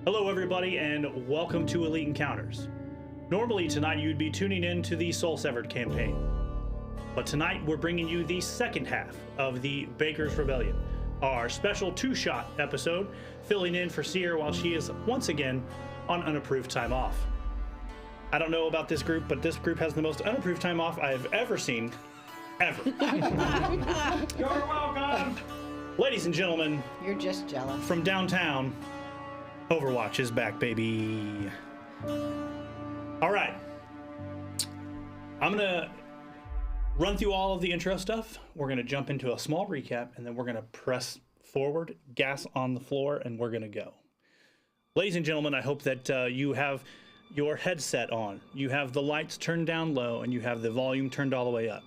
Hello everybody and welcome to Elite Encounters. Normally tonight you'd be tuning in to the Soul Severed campaign, but tonight we're bringing you the second half of the Baker's Rebellion, our special two-shot episode, filling in for Sierra while she is once again on unapproved time off. I don't know about this group, but this group has the most unapproved time off I have ever seen, ever. You're welcome! Ladies and gentlemen, you're just jealous. From downtown, Overwatch is back, baby. All right. I'm going to run through all of the intro stuff. We're going to jump into a small recap, and then we're going to press forward, gas on the floor, and we're going to go. Ladies and gentlemen, I hope that you have your headset on. You have the lights turned down low, and you have the volume turned all the way up.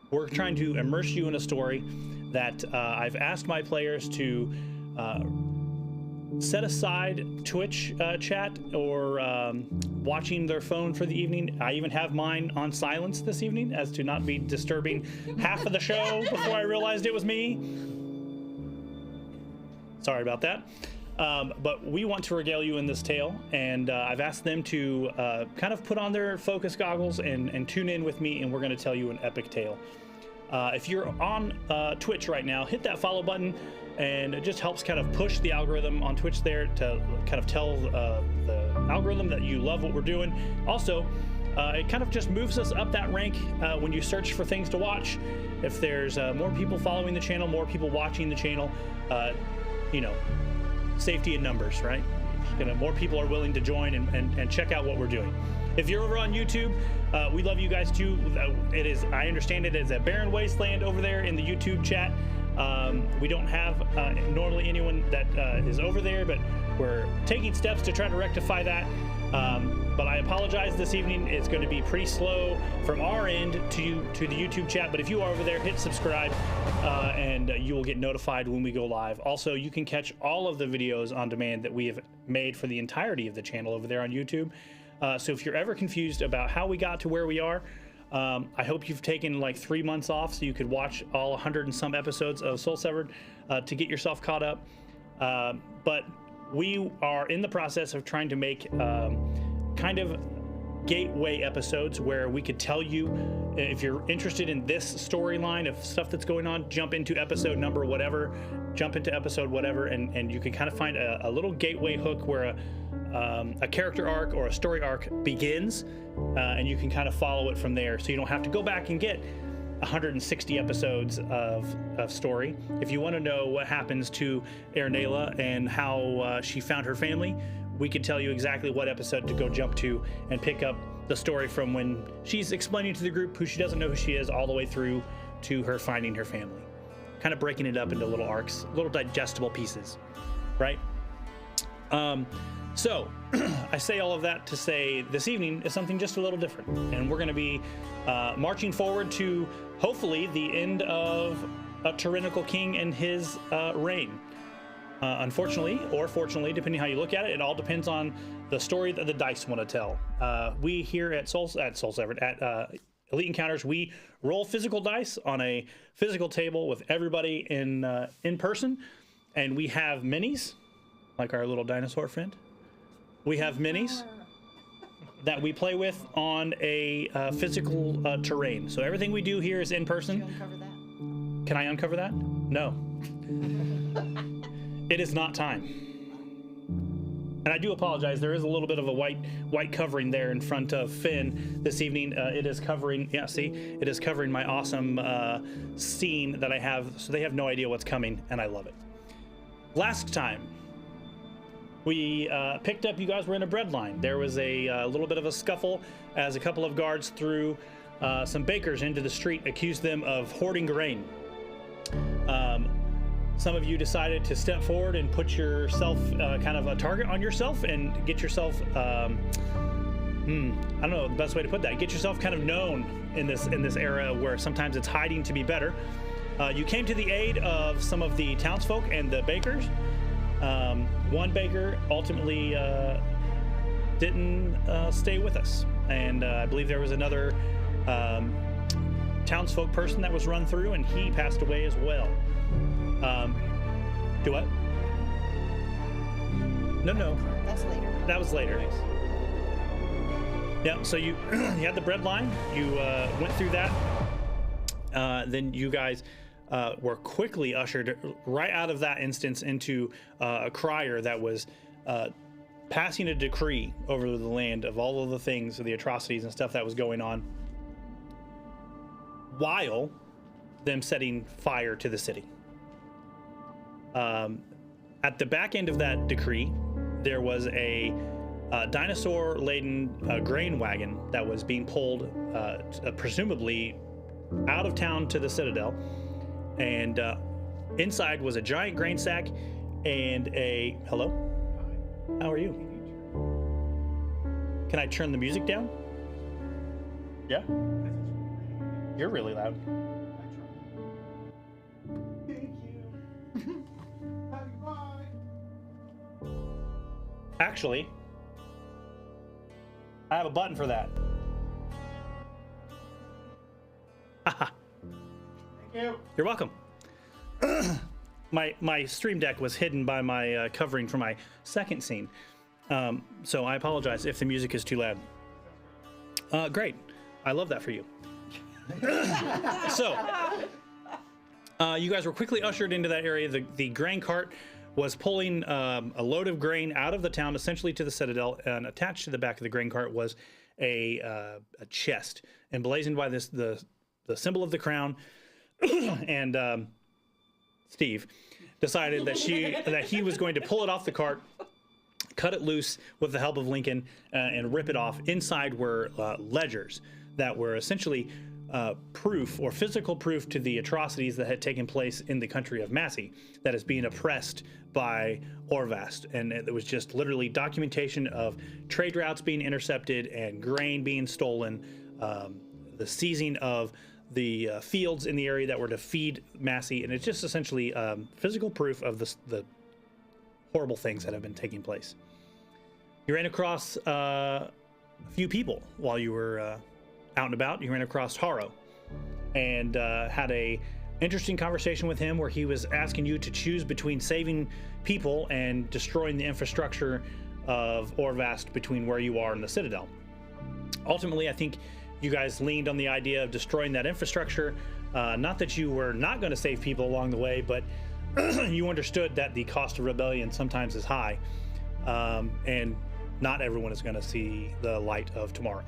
We're trying to immerse you in a story that I've asked my players to set aside Twitch chat or watching their phone for the evening. I even have mine on silence this evening as to not be disturbing half of the show before I realized it was me. Sorry about that. But we want to regale you in this tale, and I've asked them to kind of put on their focus goggles and tune in with me, and we're going to tell you an epic tale. If you're on Twitch right now, hit that follow button, and it just helps kind of push the algorithm on Twitch there to kind of tell the algorithm that you love what we're doing. Also, it kind of just moves us up that rank when you search for things to watch. If there's more people following the channel, more people watching the channel, you know, safety in numbers, right? More people are willing to join and check out what we're doing. If you're over on YouTube, we love you guys too. It is, I understand it is a barren wasteland over there in the YouTube chat. We don't have normally anyone that is over there, but we're taking steps to try to rectify that. But I apologize this evening. It's going to be pretty slow from our end to the YouTube chat. But if you are over there, hit subscribe and you will get notified when we go live. Also, you can catch all of the videos on demand that we have made for the entirety of the channel over there on YouTube. So if you're ever confused about how we got to where we are, I hope you've taken like 3 months off so you could watch all 100 and some episodes of Soul Severed to get yourself caught up. But we are in the process of trying to make kind of gateway episodes where we could tell you if you're interested in this storyline of stuff that's going on, jump into episode number whatever, and you can kind of find a little gateway hook where a character arc or a story arc begins, and you can kind of follow it from there, so you don't have to go back and get 160 episodes of story. If you want to know what happens to Ernela and how she found her family, we can tell you exactly what episode to go jump to and pick up the story from when she's explaining to the group who she doesn't know who she is, all the way through to her finding her family. Kind of breaking it up into little arcs, little digestible pieces, right? So I say all of that to say this evening is something just a little different, and we're going to be marching forward to hopefully the end of a tyrannical king and his reign. Unfortunately, or fortunately, depending how you look at it, it all depends on the story that the dice want to tell. We here at Elite Encounters, we roll physical dice on a physical table with everybody in person, and we have minis, like our little dinosaur friend. We have minis that we play with on a physical terrain. So everything we do here is in person. Did you uncover that? Can I uncover that? No. It is not time. And I do apologize. There is a little bit of a white covering there in front of Finn this evening. It is covering, yeah, see? It is covering my awesome scene that I have, so they have no idea what's coming, and I love it. Last time, we picked up, you guys were in a bread line. There was a little bit of a scuffle as a couple of guards threw some bakers into the street, accused them of hoarding grain. Some of you decided to step forward and put yourself kind of a target on yourself and get yourself, I don't know the best way to put that, get yourself kind of known in this era where sometimes it's hiding to be better. You came to the aid of some of the townsfolk and the bakers. One baker ultimately didn't stay with us, and I believe there was another townsfolk person that was run through, and he passed away as well. Do what? No. That's later. That was later. Yeah, so you you had the bread line, you went through that, then you guys were quickly ushered right out of that instance into a crier that was passing a decree over the land of all of the things, the atrocities and stuff that was going on, while them setting fire to the city. At the back end of that decree, there was a dinosaur-laden grain wagon that was being pulled, presumably out of town to the Citadel, and inside was a giant grain sack and a... Hello? How are you? Can I turn the music down? Yeah? You're really loud. Actually, I have a button for that. Haha. Thank you. You're welcome. My stream deck was hidden by my covering for my second scene, so I apologize if the music is too loud. Great, I love that for you. So, you guys were quickly ushered into that area. The grain cart was pulling a load of grain out of the town, essentially to the Citadel, and attached to the back of the grain cart was a chest emblazoned by the symbol of the crown. And Steve decided that he was going to pull it off the cart, cut it loose with the help of Lincoln, and rip it off. Inside were ledgers that were essentially proof or physical proof to the atrocities that had taken place in the country of Massey, that is being oppressed by Orvast. And it was just literally documentation of trade routes being intercepted and grain being stolen, the seizing of the fields in the area that were to feed Massey, and it's just essentially physical proof of the horrible things that have been taking place. You ran across a few people while you were out and about. You ran across Haro and had a interesting conversation with him where he was asking you to choose between saving people and destroying the infrastructure of Orvast between where you are and the Citadel. Ultimately, I think you guys leaned on the idea of destroying that infrastructure. Not that you were not going to save people along the way, but you understood that the cost of rebellion sometimes is high, and not everyone is going to see the light of tomorrow.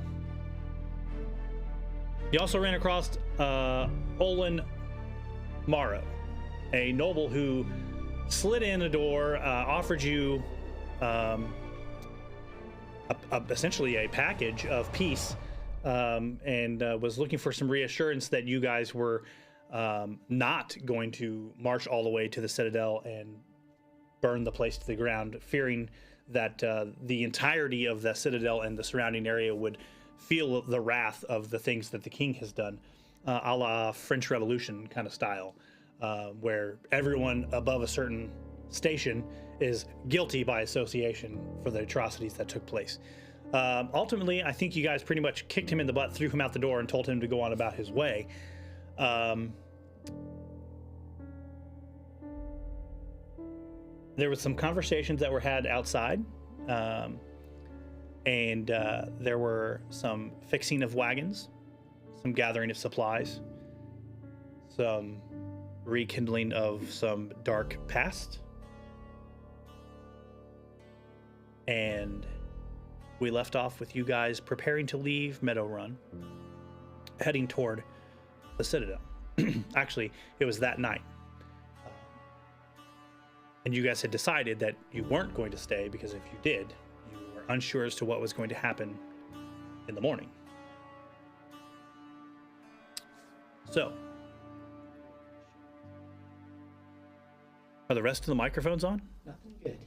You also ran across Olin Morrow, a noble who slid in a door, offered you essentially a package of peace, and was looking for some reassurance that you guys were not going to march all the way to the Citadel and burn the place to the ground, fearing that the entirety of the Citadel and the surrounding area would feel the wrath of the things that the king has done, a la French Revolution kind of style, where everyone above a certain station is guilty by association for the atrocities that took place. Ultimately, I think you guys pretty much kicked him in the butt, threw him out the door, and told him to go on about his way. There was some conversations that were had outside, and there were some fixing of wagons, some gathering of supplies, some rekindling of some dark past, and we left off with you guys preparing to leave Meadow Run, heading toward the Citadel. Actually, it was that night. And you guys had decided that you weren't going to stay because if you did, you were unsure as to what was going to happen in the morning. So, are the rest of the microphones on? Nothing good.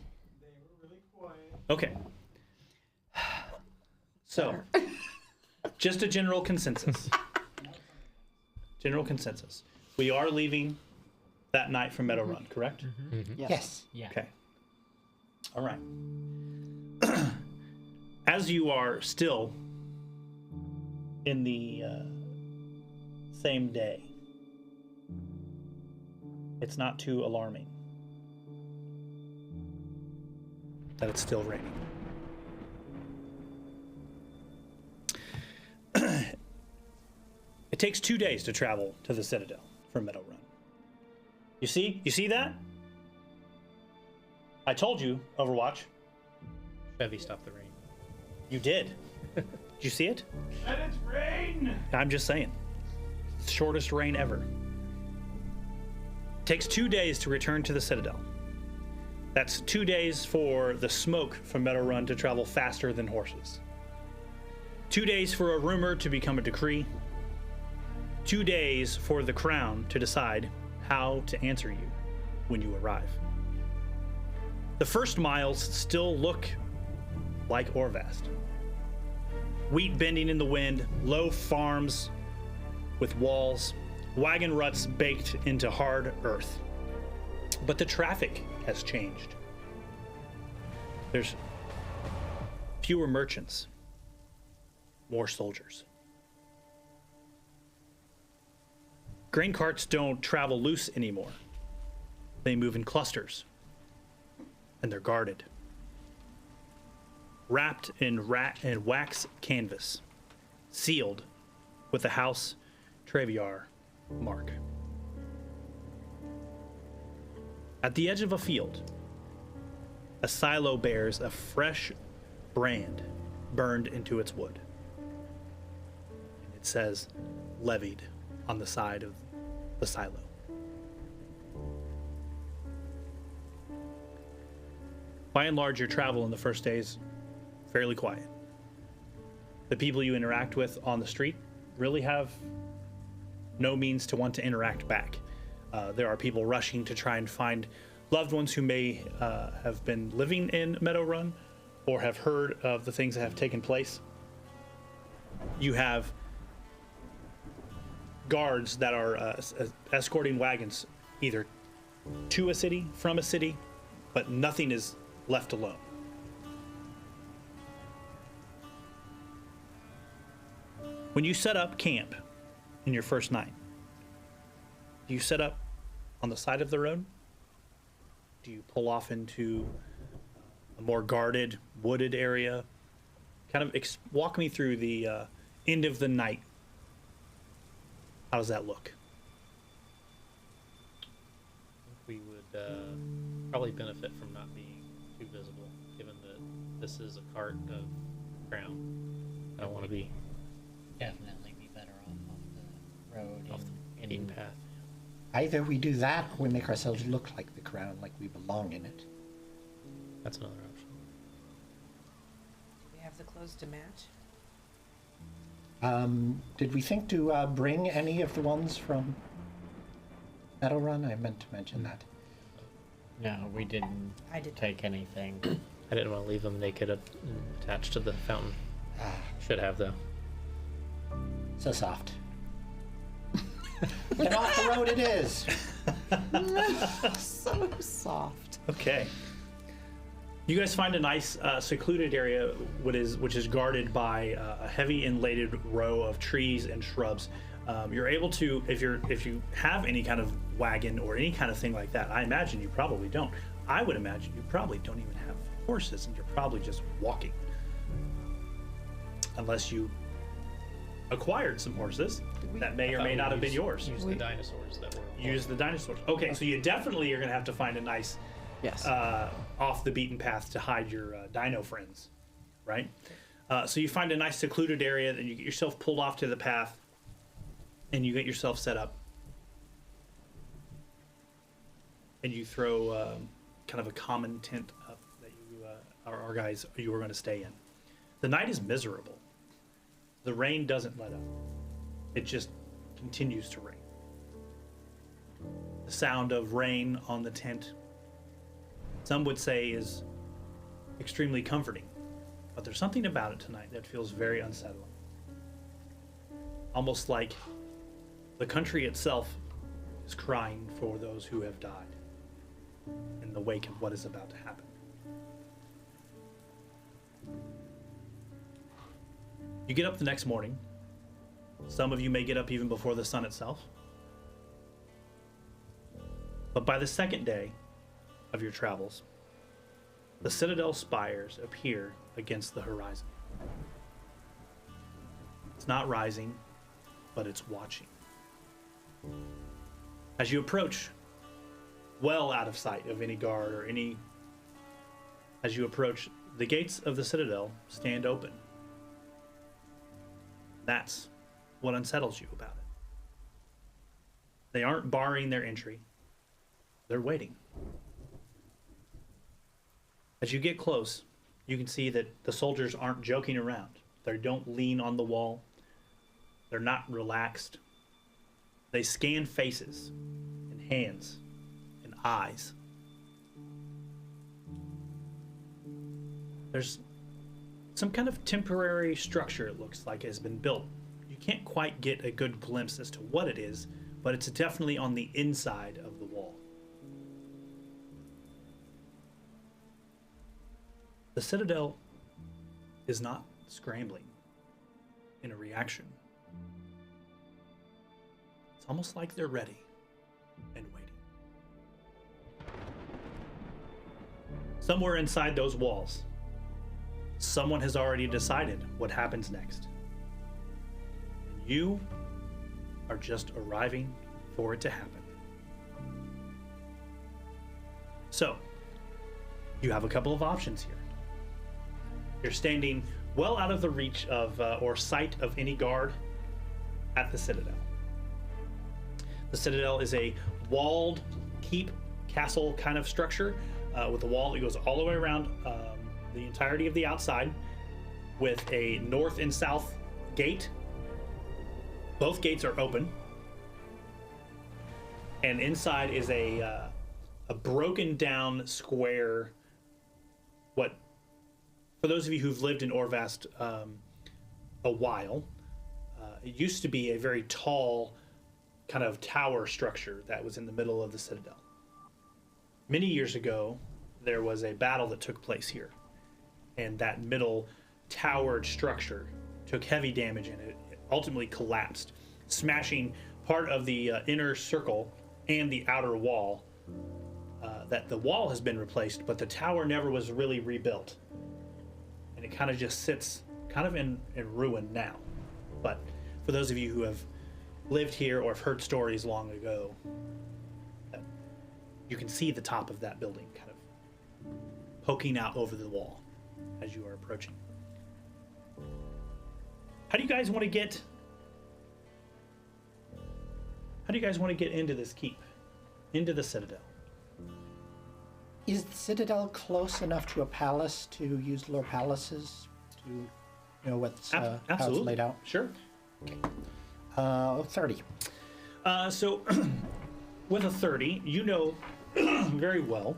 They were really quiet. Okay. So, just a general consensus. General consensus. We are leaving that night from Meadow Run, correct? Yes. Yeah. Okay. All right. As you are still in the same day, it's not too alarming that it's still raining. It takes 2 days to travel to the Citadel from Meadow Run. You see that? I told you, Overwatch. Chevy stopped the rain. You did. Did you see it? Let it rain! I'm just saying. Shortest reign ever. Takes 2 days to return to the Citadel. That's 2 days for the smoke from Meadow Run to travel faster than horses. 2 days for a rumor to become a decree. 2 days for the crown to decide how to answer you when you arrive. The first miles still look like Orvast. Wheat bending in the wind, low farms with walls, wagon ruts baked into hard earth. But the traffic has changed. There's fewer merchants, more soldiers. Grain carts don't travel loose anymore. They move in clusters, and they're guarded. Wrapped in wax canvas, sealed with the House Treviar mark. At the edge of a field, a silo bears a fresh brand burned into its wood. It says, levied on the side of the silo. By and large, your travel in the first days fairly quiet. The people you interact with on the street really have no means to want to interact back. There are people rushing to try and find loved ones who may have been living in Meadow Run or have heard of the things that have taken place. You have guards that are escorting wagons either to a city, from a city, but nothing is left alone. When you set up camp in your first night, do you set up on the side of the road? Do you pull off into a more guarded, wooded area? Kind of walk me through the end of the night. How does that look? We would probably benefit from not being too visible, given that this is a cart of crown. I don't want to be. Definitely be better off on Winding path. Either we do that or we make ourselves look like the crown, like we belong in it. That's another option. We have the clothes to match. Did we think to bring any of the ones from Meadowrun? I meant to mention that. No, we didn't I did. take anything. I didn't want to leave them naked attached to the fountain. Should have, though. So soft. And off the road it is. So soft. Okay. You guys find a nice secluded area which is guarded by a heavy inlated row of trees and shrubs. You're able to, if you have any kind of wagon or any kind of thing like that, I imagine you probably don't. I would imagine you probably don't even have horses and you're probably just walking. Unless you acquired some horses that may or may not have been yours. Use the dinosaurs that were. Use the dinosaurs. Okay, so you definitely are going to have to find a nice Yes. off the beaten path to hide your dino friends, right? So you find a nice secluded area, then you get yourself pulled off to the path, and you get yourself set up, and you throw kind of a common tent up that you our guys you were going to stay in. The night is miserable. The rain doesn't let up. It just continues to rain. The sound of rain on the tent, some would say, is extremely comforting, but there's something about it tonight that feels very unsettling. Almost like the country itself is crying for those who have died in the wake of what is about to happen. You get up the next morning. Some of you may get up even before the sun itself. But by the second day of your travels, the citadel spires appear against the horizon. It's not rising, but it's watching. As you approach, well out of sight of any guard or any... As you approach, the gates of the citadel stand open. That's what unsettles you about it. They aren't barring their entry. They're waiting. As you get close, you can see that the soldiers aren't joking around. They don't lean on the wall. They're not relaxed. They scan faces and hands and eyes. There's some kind of temporary structure, it looks like, has been built. You can't quite get a good glimpse as to what it is, but it's definitely on the inside of the wall. The citadel is not scrambling in a reaction. It's almost like they're ready and waiting. Somewhere inside those walls, someone has already decided what happens next. And you are just arriving for it to happen. So, you have a couple of options here. You're standing well out of the reach of or sight of any guard at the citadel. The citadel is a walled keep castle kind of structure with a wall that goes all the way around the entirety of the outside, with a north and south gate. Both gates are open, and inside is a broken down square. What, for those of you who've lived in Orvast a while, it used to be a very tall kind of tower structure that was in the middle of the citadel. Many years ago, there was a battle that took place here, and that middle towered structure took heavy damage and it ultimately collapsed, smashing part of the inner circle and the outer wall. That the wall has been replaced, but the tower never was really rebuilt, and it kind of just sits kind of in ruin now. But for those of you who have lived here or have heard stories long ago, you can see the top of that building kind of poking out over the wall as you are approaching. How do you guys want to get do you guys want to get into this keep? Into the citadel? Is the citadel close enough to a palace to use lore palaces to know what's how it's Absolutely. laid out? Sure. Okay. 30. So, with a 30, you know very well,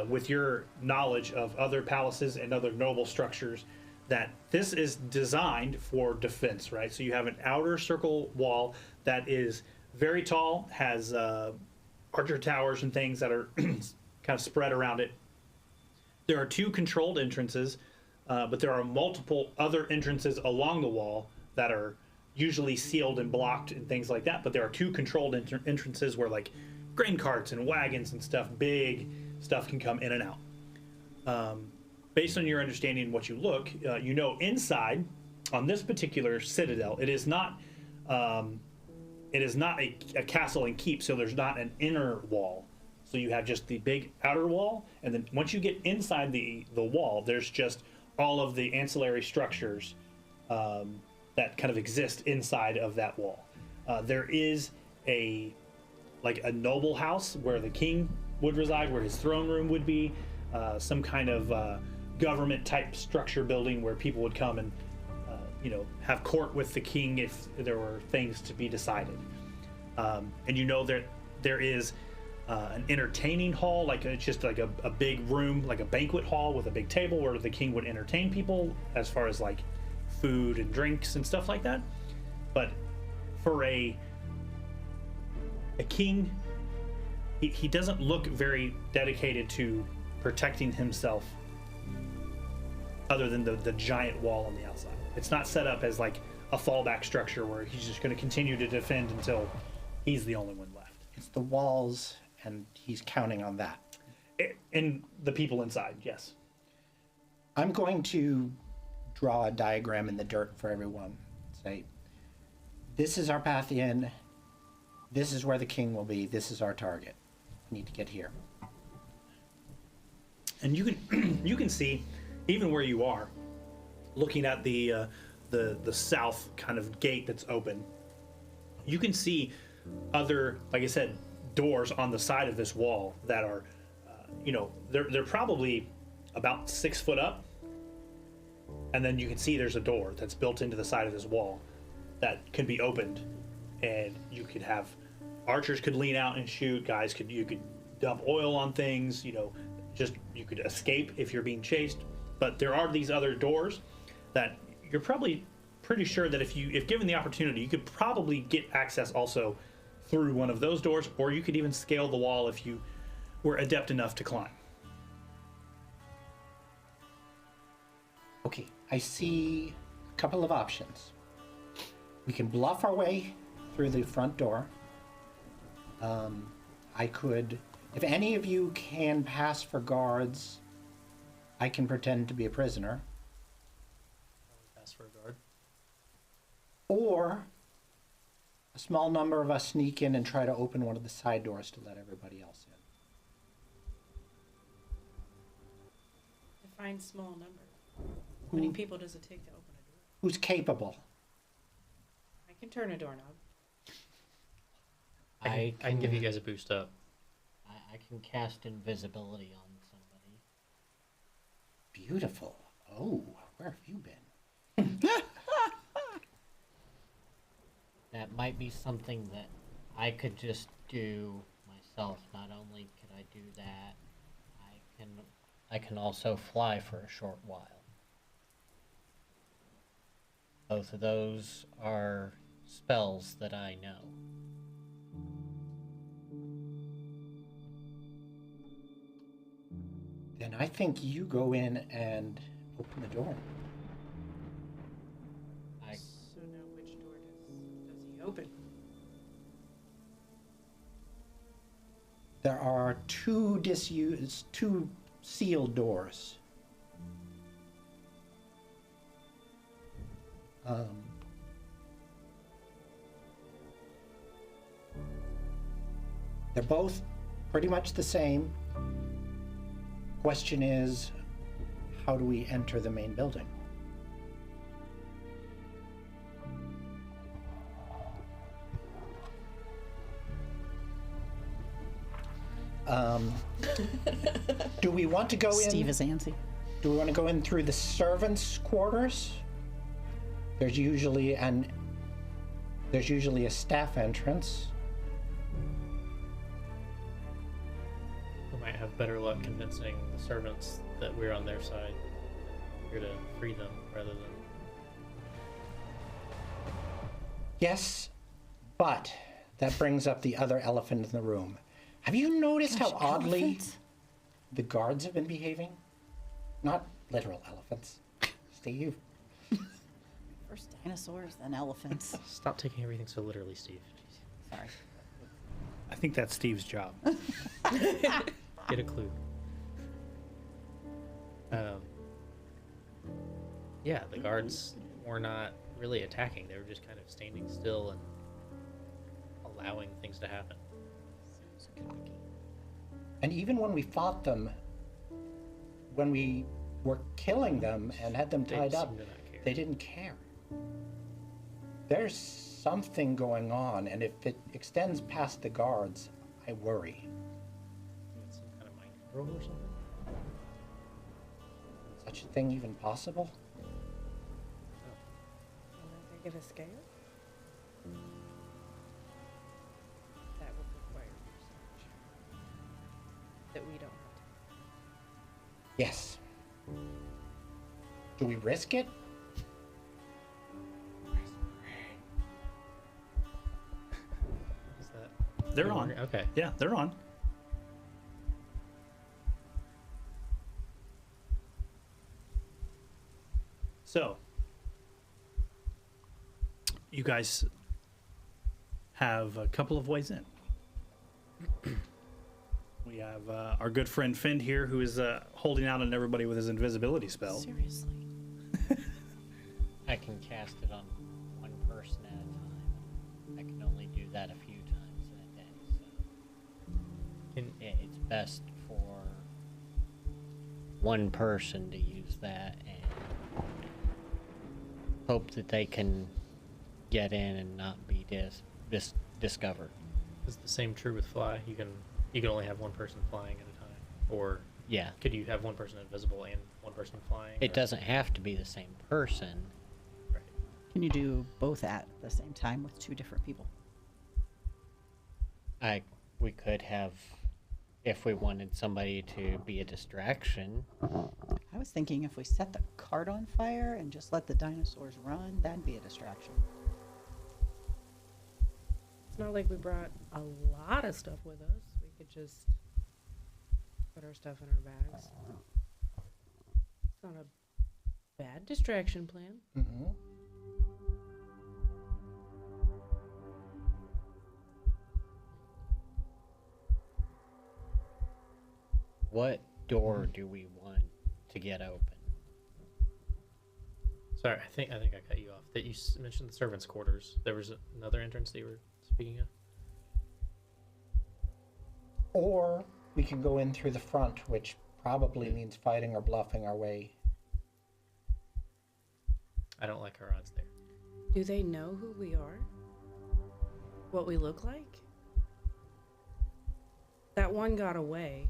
with your knowledge of other palaces and other noble structures, that this is designed for defense, right? So you have an outer circle wall that is very tall, has archer towers and things that are kind of spread around it. There are 2 controlled entrances, but there are multiple other entrances along the wall that are usually sealed and blocked and things like that. But there are 2 controlled entrances where like grain carts and wagons and stuff, big stuff, can come in and out. Based on your understanding and what you look, you know inside on this particular citadel, it is not a castle and keep. So there's not an inner wall. So you have just the big outer wall, and then once you get inside the wall, there's just all of the ancillary structures that kind of exist inside of that wall. There is a noble house where the king would reside, where his throne room would be, some kind of government type structure building where people would come and have court with the king if there were things to be decided. And you know that there is an entertaining hall, like it's just like a big room, like a banquet hall with a big table where the king would entertain people as far as like food and drinks and stuff like that. But for a king, he doesn't look very dedicated to protecting himself other than the giant wall on the outside. It's not set up as like a fallback structure where he's just going to continue to defend until he's the only one left. It's the walls, and he's counting on that. And the people inside, yes. I'm going to draw a diagram in the dirt for everyone. Say, this is our path in. This is where the king will be. This is our target. We need to get here. And you can you can see, even where you are, looking at the south kind of gate that's open, you can see other, like I said, doors on the side of this wall that are, they're probably about 6 foot up. And then you can see there's a door that's built into the side of this wall that can be opened, and you could have archers could lean out and shoot. You could dump oil on things. You could escape if you're being chased. But there are these other doors that you're probably pretty sure that if given the opportunity, you could probably get access also through one of those doors, or you could even scale the wall if you were adept enough to climb. Okay, I see a couple of options. We can bluff our way through the front door. I could, if any of you can pass for guards, I can pretend to be a prisoner. Pass for a guard. Or a small number of us sneak in and try to open one of the side doors to let everybody else in. Define small number. How many people does it take to open a door? Who's capable? I can turn a doorknob. I can give you guys a boost up. I can cast invisibility on somebody. Beautiful. Oh, where have you been? That might be something that I could just do myself. Not only could I do that, I can also fly for a short while. Both of those are spells that I know. Then I think you go in and open the door. So now which door does he open? There are two sealed doors. They're both pretty much the same. Question is, how do we enter the main building? Do we want to go in? Steve is antsy. Do we want to go in through the servants' quarters? There's usually a staff entrance. We might have better luck convincing the servants that we're on their side. We're here to free them rather than. Yes, but that brings up the other elephant in the room. Have you noticed how oddly elephants? the guards have been behaving? Not literal elephants. Steve. First dinosaurs, then elephants. Stop taking everything so literally, Steve. Jeez. Sorry. I think that's Steve's job. Get a clue. Yeah, the guards were not really attacking. They were just kind of standing still and allowing things to happen. So cocky. And even when we fought them, when we were killing them and had them They tied up, seem to not care. they didn't care. There's something going on, and if it extends past the guards, I worry. Some kind of mind control or something? Such a thing even possible? Unless they get a scale? That would require research. That we don't have to. Yes. Do we risk it? Is that? They're on. Okay. Yeah, they're on. So, you guys have a couple of ways in. We have our good friend Finn here, who is holding out on everybody with his invisibility spell. Seriously. I can cast it on one person at a time. I can only do that a few times in a day, so it's best for one person to use that and hope that they can get in and not be discovered. Is the same true with fly? You can only have one person flying at a time, or Yeah. could you have one person invisible and one person flying? It or- doesn't have to be the same person. Right. Can you do both at the same time with two different people? We could have, if we wanted somebody to be a distraction. I was thinking if we set the cart on fire and just let the dinosaurs run, that'd be a distraction. It's not like we brought a lot of stuff with us. We could just put our stuff in our bags. It's not a bad distraction plan. Mm-hmm. What door do we want to get open? Sorry, I think I cut you off. That you mentioned the servants' quarters. There was another entrance that you were speaking of. Or we can go in through the front, which probably means fighting or bluffing our way. I don't like our odds there. Do they know who we are? What we look like? That one got away,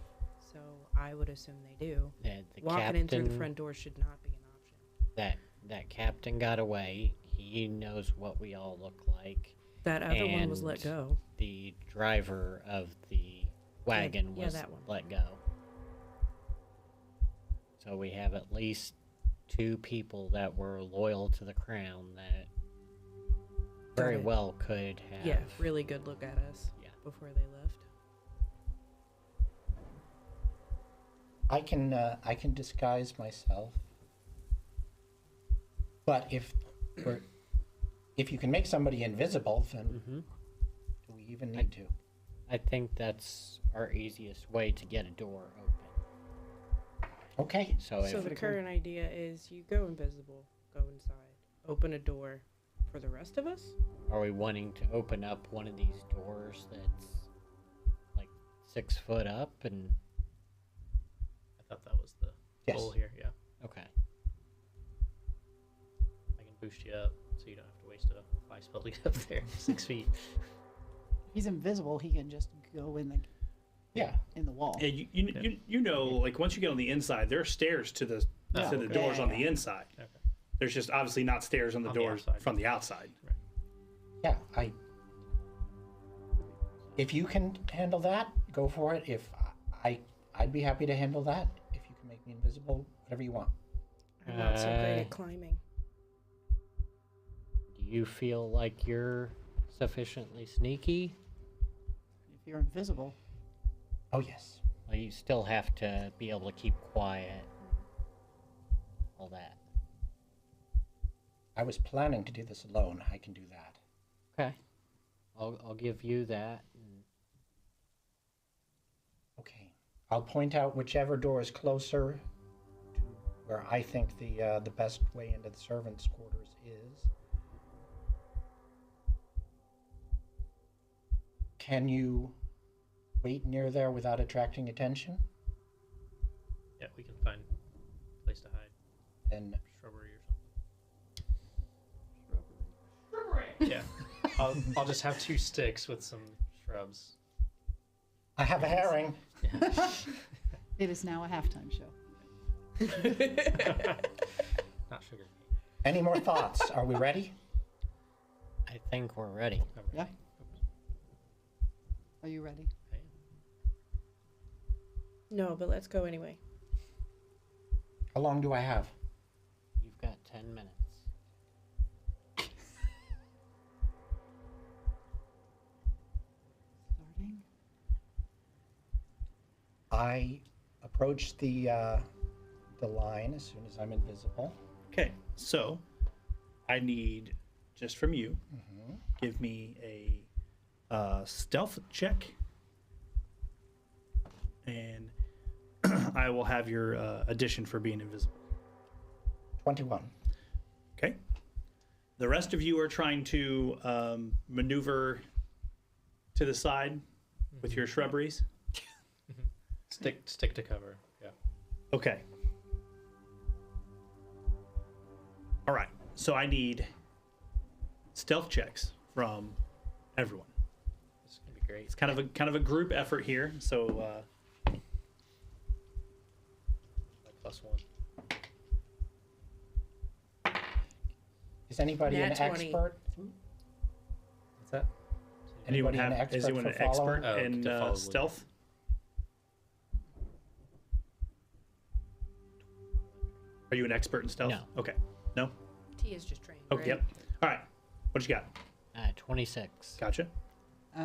so I would assume they do. The Walking in through the captain- front door should not be an option. That captain got away. He knows what we all look like. That other one was let And go. The driver of the wagon yeah, was that one. let go. So we have at least two people that were loyal to the crown that very Got it. well could have. Yeah, really good look at us Yeah. before they left. I can disguise myself. But if you can make somebody invisible, then Mhm. do we even need to? I think that's our easiest way to get a door open. Okay. So So if the current idea is you go invisible, go inside, open a door for the rest of us? are we wanting to open up one of these doors that's like 6 foot up and I thought that was the Yes. goal here. Yeah, okay. I can boost you up so you don't have to waste a fly spell to get up there. 6 feet. If he's invisible, he can just go in the Yeah. in the wall. Yeah, you know, like once you get on the inside, there are stairs to the okay. doors on Yeah. the inside. Okay. There's just obviously not stairs on the On the doors outside. from the outside. Yeah, if you can handle that, go for it. If I'd be happy to handle that. If you can make me invisible, whatever you want. I'm not so great Uh, at climbing. Do you feel like you're sufficiently sneaky? If you're invisible, Oh yes. Well, you still have to be able to keep quiet. All that. I was planning to do this alone. I can do that. Okay. I'll give you that. Okay. I'll point out whichever door is closer to where I think the best way into the servants' quarters is. Can you wait near there without attracting attention? Yeah, we can find a place to hide. Then Shrubbery or something. Yeah. I'll just have 2 sticks with some shrubs. I have a herring. it is now a halftime show. Not sugar. Any more thoughts? Are we ready? I think we're ready. Yeah. Are you ready? No, but let's go anyway. How long do I have? You've got 10 minutes. Starting. I approach the line as soon as I'm invisible. Okay, so I need just from you. Give me a stealth check, and I will have your addition for being invisible. 21. Okay. The rest of you are trying to maneuver to the side with your shrubberies. Stick to cover. Yeah. Okay. All right. So I need stealth checks from everyone. This is gonna be great. It's kind of a group effort here. So +1. Is anybody Nat an 20. expert? What's that? anyone Anybody an have? Is expert anyone an for following? expert Oh, in to follow stealth? Are you an expert in stealth? No. Okay. No. T is just trained. Okay. right? Yep. All right. What you got? 26. Gotcha.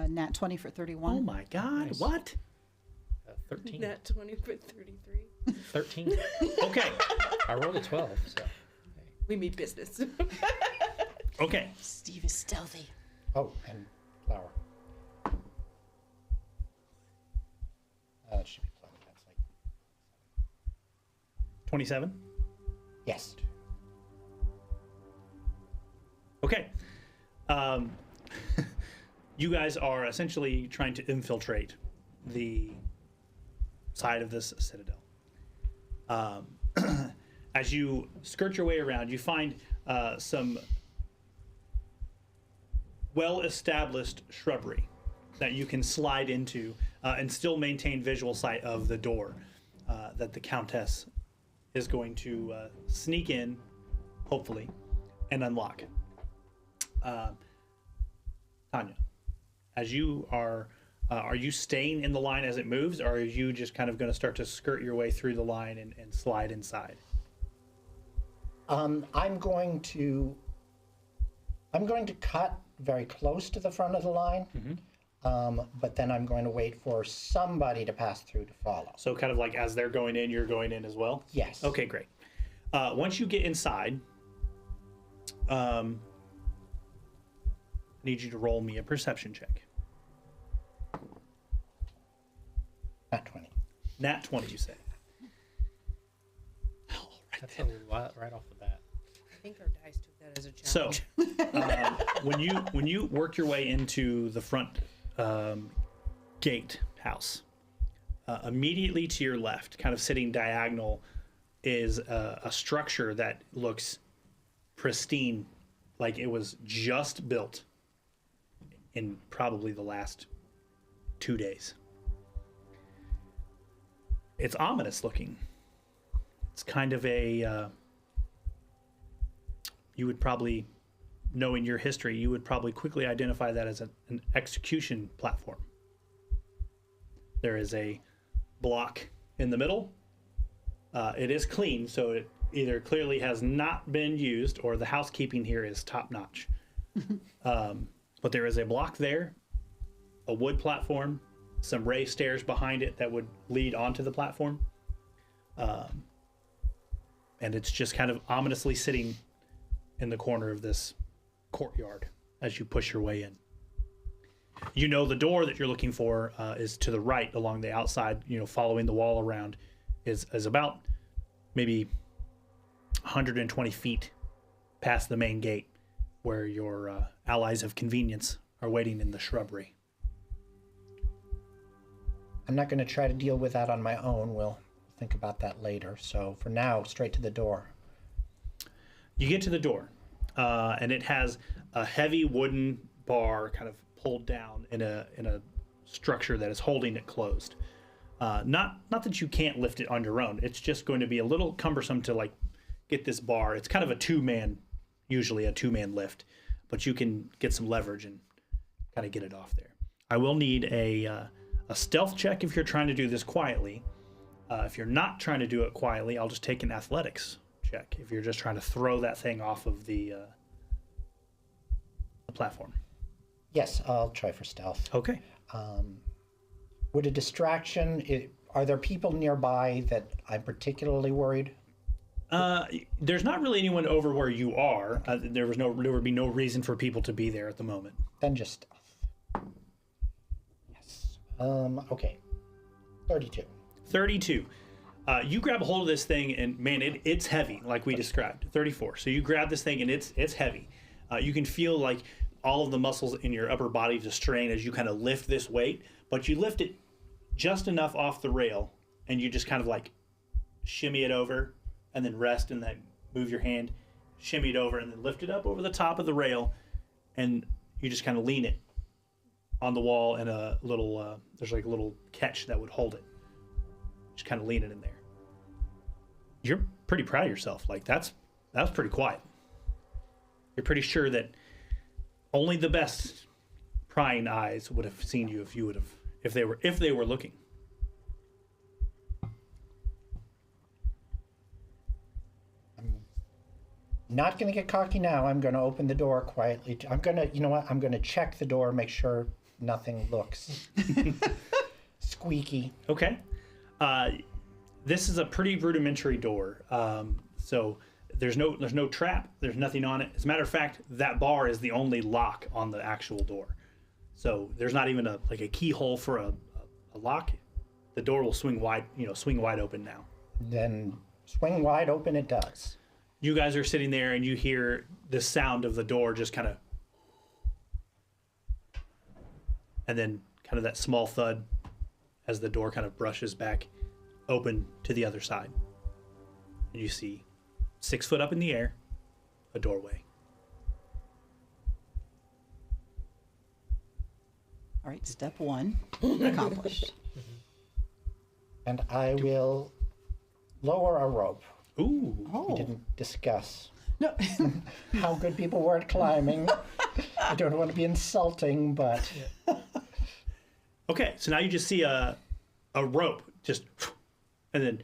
Nat 20 for 31. Oh my God! Nice. What? 13. Nat 20 for 33. 13. Okay. I rolled a 12. So. We mean business. Okay. Steve is stealthy. Oh, and flower. It should be plenty. That's like 27. yes. Okay. You guys are essentially trying to infiltrate the side of this citadel. As you skirt your way around, you find some well-established shrubbery that you can slide into and still maintain visual sight of the door that the Countess is going to sneak in, hopefully, and unlock. Tanya, as you are you staying in the line as it moves, or are you just kind of going to start to skirt your way through the line and slide inside? I'm going to cut very close to the front of the line, but then I'm going to wait for somebody to pass through to follow. So kind of like as they're going in, you're going in as well? Yes. Okay, great. Once you get inside, I need you to roll me a perception check. Not 20. Nat 20, you say. That's a lot right off the bat. I think our dice took that as a challenge. So, when you work your way into the front gate house, immediately to your left, kind of sitting diagonal, is a structure that looks pristine, like it was just built in probably the last 2 days. it's ominous looking. It's kind of a you would probably, knowing your history, you would probably quickly identify that as an execution platform. There is a block in the middle. It is clean, so it either clearly has not been used or the housekeeping here is top notch. But there is a block there, a wood platform, some raised stairs behind it that would lead onto the platform. And it's just kind of ominously sitting in the corner of this courtyard as you push your way in. You know the door that you're looking for is to the right along the outside, following the wall around, is about maybe 120 feet past the main gate where your allies of convenience are waiting in the shrubbery. I'm not going to try to deal with that on my own. We'll think about that later. So for now, straight to the door. You get to the door, and it has a heavy wooden bar kind of pulled down in a structure that is holding it closed. Not that you can't lift it on your own. It's just going to be a little cumbersome to get this bar. It's kind of usually a two-man lift, but you can get some leverage and kind of get it off there. I will need a stealth check if you're trying to do this quietly. If you're not trying to do it quietly, I'll just take an athletics check if you're just trying to throw that thing off of the platform. Yes, I'll try for stealth. Okay. Would a distraction, are there people nearby that I'm particularly worried? There's not really anyone over where you are. There would be no reason for people to be there at the moment. Then just stealth. Yes. Okay. 32. 32. You grab a hold of this thing, and man, it's heavy, like we described. 34. So you grab this thing, and it's heavy. You can feel like all of the muscles in your upper body just strain as you kind of lift this weight, but you lift it just enough off the rail, and you just kind of shimmy it over, and then rest, and then move your hand, shimmy it over, and then lift it up over the top of the rail, and you just kind of lean it on the wall, and a little there's a little catch that would hold it. Just kind of lean it in there. You're pretty proud of yourself. That was pretty quiet. You're pretty sure that only the best prying eyes would have seen you if they were looking. I'm not going to get cocky now. I'm going to open the door quietly. I'm going to check the door, make sure nothing looks squeaky. Okay. This is a pretty rudimentary door. So there's no trap. There's nothing on it. As a matter of fact, that bar is the only lock on the actual door. So there's not even a keyhole for a lock. The door will swing wide open now. Then swing wide open it does. You guys are sitting there and you hear the sound of the door just kind of, and then kind of that small thud as the door kind of brushes back open to the other side. And you see 6 foot up in the air, a doorway. All right, step 1 accomplished. And I will lower a rope. Ooh. Oh, We didn't discuss no. how good people were at climbing. I don't want to be insulting, but Okay, so now you just see a rope just, and then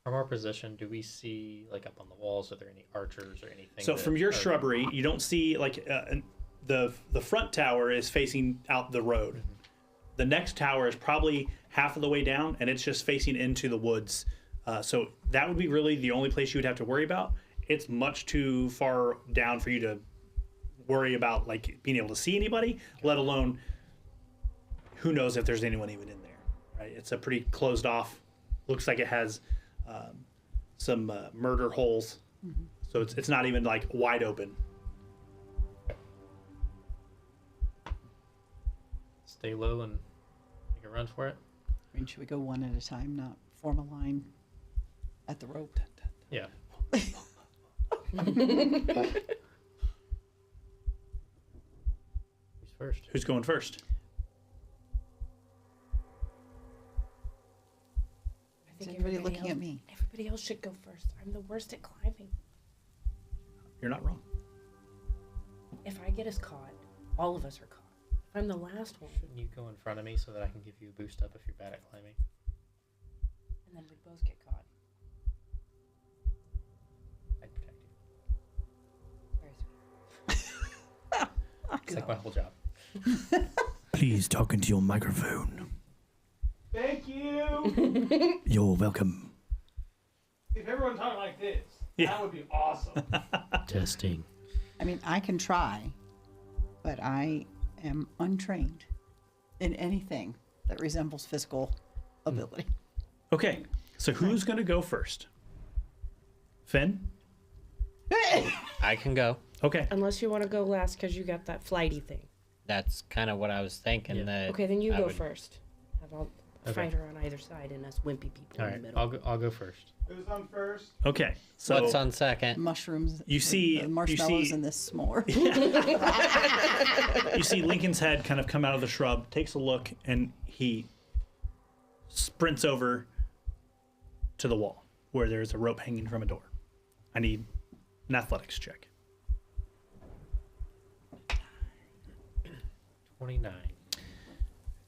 From our position, do we see up on the walls? Are there any archers or anything? so from your shrubbery, you don't see the front tower is facing out the road. The next tower is probably half of the way down, and it's just facing into the woods. So that would be really the only place you would have to worry about. It's much too far down for you to worry about being able to see anybody, let alone who knows if there's anyone even in there. Right? It's a pretty closed off. Looks like it has some murder holes, so it's not even wide open. Stay low and make a run for it. I mean, should we go one at a time, not form a line at the rope? Yeah. Who's first? Who's going first? everybody looking at me. Everybody else should go first. I'm the worst at climbing. You're not wrong. If I get us caught, all of us are caught. If I'm the last one, Shouldn't you go in front of me so that I can give you a boost up if you're bad at climbing? and then we'd both get caught. I'd protect you. Very sweet. It's like my whole job. Please talk into your microphone. Thank you. You're welcome. If everyone talked like this, Yeah. that would be awesome. Testing. I mean, I can try, but I am untrained in anything that resembles physical ability. Okay, so who's going to go first? Finn? I can go. Okay. Unless you want to go last because you got that flighty thing. That's kind of what I was thinking. Yeah. That Okay, then you I go would- first. Have all Okay. fighter on either side and us wimpy people All in right, the middle. I'll go first. Who's on first? Okay, so What's on second? Mushrooms. You see- the marshmallows you see- in this s'more. you see Lincoln's head kind of come out of the shrub, takes a look, and he sprints over to the wall where there's a rope hanging from a door. I need an athletics check. 29.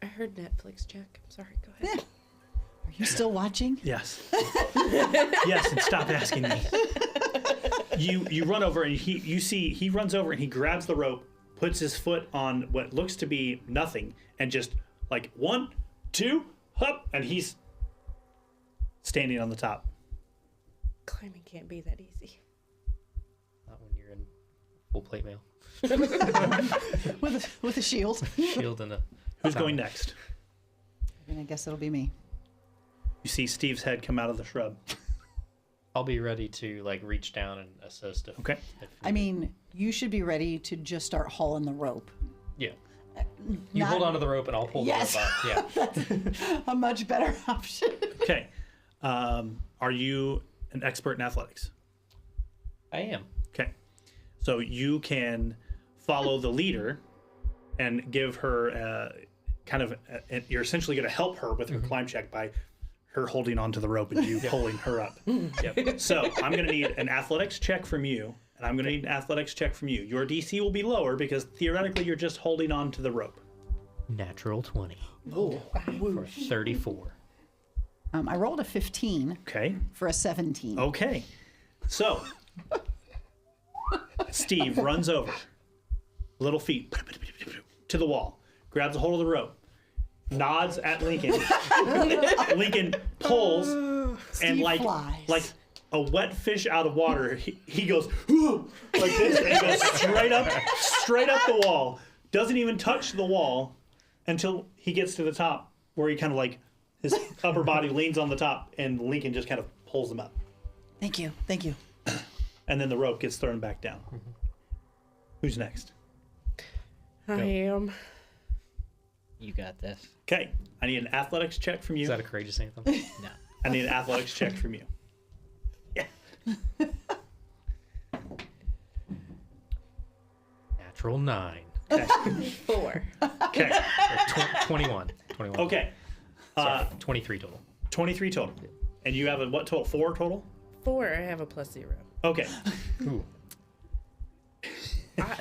I heard Netflix check. I'm sorry. Go ahead. Are you still watching? Yes. Yes, and stop asking me. You run over and he runs over and he grabs the rope, puts his foot on what looks to be nothing, and just like 1, 2, hop, and he's standing on the top. Climbing can't be that easy. Not when you're in full plate mail. with a shield. Shield and a. Who's going next? And I guess it'll be me. You see Steve's head come out of the shrub. I'll be ready to like reach down and assist if. Okay. If I mean, you should be ready to just start hauling the rope. Yeah. You Not- hold onto the rope and I'll pull Yes. the rope up. Yeah. A much better option. Okay. Are you an expert in athletics? I am. Okay. So you can follow the leader and give her you're essentially going to help her with her climb check by her holding onto the rope and you pulling her up. Yep. So I'm going to need an athletics check from you, and I'm going to need an athletics check from you. Your DC will be lower because theoretically you're just holding on to the rope. Natural 20. For 34. I rolled a 15 Okay. for a 17. Okay. So Steve runs over, little feet, to the wall, grabs a hold of the rope, nods at Lincoln. Lincoln pulls, and Steve like flies. a wet fish out of water, he goes like this, and he goes straight up the wall. Doesn't even touch the wall until he gets to the top, where he kind of like his upper body leans on the top, and Lincoln just kind of pulls him up, Thank you. Thank you. and then the rope gets thrown back down. Who's next? I am. You got this. Okay, I need an athletics check from you. Is that a courageous anthem? No. I need an athletics check from you. Yeah. Natural 9. Okay. 4. Okay. 21. 21. Okay. Sorry, 23 total. 23 total. And you have a what total? 4 total? 4. I have a +0. Okay. Ooh. I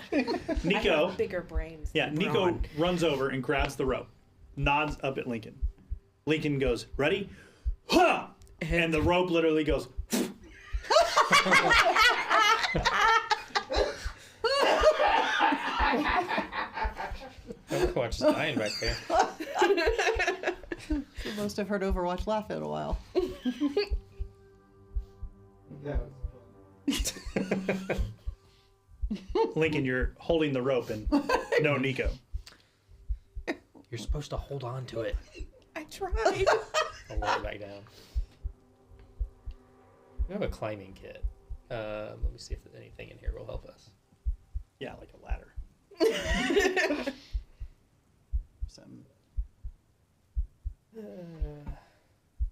Nico. have bigger brains. Yeah, than Nico Braun. runs over and grabs the rope, nods up at Lincoln. Lincoln goes, "Ready?" Ha! And the rope literally goes. Overwatch is dying back there. The most I've heard Overwatch laugh in a while. That was fun. Lincoln, you're holding the rope, and no, Nico. You're supposed to hold on to it. I tried. I'll lower it back down. We have a climbing kit. Let me see if anything in here will help us. Yeah, like a ladder. Some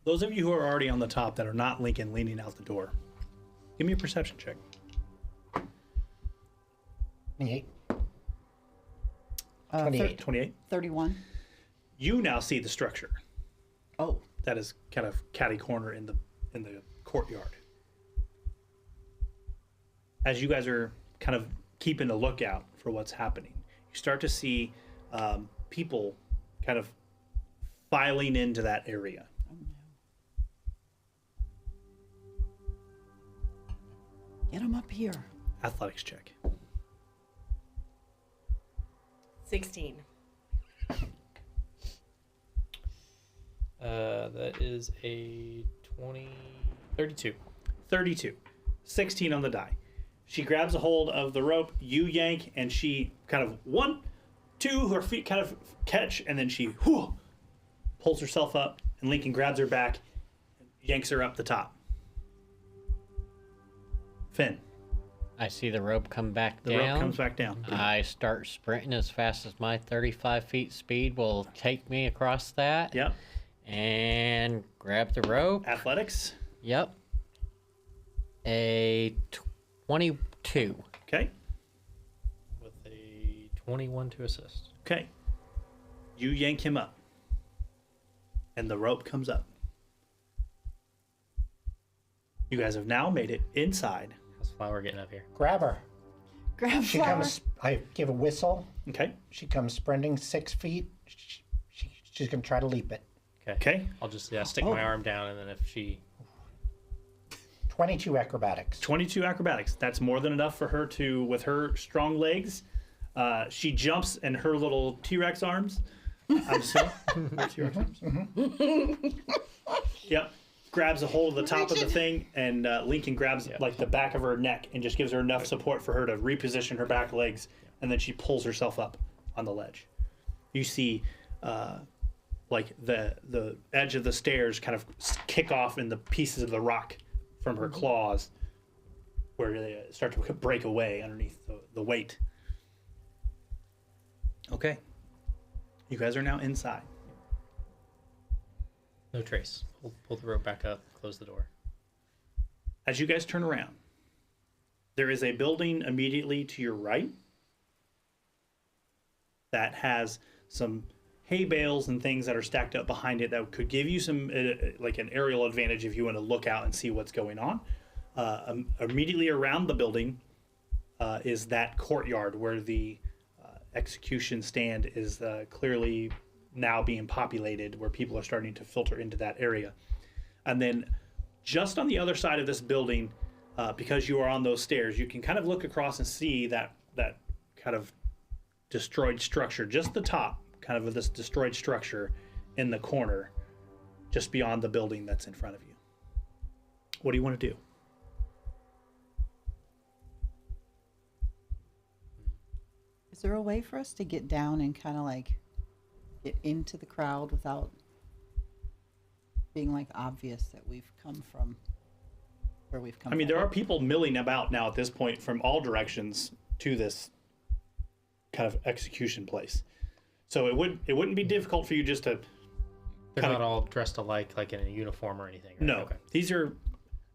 Those of you who are already on the top that are not Lincoln leaning out the door, give me a perception check. 28. 28. 31. You now see the structure. Oh, that is kind of catty corner in the courtyard. As you guys are kind of keeping a lookout for what's happening, you start to see people kind of filing into that area. Oh, no. Get them up here. Athletics check. 16. That is a 32. 32. 16 on the die. She grabs a hold of the rope, you yank, and she kind of 1, 2, her feet kind of catch, and then she pulls herself up, and Lincoln grabs her back, yanks her up the top. Finn. I see the rope come back The down. rope comes back down. I start sprinting as fast as my 35 feet speed will take me across that. Yep. And grab the rope. Athletics. Yep. A 22. Okay. With a 21 to assist. Okay. You yank him up. And the rope comes up. You guys have now made it inside. How's Flower getting up here? Grab her. Grab She Flower. comes. I give a whistle. Okay. She comes sprinting 6 feet. She's going to try to leap it. Okay. I'll just stick my arm down, and then if she 22 acrobatics. 22 acrobatics. That's more than enough for her to, with her strong legs, she jumps and her little T-Rex arms. I'm sorry. Her T-Rex arms. Yep. Grabs a hold of the top of the thing, and Lincoln grabs like the back of her neck and just gives her enough support for her to reposition her back legs, and then she pulls herself up on the ledge. You see like the edge of the stairs kind of kick off in the pieces of the rock from her claws, where they start to break away underneath the weight. Okay. You guys are now inside. no trace. Pull the rope back up, close the door. As you guys turn around, there is a building immediately to your right that has some hay bales and things that are stacked up behind it that could give you some like an aerial advantage if you want to look out and see what's going on. Immediately around the building is that courtyard where the execution stand is clearly now being populated, where people are starting to filter into that area. And then just on the other side of this building, because you are on those stairs, you can kind of look across and see that kind of destroyed structure, just the top kind of this destroyed structure in the corner, just beyond the building that's in front of you. What do you want to do? Is there a way for us to get down and kind of like get into the crowd without being like obvious that we've come from where we've come I mean, from? there are people milling about now at this point from all directions to this kind of execution place. So it wouldn't be difficult for you just to. They're kinda- not all dressed alike, like in a uniform or anything. Right? No, Okay. these are.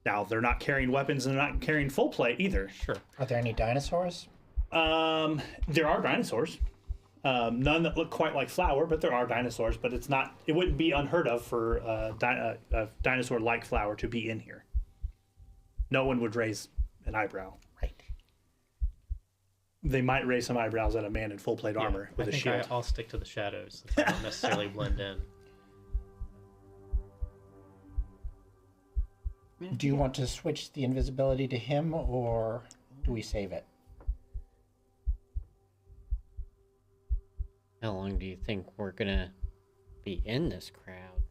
Now they're not carrying weapons and they're not carrying full plate either. Sure. Are there any dinosaurs? There are dinosaurs. None that look quite like Flower, but there are dinosaurs. But it's not. It wouldn't be unheard of for a dinosaur like Flower to be in here. No one would raise an eyebrow. Right. They might raise some eyebrows at a man in full plate Yeah, armor with I a think shield. I'll stick to the shadows. Since I don't necessarily blend in. Do you want to switch the invisibility to him, or do we save it? How long do you think we're gonna be in this crowd?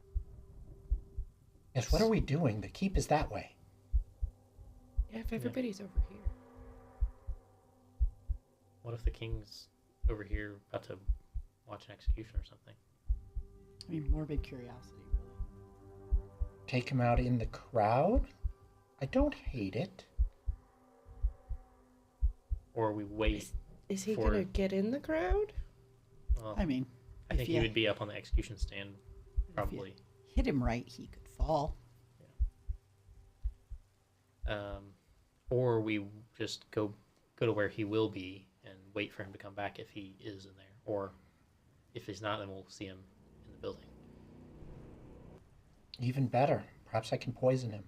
Yes, what are we doing? The keep is that way. Yeah, if everybody's over here. What if the king's over here about to watch an execution or something? I mean, morbid curiosity, really. Take him out in the crowd? I don't hate it. Or we wait. Is he For- gonna get in the crowd? Well, I mean, I think if he you would be up on the execution stand, probably. hit him right, he could fall. Or we just go to where he will be and wait for him to come back if he is in there. Or if he's not, then we'll see him in the building. Even better. Perhaps I can poison him.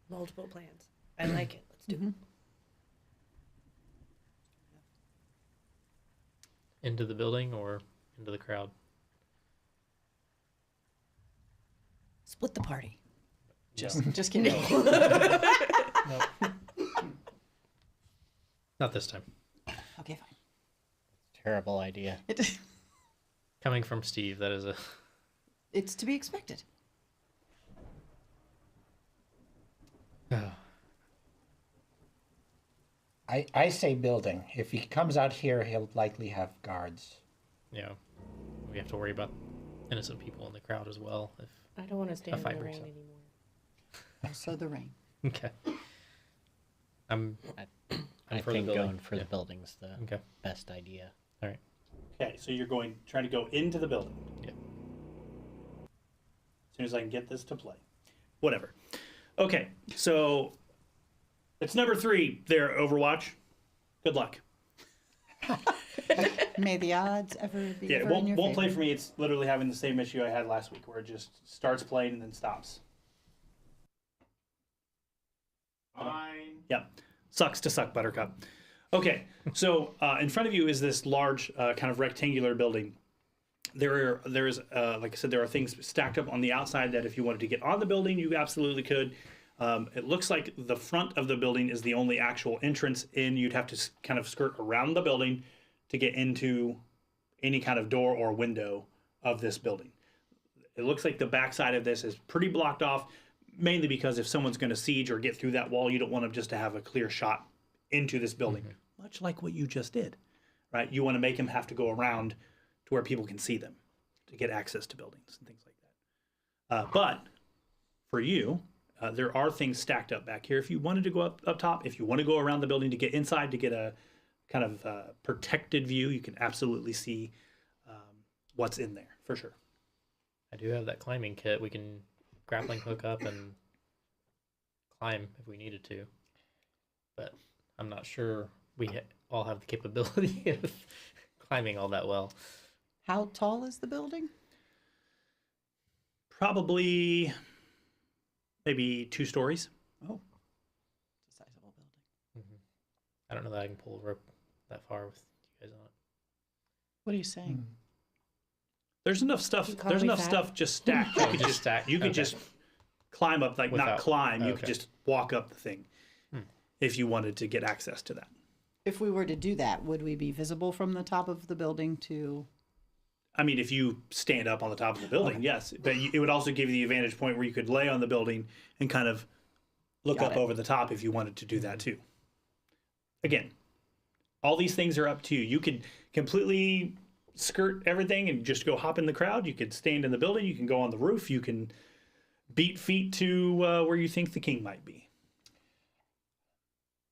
Multiple plans. I like it. Let's do it. Into the building or into the crowd? Split the party. Just Just kidding. Not this time. Okay, fine. Terrible idea. Coming from Steve, that is a. It's to be expected. I say building. If he comes out here, he'll likely have guards. Yeah, we have to worry about innocent people in the crowd as well. If I don't want to stand in fight the breaks rain out. anymore. Also the rain. okay, I'm I for the think building. going for Yeah. the building's the okay. best idea. All right. Okay, so you're trying to go into the building. Yeah. As soon as I can get this to play. Whatever. Okay, so it's number 3 there, Overwatch. Good luck. May the odds ever be Yeah, it ever in your won't play favor. for me. It's literally having the same issue I had last week where it just starts playing and then stops. Fine. Yep. Sucks to suck, Buttercup. Okay, so in front of you is this large kind of rectangular building. There's like I said, there are things stacked up on the outside that if you wanted to get on the building, you absolutely could. It looks like the front of the building is the only actual entrance in. You'd have to kind of skirt around the building to get into any kind of door or window of this building. It looks like the backside of this is pretty blocked off, mainly because if someone's going to siege or get through that wall, you don't want them just to have a clear shot into this building, much like what you just did, right? You want to make them have to go around to where people can see them to get access to buildings and things like that. But for you, there are things stacked up back here. If you wanted to go up top, if you want to go around the building to get inside to get a kind of protected view, you can absolutely see what's in there for sure. I do have that climbing kit. We can grappling hook up and climb if we needed to, but I'm not sure we all have the capability of climbing all that well. How tall is the building? Probably maybe 2 stories. Oh, it's a sizable building. I don't know that I can pull a rope that far with you guys on it. What are you saying? There's enough stuff. You call There's me enough fat? stuff just stacked. You could just stack. You could Okay. just climb up, like not Without- climb. You could okay. just walk up the thing if you wanted to get access to that. If we were to do that, would we be visible from the top of the building to? I mean, if you stand up on the top of the building, yes, but it would also give you the advantage point where you could lay on the building and kind of look Got up it. over the top if you wanted to do that too. Again, all these things are up to you. You could completely skirt everything and just go hop in the crowd. You could stand in the building. You can go on the roof. You can beat feet to where you think the king might be.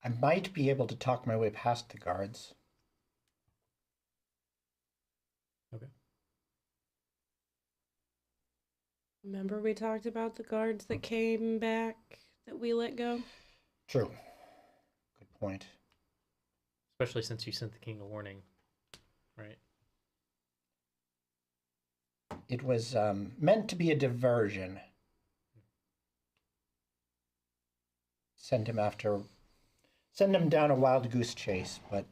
I might be able to talk my way past the guards. Okay. Remember we talked about the guards that came back that we let go? True. Good point. Especially since you sent the king a warning, right? It was meant to be a diversion. Send him down a wild goose chase, but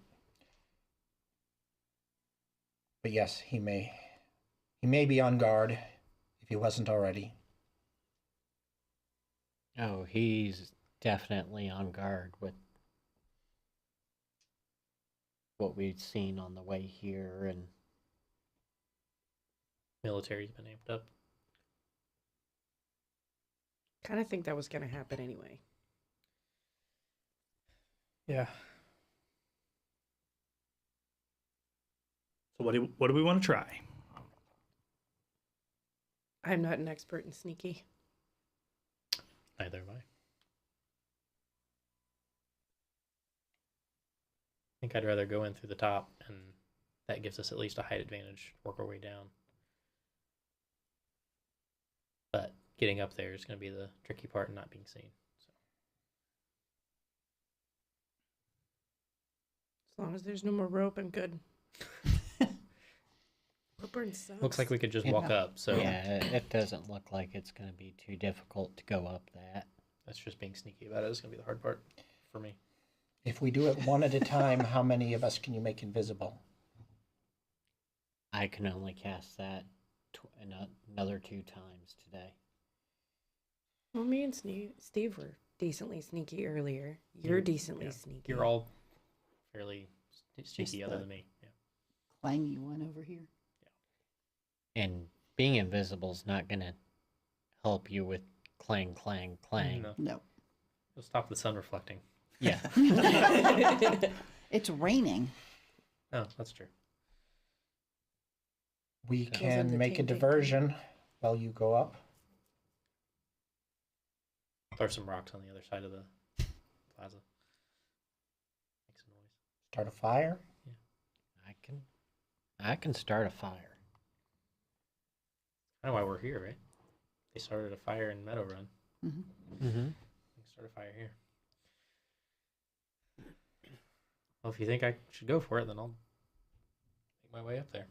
yes, he may be on guard if he wasn't already. Oh, he's definitely on guard with what we've seen on the way here, and Military's been amped up. Kind of think that was going to happen anyway. Yeah. So what do we want to try? I'm not an expert in sneaky. Neither am I. I think I'd rather go in through the top, and that gives us at least a height advantage. Work our way down. But getting up there is going to be the tricky part and not being seen. So. As long as there's no more rope, I'm good. Woodburn sucks. Looks like we could just Yeah. walk up, so Yeah, it doesn't look like it's going to be too difficult to go up that. that's just being sneaky about it. It's gonna be the hard part for me. If we do it one at a time, how many of us can you make invisible? I can only cast that another 2 times today. Well, me and Steve were decently sneaky earlier. You're decently Yeah. sneaky. You're all fairly sneaky Just other the- than me. Yeah. Clangy one over here. And being invisible is not going to help you with clang, clang, clang. No. No. It'll stop the sun reflecting. Yeah. It's raining. Oh, that's true. We Those are can the make a ting-ting. diversion while you go up. Throw some rocks on the other side of the plaza. Make some noise. Start a fire. I can start a fire. I know why we're here, right? They started a fire in Meadow Run. Hmm. Mm-hmm. We can start a fire here. Well, if you think I should go for it, then I'll make my way up there.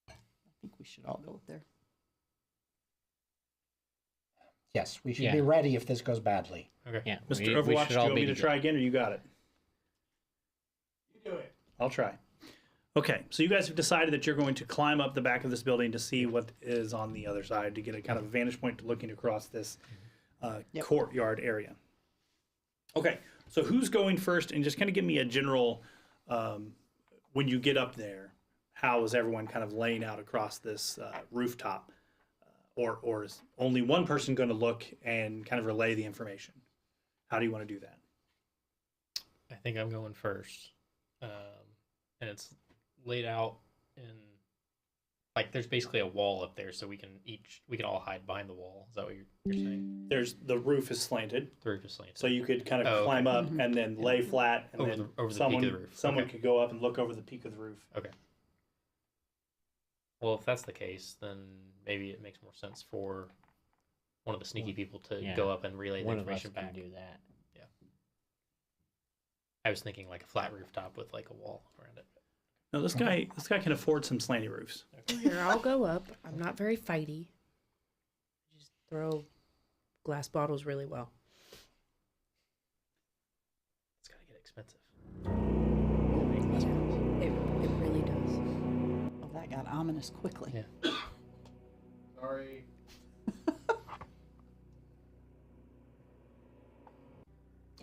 I think we should all go up there. Yes, we should Yeah. be ready if this goes badly. Okay. Yeah. Mr. we Overwatch, should do you all want me be to try again, or you got it? You do it. I'll try. Okay, so you guys have decided that you're going to climb up the back of this building to see what is on the other side, to get a kind of vantage point to looking across this Yep. courtyard area. Okay, so who's going first? And just kind of give me a general, when you get up there, how is everyone kind of laying out across this rooftop? Or is only one person going to look and kind of relay the information? How do you want to do that? I think I'm going first. And it's laid out in like there's basically a wall up there, so we can all hide behind the wall. Is that what you're saying? There's the roof is slanted, The roof is slanted. so you could kind of Oh, okay. climb up and then lay flat, and Over then the peak of someone the roof. someone Okay. could go up and look over the peak of the roof. Okay. Well, if that's the case, then maybe it makes more sense for one of the sneaky people to Yeah. go up and relay the One of us information can back. do that. I was thinking like a flat rooftop with like a wall around it. No, this guy can afford some slanty roofs. Here, I'll go up. I'm not very fighty. Just throw glass bottles really well. It's gotta get expensive. It really does. Oh, that got ominous quickly. Yeah. Sorry.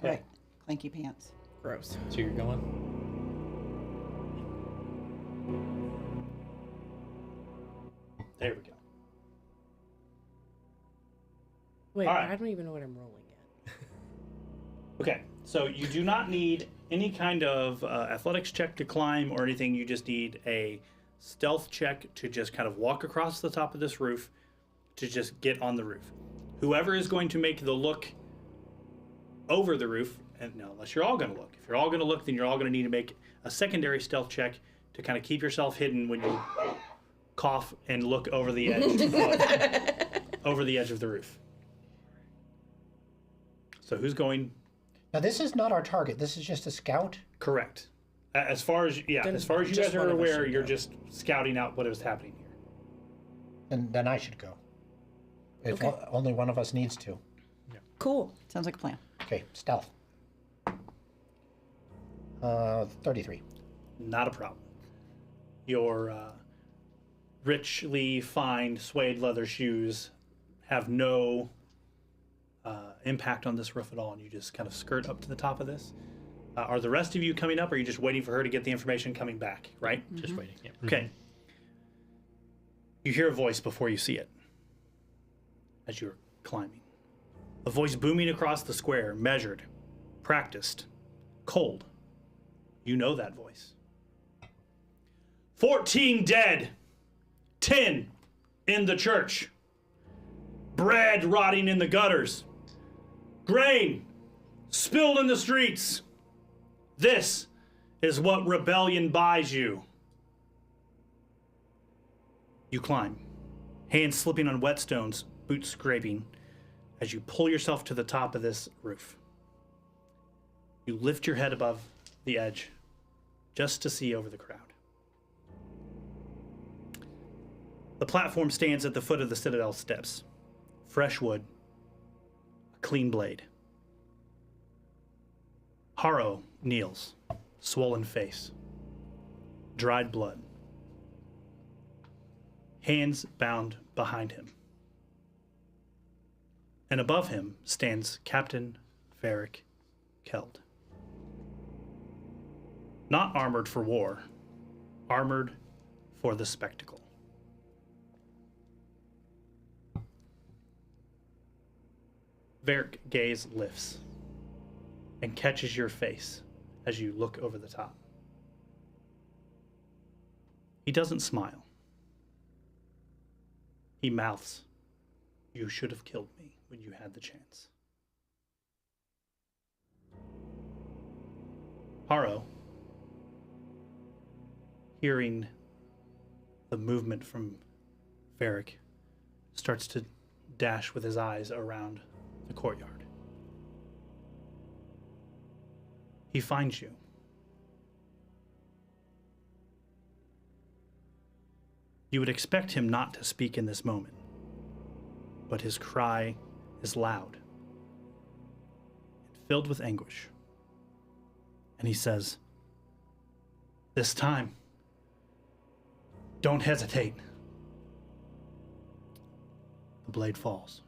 Right. Clanky pants. Gross. So you're going? There we go. Wait, All right. I don't even know what I'm rolling yet. Okay, so you do not need any kind of athletics check to climb or anything. You just need a stealth check to just kind of walk across the top of this roof to just get on the roof. Whoever is going to make the look over the roof, and no, unless you're all going to look. If you're all going to look, then you're all going to need to make a secondary stealth check to kind of keep yourself hidden when you cough and look over the edge of the roof. So who's going? Now, this is not our target. This is just a scout. Correct. As far as Then as far as you just guys are one of us aware, should you're go. just scouting out what is happening here. And then I should go. If Okay. only one of us needs to. Cool. Sounds like a plan. Okay, stealth. 33. Not a problem. Your richly fine suede leather shoes have no impact on this roof at all, and you just kind of skirt up to the top of this. Are the rest of you coming up, or are you just waiting for her to get the information coming back, right? Just waiting. Yeah. Okay. You hear a voice before you see it as you're climbing. A voice booming across the square, measured, practiced, cold. You know that voice. 14 dead, 10 in the church, bread rotting in the gutters, grain spilled in the streets. This is what rebellion buys you. You climb, hands slipping on whetstones, boots scraping, as you pull yourself to the top of this roof. You lift your head above the edge, just to see over the crowd. The platform stands at the foot of the citadel steps. Fresh wood, a clean blade. Harrow kneels, swollen face, dried blood, hands bound behind him. And above him stands Captain Varric Keld. Not armored for war, armored for the spectacle. Varric gaze lifts and catches your face as you look over the top. He doesn't smile. He mouths, "You should have killed me when you had the chance." Harrow, hearing the movement from Varric, starts to dash with his eyes around the courtyard. He finds you. You would expect him not to speak in this moment, but his cry is loud and filled with anguish. And he says, "This time, don't hesitate." The blade falls.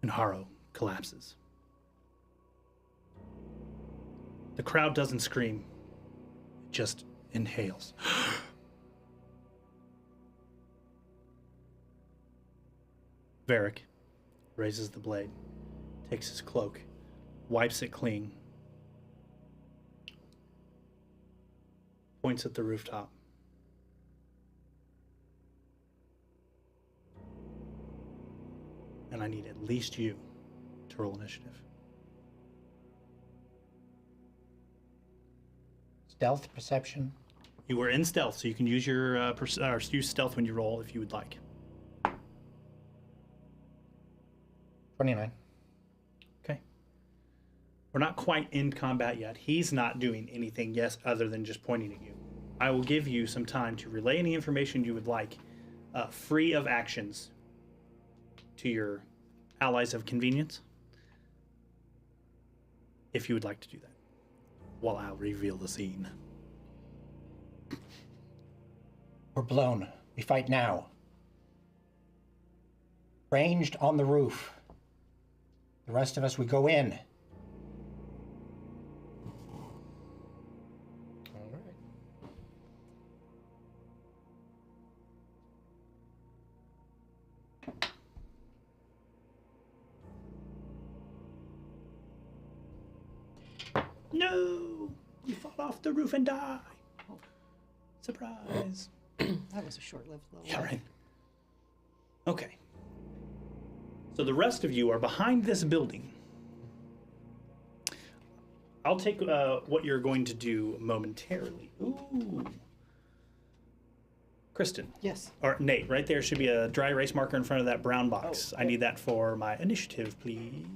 And Harrow collapses. The crowd doesn't scream, it just inhales. Varric raises the blade, takes his cloak, wipes it clean, points at the rooftop. And I need at least you to roll initiative. Stealth, perception. You were in stealth, so you can use your use stealth when you roll if you would like. 29. Okay. We're not quite in combat yet. He's not doing anything, yes, other than just pointing at you. I will give you some time to relay any information you would like, free of actions, to your allies of convenience, if you would like to do that, while I'll reveal the scene. We're blown. We fight now. Ranged on the roof. The rest of us, we go in. All right. No! You fall off the roof and die. Surprise. That was a short-lived little Yeah, life. right. Okay. So the rest of you are behind this building. I'll take what you're going to do momentarily. Ooh. Kristen. Yes. Or Nate, right there should be a dry erase marker in front of that brown box. I need that for my initiative, please.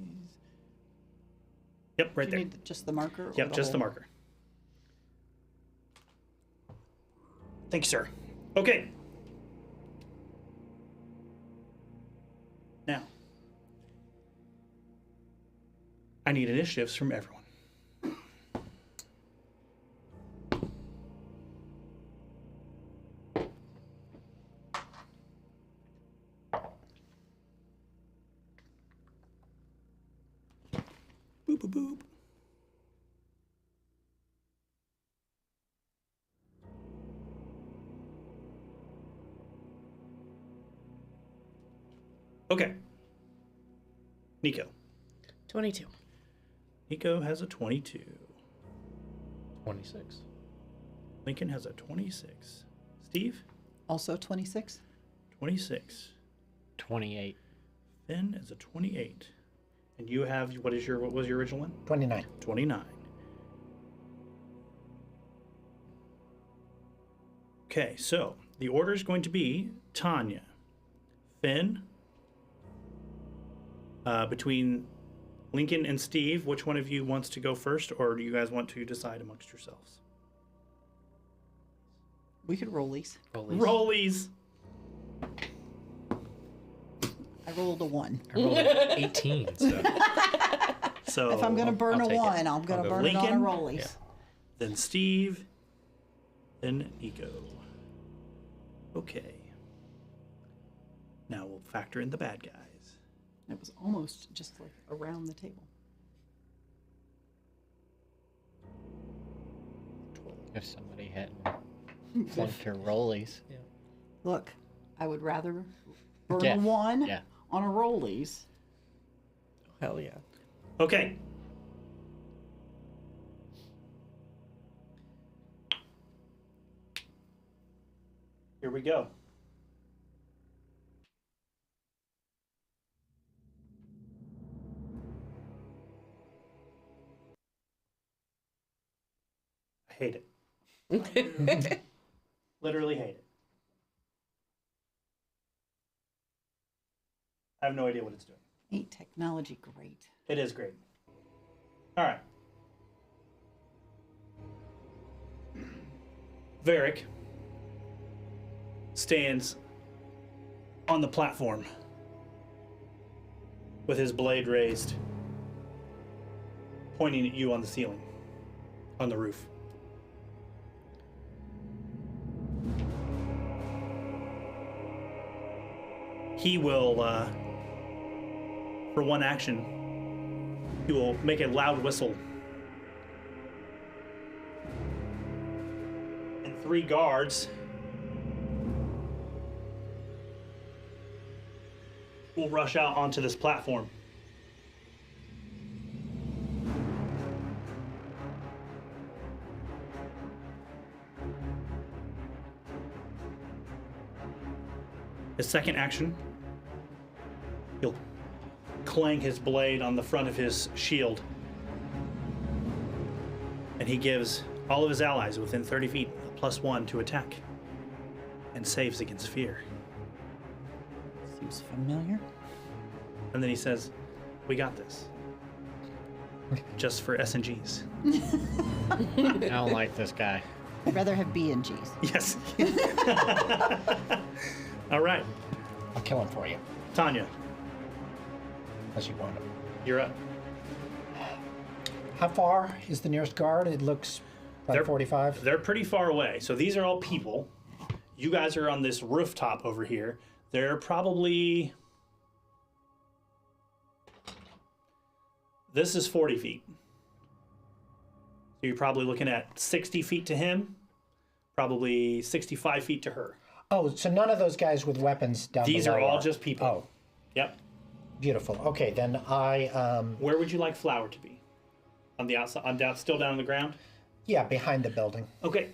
Yep, right Do there. you need just the marker? Or Yep, just the whole? marker. Thank you, sir. Okay. Now, I need initiatives from everyone. Boop, boop, boop. Okay. Nico. 22. Nico has a 22. 26. Lincoln has a 26. Steve? Also 26? 26. 28. Finn is a 28. And you have, what was your original one? 29. 29. Okay, so the order is going to be Tanya, Finn, between Lincoln and Steve, which one of you wants to go first, or do you guys want to decide amongst yourselves? We could rollies. Rollies. I rolled a 1. I rolled an 18, so So If I'm gonna burn I'll a take it. 1, I'm gonna I'll go burn it on a Lincoln? rollies. Yeah. then Steve, then Nico. Okay. Now we'll factor in the bad guys. It was almost just like around the table. If somebody had one of your rollies. Look, I would rather burn Yeah, a 1 yeah. on a rollies. hell yeah. Okay. Here we go. I hate it. Literally hate it. I have no idea what it's doing. Ain't technology great? It is great. All right. Varric stands on the platform with his blade raised, pointing at you on the ceiling, on the roof. He will, for one action, he will make a loud whistle. And 3 guards will rush out onto this platform. His second action, he'll clang his blade on the front of his shield. And he gives all of his allies within 30 feet a +1 to attack and saves against fear. Seems familiar. And then he says, "We got this. Just for S&Gs." I don't like this guy. I'd rather have B and G's. Yes. All right, I'll kill him for you, Tanya, unless you want him. you're up. How far is the nearest guard? It looks like They're- 45. They're pretty far away. So these are all people. You guys are on this rooftop over here. They're probably... This is 40 feet. So you're probably looking at 60 feet to him, probably 65 feet to her. Oh, so none of those guys with weapons down These below are all just people. Oh, Yep. beautiful. Okay, then I, Where would you like Flower to be? On the outside, still down on the ground? yeah, behind the building. Okay.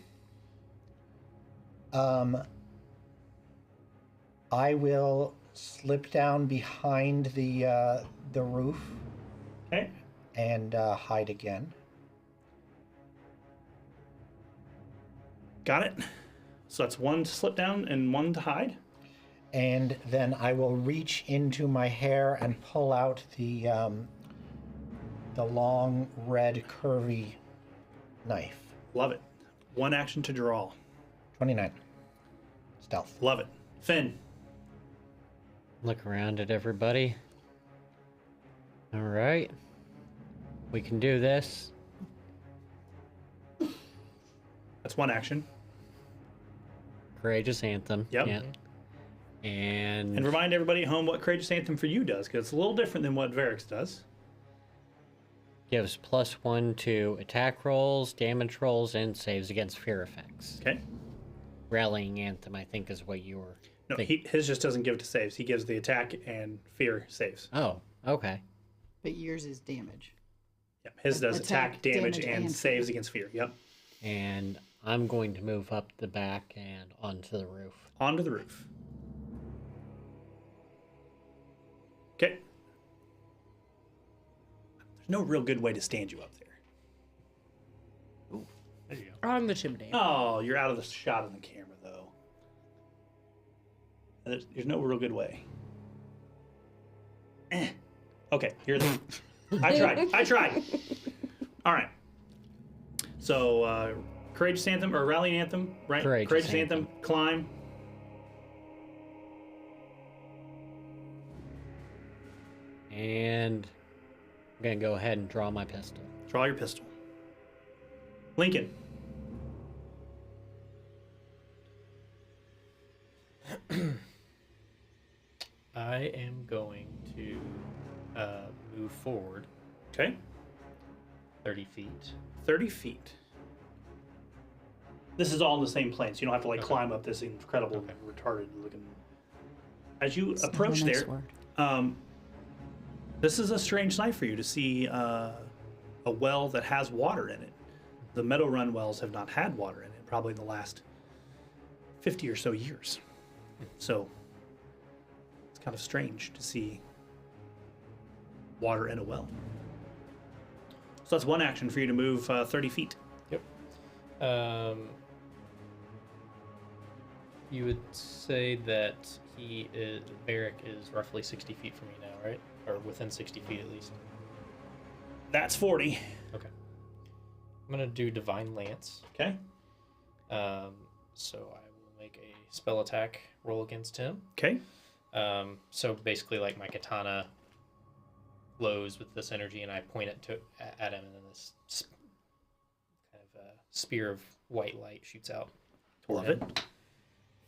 I will slip down behind the roof Okay. and hide again. Got it. So that's 1 to slip down and 1 to hide. And then I will reach into my hair and pull out the long red curvy knife. Love it. 1 action to draw. 29. Stealth. Love it. Finn. Look around at everybody. All right. We can do this. That's 1 action. Courageous Anthem. Yep. Yeah. And And remind everybody at home what Courageous Anthem for you does, because it's a little different than what Varric's does. gives +1 to attack rolls, damage rolls, and saves against fear effects. Okay. Rallying Anthem, I think, is what you were. No, his just doesn't give to saves. He gives the attack and fear saves. Oh, okay. But yours is damage. Yep. His does attack, Attack, damage, damage, and and saves against fear. Yep. And I'm going to move up the back and onto the roof. Onto the roof. Okay. There's no real good way to stand you up there. There you go. On the chimney. Oh, you're out of the shot of the camera, though. There's no real good way. Okay, you're there. I tried. All right. So, Courageous Anthem or Rallying Anthem, right? Courageous Anthem. Climb. And I'm gonna go ahead and draw my pistol. Draw your pistol. Lincoln. I am going to move forward Okay. 30 feet. 30 feet. This is all in the same plane, so you don't have to like Okay. climb up this incredible, Okay. retarded looking. As you It's not approach a nice there, word. this is a strange sight for you to see a well that has water in it. The Meadow Run wells have not had water in it probably in the last 50 or so years. So it's kind of strange to see water in a well. So that's one action for you to move 30 feet. Yep. You would say that Varric is roughly 60 feet from me now, right? Or within 60 feet at least. That's 40. Okay. I'm gonna do Divine Lance. Okay. So I will make a spell attack roll against him. Okay. So basically, like my katana glows with this energy, and I point it at him, and then this kind of spear of white light shoots out. toward Love him it.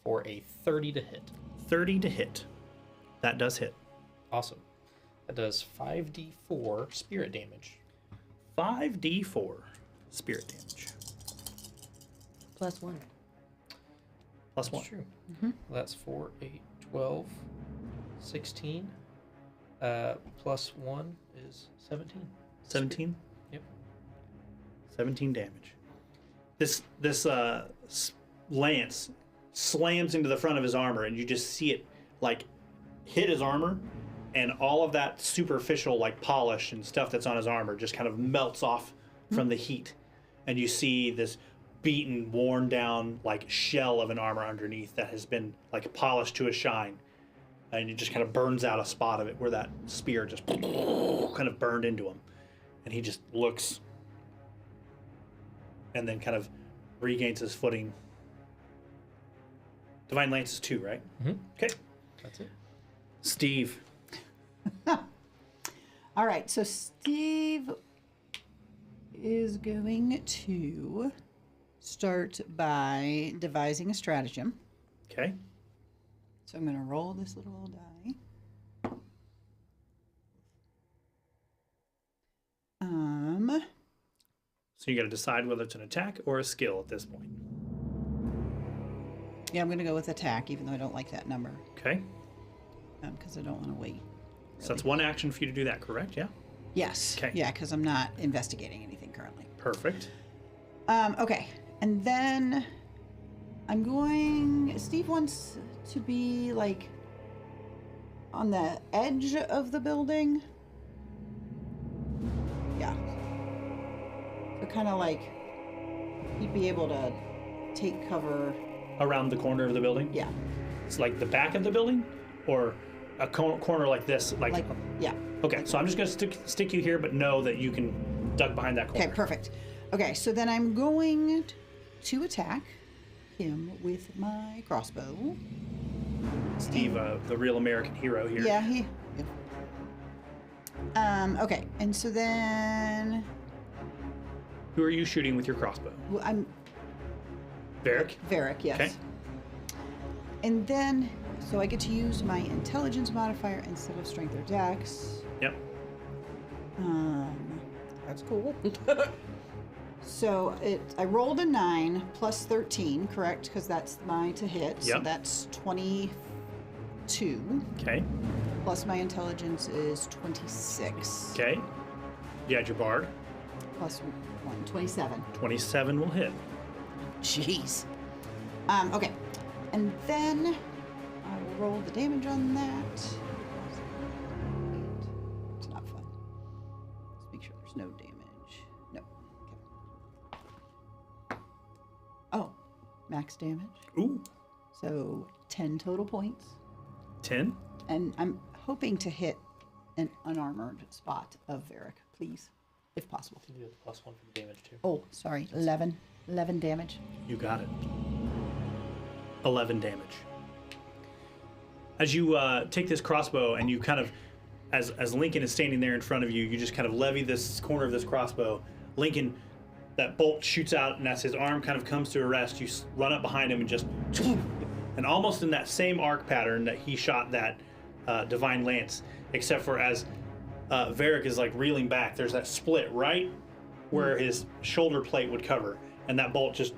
For a 30 to hit. 30 to hit. That does hit. Awesome. That does 5d4 spirit damage. 5d4 spirit damage. +1. Plus 1. That's true. That's 4, 8, 12, 16. Plus 1 is 17. 17? Yep. 17 damage. This lance slams into the front of his armor, and you just see it like hit his armor, and all of that superficial like polish and stuff that's on his armor just kind of melts off from the heat, and you see this beaten, worn down like shell of an armor underneath that has been like polished to a shine, and it just kind of burns out a spot of it where that spear just kind of burned into him, and he just looks and then kind of regains his footing. Divine Lance is 2, right? Mhm. Okay. That's it. Steve. All right, so Steve is going to start by devising a stratagem. Okay. So I'm going to roll this little die. So you got to decide whether it's an attack or a skill at this point. Yeah, I'm going to go with attack, even though I don't like that number, Okay. because I don't want to wait. So that's one action for you to do that, correct? Yeah. Yes. Okay. Yeah, because I'm not investigating anything currently. Perfect. Okay, and then I'm going. Steve wants to be like on the edge of the building. Yeah. So kind of like he'd be able to take cover. Around the corner of the building? Yeah. It's like the back of the building, or a corner like this? Like yeah. Okay, so I'm just going to stick you here, but know that you can duck behind that corner. Okay, perfect. Okay, so then I'm going to attack him with my crossbow. Steve, the real American hero here. Yeah, he. Okay, and so then Who are you shooting with your crossbow? I'm Varric? Varric, yes. Okay. And then, so I get to use my intelligence modifier instead of strength or dex. Yep. That's cool. So I rolled a 9 plus 13, correct? Because that's my to hit. So Yep. that's 22. Okay. Plus my intelligence is 26. Okay. You had your bard. Plus 1, 27. 27 will hit. Jeez. Okay. And then I will roll the damage on that. It's not fun. Let's make sure there's no damage. No. Okay. Oh, max damage. Ooh. So 10 total points. 10. And I'm hoping to hit an unarmored spot of Varric, please, if possible. You do the +1 for the damage too. Oh, sorry, 11. 11 damage. You got it. 11 damage. As you take this crossbow and you kind of, as Lincoln is standing there in front of you, you just kind of levy this corner of this crossbow. Lincoln, that bolt shoots out, and as his arm kind of comes to a rest, you run up behind him and just, and almost in that same arc pattern that he shot that divine lance, except for as Varric is like reeling back, there's that split right where his shoulder plate would cover, and that bolt just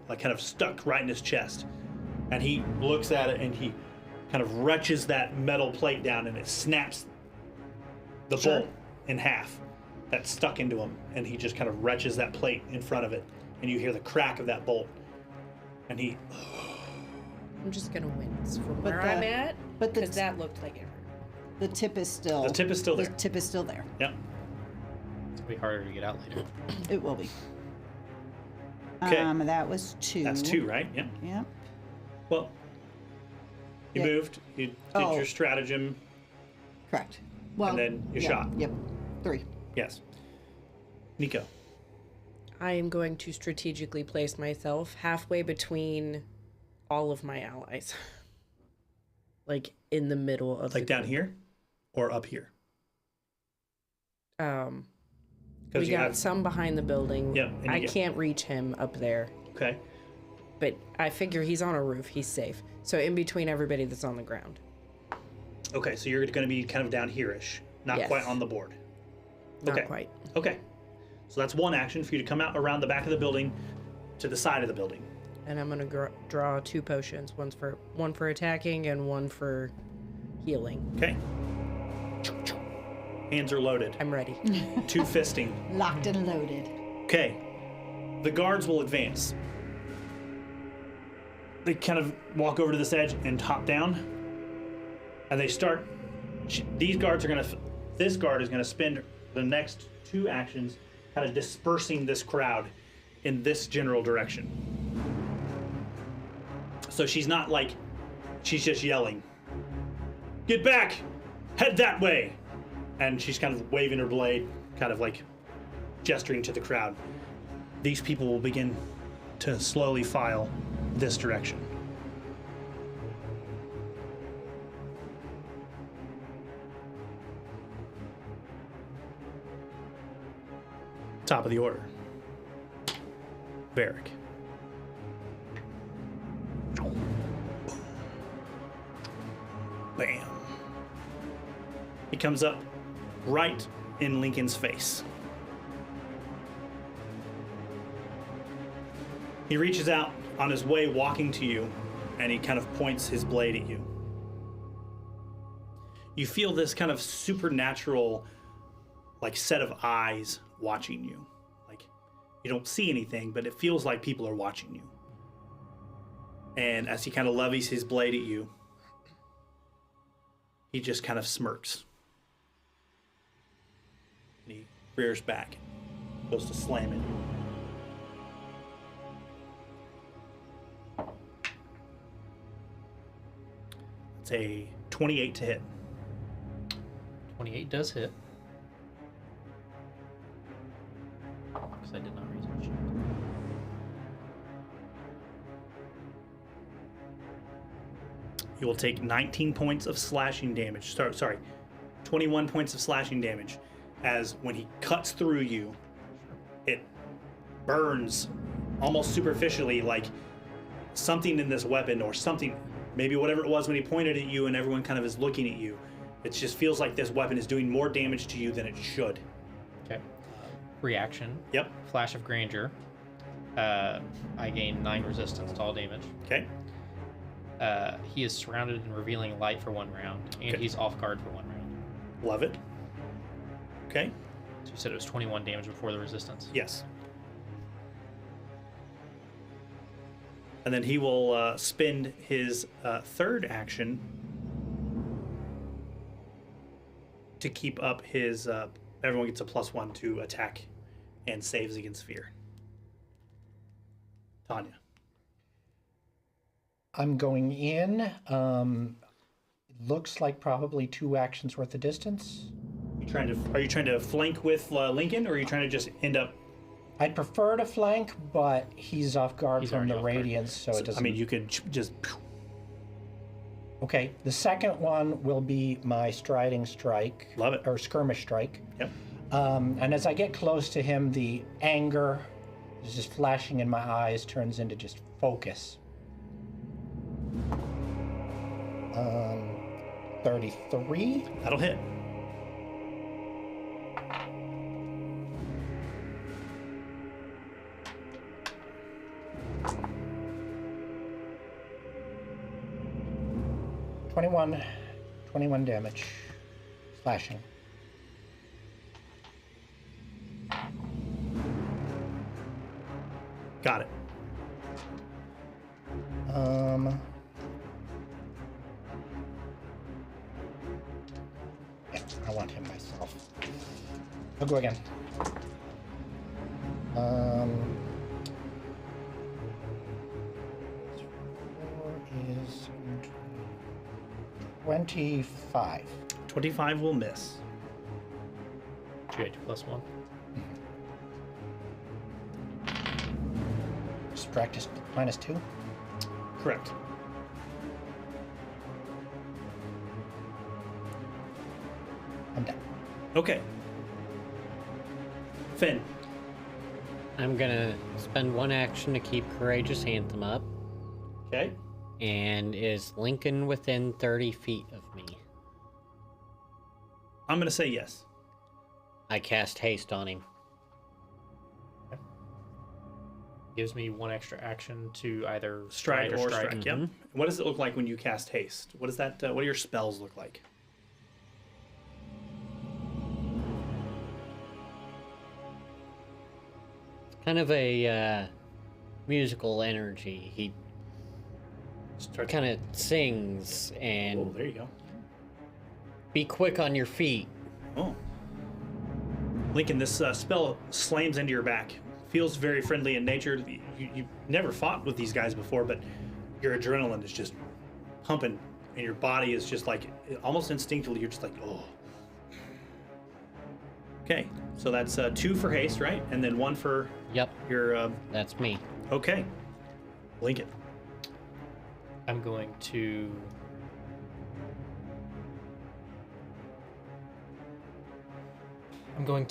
like kind of stuck right in his chest, and he looks at it and he kind of wrenches that metal plate down, and it snaps the bolt in half that's stuck into him, and he just kind of wrenches that plate in front of it, and you hear the crack of that bolt, and he I'm just gonna wince from But where the- I'm at, but the because that looked like it hurt. The tip is still. the tip is still there. The tip is still there. Yep. It's gonna be harder to get out later. It will be. Okay. That was 2. That's 2, right? Yep. Yep. Well, you Yeah. moved, you did Oh. your stratagem. Correct. Well, then you yeah, shot. Yep. 3. Yes. Nico. I am going to strategically place myself halfway between all of my allies. Like in the middle of Like down here or up here? We you got have- some behind the building. Yep, and you I get- can't reach him up there, Okay. but I figure he's on a roof. He's safe. So in between everybody that's on the ground. Okay, so you're going to be kind of down here-ish, not Yes. quite on the board. Not Okay. quite. Okay. So that's one action for you to come out around the back of the building to the side of the building. And I'm gonna draw 2 potions. One for attacking and one for healing. Okay. Hands are loaded. I'm ready. 2 fisting. Locked and loaded. Okay. The guards will advance. They kind of walk over to this edge and hop down. And they start. These guards are going to. This guard is going to spend the next 2 actions kind of dispersing this crowd in this general direction. So she's not like. She's just yelling. Get back! Head that way! And she's kind of waving her blade, kind of like gesturing to the crowd. These people will begin to slowly file this direction. Top of the order. Varric. Bam. He comes up right in Lincoln's face. He reaches out on his way walking to you, and he kind of points his blade at you. You feel this kind of supernatural, like, set of eyes watching you. Like, you don't see anything, but it feels like people are watching you. And as he kind of levies his blade at you, he just kind of smirks. And he rears back, goes to slam it. It's a 28 to hit. 28 does hit. Because I did not raise my shield. You will take 19 points of slashing damage. Sorry, 21 points of slashing damage, as when he cuts through you, it burns almost superficially, like something in this weapon or something, maybe whatever it was when he pointed at you and everyone kind of is looking at you. It just feels like this weapon is doing more damage to you than it should. Okay. Reaction. Yep. Flash of Grandeur. I gain 9 resistance to all damage. Okay. He is surrounded in revealing light for 1 round, and Okay. he's off guard for 1 round. Love it. Okay. So you said it was 21 damage before the resistance. Yes. And then he will spend his third action to keep up his. Everyone gets a +1 to attack and saves against fear. Tanya. I'm going in. looks like probably 2 actions worth of distance. Are you trying to flank with Lincoln, or are you trying to just end up? I'd prefer to flank, but he's off guard He's from already the off guard. radiance, so it doesn't. I mean, you could just. Okay, the second one will be my striding strike. Love it. Or skirmish strike. Yep. And as I get close to him, the anger is just flashing in my eyes, turns into just focus. 33. That'll hit. Twenty-one damage. Slashing. Got it. Yeah, I want him myself. I'll go again. Is 25. 25 will miss. 2d8 +1. Subtract is -2. Correct. I'm done. Okay. Finn. I'm gonna spend 1 action to keep Courageous Anthem up. Okay. And is Lincoln within 30 feet of me? I'm gonna say yes. I cast haste on him. Gives me 1 extra action to either Strike or strike. Mhm. Yep. What does it look like when you cast haste? What does that? What do your spells look like? Kind of a musical energy. He Start kind of sings Oh, and there you go. be quick on your feet. Oh. Lincoln, this spell slams into your back. Feels very friendly in nature. You've never fought with these guys before, but your adrenaline is just pumping, and your body is just like, almost instinctively, you're just like, oh. Okay, so that's 2 for haste, right? And then 1 for Yep, your, that's me. okay. Lincoln. I'm going to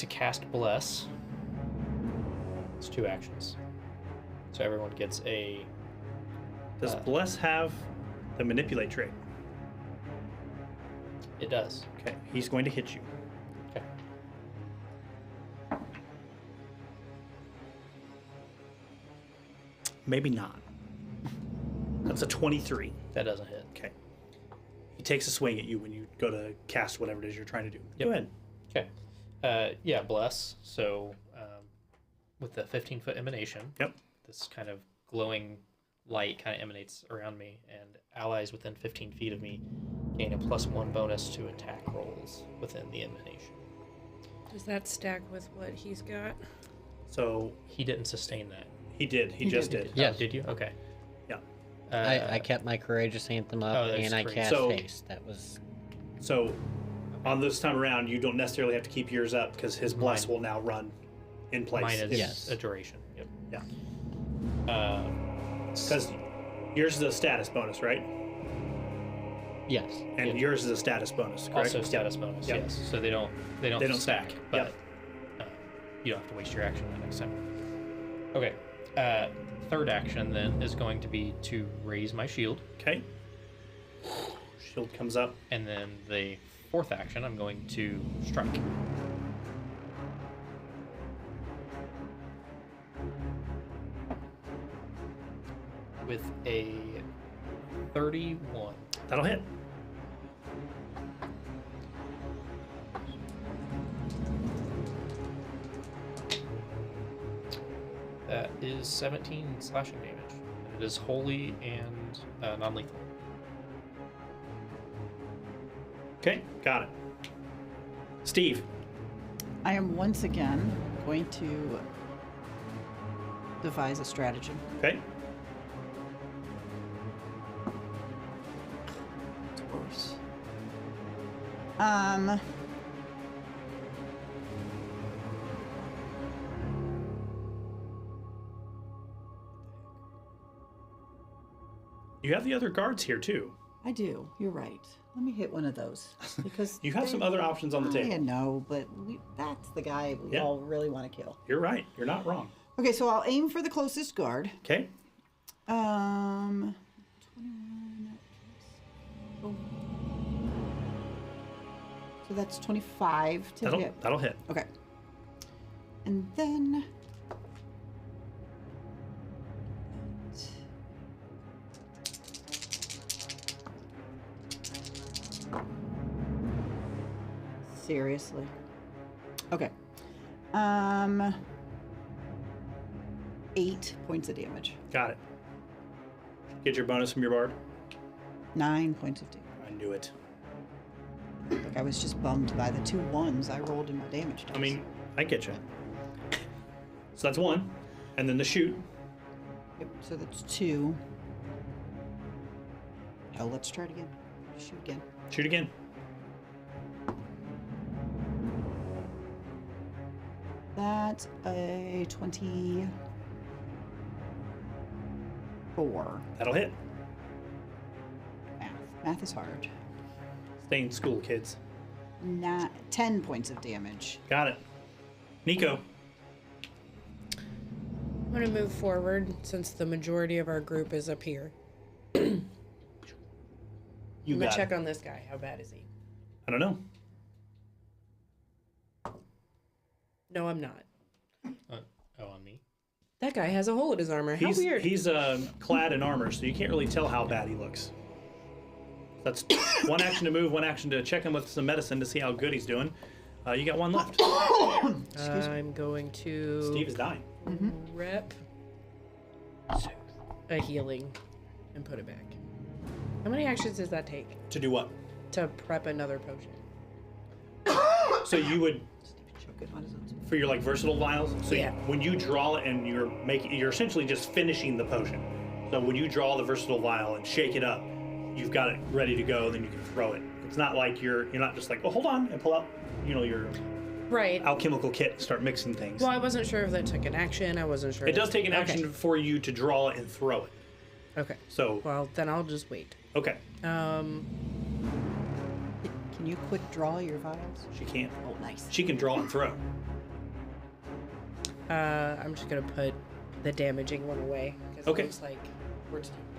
cast Bless. It's 2 actions. So everyone gets a Does Bless have the manipulate trait? it does. Okay, he's going to hit you. Okay. Maybe not. That's a 23. That doesn't hit. Okay. He takes a swing at you when you go to cast whatever it is you're trying to do. Yep. Go ahead. Okay. Yeah, Bless. So with the 15-foot emanation, Yep. this kind of glowing light kind of emanates around me, and allies within 15 feet of me gain a +1 bonus to attack rolls within the emanation. Does that stack with what he's got? So He didn't sustain that. he did. He just did. Yeah. Oh, did you? Okay. Yeah. I kept my Courageous Anthem up, Oh, that's and I great. cast So- haste. That was So on this time around, you don't necessarily have to keep yours up because his bless Mine- will now run in place. Mine is Yes. a duration. Yep. Yeah. Because yours is a status bonus, right? yes. And Yep. yours is a status bonus, correct? Also status bonus. Yep. Yes. So they don't They don't stack. but you don't have to waste your action the next time. Okay. Third action then is going to be to raise my shield, Okay. Shield comes up. and then the fourth action I'm going to strike. With a 31. That'll hit. That is 17 slashing damage. And it is holy and non-lethal. Okay. Got it. Steve. I am once again going to devise a stratagem. Okay. It's worse. You have the other guards here too. I do. You're right. Let me hit one of those because You have some other options on the I table. know, but that's the guy we Yeah. all really want to kill. You're right. You're not wrong. Okay, so I'll aim for the closest guard. Okay. 21. Oh. So that's 25 to hit. That'll hit. Okay. And then. Seriously. Okay. 8 points of damage. Got it. Get your bonus from your bard. 9 points of damage. I knew it. Like I was just bummed by the 2 1s I rolled in my damage dice. I mean, I get you. So that's 1, and then the shoot. Yep, so that's 2. Oh, let's try it again. Shoot again. Shoot again. That's a 24. That'll hit. Math. Math is hard. Stay in school, kids. 10 points of damage. Got it. Nico. I'm gonna move forward since the majority of our group is up here. You I'm gonna got check it. on this guy. How bad is he? I don't know. No, I'm not. On me. That guy has a hole in his armor. How weird. He's clad in armor, so you can't really tell how bad he looks. That's one action to move, one action to check him with some medicine to see how good he's doing. You got one left. I'm going to Steve is dying. rep a healing and put it back. How many actions does that take To do what? to prep another potion? So you would, Choke it on his own. for your like versatile vials. So Yeah. when you draw it and you're essentially just finishing the potion. So when you draw the versatile vial and shake it up, you've got it ready to go. Then you can throw it. It's not like you're not just like, oh, hold on, and pull out, your Right. alchemical kit and start mixing things. Well, I wasn't sure if that took an action. I wasn't sure. It does take an action Okay. for you to draw it and throw it. Okay. So Well, then I'll just wait. okay, Um, Can you quick draw your vials? she can't. Oh, nice. She can draw and throw. I'm just gonna put the damaging one away because Okay. it looks like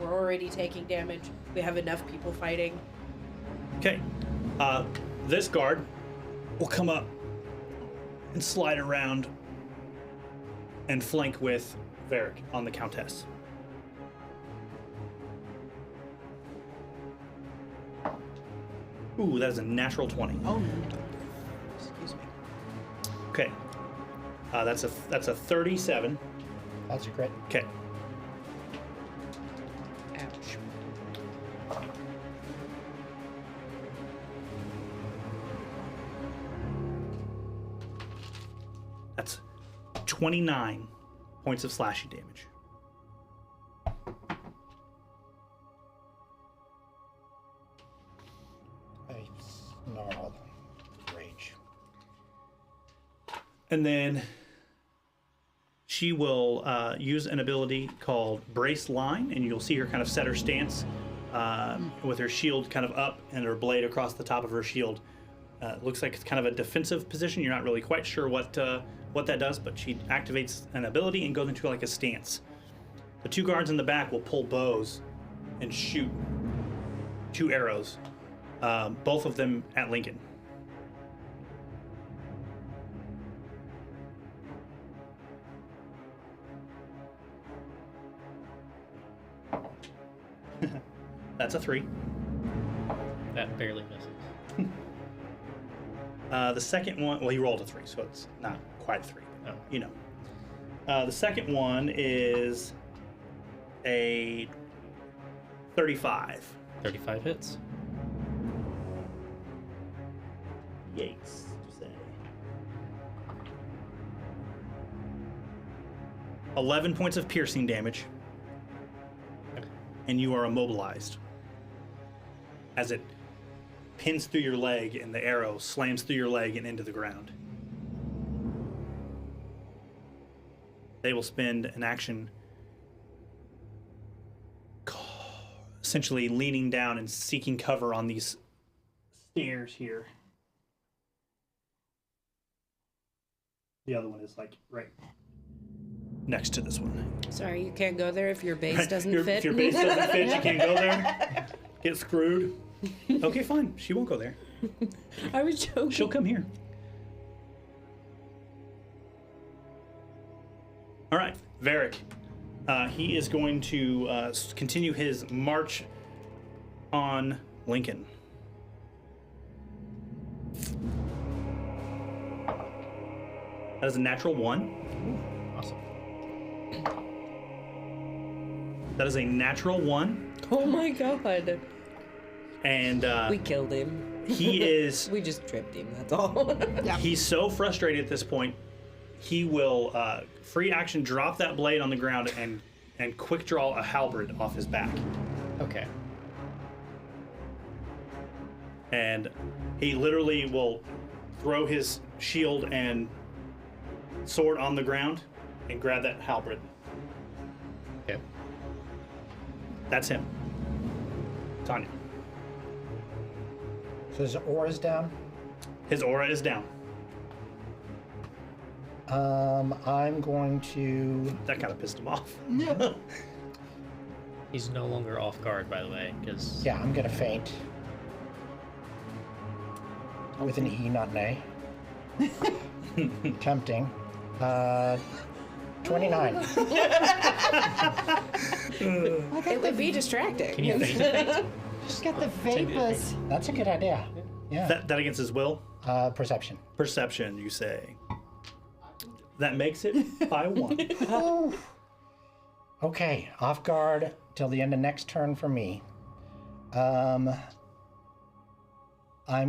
we're already taking damage. We have enough people fighting. Okay. This guard will come up and slide around and flank with Varric on the Countess. Ooh, that is a natural 20. Oh, no. Excuse me. Okay. That's a 37. That's a crit. Okay. Ouch. That's 29 points of slashing damage. I snarl. Rage. And then she will use an ability called Brace Line, and you'll see her kind of set her stance with her shield kind of up and her blade across the top of her shield. Looks like it's kind of a defensive position. You're not really quite sure what that does, but she activates an ability and goes into like a stance. The 2 guards in the back will pull bows and shoot 2 arrows, both of them at Lincoln. That's a 3. That barely misses. The second one, well, he rolled a 3, so it's not quite a 3. Oh. You know. The second one is a 35. 35 hits. Yates, to say. 11 points of piercing damage, and you are immobilized as it pins through your leg, and the arrow slams through your leg and into the ground. They will spend an action essentially leaning down and seeking cover on these stairs here. The other one is like right next to this one. Sorry, you can't go there if your base doesn't fit. If your base doesn't fit, you can't go there. Get screwed. Okay, fine. She won't go there. I was joking. She'll come here. All right, Varric. He is going to continue his march on Lincoln. That is a natural 1. Awesome. That is a natural 1. Oh my god. And We killed him. he is... We just tripped him, that's all. He's so frustrated at this point, he will free action drop that blade on the ground and quick draw a halberd off his back. Okay. And he literally will throw his shield and sword on the ground and grab that halberd. Okay. That's him. Tanya. So his aura's down. His aura is down. I'm going to. That kind of pissed him off. He's no longer off guard, by the way, because Yeah, I'm gonna faint. With an E, not an A. Tempting. 29. It would be distracting. can you faint? Just got the vapors. That's a good idea. Yeah. That against his will? Perception. Perception, you say. That makes it by 1. Oh. Okay, off guard till the end of next turn for me. I'm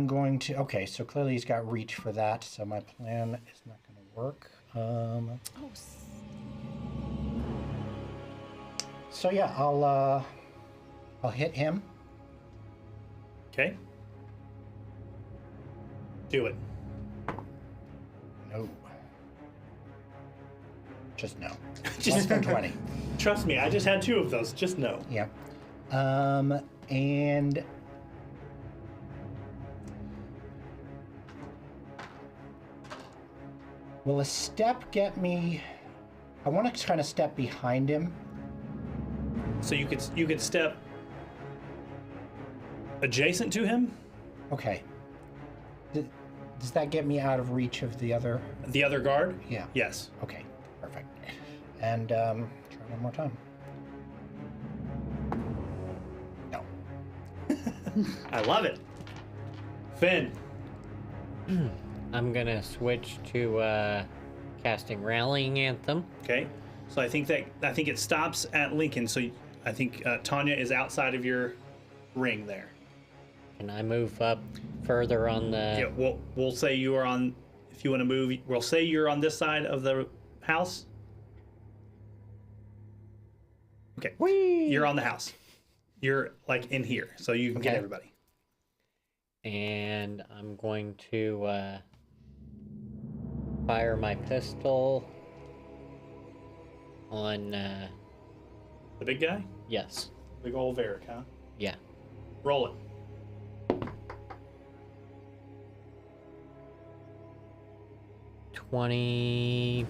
going to. Okay, so clearly he's got reach for that, so my plan is not going to work. So yeah, I'll hit him. Okay. Do it. No. Just no. Just Less than 20. Trust me, I just had 2 of those. Just no. Yeah. And will a step get me? I want to kind of step behind him. So you could step adjacent to him. Okay. Does that get me out of reach of the other? The other guard? Yeah. Yes. Okay. Perfect. And try one more time. No. I love it. Finn. I'm gonna switch to casting Rallying Anthem. Okay. So I think it stops at Lincoln. So I think Tanya is outside of your ring there. Can I move up further on the... Yeah. We'll say you are on. If you want to move, we'll say you're on this side of the house. Okay. Whee! You're on the house. You're like in here, so you can get Okay. everybody. And I'm going to fire my pistol on... The big guy? yes. Big old Varric, huh? Yeah. Roll it. $24.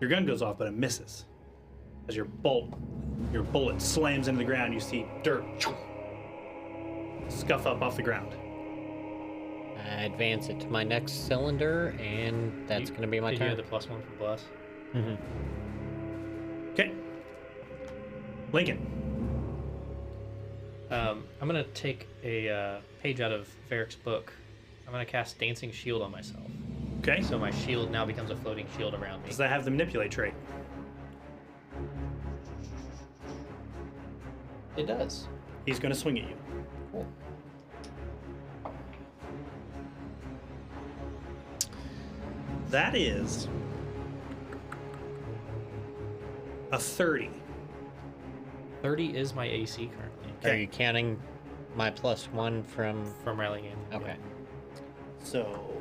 Your gun goes off, but it misses. As your bullet slams into the ground, you see dirt scuff up off the ground. I advance it to my next cylinder, and that's going to be my Did you turn. have the +1 for bless? Mhm. Okay. Lincoln. I'm gonna take a page out of Varric's book. I'm gonna cast Dancing Shield on myself. Okay. So my shield now becomes a floating shield around me. Does that have the manipulate trait? It does. He's going to swing at you. Cool. That is a 30. 30 is my AC currently. Are you counting my +1 from? From rallying in. Okay. Yeah. So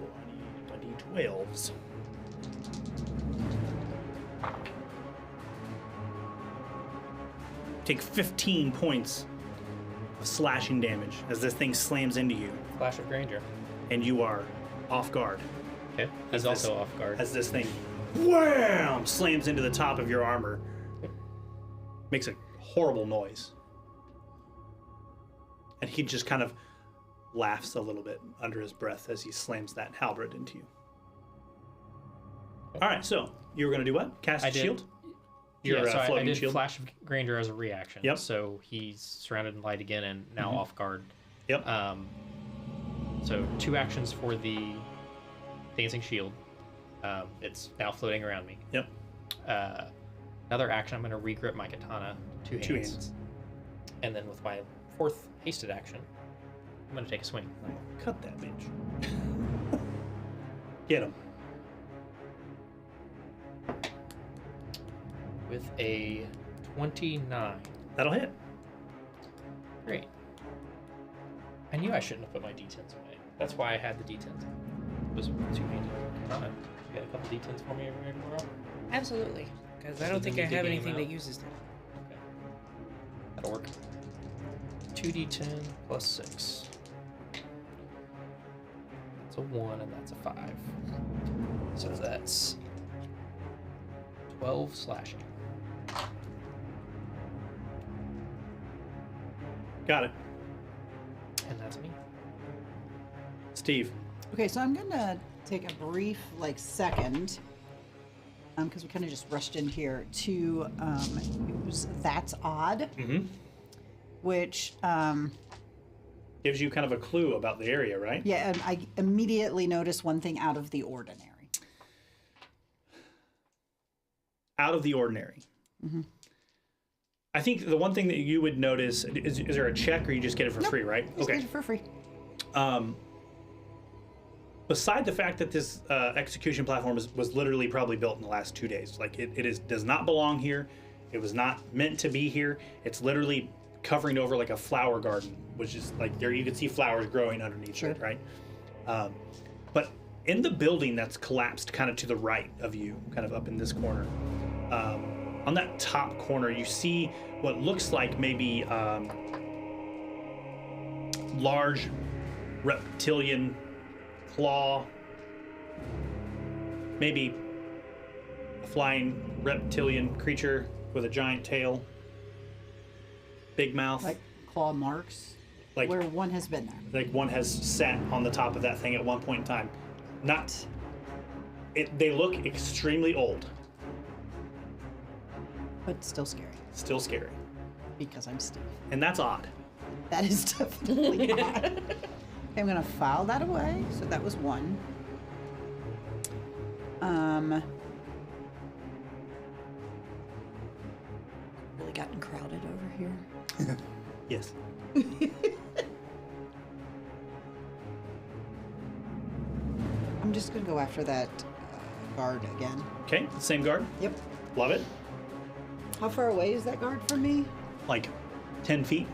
I need my d12s. Take 15 points of slashing damage as this thing slams into you, Flash of Granger. and you are off guard Okay. He's As also this- off guard. as this thing wham slams into the top of your armor. Makes a horrible noise. And he just kind of laughs a little bit under his breath as he slams that halberd into you. All right, so you were going to do what? Cast I did. shield? Yeah, Your so I floating did shield? Flash of Granger as a reaction. Yep. So he's surrounded in light again and now off guard. Yep. So 2 actions for the dancing shield. It's now floating around me. Yep. Another action, I'm going to regrip my katana, 2 hands. 2 hands. And then with my 4th hasted action, I'm going to take a swing. Cut that bitch. Get him. With a 29. That'll hit. Great. I knew I shouldn't have put my d10s away. That's why I had the d10s. It was 2-handed katana. You got a couple d10s for me everywhere else? Absolutely. Because I So don't think then I you have dig anything them that out? uses them. Okay. That'll work. 2d10 plus 6. That's a 1 and that's a 5. So that's 12 slashing. Got it. And that's me. Steve. Okay, so I'm gonna take a brief second, because we kind of just rushed in here to use That's Odd, Mm-hmm. which Gives you kind of a clue about the area, right? yeah, and I immediately noticed one thing out of the ordinary. Out of the ordinary. Mm-hmm. I think the one thing that you would notice is there a check or you just get it for free, right? Just get it for free. Beside the fact that this execution platform was literally probably built in the last 2 days, like does not belong here. It was not meant to be here. It's literally covering over like a flower garden, which is like there you can see flowers growing underneath Sure. it, right? But in the building that's collapsed kind of to the right of you, kind of up in this corner, on that top corner, you see what looks like maybe large reptilian claw, maybe a flying reptilian creature with a giant tail, big mouth, Like claw marks, like where one has been there. one has sat on the top of that thing at one point in time. They look extremely old, But still scary, still scary, because I'm Steve. and that's odd. That is definitely odd. Okay, I'm gonna file that away. So that was 1. Really gotten crowded over here. Yes. I'm just gonna go after that guard again. Okay, same guard. Yep. Love it. How far away is that guard from me? Like 10 feet.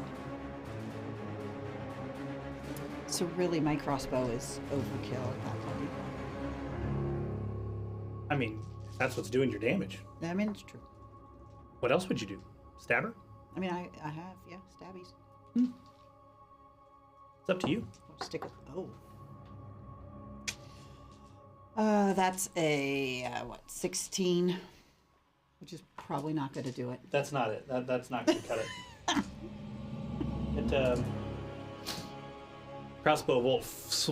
So really, my crossbow is overkill at that point. I mean, that's what's doing your damage. I mean, it's true. What else would you do? Stab her? I mean, I have, yeah, stabbies. It's up to you. I'll stick it. Oh. That's a 16, which is probably not going to do it. That's not it. That's not going to cut it. Crossbow bolt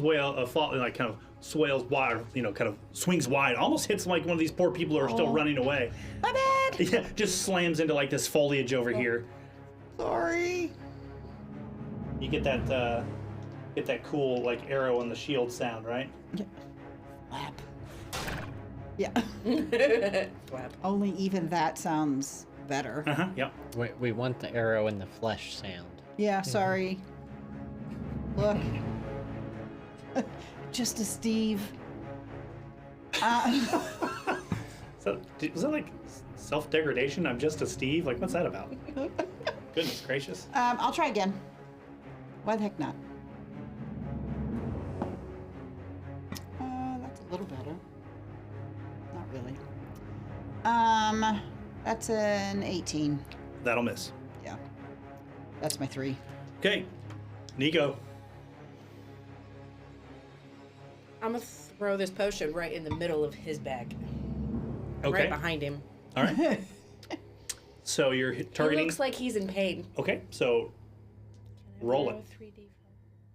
kind of swales wide, kind of swings wide, almost hits like one of these poor people who are still running away. My bad. Yeah, just slams into like this foliage over here. Sorry. You get that cool like arrow in the shield sound, right? Yeah. Flap. Yeah. Flap. Only even that sounds better. Uh-huh. Yep. We want the arrow in the flesh sound. Yeah, sorry. Look. Just a Steve. So was that like self-degradation? I'm just a Steve? Like, what's that about? Goodness gracious. I'll try again. Why the heck not? That's a little better. Not really. That's an 18. That'll miss. Yeah. That's my 3. Okay. Nico. I'm gonna throw this potion right in the middle of his bag. Okay. Right behind him. All right. So you're targeting. He looks like he's in pain. Okay. So roll it.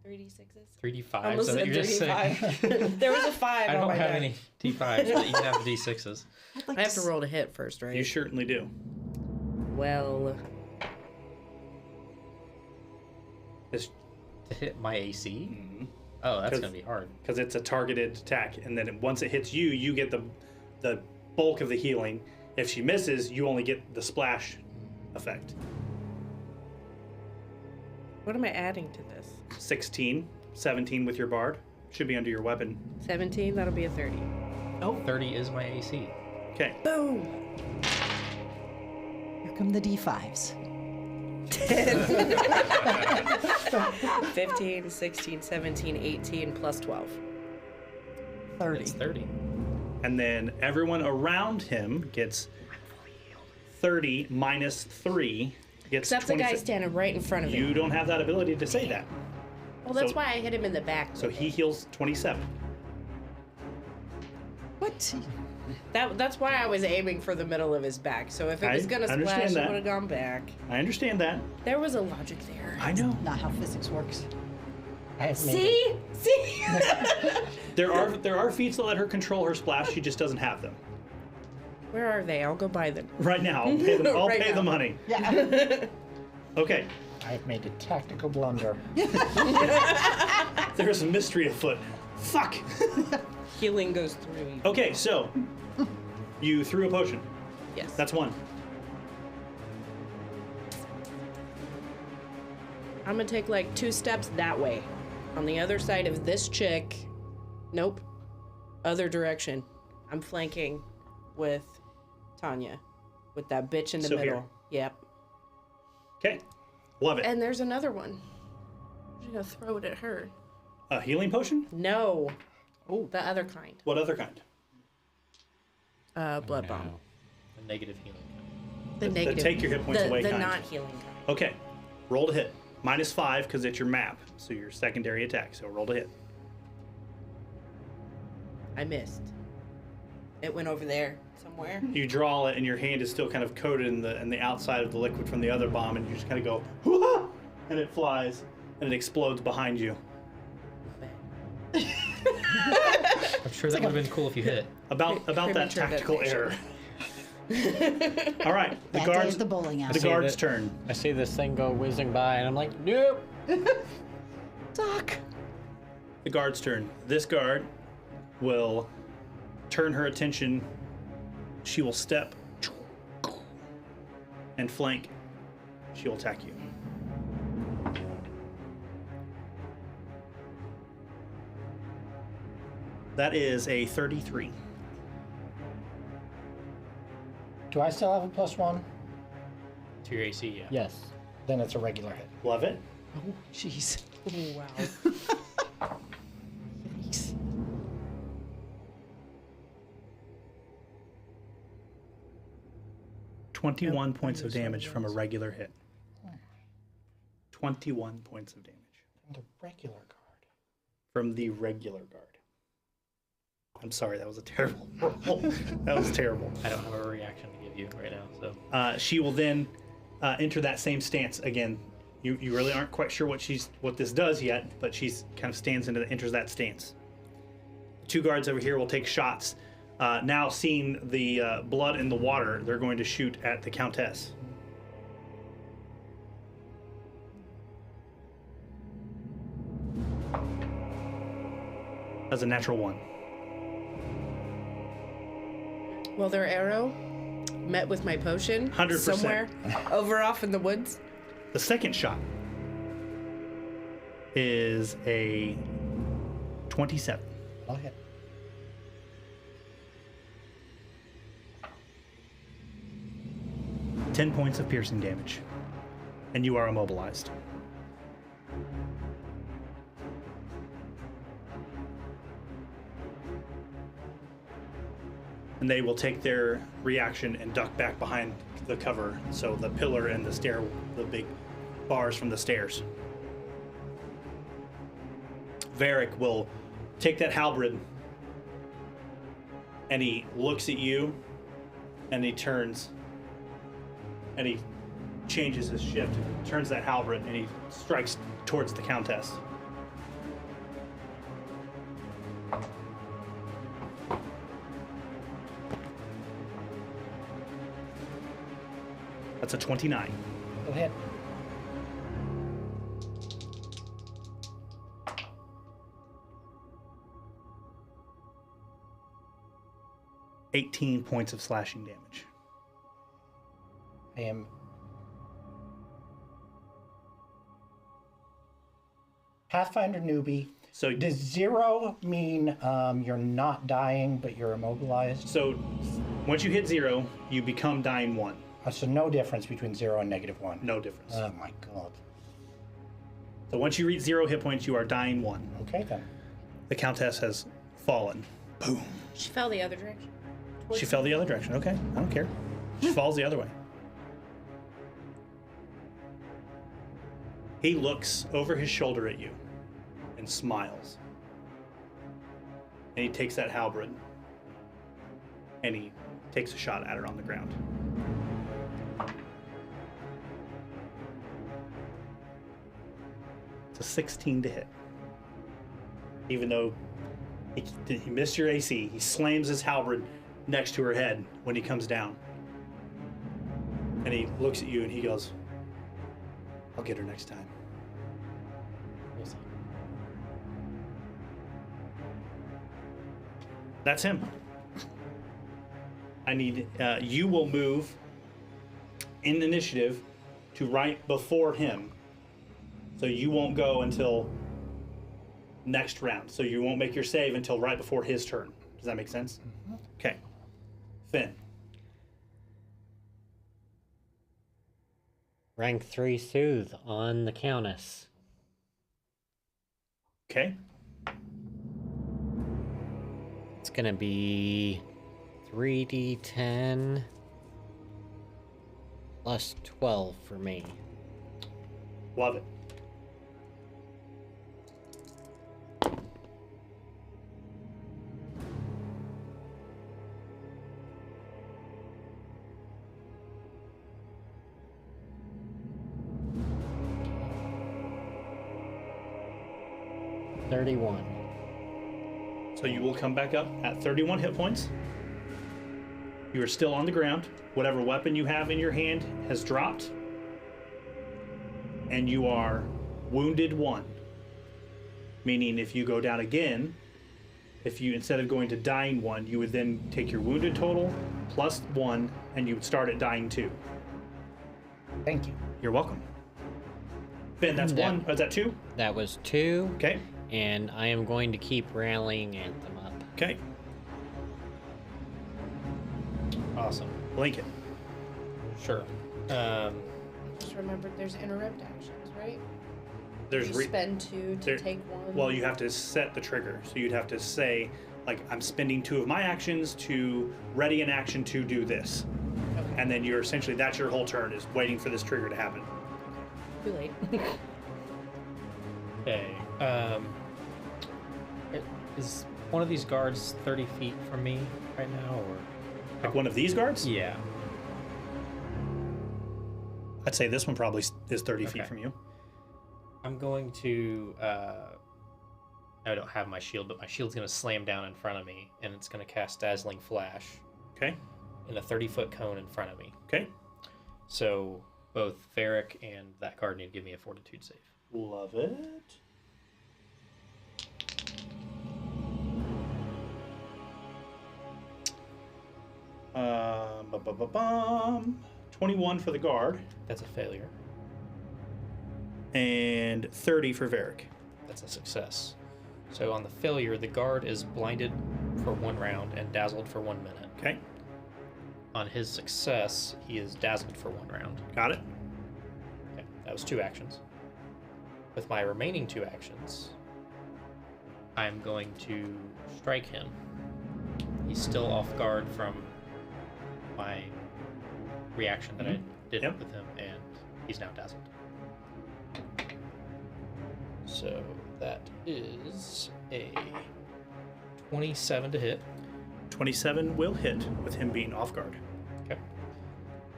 3d6s. 3d5s. Almost So that said you're just saying. 3d5. There was a 5 I on don't my have die. any d5s, but you can have the d6s. I'd like I have to roll to hit first, right? You certainly do. Well, It's To hit my AC? Oh, that's 'Cause- going to be hard. because it's a targeted attack, and then once it hits you, you get the bulk of the healing. If she misses, you only get the splash effect. what am I adding to this? 16, 17 with your bard should be under your weapon. 17, that'll be a 30. Oh, 30 is my AC. Okay. Boom! Here come the D5s. 15, 16, 17, 18, plus 12. 30. That's 30. And then everyone around him gets 30 minus 3 gets Except the guy 26. standing right in front of him. You don't have that ability to say that. Well, that's so- why I hit him in the back. So he heals 27. What? That's why I was aiming for the middle of his back. So if it was I gonna understand splash, that. it would have gone back. I understand that. There was a logic there. I know. Not how physics works. I have made See? There are feats that let her control her splash. She just doesn't have them. Where are they? I'll go buy them. Right now, I'll pay, them, I'll Right pay now. the money. Yeah. Okay. I've made a tactical blunder. There's a mystery afoot. Fuck. Healing goes through you. Okay, so you threw a potion. Yes. That's one. I'm gonna take like 2 steps that way. On the other side of this chick. Nope. Other direction. I'm flanking with Tanya. With that bitch in the So middle. here. Yep. Okay. Love it. And there's another one. I'm just gonna throw it at her. A healing potion? No. Oh, the other kind. What other kind? Blood bomb. A negative healing. The The negative. take your hit points away The kind. not healing kind. Okay. Roll to hit. -5 because it's your map. So your secondary attack. So roll to hit. I missed. It went over there somewhere. You draw it, and your hand is still kind of coated in the outside of the liquid from the other bomb, and you just kind of go, "Hoo-ha!" and it flies, and it explodes behind you. I'm sure that would have been cool if you hit. About that Premature tactical detonation. error. All right, the That day guards. of the bowling alley. The guard's that- turn. I see this thing go whizzing by, and I'm like, nope. Doc. The guard's turn. This guard will turn her attention. She will step and flank. She will attack you. That is a 33. Do I still have a +1? To your AC, yeah. Yes. Then it's a regular hit. Love it. Oh, jeez. Oh, wow. Yikes. Twenty-one points of damage from a regular hit. 21 points of damage And the regular guard. from the regular guard. I'm sorry, that was a terrible roll. That was terrible. I don't have a reaction to give you right now, so. She will then enter that same stance again. You really aren't quite sure what this does yet, but she's kind of enters that stance. 2 guards over here will take shots. Now seeing the blood in the water, they're going to shoot at the Countess. That's a natural 1. Well, their arrow met with my potion 100%. somewhere over off in the woods. The second shot is a 27. I'll hit. Ten points of piercing damage. and you are immobilized. And they will take their reaction and duck back behind the cover, so the pillar and the stair, the big bars from the stairs. Varric will take that halberd, and he looks at you, and he turns, and he changes his shift, and turns that halberd, and he strikes towards the Countess. That's a 29. Go ahead. $18 points of slashing damage. I am Pathfinder newbie. So Does 0 mean you're not dying, but you're immobilized? So once you hit 0, you become dying 1. So no difference between 0 and -1. No difference. Oh my god. So once you reach 0 hit points, you are dying 1. Okay then. The Countess has fallen. Boom. She fell the other direction. She fell the other direction. Okay, I don't care. She falls the other way. He looks over his shoulder at you and smiles. And he takes that halberd and he takes a shot at her on the ground. It's a 16 to hit. Even though he missed your AC, he slams his halberd next to her head when he comes down. And he looks at you and he goes, I'll get her next time. We'll see. That's him. I need, you will move in initiative to right before him. So you won't go until next round. So you won't make your save until right before his turn. Does that make sense? Mm-hmm. Okay. Finn. Rank 3 Soothe on the Countess. Okay. It's gonna be 3d10 plus 12 for me. Love it. So you will come back up at 31 hit points. You are still on the ground. Whatever weapon you have in your hand has dropped. And you are wounded 1. Meaning if you go down again, if you, instead of going to dying 1, you would then take your wounded total plus 1 and you would start at dying 2. Thank you. You're welcome. Finn, that's That- 1. Or is that 2? That was 2. Okay. And I am going to keep rallying Anthem up. Okay. Awesome. Blink it. Sure. Just remembered there's interrupt actions, right? There's You spend 2 to there- take 1. Well, you have to set the trigger. So you'd have to say, like, I'm spending 2 of my actions to ready an action to do this. Okay. And then you're essentially, that's your whole turn, is waiting for this trigger to happen. Too late. Okay. Is one of these guards 30 feet from me right now, or? Like one of these guards? Yeah. I'd say this one probably is 30 feet Okay. from you. I'm going to. I don't have my shield, but my shield's going to slam down in front of me, and it's going to cast Dazzling Flash Okay. in a 30-foot cone in front of me. Okay. So both Varric and that guard need to give me a Fortitude save. Love it. Bum. 21 for the guard That's a failure. and 30 for Varric. That's a success. So on the failure, the guard is blinded for 1 round and dazzled for 1 minute. Okay. On his success, he is dazzled for 1 round. Got it. Okay. That was 2 actions. With my remaining 2 actions, I'm going to strike him. He's still off guard from my reaction that I did Yep. with him, and he's now dazzled. So that is a 27 to hit. 27 will hit with him being off guard. Okay.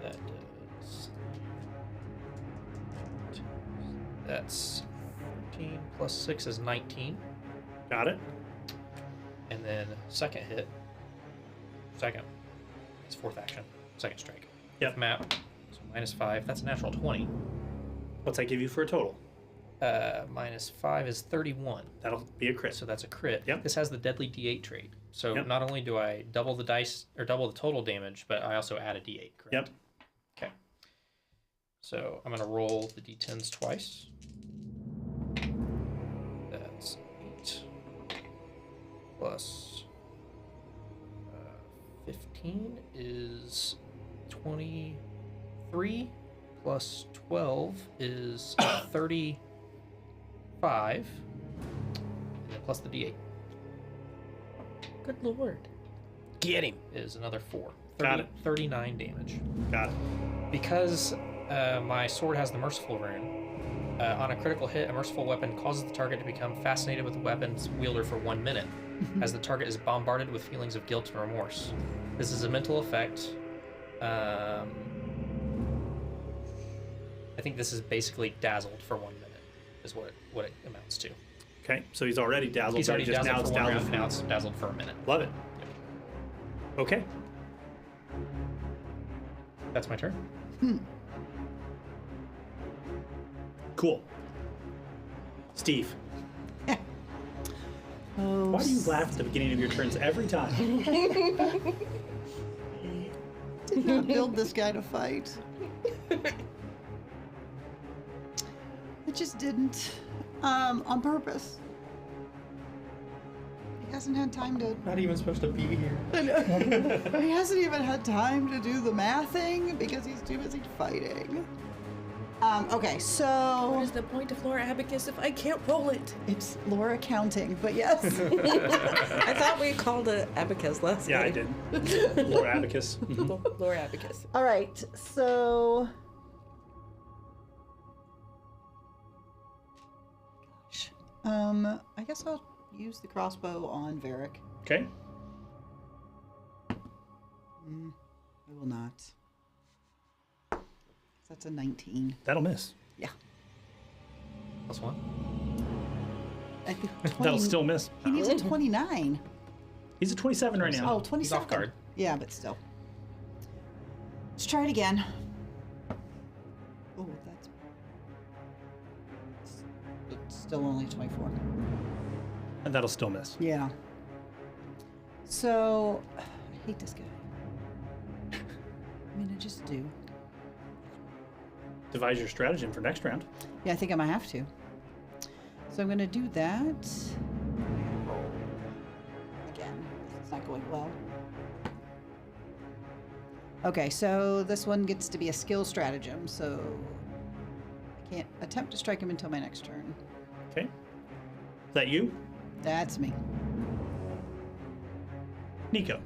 That does. That's 14 plus 6 is 19. Got it? And then second hit. Second. It's 4th action. Second strike. Yep. Map. So -5. That's a natural 20. What's that give you for a total? -5 is 31. That'll be a crit. So that's a crit. Yep. This has the deadly D8 trait. So Yep. not only do I double the dice or double the total damage, but I also add a D8. Correct? Yep. Okay. So I'm gonna roll the D10s twice. That's 8 plus 15 is 23 plus 12 is 35, and then plus the D8 Good lord. get him is another 4. Got it. 39 damage. Got it. Because my sword has the Merciful rune, on a critical hit, a merciful weapon causes the target to become fascinated with the weapon's wielder for 1 minute, as the target is bombarded with feelings of guilt and remorse. This is a mental effect. I think this is basically dazzled for 1 minute, is what it amounts to. Okay, so he's already dazzled. He's but already just dazzled now it's for 1 dazzled. round, now it's dazzled for a minute. Love it. Okay. That's my turn. Cool. Steve, Oh, why do you laugh at the beginning of your turns every time? did not build this guy to fight. I just didn't. On purpose. He hasn't had time to. Not even supposed to be here. He hasn't even had time to do the mathing because he's too busy fighting. Okay, What so is the point of Laura Abacus if I can't roll it? it's Laura counting, but yes. I thought we called it Abacus last Yeah, I game. did. Lord Abacus. Laura Abacus. All right, so. Gosh. I guess I'll use the crossbow on Varric. Okay. I will not. That's a 19. That'll miss. Yeah. Plus 1. I think That'll still miss. He needs a 29. He's at 27 right now. Oh, 27. He's off guard. Yeah, but still. Let's try it again. Oh, it's still only 24. And that'll still miss. Yeah. So, I hate this guy. I mean, I just do. Devise your stratagem for next round. Yeah, I think I might have to. So I'm going to do that. Again, it's not going well. Okay, so this one gets to be a skill stratagem, so I can't attempt to strike him until my next turn. Okay. Is that you? That's me. Nico.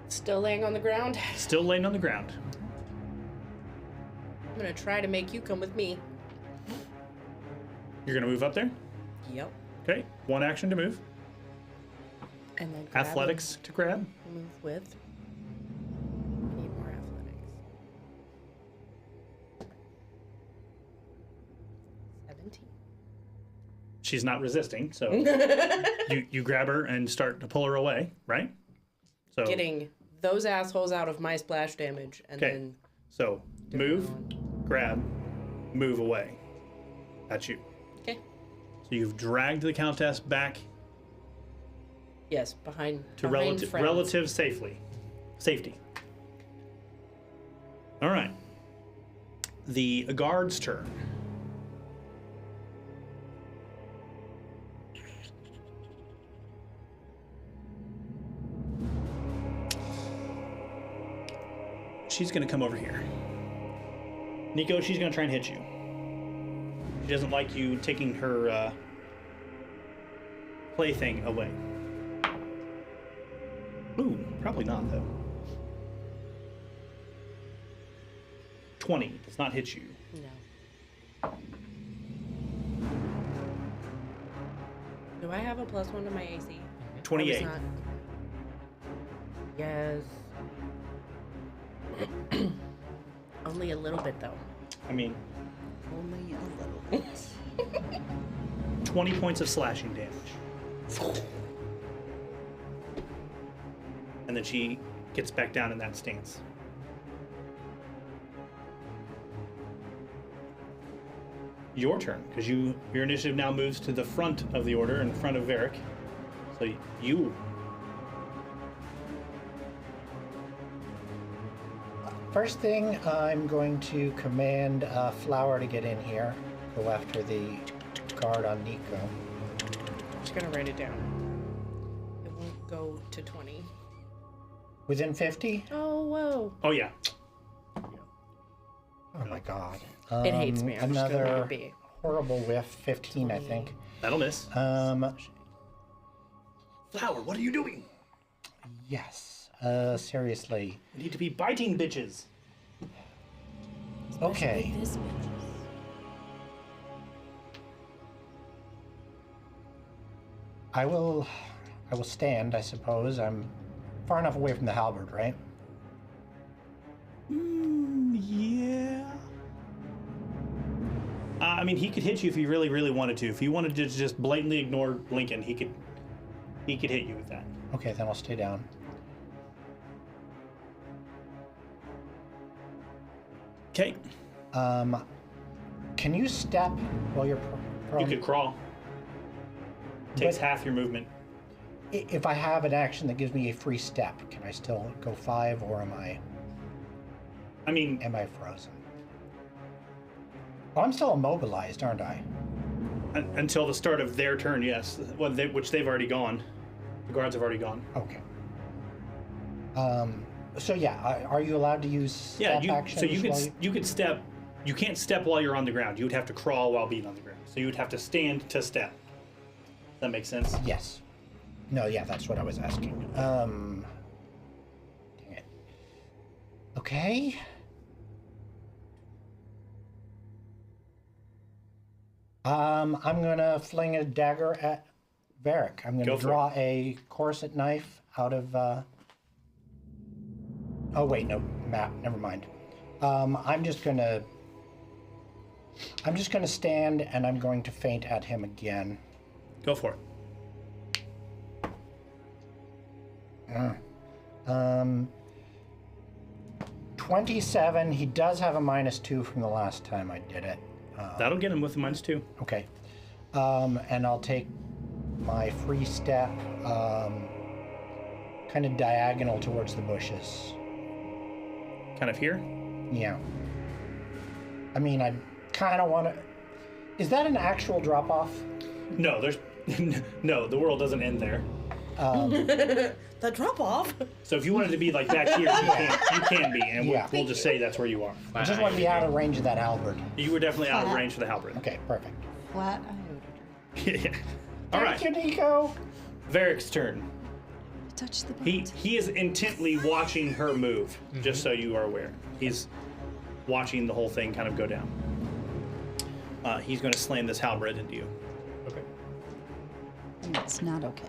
Still laying on the ground. Still laying on the ground. I'm gonna try to make you come with me. You're gonna move up there? Yep. Okay. 1 action to move. And then grab Athletics to grab. and move with. I need more athletics. 17. She's not resisting, so you grab her and start to pull her away, right? So Getting those assholes out of my splash damage and Okay. then so move, grab, move away. That's you. okay. So you've dragged the countess back Yes, behind to behind friends. relative safety. All right. The guard's turn. She's gonna come over here. Nico, she's gonna try and hit you. She doesn't like you taking her plaything away. Ooh, probably not though. 20 does not hit you. No. Do I have a +1 to my AC? 28. Probably not. Yes. Only a little bit though. I mean, Only a little bit. 20 points of slashing damage. And then she gets back down in that stance. Your turn, because your initiative now moves to the front of the order, in front of Varric. So you. First thing, I'm going to command Flower to get in here. Go after the guard on Nico. Just gonna write it down. It won't go to 20. Within 50? Oh, whoa. Oh yeah. Oh my god. It hates me. I'm just gonna Another let it be. horrible whiff. 15, I think. That'll miss. Flower, what are you doing? yes. Seriously. You need to be biting bitches. Okay. This bitch. I will stand, I suppose. I'm far enough away from the halberd, right? Yeah. I mean, he could hit you if he really, really wanted to. If he wanted to just blatantly ignore Lincoln, he could hit you with that. Okay, then I'll stay down. Okay. Can you step while you're prone? You could crawl. Takes But- half your movement. If I have an action that gives me a free step, can I still go 5, or am I frozen? Oh, I'm still immobilized, aren't I? Until the start of their turn, yes. Well, which they've already gone. The guards have already gone. Okay. So yeah, are you allowed to use Yeah, step actions? so while you could step. You can't step while you're on the ground. You would have to crawl while being on the ground. So you would have to stand to step. Does that make sense? Yes. No, yeah, that's what I was asking. Dang it. Okay. I'm gonna fling a dagger at Varric. I'm Go gonna for draw a corset knife out of. Oh wait, no map. Never mind. I'm just gonna stand and I'm going to feint at him again. Go for it. 27. He does have a -2 from the last time I did it. That'll get him with a -2. Okay. And I'll take my free step kind of diagonal towards the bushes. Kind of here. Yeah. I mean, I kind of want to... Is that an actual drop-off? No, there's no. The world doesn't end there. The drop off. So if you wanted to be like back here, you can be, and Yeah. we'll just say that's where you are. I just want to be out of range of that halberd. You were definitely out of range for the halberd. Okay, perfect. Flat iota. Yeah. All right. Thank you, Nico. Varric's turn. Touch the He butt. he is intently watching her move, just so you are aware. He's watching the whole thing kind of go down. He's going to slam this halberd into you. Okay. And it's not okay.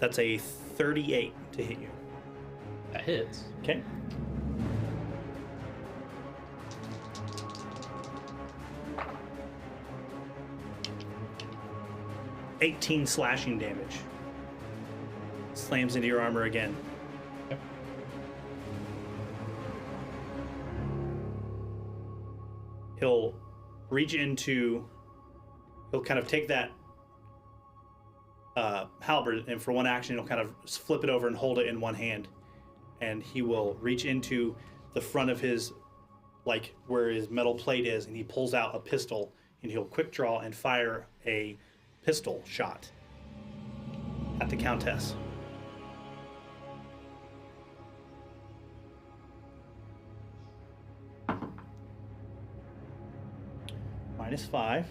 That's a 38 to hit you. That hits. Okay. $18 slashing damage. Slams into your armor again. Yep. He'll reach into. He'll kind of take that halberd, and for one action, he'll kind of flip it over and hold it in one hand. And he will reach into the front of his, like where his metal plate is, and he pulls out a pistol, and he'll quick draw and fire a pistol shot at the Countess. minus 5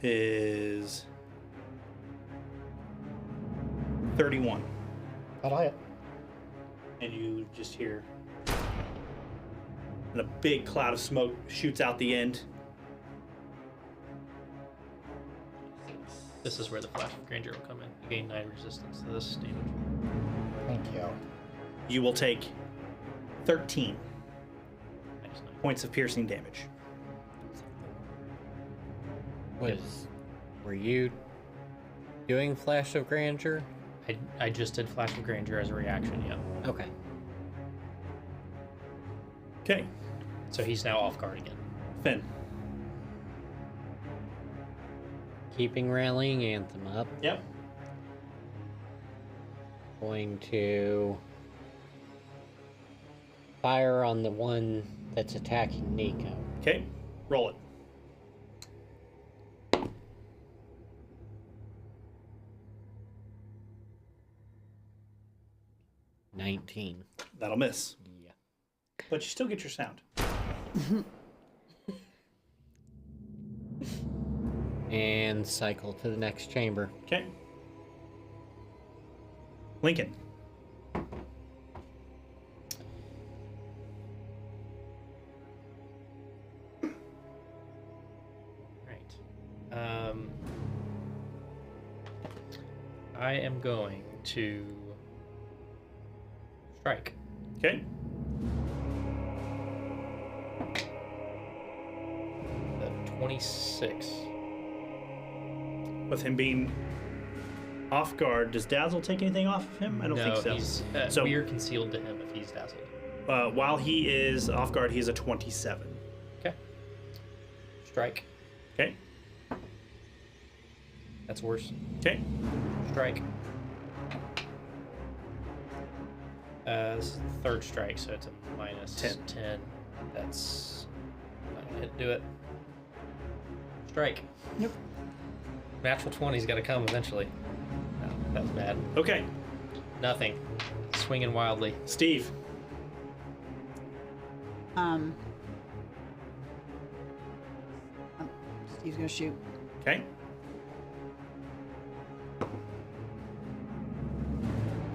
is 31. That'll hit. And you just hear, and a big cloud of smoke shoots out the end. This is where the Flash of Grandeur will come in. You gain 9 resistance to this damage. Thank you. You will take 13 Minus 9. points of piercing damage. Were you doing Flash of Grandeur? I just did Flash of Grandeur as a reaction, yeah. Okay. Okay, So he's now off guard again. Finn. Keeping Rallying Anthem up. Yep. Going to fire on the one that's attacking Nico. Okay, roll it. $19. That'll miss, Yeah. but you still get your sound. And cycle to the next chamber. Okay. Lincoln. Right. I am going to strike. Okay. The 26. With him being off guard, does Dazzle take anything off of him? I don't think so. He's So- we're concealed to him if he's dazzled. While he is off guard, he's a 27. Okay. Strike. Okay. That's worse. Okay. Strike. This is the third strike, so it's a minus 10. That's not gonna hit. Do it. Strike. Nope. Natural 20's got to come eventually. No, that was bad. Okay. Nothing. Swinging wildly. Steve. Steve's gonna shoot. Okay.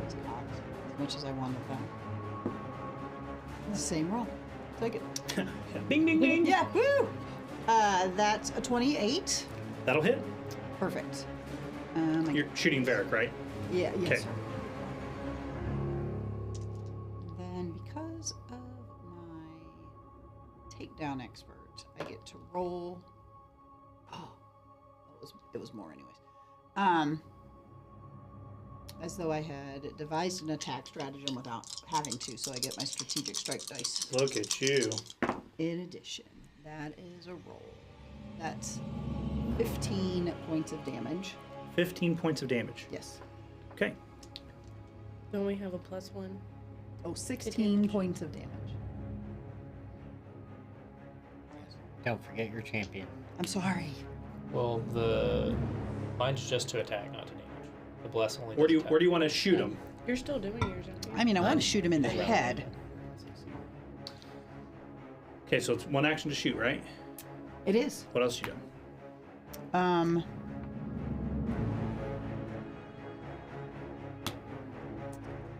It's cocked as much as I wanted that. The same roll. Take it. Ding, ding, ding. Yeah, woo! That's a 28. That'll hit. Perfect. You're shooting Varric, right? Yeah, yes, Okay. sir. Then, because of my takedown expert, I get to roll. Oh, it was more, anyways. As though I had devised an attack stratagem without having to, so I get my strategic strike dice. Look at you. In addition, that is a roll. That's 15 points of damage. 15 points of damage. Yes. Okay. Don't we have a +1? Oh, 16 points of damage. Don't forget your champion. I'm sorry. Well, mine's just to attack, not to damage. The bless only. Where do does you want to shoot him? You're still doing yours, aren't you? I mean, I want to shoot him in the Yeah. head. Okay, so it's one action to shoot, right? It is. What else you got?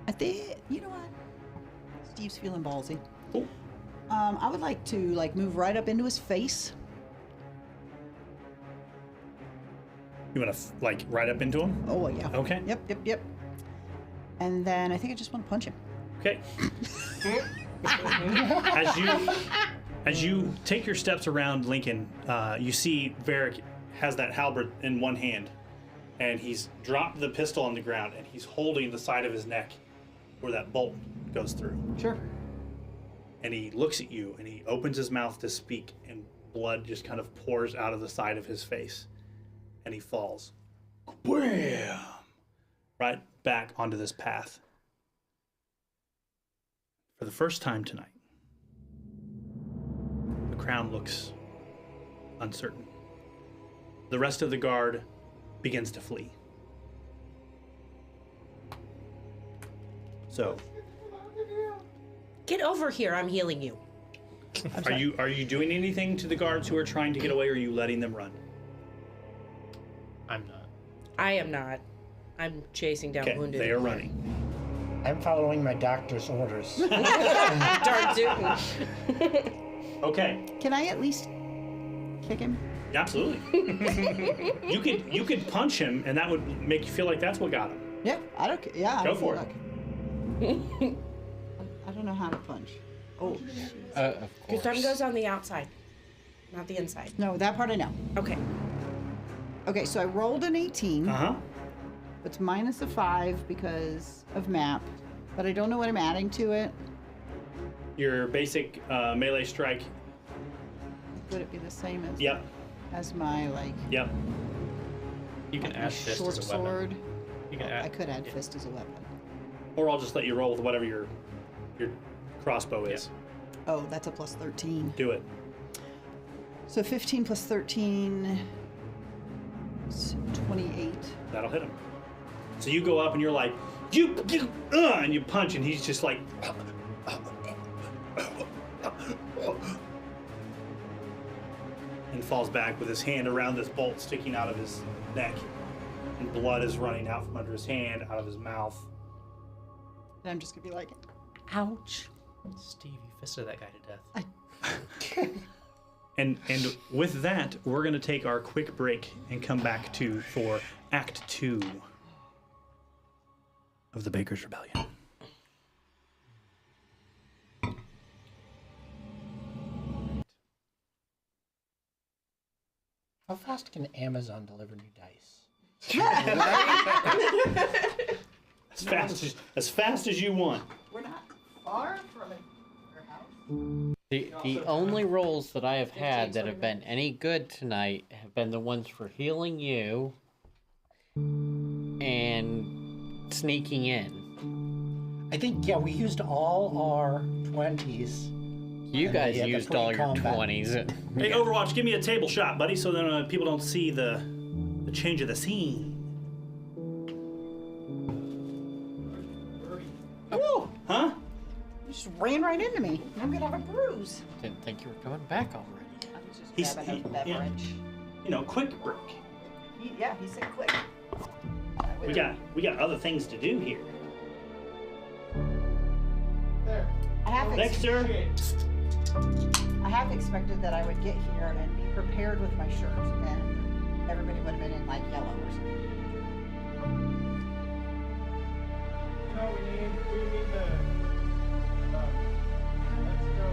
I think, you know what? Steve's feeling ballsy. Cool. I would like to move right up into his face. You want to right up into him? Oh yeah. Okay. Yep. And then I think I just want to punch him. Okay. As you take your steps around Lincoln, you see Varric has that halberd in one hand, and he's dropped the pistol on the ground, and he's holding the side of his neck where that bolt goes through. Sure. And he looks at you, and he opens his mouth to speak, and blood just kind of pours out of the side of his face, and he falls. Wham! Right back onto this path. For the first time tonight, the crown looks uncertain. The rest of the guard begins to flee. So, Get over here, I'm healing you. Are you doing anything to the guards who are trying to get away, or are you letting them run? I'm not. I am not. I'm chasing down Okay, wounded. they are running. I'm following my doctor's orders. Darn Zootin. Okay, Can I at least kick him? absolutely. you could punch him, and that would make you feel like that's what got him. Yeah, I don't. Yeah, Go for it. it. I don't know how to punch. Oh, Of Your course. thumb goes on the outside, not the inside. no, that part I know. Okay. Okay, so I rolled an 18. Uh-huh. It's minus a 5 because of map, but I don't know what I'm adding to it. Your basic melee strike. Would it be the same as Yep. as my like Yep. You can my add fist short as a weapon. sword? You can I add. could add fist as a weapon. Or I'll just let you roll with whatever your crossbow is. Oh, that's a plus 13. Do it. So 15 plus 13 is 28. That'll hit him. So you go up and you're like, and you punch, and he's just like, and falls back with his hand around this bolt sticking out of his neck, and blood is running out from under his hand, out of his mouth. And I'm just gonna be like, ouch. Steve, you fisted that guy to death. And with that, we're gonna take our quick break and come back for Act 2 of the Baker's Rebellion. How fast can Amazon deliver new dice? As fast as you want. We're not far from your house. The only rolls that I have had that have been any good tonight have been the ones for healing you and sneaking in. I think, yeah, we used all our 20s. You And guys yeah, the used all your pre-combat. 20s. Hey, Overwatch, give me a table shot, buddy, so then people don't see the change of the scene. Woo! Huh? You just ran right into me. I'm gonna have a bruise. Didn't think you were coming back already. I was just He's- grabbing a he- yeah. beverage. You know, quick break. Yeah, he said quick. We got other things to do here. There. I half, Thanks, sir. I half expected that I would get here and be prepared with my shirt, and everybody would have been in like yellow or something. No, we need the. Let's go.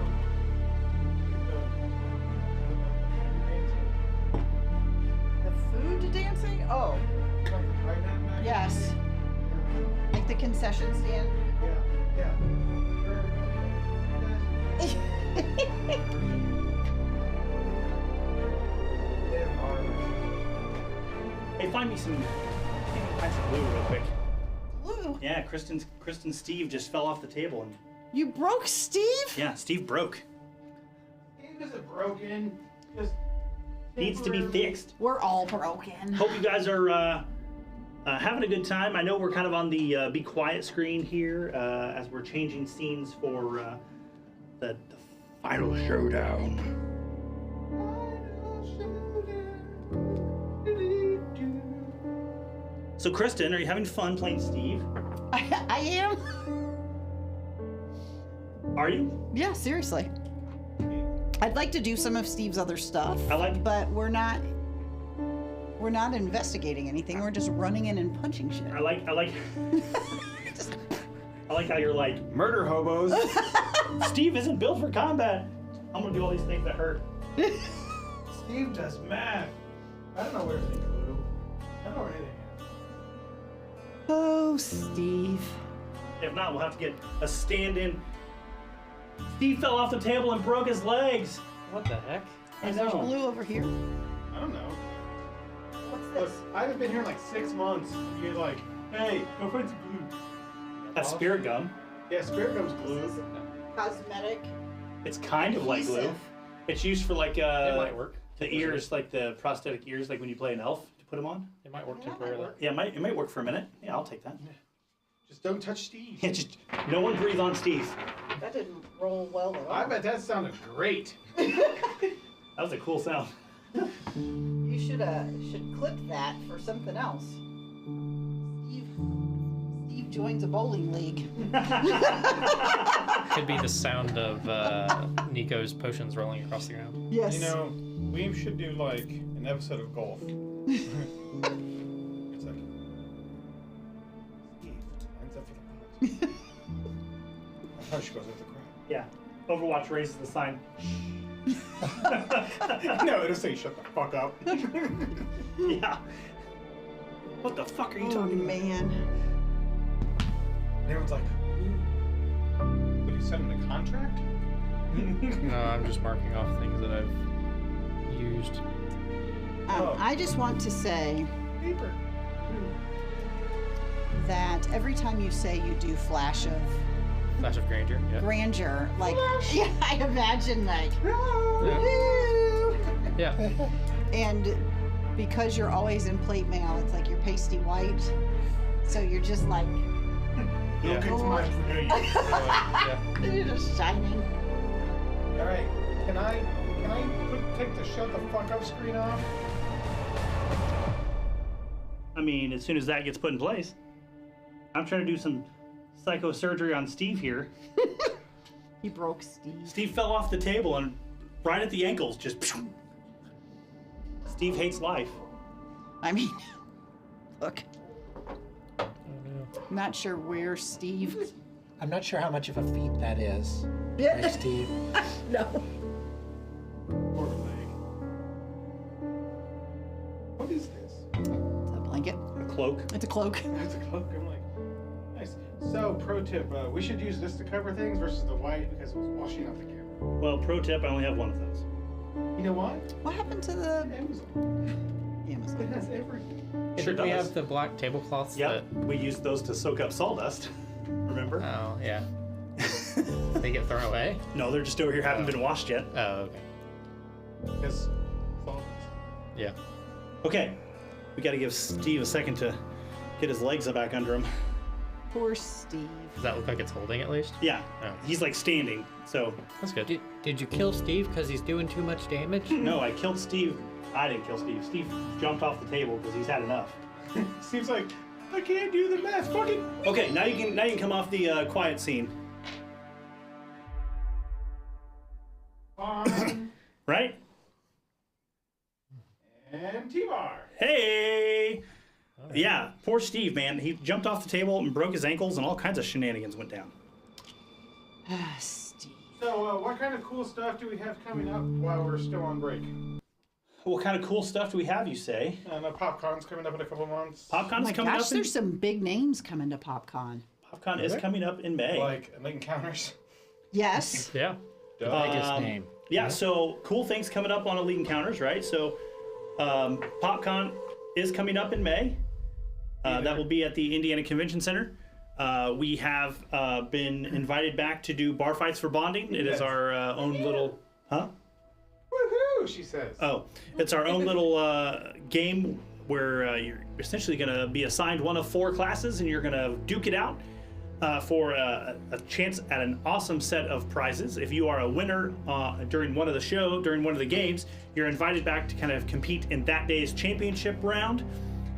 The food dancing? Oh, Right now, Mac? yes. Like the concession stand. Yeah. Damn hard. Hey, find me some glue real quick. Lou, Yeah, Kristen Steve just fell off the table, and you broke Steve? yeah, Steve broke. Steve isn't broken. Just Needs to be fixed. We're all broken. Hope you guys are having a good time. I know we're kind of on the be quiet screen here as we're changing scenes for the final showdown. So, Kristen, are you having fun playing Steve? I am? Are you? Yeah, seriously. I'd like to do some of Steve's other stuff. I like- But we're not investigating anything. We're just running in and punching shit. I like how you're like, murder hobos. Steve isn't built for combat. I'm gonna do all these things that hurt. Steve does math. I don't know where's the clue. I don't know where anything is. Oh, Steve. If not, we'll have to get a stand-in. Steve fell off the table and broke his legs. What the heck? Is there know. blue over here? I don't know. What's Look, this? I haven't been here in like 6 months. You're like, hey, go find some glue. That's spirit gum. Yeah, spirit gum's This glue. is cosmetic. It's kind of like glue. adhesive. It's used for like It might work. the ears, like the prosthetic ears, like when you play an elf to put them on. It might work That might temporarily. work. Yeah, it might work for a minute. Yeah, I'll take that. Just don't touch Steve. Yeah, just no one breathe on Steve. That didn't roll well at all. I bet that sounded great. That was a cool sound. You should clip that for something else. Steve joins a bowling league. Could be the sound of Nico's potions rolling across the ground. Yes. You know, we should do like an episode of golf. It's like Steve lines up for the putt. That's how she goes over the crowd. Yeah. Overwatch raises the sign. No, it'll say shut the fuck up. Yeah. What the fuck are you Oh talking about? man. And everyone's like, "What, you sent him a contract?" No, I'm just marking off things that I've used. Oh. I just want to say Paper. that every time you say you do Flash of Flash of Grandeur. Yeah. Grandeur, like, yeah, I imagine like, Yeah. woo! Yeah. And because you're always in plate mail, it's like you're pasty white. So you're just like, Yeah. Look into my pavilion. Yeah. you're just shining. All right, can I take the shut the fuck up screen off? I mean, as soon as that gets put in place. I'm trying to do some psychosurgery on Steve here. He broke Steve. Steve fell off the table and right at the ankles, just. Steve hates life. I mean, look, Oh, no. I'm not sure where Steve. I'm not sure how much of a feat that is. Yeah. Right, Steve? No. Poor leg. What is this? It's a blanket. A cloak. It's a cloak. It's a cloak. I'm like, nice. So, pro tip: we should use this to cover things versus the white because it was washing out the camera. Well, pro tip, I only have one of those. You know what? What happened to the Amazon. It Amazon? has everything. Sure Did we does. have the black tablecloths Yep, we used those to soak up sawdust. Remember? that... Oh, yeah. They get thrown away? No, they're just over here, haven't been washed yet. Oh, okay. Because fall. Yeah. Okay, we got to give Steve a second to get his legs back under him. Poor Steve. Does that look like it's holding at least? Yeah, Oh. he's like standing. So That's good. Did you kill Steve because he's doing too much damage? no, I killed Steve. I didn't kill Steve. Steve jumped off the table because he's had enough. Seems like I can't do the math. Fucking. Okay, now you can come off the quiet scene, On right? and T-bar. Hey. Yeah, poor Steve, man. He jumped off the table and broke his ankles, and all kinds of shenanigans went down. Ah, Steve. So, what kind of cool stuff do we have coming up while we're still on break? What kind of cool stuff do we have, you say? PopCon's coming up in a couple months. Oh PopCon is my coming gosh, up. In, there's some big names coming to PopCon. PopCon is coming up in May. Like Link Encounters. Yes. Yeah. Biggest name. Yeah, so cool things coming up on Elite Encounters, right? So PopCon is coming up in May. That will be at the Indiana Convention Center. We have been invited back to do bar fights for bonding. It is Yes. our own little, huh? Woohoo, she says. Oh, it's our own little game where you're essentially going to be assigned one of 4 classes and you're going to duke it out for a chance at an awesome set of prizes. If you are a winner during one of the games, you're invited back to kind of compete in that day's championship round.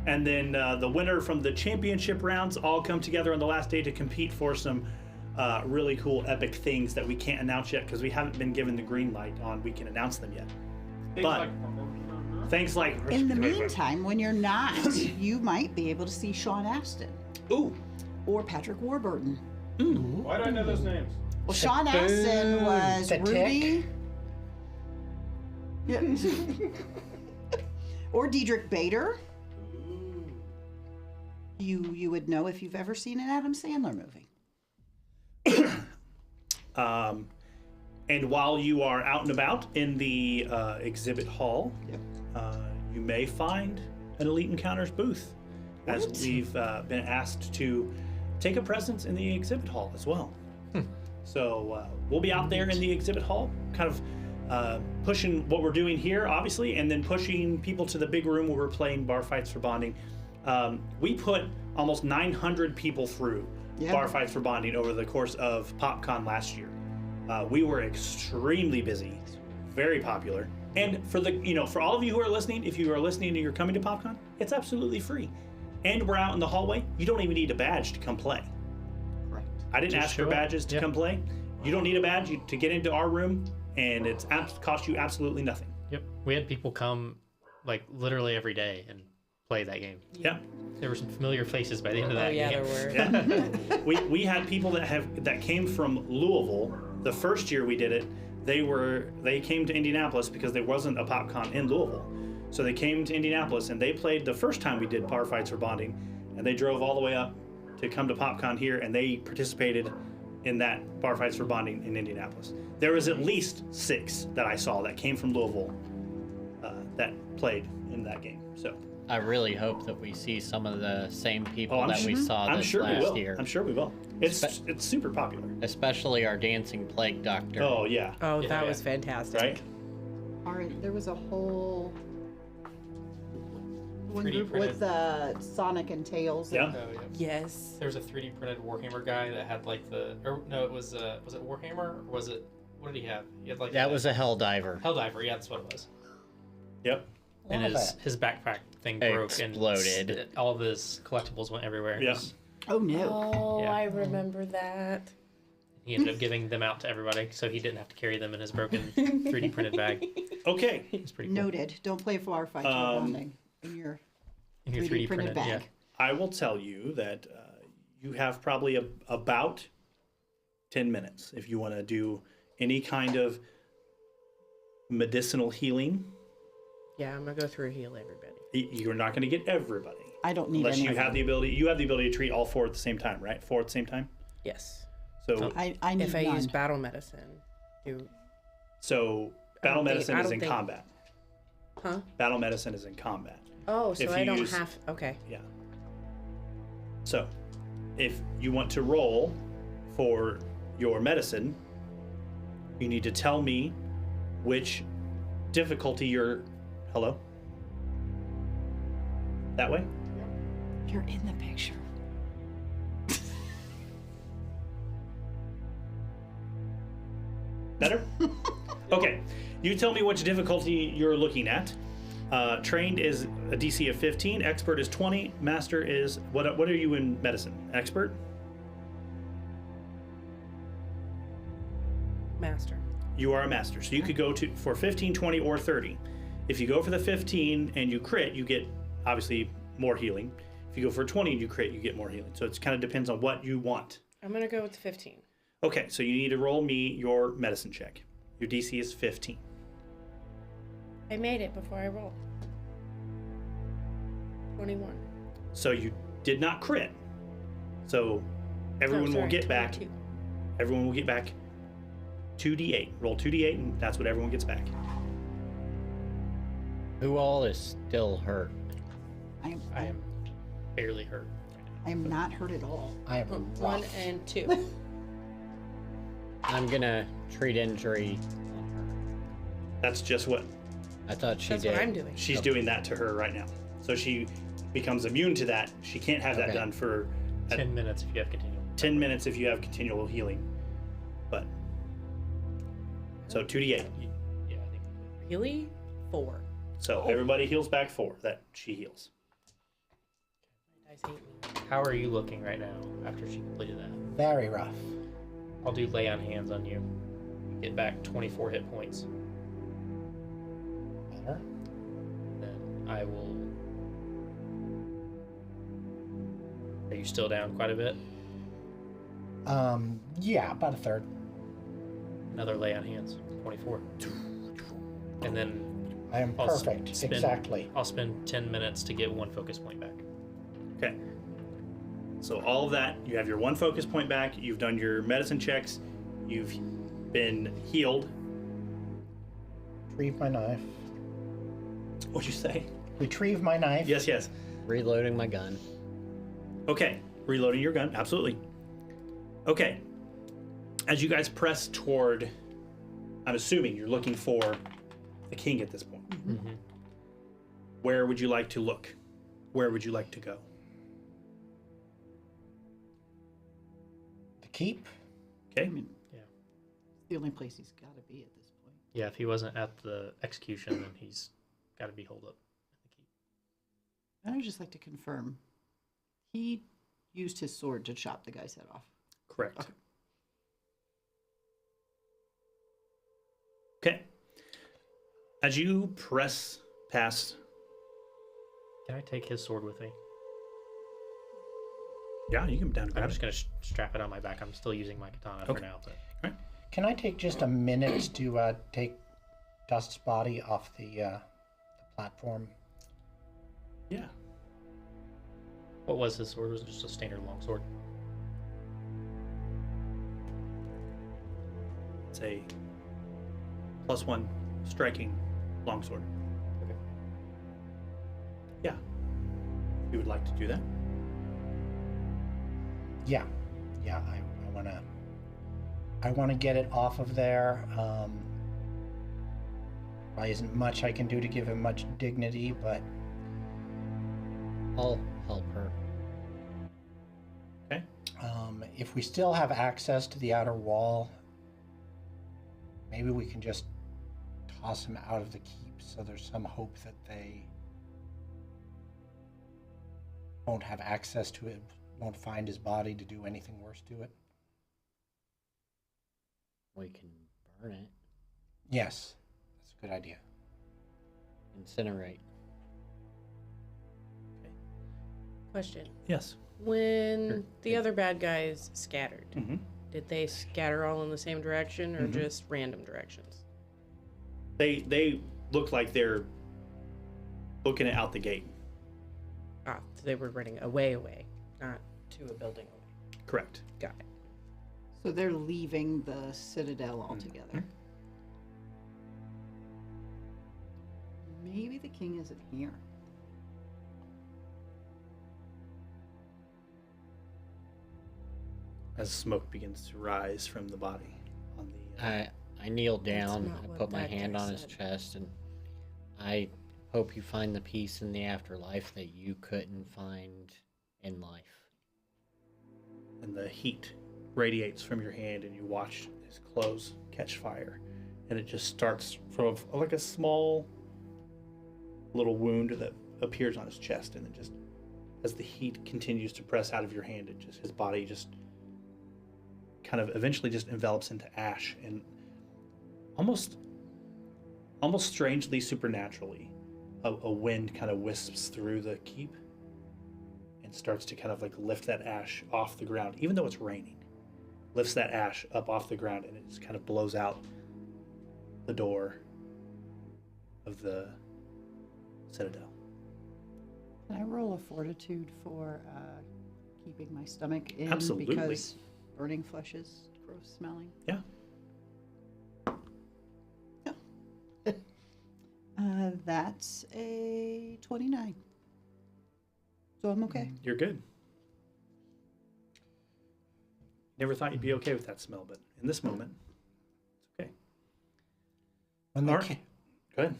And then the winner from the championship rounds all come together on the last day to compete for some really cool epic things that we can't announce yet because we haven't been given the green light on we can announce them yet. But things like In the meantime, when you're not, you might be able to see Sean Astin ooh, or Patrick Warburton. Why do I know those names? Well, Sean Astin was The Ruby. Yeah. Or Diedrich Bader. You would know if you've ever seen an Adam Sandler movie. and while you are out and about in the exhibit hall, Yep. you may find an Elite Encounters booth, as What? we've been asked to take a presence in the exhibit hall as well. So we'll be out there in the exhibit hall, kind of pushing what we're doing here, obviously, and then pushing people to the big room where we're playing bar fights for bonding. We put almost 900 people through bar fights for bonding over the course of PopCon last year. We were extremely busy, very popular. And for for all of you who are listening, if you are listening and you're coming to PopCon, it's absolutely free. And we're out in the hallway. You don't even need a badge to come play. Correct. I didn't Just ask for show up. badges to Yeah. come play. You don't need a badge to get into our room, and it's cost you absolutely nothing. Yep. We had people come like literally every day and play that game. Yeah. There were some familiar faces by the end of Oh that yeah, game. there were. We had people that came from Louisville. The first year we did it, they came to Indianapolis because there wasn't a PopCon in Louisville. So they came to Indianapolis and they played the first time we did bar fights for bonding, and they drove all the way up to come to PopCon here, and they participated in that bar fights for bonding in Indianapolis. There was at least 6 that I saw that came from Louisville that played in that game. So I really hope that we see some of the same people I'm that we saw I'm this sure we last will. year. I'm sure we will. It's super popular. Especially our dancing plague doctor. Oh yeah, Oh, Yeah, that yeah. was fantastic. right. All right, there was a whole one 3D group printed. with Sonic and Tails. Yeah. Oh, yeah. Yes. There was a 3D printed Warhammer guy that had like was it Warhammer or was it, what did he have? He had like That was a Helldiver. Helldiver, yeah, that's what it was. Yep. And Love his backpack thing broke Exploded. and all of his collectibles went everywhere. Yeah. Oh no. Oh, Yeah. I remember that. He ended up giving them out to everybody, so he didn't have to carry them in his broken 3D printed bag. Okay. It's pretty cool. Noted. Don't play flower fight while bonding in your In your 3D printed bag. yeah. I will tell you that you have probably about 10 minutes if you want to do any kind of medicinal healing. Yeah, I'm gonna go through heal everybody. You're not going to get everybody I don't need unless any you of have them. the ability. You have the ability to treat all 4 at the same time, right? 4 at the same time. Yes. So I need If I none. use battle medicine, do battle don't think- medicine I is don't in think- combat. huh? Battle medicine is in combat. Oh, so If I you don't use- have. Okay. Yeah. So, if you want to roll for your medicine, you need to tell me which difficulty you're. Hello? That way? You're in the picture. Better? Okay. You tell me which difficulty you're looking at. Trained is a DC of 15. Expert is 20. Master is. What are you in medicine? Expert? Master. You are a master. So you could go for 15, 20, or 30. If you go for the 15 and you crit, you get obviously more healing. If you go for 20 and you crit, you get more healing. So it kind of depends on what you want. I'm gonna go with 15. Okay, so you need to roll me your medicine check. Your DC is 15. I made it before I rolled. 21. So you did not crit. So everyone No, will get back. 22. Everyone will get back 2d8. Roll 2d8, and that's what everyone gets back. Who all is still hurt? I I am barely hurt. I am not hurt at all. I am 1 rough. and 2. I'm gonna treat injury on her. That's just what I thought she That's did. what I'm doing. she's doing that to her right now. So she becomes immune to that. She can't have that Okay. done for 10 minutes if you have continual. 10 minutes if you have continual healing. But so 2d8. Yeah, I think. Really? 4. So everybody heals back 4 that she heals. My dice hate me. How are you looking right now after she completed that? very rough. I'll do lay on hands on you. Get back 24 hit points. Better. Then I will. Are you still down quite a bit? Yeah, about a third. Another lay on hands. 24. And then I am I'll perfect. spend- Exactly. I'll spend 10 minutes to get 1 focus point back. Okay. So all of that, you have your 1 focus point back. You've done your medicine checks. You've been healed. Retrieve my knife. What'd you say? Retrieve my knife. Yes, yes. Reloading my gun. Okay. Reloading your gun. Absolutely. Okay. As you guys press toward, I'm assuming you're looking for the king at this point. Mm-hmm. Where would you like to look? Where would you like to go? keep. I Okay. mean, Yeah. it's the only place he's got to be at this point. Yeah, if he wasn't at the execution, then he's got to be holed up at the keep. And I'd just like to confirm, he used his sword to chop the guy's head off. Correct. Okay. Okay. As you press past, Can I take his sword with me? yeah, you can down and I'm grab just it. gonna strap it on my back. I'm still using my katana Okay. for now, but Can I take just a minute to take Dust's body off the platform? Yeah. what was his sword? Was it just a standard longsword? It's a +1 striking longsword. Okay. Yeah. You would like to do that? Yeah, I wanna get it off of there. Probably isn't much I can do to give him much dignity, but I'll help her. Okay. if we still have access to the outer wall, maybe we can just toss him out of the keep so there's some hope that they won't have access to it, won't find his body to do anything worse to it. We can burn it, Yes, that's a good idea. incinerate. Question. Yes. When Sure. the other bad guys scattered, Mm-hmm. did they scatter all in the same direction or Mhm. just random directions? They look like they're booking it out the gate. Ah, so they were running away, not to a building away. Correct. Got it. So they're leaving the citadel altogether. Maybe the king isn't here. As smoke begins to rise from the body on the I kneel down, not I what put my that hand guy on his said. chest, and I hope you find the peace in the afterlife that you couldn't find in life. and the heat radiates from your hand, and you watch his clothes catch fire, and it just starts from like a small little wound that appears on his chest, and it just, as the heat continues to press out of your hand, it just, his body just kind of eventually just envelops into ash, and almost strangely supernaturally a wind kind of wisps through the keep and starts to kind of like lift that ash off the ground, even though it's raining. Lifts that ash up off the ground, and it just kind of blows out the door of the citadel. Can I roll a fortitude for keeping my stomach in? Absolutely. Because burning flesh is gross smelling. Yeah. That's a 29. So I'm okay. You're good. Never thought you'd be okay with that smell, but in this moment, it's okay. When they Alright. Go ahead.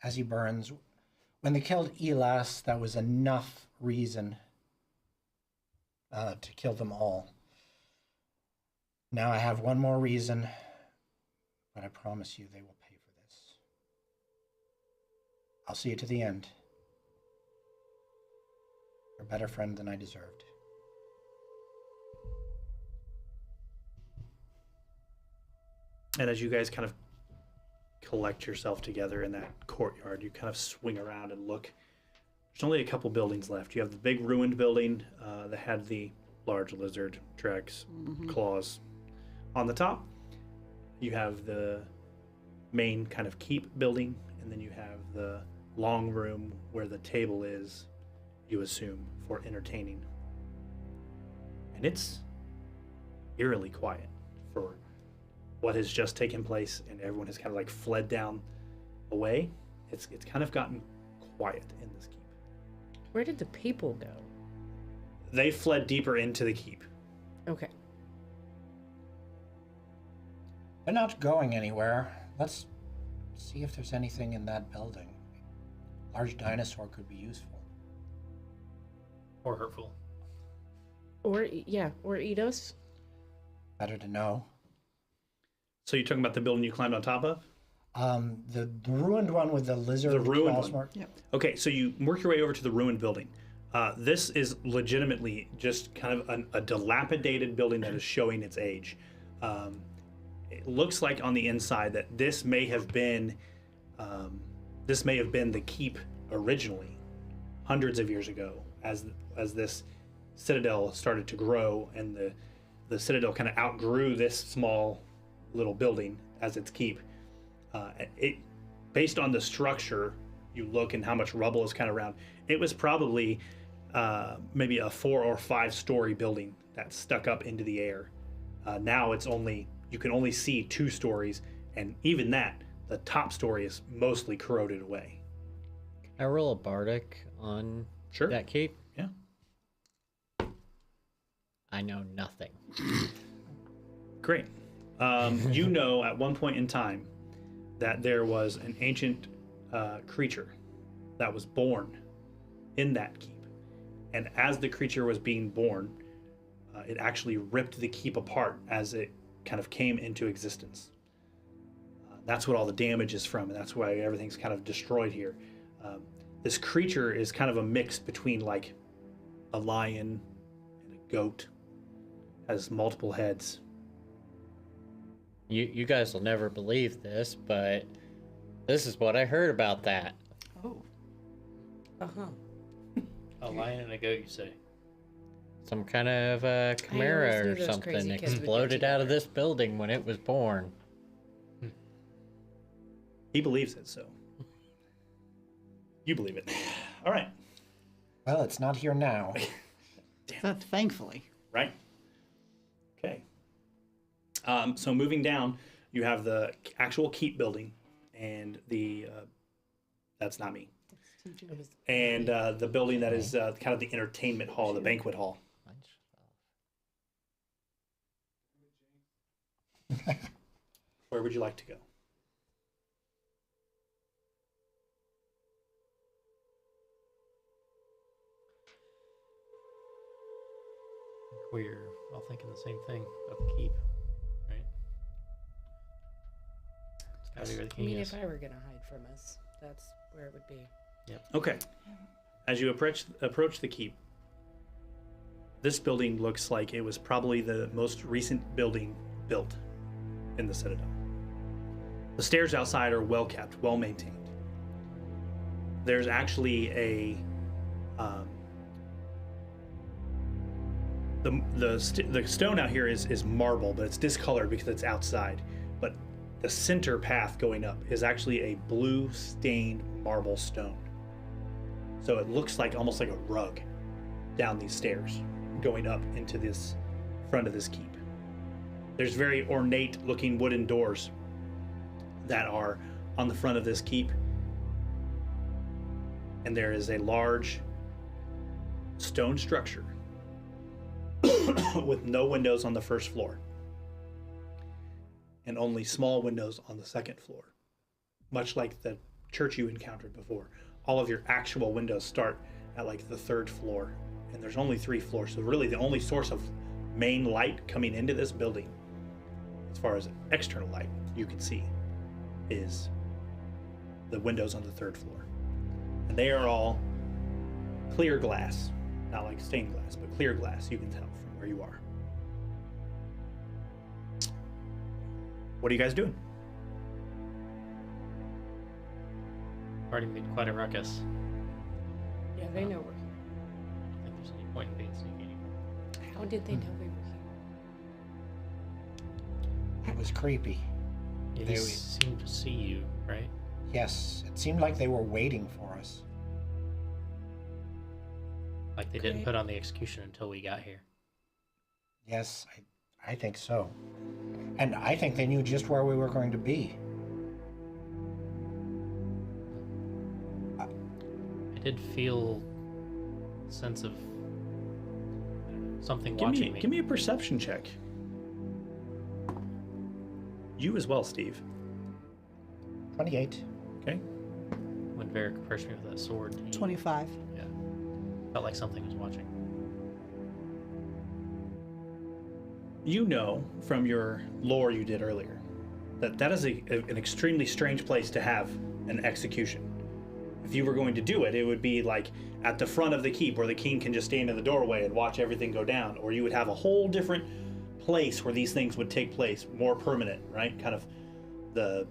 as he burns, when they killed Elas, that was enough reason to kill them all. Now I have one more reason, but I promise you they will pay for this. I'll see you to the end. You're a better friend than I deserved. And as you guys kind of collect yourself together in that courtyard, you kind of swing around and look. There's only a couple buildings left. You have the big ruined building that had the large lizard tracks, claws on the top. You have the main kind of keep building, and then you have the long room where the table is, you assume, for entertaining. And it's eerily quiet for what has just taken place, and everyone has kind of like fled down away. It's kind of gotten quiet in this keep. Where did the people go? They fled deeper into the keep. Okay. They're not going anywhere. Let's see if there's anything in that building. Large dinosaur could be useful. Or hurtful. Or eat us. Better to know. So you're talking about the building you climbed on top of? The ruined one with the lizard The ruined claws one. mark. Yep. Okay, so you work your way over to the ruined building. This is legitimately just kind of a dilapidated building that is showing its age. It looks like on the inside that this may have been the keep originally, hundreds of years ago, as this citadel started to grow, and the citadel kind of outgrew this small little building as its keep. It, based on the structure, you look and how much rubble is kind of around. It was probably maybe a 4 or 5 story building that stuck up into the air. Now you can only see 2 stories, and even that, the top story is mostly corroded away. Can I roll a bardic on Sure. that keep? Yeah. I know nothing. Great. You know, at one point in time, that there was an ancient creature that was born in that keep. And as the creature was being born, it actually ripped the keep apart as it kind of came into existence. That's what all the damage is from, and that's why everything's kind of destroyed here. This creature is kind of a mix between like a lion and a goat, has multiple heads. You guys will never believe this, but this is what I heard about that. Oh. Uh-huh. A lion and a goat, you say? Some kind of always chimera knew or those something crazy kids would get exploded out of together. this building when it was born. He believes it, so you believe it. All right, Well, it's not here now. Thankfully. right? Okay. So moving down, you have the actual keep building, and the that's not me. It was And the building that is kind of the entertainment hall, the banquet hall. Where would you like to go? We're all thinking the same thing about the keep, right? It's gotta be where the I king mean, is. if I were gonna hide from us, that's where it would be. Okay. As you approach the keep, this building looks like it was probably the most recent building built in the Citadel. The stairs outside are well kept, well maintained. There's actually a the stone out here is marble, but it's discolored because it's outside. But the center path going up is actually a blue stained marble stone. So it looks like almost like a rug down these stairs going up into this front of this keep. There's very ornate looking wooden doors that are on the front of this keep. And there is a large stone structure with no windows on the first floor and only small windows on the second floor, much like the church you encountered before. All of your actual windows start at like the 3rd floor, and there's only 3 floors, so really the only source of main light coming into this building, as far as external light you can see, is the windows on the 3rd floor. And they are all clear glass, not like stained glass, but clear glass. You can tell from where you are. What are you guys doing? Already made quite a ruckus. Yeah, they know we're here. I don't think there's any point in being sneaky anymore. How did they know we were here? It was creepy. They This- seem to see you, right? Yes, it seemed like they were waiting for us. Like they didn't Great. put on the execution until we got here. Yes, I think so. And I think they knew just where we were going to be. I did feel a sense of something watching me. Give me a perception check. You as well, Steve. 28. Okay. When Varric approached me with that sword. 25. Yeah. Felt like something was watching. You know from your lore you did earlier that that is an extremely strange place to have an execution. If you were going to do it, it would be like at the front of the keep where the king can just stand in the doorway and watch everything go down, or you would have a whole different place where these things would take place, more permanent, right? Kind of the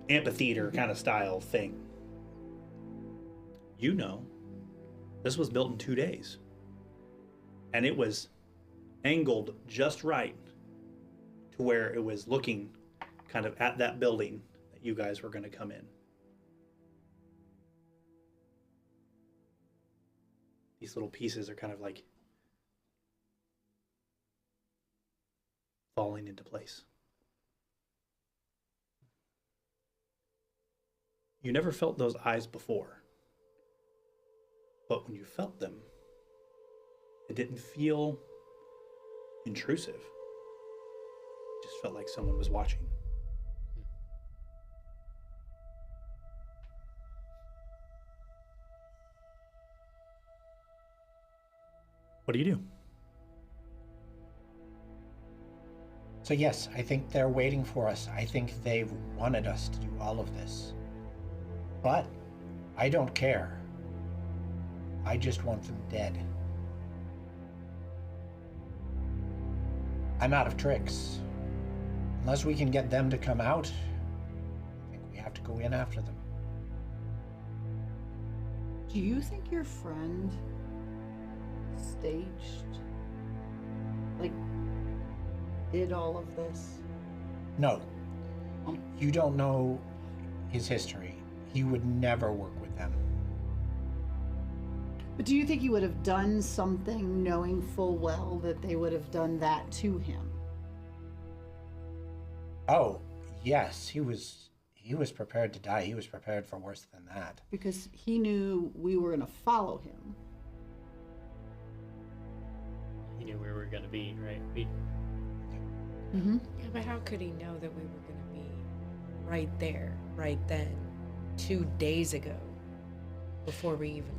amphitheater kind of style thing. You know, this was built in 2 days. And it was angled just right to where it was looking kind of at that building that you guys were going to come in. These little pieces are kind of like falling into place. You never felt those eyes before, but when you felt them, it didn't feel intrusive. It just felt like someone was watching. What do you do? So yes, I think they're waiting for us. I think they've wanted us to do all of this. But I don't care. I just want them dead. I'm out of tricks. Unless we can get them to come out, I think we have to go in after them. Do you think your friend staged, like, did all of this? No. You don't know his history. He would never work with them. But do you think he would have done something knowing full well that they would have done that to him? Oh, yes, he was prepared to die. He was prepared for worse than that. Because he knew we were going to follow him. He knew where we were going to be, right? Mm-hmm. Yeah, but how could he know that we were going to be right there, right then, 2 days ago, before we even left?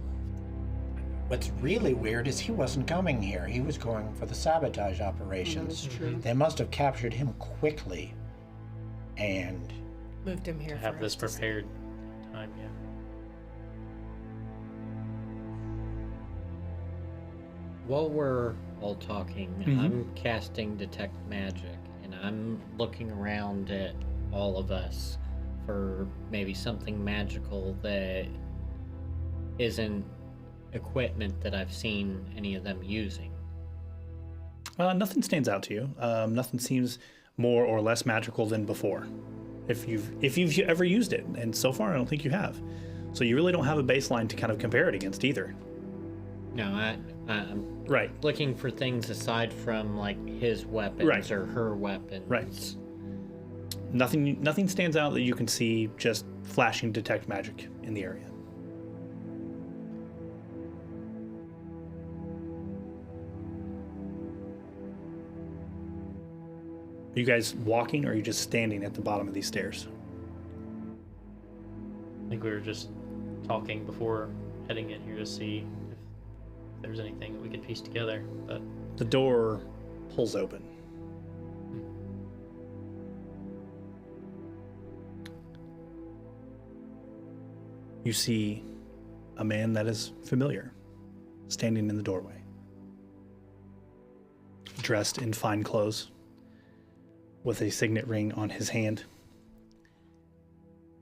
What's really weird is he wasn't coming here. He was going for the sabotage operations. That's true. They must have captured him quickly. And Moved him here To have for this us to see. prepared time, yeah. While we're all talking, Mhm. I'm casting Detect Magic, and I'm looking around at all of us for maybe something magical that isn't equipment that I've seen any of them using. Nothing stands out to you. Nothing seems more or less magical than before, if you've ever used it, and so far I don't think you have. So you really don't have a baseline to kind of compare it against either. No, I'm Right. looking for things aside from like his weapons Right. or her weapons. Right. Nothing stands out that you can see just flashing detect magic in the area. Are you guys walking, or are you just standing at the bottom of these stairs? I think we were just talking before heading in here to see if there's anything that we could piece together, but The door pulls open. You see a man that is familiar standing in the doorway, dressed in fine clothes, with a signet ring on his hand,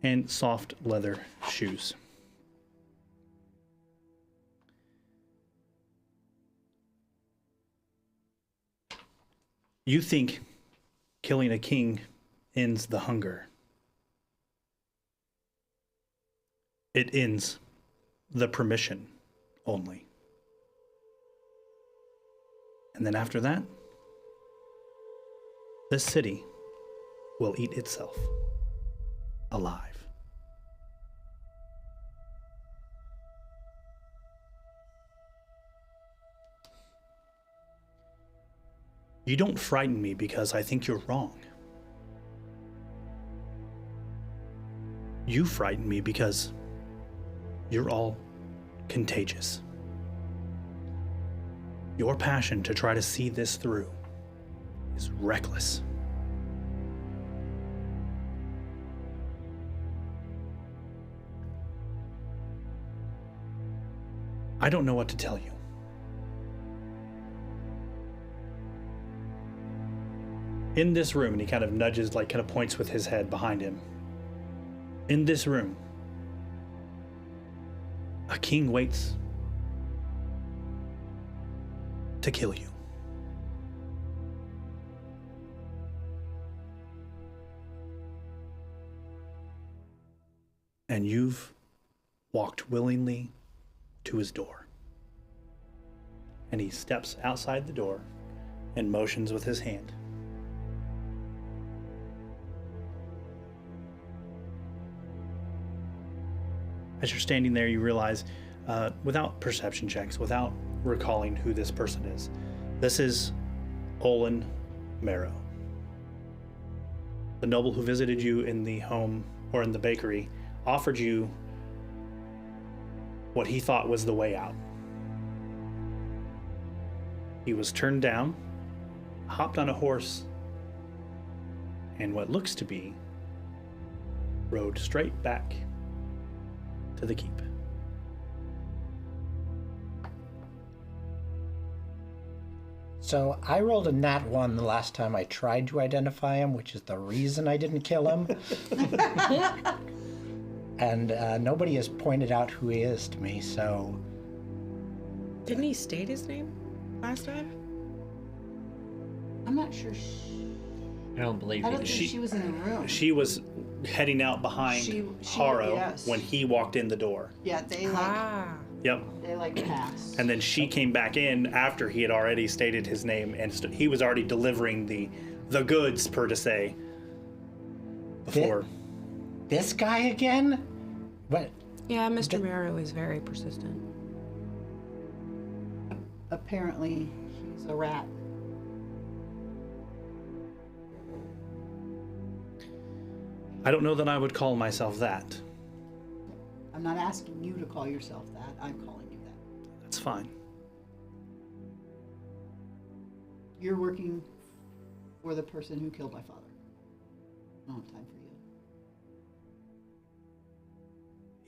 and soft leather shoes. You think killing a king ends the hunger. It ends the permission only. And then after that, this city will eat itself alive. You don't frighten me because I think you're wrong. You frighten me because you're all contagious. Your passion to try to see this through is reckless. I don't know what to tell you. In this room, and he kind of nudges, like kind of points with his head behind him. In this room, a king waits to kill you. And you've walked willingly to his door. And he steps outside the door and motions with his hand. As you're standing there, you realize, without perception checks, without recalling who this person is, this is Olin Marrow. The noble who visited you in the home or in the bakery offered you what he thought was the way out. He was turned down, hopped on a horse, and what looks to be rode straight back to the keep. So I rolled a nat 1 the last time I tried to identify him, which is the reason I didn't kill him. And nobody has pointed out who he is to me, so... Didn't he state his name last time? I'm not sure. I don't believe I you don't did. think she was in the room. She was heading out behind She- Haro yes. when he walked in the door. Yeah, they Yep. passed. And then she came back in after he had already stated his name, and he was already delivering the goods, per se, before. This guy again? What? Yeah, Mr. Marrow is very persistent. Apparently, he's a rat. I don't know that I would call myself that. I'm not asking you to call yourself that. I'm calling you that. That's fine. You're working for the person who killed my father. I don't have time for you.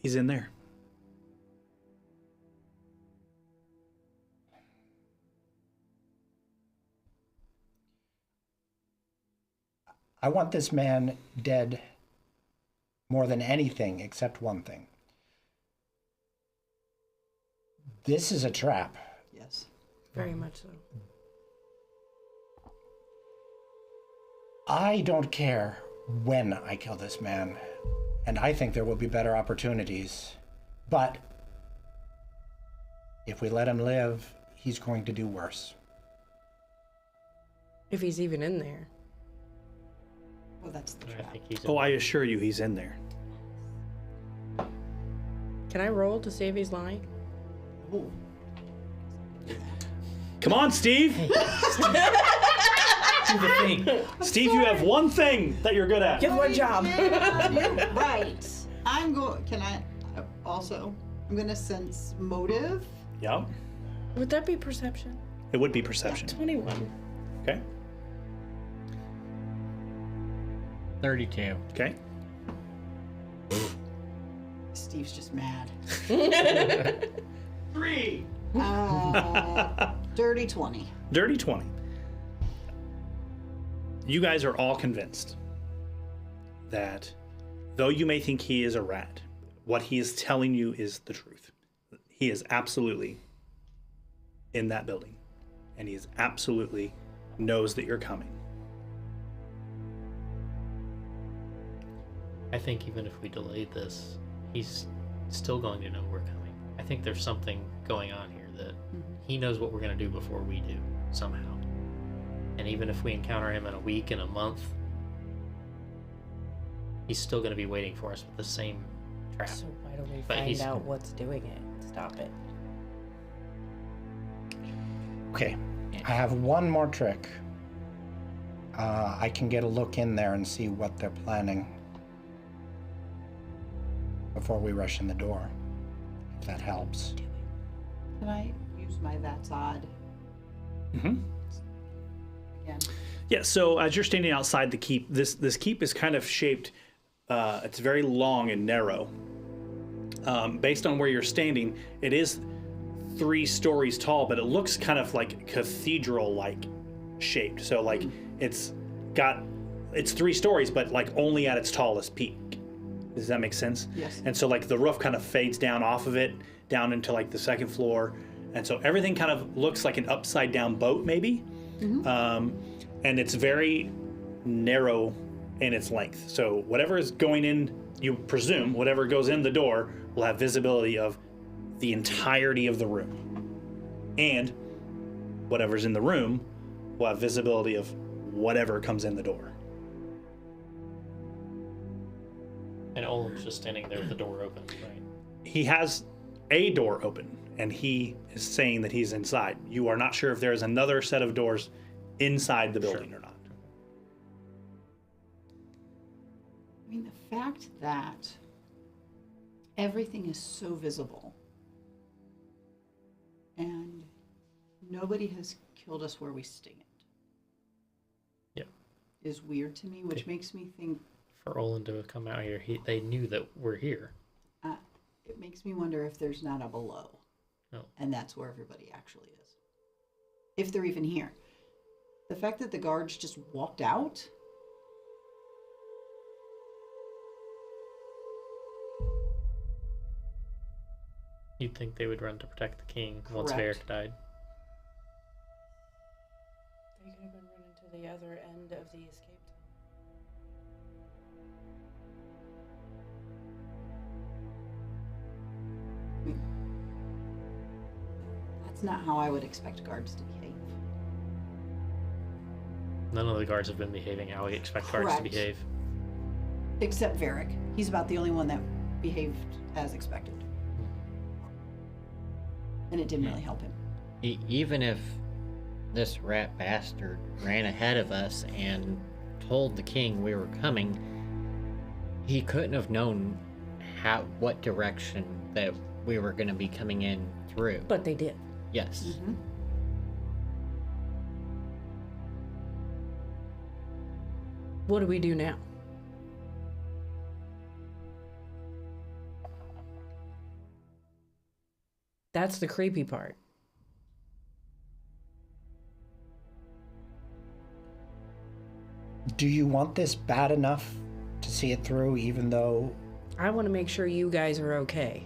He's in there. I want this man dead more than anything except one thing. This is a trap. Yes. Very much so. I don't care when I kill this man, and I think there will be better opportunities. But if we let him live, he's going to do worse. If he's even in there. Well, that's the I trap. think he's. Oh, I assure you he's in there. Can I roll to see if he's lying? Oh, Come on, Steve! Do the thing. Steve, you have one thing that you're good at. Give one job. you're right. I'm going. Can I also? I'm gonna sense motive. Yep. Would that be perception? It would be perception. 21. Okay. 32. Okay. Steve's just mad. 3. Dirty 20. Dirty 20. You guys are all convinced that though you may think he is a rat, what he is telling you is the truth. He is absolutely in that building, and he is absolutely knows that you're coming. I think even if we delayed this, he's still going to know we're coming. I think there's something going on here that he knows what we're going to do before we do, somehow. And even if we encounter him in a week, in a month, he's still going to be waiting for us with the same trap. So why don't we But find he's- out what's doing it? Stop it. Okay, I have one more trick. I can get a look in there and see what they're planning before we rush in the door, if that helps. Can I use my that's odd Mm-hmm. again? Yeah, so as you're standing outside the keep, this keep is kind of shaped, it's very long and narrow. Based on where you're standing, it is 3 stories tall, but it looks kind of like cathedral-like shaped. So like it's 3 stories, but like only at its tallest peak. Does that make sense? Yes. And so like the roof kind of fades down off of it, down into like the 2nd floor. And so everything kind of looks like an upside down boat maybe. And it's very narrow in its length. So whatever is going in, you presume, whatever goes in the door will have visibility of the entirety of the room. And whatever's in the room will have visibility of whatever comes in the door. And Olin's just standing there with the door open, right? He has a door open, and he is saying that he's inside. You are not sure if there is another set of doors inside the building or not. I mean, the fact that everything is so visible and nobody has killed us where we stand Yeah. is weird to me, which makes me think, For Olin to have come out here, they knew that we're here. it makes me wonder if there's not a below. Oh. And that's where everybody actually is. If they're even here. The fact that the guards just walked out. You'd think they would run to protect the king once Correct. Varric died. They could have been running to the other end of the escape tunnel. That's not how I would expect guards to behave. None of the guards have been behaving how we expect guards to Correct. behave. Except Varric. He's about the only one that behaved as expected. And it didn't really help him. Even if this rat bastard ran ahead of us and told the king we were coming, he couldn't have known what direction that we were going to be coming in through. But they did. Yes. Mm-hmm. What do we do now? That's the creepy part. Do you want this bad enough to see it through, even though... I want to make sure you guys are okay.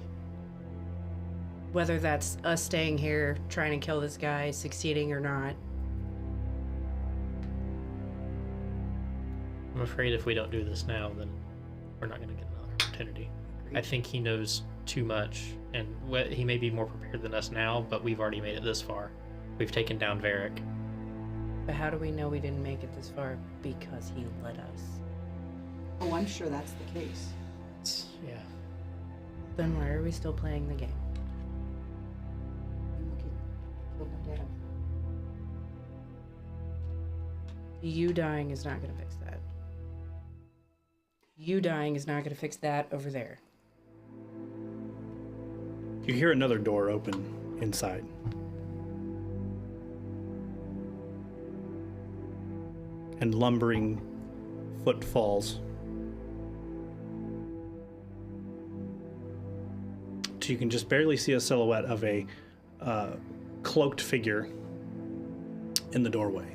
Whether that's us staying here, trying to kill this guy, succeeding or not. I'm afraid if we don't do this now, then we're not going to get another opportunity. I think he knows too much, and he may be more prepared than us now, but we've already made it this far. We've taken down Varric. But how do we know we didn't make it this far? Because he let us. Oh, I'm sure that's the case. Yeah. Then why are we still playing the game? Look, he killed my dad. You dying is not going to fix that. You dying is not going to fix that over there. You hear another door open inside. And lumbering footfalls. So you can just barely see a silhouette of a cloaked figure in the doorway.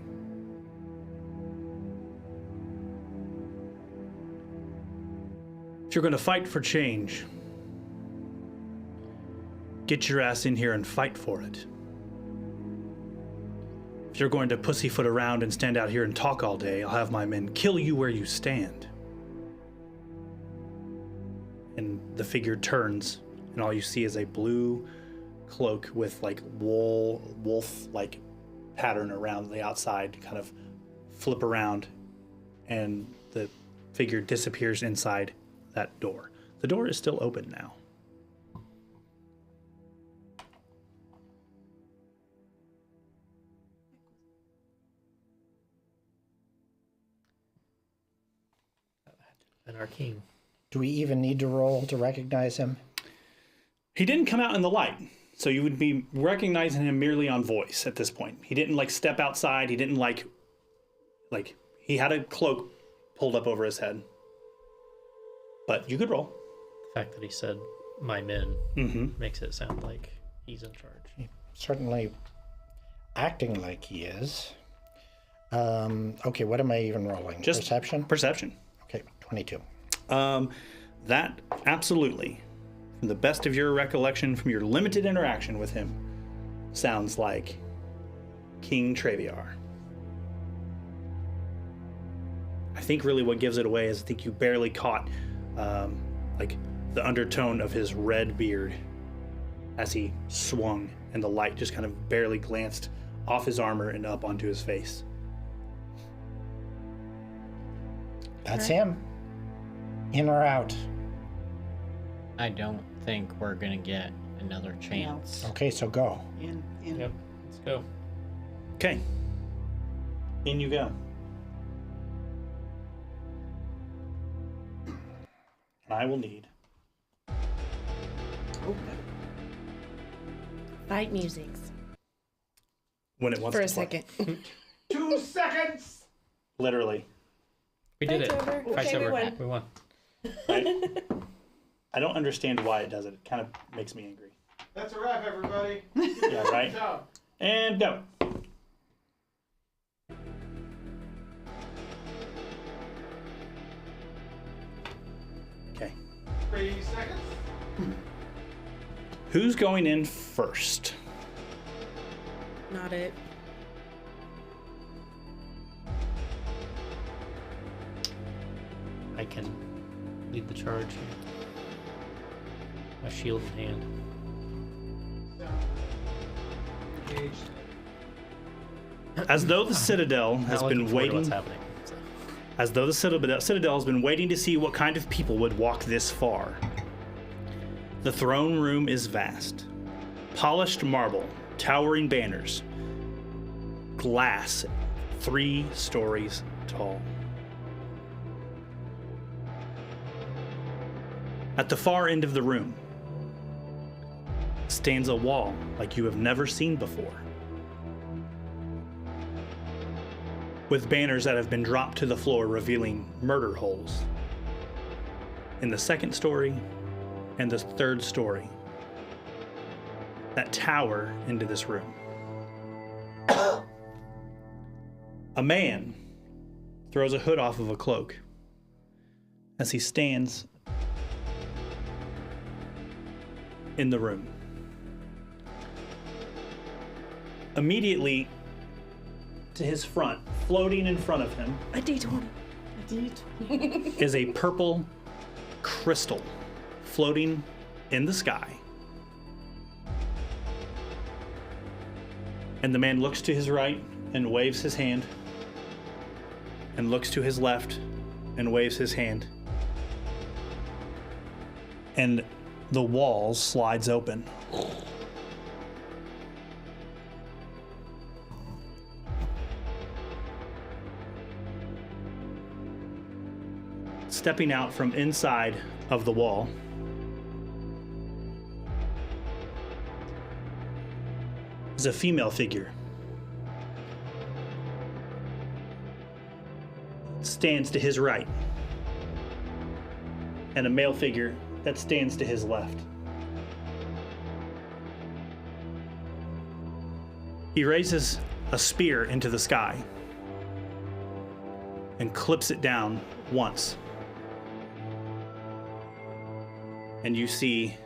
If you're going to fight for change, get your ass in here and fight for it. If you're going to pussyfoot around and stand out here and talk all day, I'll have my men kill you where you stand. And the figure turns, and all you see is a blue cloak with like wolf-like pattern around the outside, kind of flip around, and the figure disappears inside that door. The door is still open now. And our king. Do we even need to roll to recognize him? He didn't come out in the light, so you would be recognizing him merely on voice at this point. He didn't like step outside. He didn't like like he had a cloak pulled up over his head. But you could roll. The fact that he said my men makes it sound like he's in charge. Certainly acting like he is. Okay, what am I even rolling? Just Perception? Perception. Okay, 22. That absolutely, from the best of your recollection from your limited interaction with him, sounds like King Traviar. I think really what gives it away is I think you barely caught like the undertone of his red beard as he swung, and the light just kind of barely glanced off his armor and up onto his face. That's him. In or out? I don't think we're gonna get another chance. Okay, so go. In. Yep, let's go. Okay. In you go. And I will need Fight musics. when it wants For to a play. second. 2 seconds. Literally. We did it. Fight's over. Fight's Okay, we over. won. We won. Right? I don't understand why it does it. It kind of makes me angry. That's a wrap, everybody. Yeah, right? Good job. And go. Okay. 3 seconds. Who's going in first? Not it. I can lead the charge here. My shield in hand. Engaged. As though the Citadel has Not looking been forward to waiting. what's happening. So. As though the Citadel has been waiting to see what kind of people would walk this far. The throne room is vast. Polished marble, towering banners, glass 3 stories tall. At the far end of the room stands a wall like you have never seen before, with banners that have been dropped to the floor revealing murder holes in the 2nd story and the 3rd story that tower into this room. A man throws a hood off of a cloak as he stands in the room. Immediately to his front, floating in front of him, A D20. is a purple crystal floating in the sky. And the man looks to his right and waves his hand, and looks to his left and waves his hand. And the wall slides open. Stepping out from inside of the wall is a female figure. Stands to his right, and a male figure that stands to his left. He raises a spear into the sky and clips it down once. And you see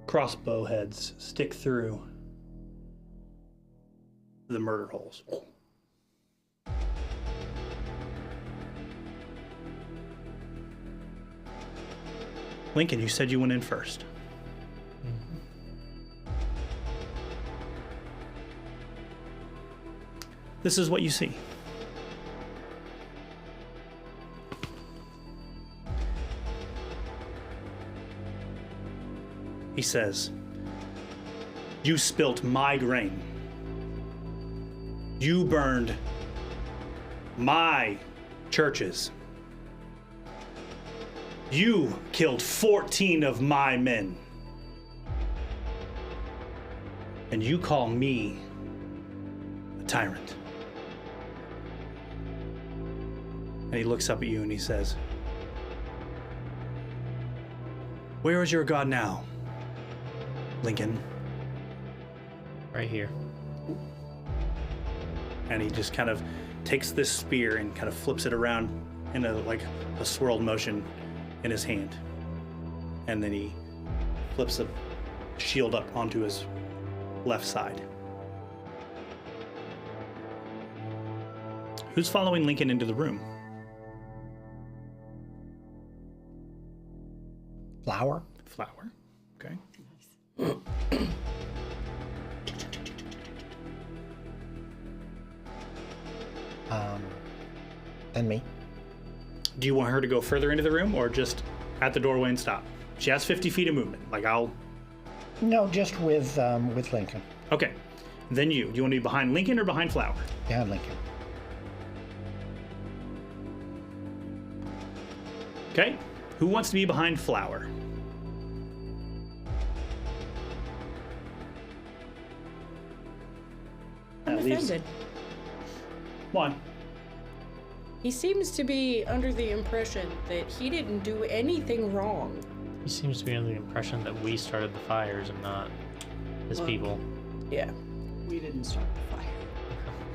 crossbow heads stick through the murder holes. Lincoln, you said you went in first. This is what you see. He says, "You spilt my grain. You burned my churches. You killed 14 of my men. And you call me a tyrant." And he looks up at you and he says, "Where is your god now, Lincoln?" Right here. And he just kind of takes this spear and kind of flips it around in a swirled motion in his hand. And then he flips the shield up onto his left side. Who's following Lincoln into the room? Flower. Flower. Okay. And me. Do you want her to go further into the room or just at the doorway and stop? She has 50 feet of movement. No, just with Lincoln. Okay. Then you. Do you want to be behind Lincoln or behind Flower? Yeah, Lincoln. Okay. Who wants to be behind Flower? I'm That leaves- offended. Why? He seems to be under the impression that he didn't do anything wrong. He seems to be under the impression that we started the fires and not his Well, people. Yeah. We didn't start the fire.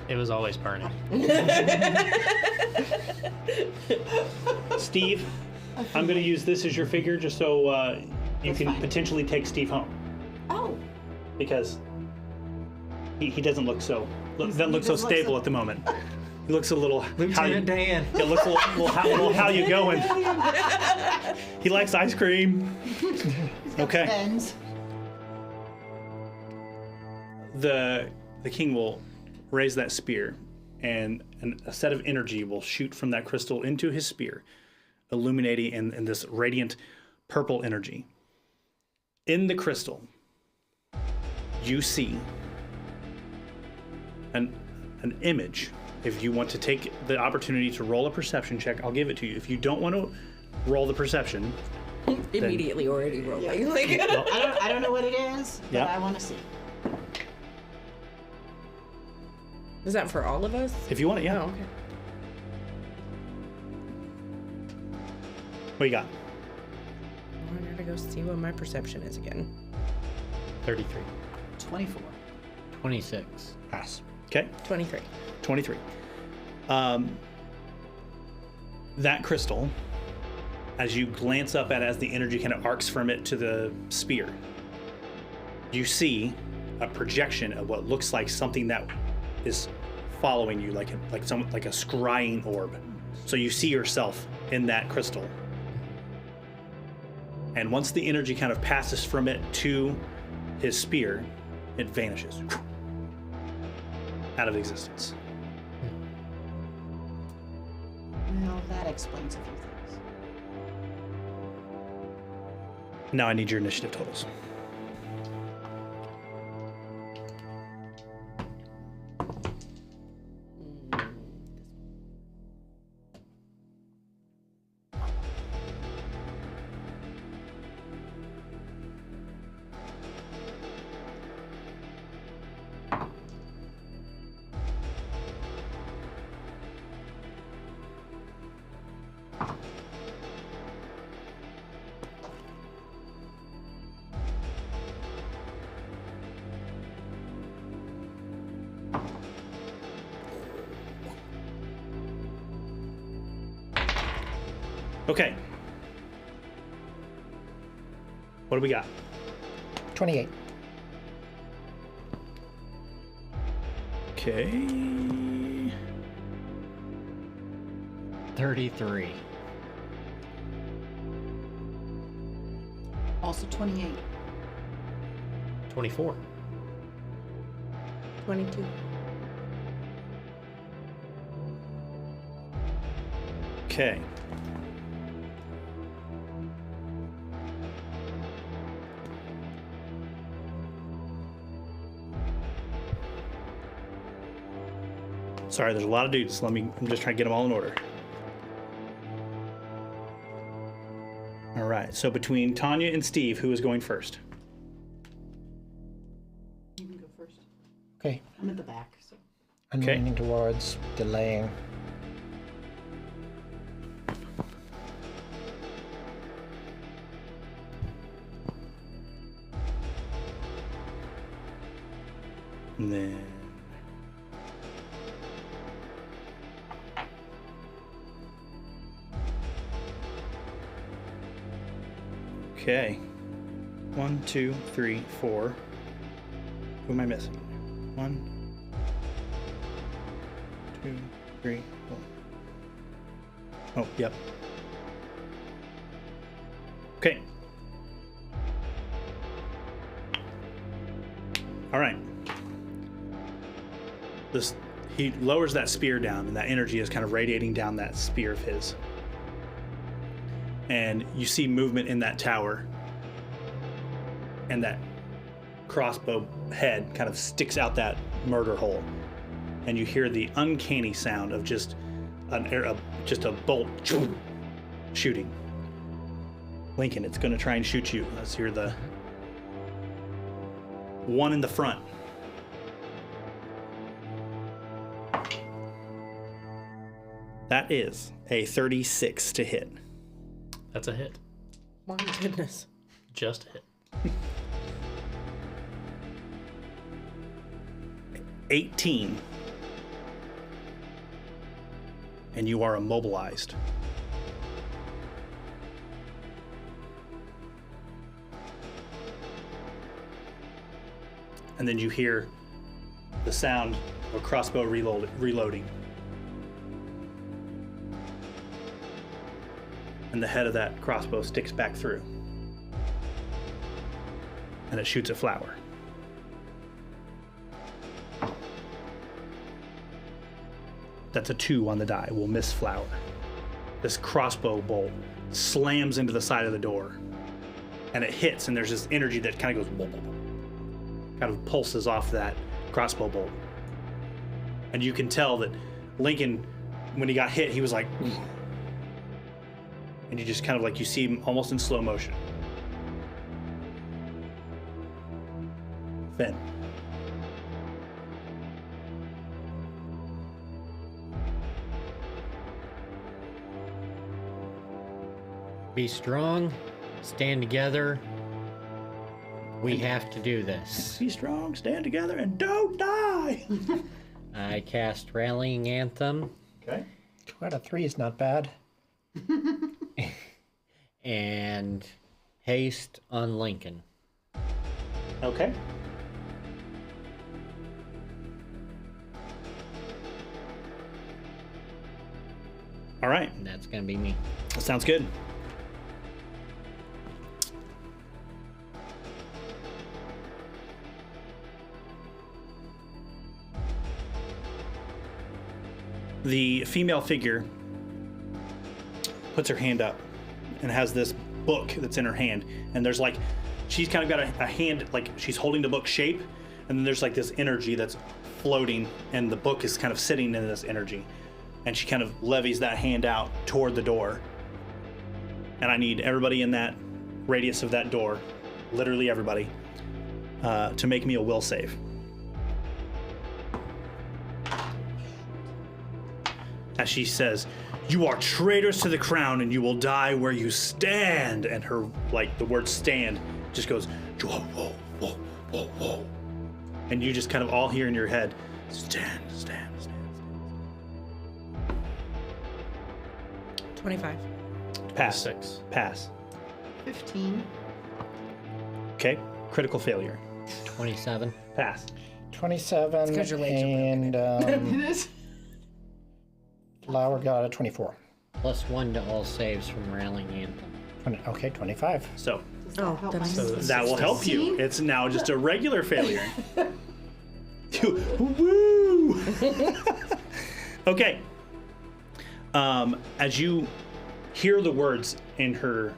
It was always burning. Steve, I'm going to use this as your figure just so you That's can fine. potentially take Steve home. Oh, Because he doesn't look so doesn't he look so doesn't look stable so- at the moment. He looks a little Lieutenant Dan. It looks a little how you going. He likes ice cream. Okay. ends. The king will raise that spear, and a set of energy will shoot from that crystal into his spear, illuminating in this radiant purple energy. In the crystal, you see an image. If you want to take the opportunity to roll a perception check, I'll give it to you. If you don't want to roll the perception, Immediately already rolling. Like, I don't know what it is, but Yeah. I want to see. is that for all of us? if you want it, yeah. Oh, okay. What you got? I gotta go see what my perception is again. 33. 24. 26. Pass. Okay. 23. 23. That crystal, as you glance up at it, as the energy kind of arcs from it to the spear, you see a projection of what looks like something that is following you, like a scrying orb. So you see yourself in that crystal. And once the energy kind of passes from it to his spear, it vanishes out of existence. Well, that explains a few things. Now I need your initiative totals. Okay. What do we got? 28. Okay. 33. Also 28. 24. 22. Okay. Sorry, there's a lot of dudes. I'm just trying to get them all in order. All right, so between Tanya and Steve, who is going first? You can go first. Okay. I'm at the back, so. I'm Okay. leaning towards delaying. And then okay. 1, 2, 3, 4. Who am I missing? 1, 2, 3, 4. Oh, yep. Okay. All right. He lowers that spear down, and that energy is kind of radiating down that spear of his. And you see movement in that tower, and that crossbow head kind of sticks out that murder hole, and you hear the uncanny sound of just a bolt shooting. Lincoln, it's going to try and shoot you. Let's hear the one in the front. That is a 36 to hit. That's a hit. My goodness. Just a hit. 18. And you are immobilized. And then you hear the sound of a crossbow reloading. And the head of that crossbow sticks back through. And it shoots a flower. That's a 2 on the die. We'll miss flower. This crossbow bolt slams into the side of the door. And it hits, and there's this energy that kind of goes, kind of pulses off that crossbow bolt. And you can tell that Lincoln, when he got hit, he was like, and you just kind of like, you see him almost in slow motion. Finn. Be strong, stand together. We have to do this. Be strong, stand together, and don't die. I cast Rallying Anthem. Okay. 2 out of 3 is not bad. And haste on Lincoln. Okay. All right. And that's going to be me. That sounds good. The female figure puts her hand up and has this book that's in her hand, and there's like, she's kind of got a hand, like she's holding the book shape, and then there's like this energy that's floating, and the book is kind of sitting in this energy, and she kind of levies that hand out toward the door. And I need everybody in that radius of that door, literally everybody, to make me a will save. As she says, "You are traitors to the crown, and you will die where you stand." And her, like, the word stand just goes, whoa, whoa, whoa, whoa, whoa. And you just kind of all hear in your head, stand, stand, stand, stand. 25. Pass. 6. Pass. 15. Okay. Critical failure. 27. Pass. 27. It's 'cause you're way too and It is. Flower got a 24. +1 to all saves from Rallying Anthem. Okay, 25. So Oh, then I So that will help you. 16? It's now just a regular failure. Woo! Okay. As you hear the words in her,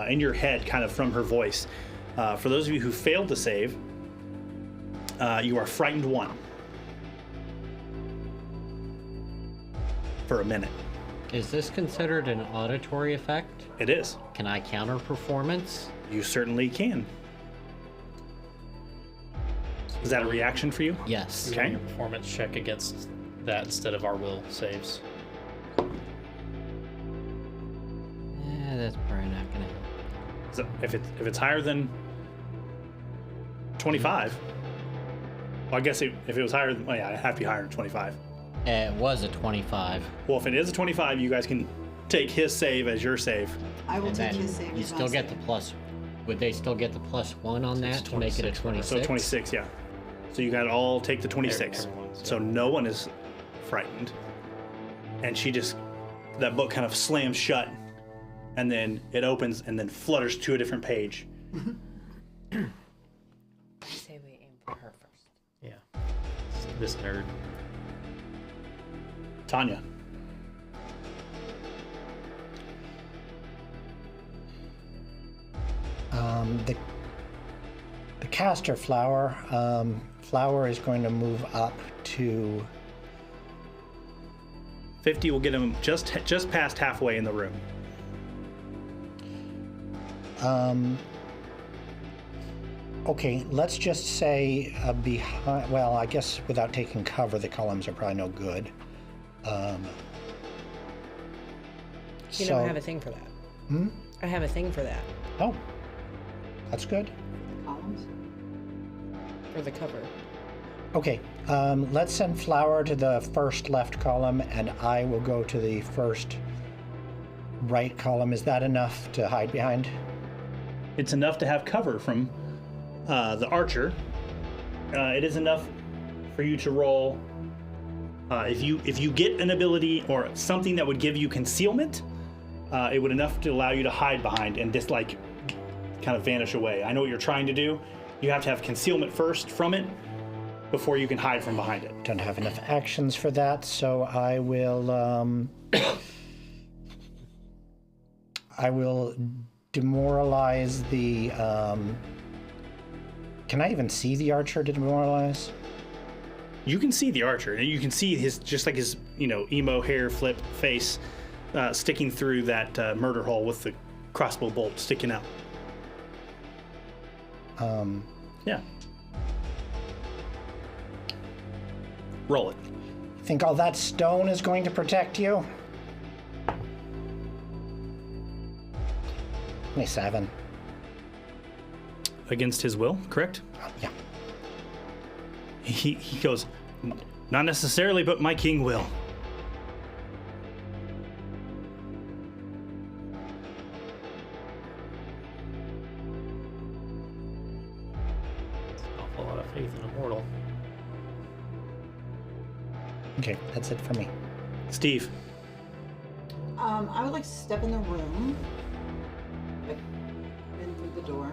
in your head, kind of from her voice, for those of you who failed to save, you are frightened 1 for a minute. Is this considered an auditory effect? It is. Can I counter performance? You certainly can. Is that a reaction for you? Yes. Okay. Your performance check against that instead of our will saves. That's probably not gonna help. So if it's higher than 25, Well, I guess if it was higher, well, yeah, it'd have to be higher than 25. It was a 25. Well, if it is a 25, you guys can take his save as your save. I will And take then his save. you as my still get save. the plus. Would they still get the +1 on that to make it a 26? So 26, yeah. So you gotta all take the 26. Everyone's, So no one is frightened. And she just, that book kind of slams shut, and then it opens and then flutters to a different page. I say we aim for her first. Yeah. This nerd. Tanya. The caster flower. Flower is going to move up to 50 will get him just past halfway in the room. Okay, let's just say behind. Well, I guess without taking cover, the columns are probably no good. You know, I have a thing for that. I have a thing for that. Oh, that's good. Columns. For the cover. Okay, let's send Flower to the first left column, and I will go to the first right column. Is that enough to hide behind? It's enough to have cover from the archer. It is enough for you to roll. If you get an ability or something that would give you concealment, it would enough to allow you to hide behind and just like kind of vanish away. I know what you're trying to do. You have to have concealment first from it before you can hide from behind it. Don't have enough actions for that, so I will I will demoralize the can I even see the archer to demoralize? You can see the archer, and you can see his just like his emo hair flip face sticking through that murder hole with the crossbow bolt sticking out. Yeah. Roll it. Think all that stone is going to protect you? 27. Against his will, correct? Yeah. He goes, not necessarily, but my king will. It's an awful lot of faith in a mortal. Okay, that's it for me. Steve. I would like to step in the room. Like, in through the door.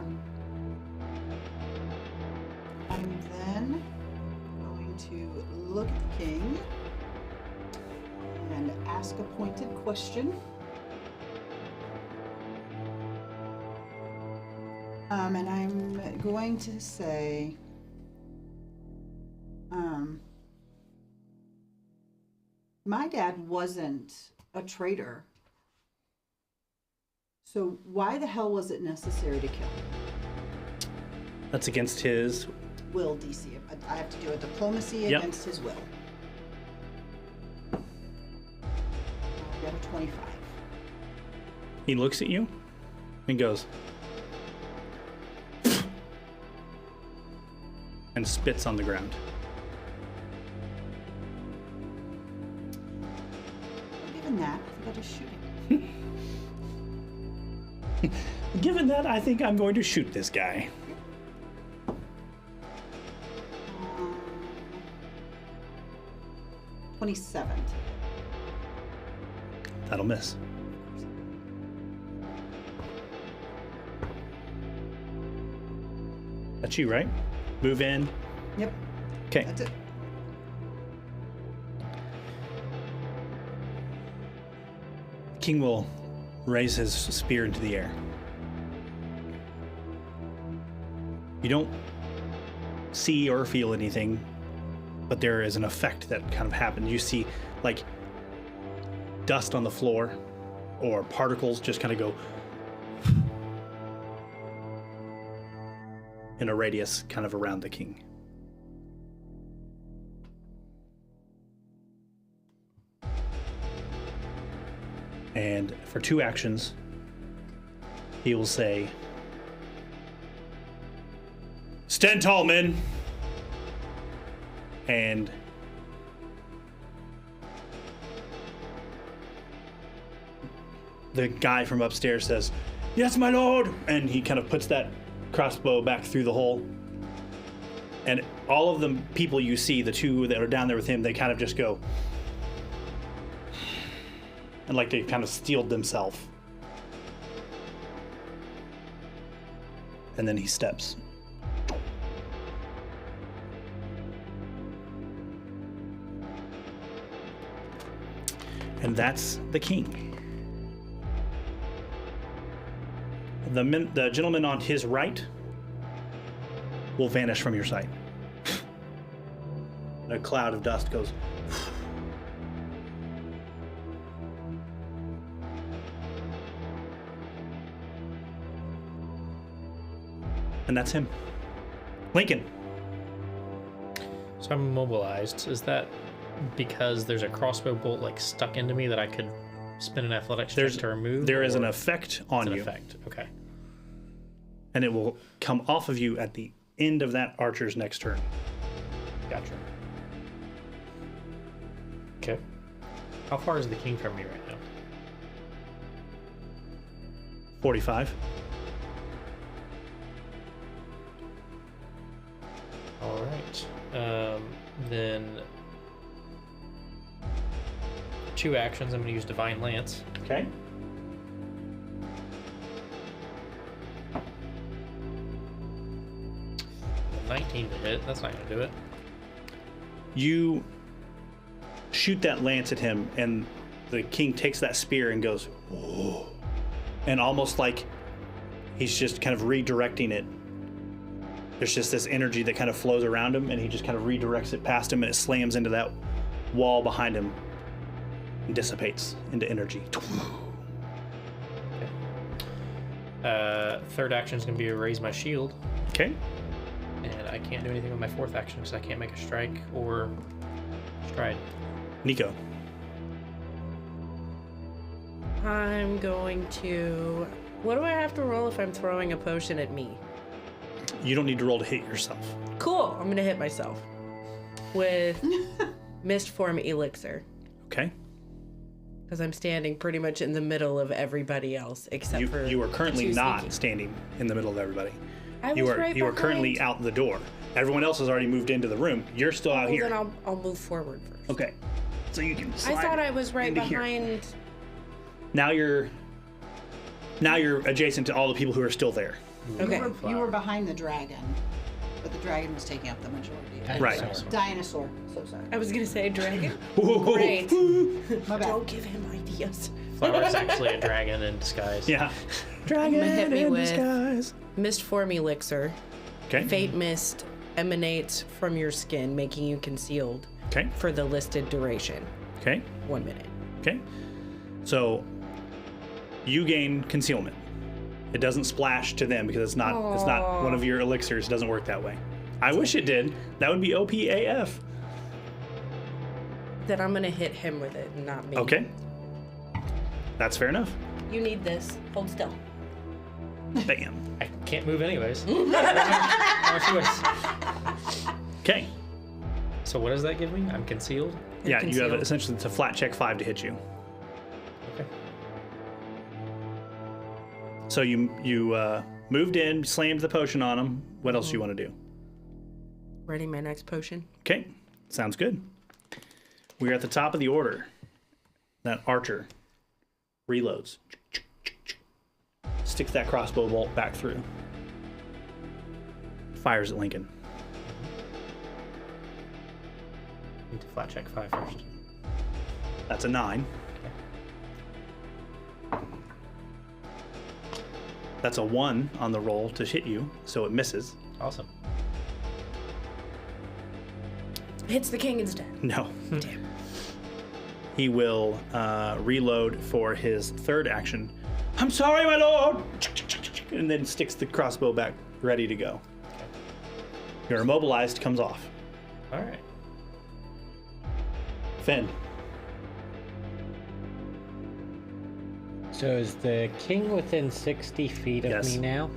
I'm then going to look at the king and ask a pointed question. And I'm going to say, my dad wasn't a traitor. So why the hell was it necessary to kill him? That's against his. Will DC. I have to do a diplomacy Yep. against his will. I'll get a 25. He looks at you and goes, and spits on the ground. Given that, I think I'll just shoot him. Given that, I think I'm going to shoot this guy. 27. That'll miss. That's you, right? Move in. Yep, Okay. that's it. King will raise his spear into the air. You don't see or feel anything, but there is an effect that kind of happens. You see, like, dust on the floor, or particles just kind of go in a radius kind of around the king. And for 2 actions, he will say, "Stand tall, men. and the guy from upstairs says, "Yes, my lord," and he kind of puts that crossbow back through the hole. And all of the people you see, the two that are down there with him, they kind of just go, and like they kind of steeled themselves. And then he steps. And that's the king. The gentleman on his right will vanish from your sight. A cloud of dust goes. And that's him. Lincoln. So I'm immobilized. Is that because there's a crossbow bolt like stuck into me that I could spin an athletics check to remove? There is or an effect on it's an you. effect. Okay. And it will come off of you at the end of that archer's next turn. Gotcha. Okay. How far is the king from me right now? 45. All right. Then 2 actions. I'm going to use Divine Lance. Okay. A 19 to hit. That's not going to do it. You shoot that lance at him, and the king takes that spear and goes, "Whoa," and almost like he's just kind of redirecting it. There's just this energy that kind of flows around him, and he just kind of redirects it past him, and it slams into that wall behind him and dissipates into energy. Third action is going to be to raise my shield, Okay. and I can't do anything with my fourth action because I can't make a strike or stride. Nico. I'm going to. What do I have to roll if I'm throwing a potion at me? You don't need to roll to hit yourself. Cool. I'm gonna hit myself with mist form elixir Okay. because I'm standing pretty much in the middle of everybody else except for. You are currently the two not sneaky. standing in the middle of everybody. I You was are right you are currently behind. out the door. Everyone else has already moved into the room. You're still out Well, here. then I'll move forward first. Okay. So you can I slide thought I was right into here. behind. Now you're adjacent to all the people who are still there. Okay. You were behind the dragon, but the dragon was taking up the majority of it. Right. Dinosaur. So sorry. I was gonna say dragon. Whoa. Great. My bad. Don't give him ideas. Flower is actually a dragon in disguise. Yeah. Dragon gonna hit me in with- disguise. Mist form elixir. Okay. Fate mist emanates from your skin, making you concealed Okay. for the listed duration. Okay. 1 minute. Okay. So you gain concealment. It doesn't splash to them because it's not one of your elixirs. It doesn't work that way. I wish it did. That would be OPAF. Then I'm gonna hit him with it, not me. Okay. That's fair enough. You need this. Hold still. Bam. I can't move anyways. No choice. Okay. So what does that give me? I'm concealed? Yeah, you have concealed. essentially it's a flat check 5 to hit you. Okay. So you moved in, slammed the potion on him. What else do you want to do? Ready my next potion. Okay, sounds good. We're at the top of the order. That archer reloads. Sticks that crossbow bolt back through. Fires at Lincoln. Need to flat check 5 first. That's a 9. That's a 1 on the roll to hit you, so it misses. Awesome. Hits the king instead. No. Damn. He will reload for his third action. I'm sorry, my lord! And then sticks the crossbow back, ready to go. Your immobilized comes off. All right. Finn. So is the king within 60 feet of Yes. me now?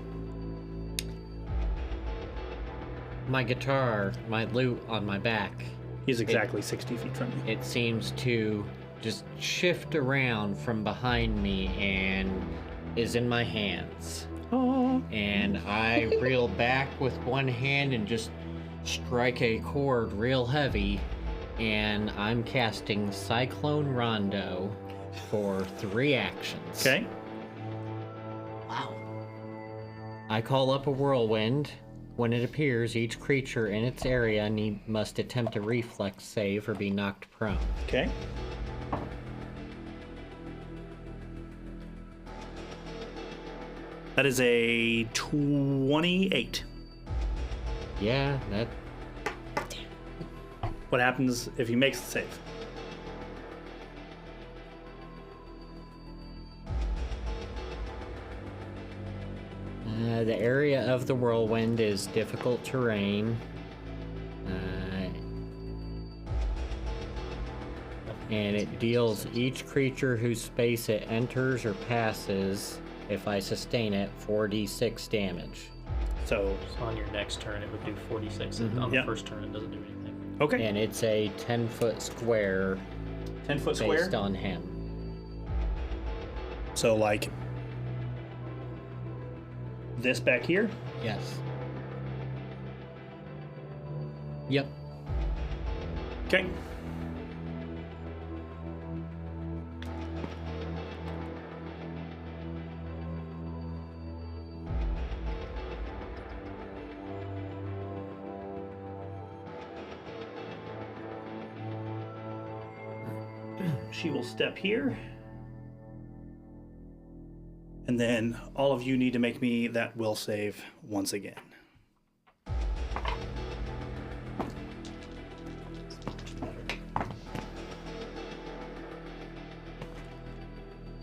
My guitar, my lute on my back, He's exactly 60 feet from you. it seems to just shift around from behind me and is in my hands. Oh. And I reel back with one hand and just strike a chord real heavy. And I'm casting Cyclone Rondo for 3 actions. Okay. Wow. I call up a whirlwind. When it appears, each creature in its area must attempt a reflex save or be knocked prone. Okay. That is a 28. Yeah, that. What happens if he makes the save? The area of the whirlwind is difficult terrain. And it deals each creature whose space it enters or passes, if I sustain it, 4d6 damage. So, So on your next turn, it would do 46. And on the Yep. first turn, it doesn't do anything. okay. And it's a 10-foot square 10-foot square. based on him. So, like, this back here? Yes. Yep. Okay. She will step here. And then all of you need to make me that will save once again. –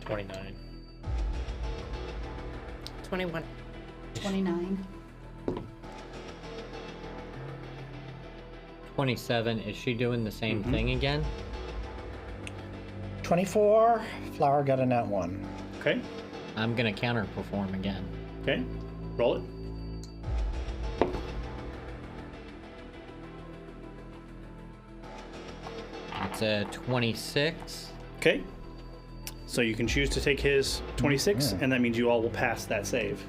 29. 21. 29. 27. Is she doing the same thing again? 24. Flower got a nat 1. Okay. I'm gonna counter-perform again. Okay. Roll it. It's a 26. Okay. So you can choose to take his 26, and that means you all will pass that save.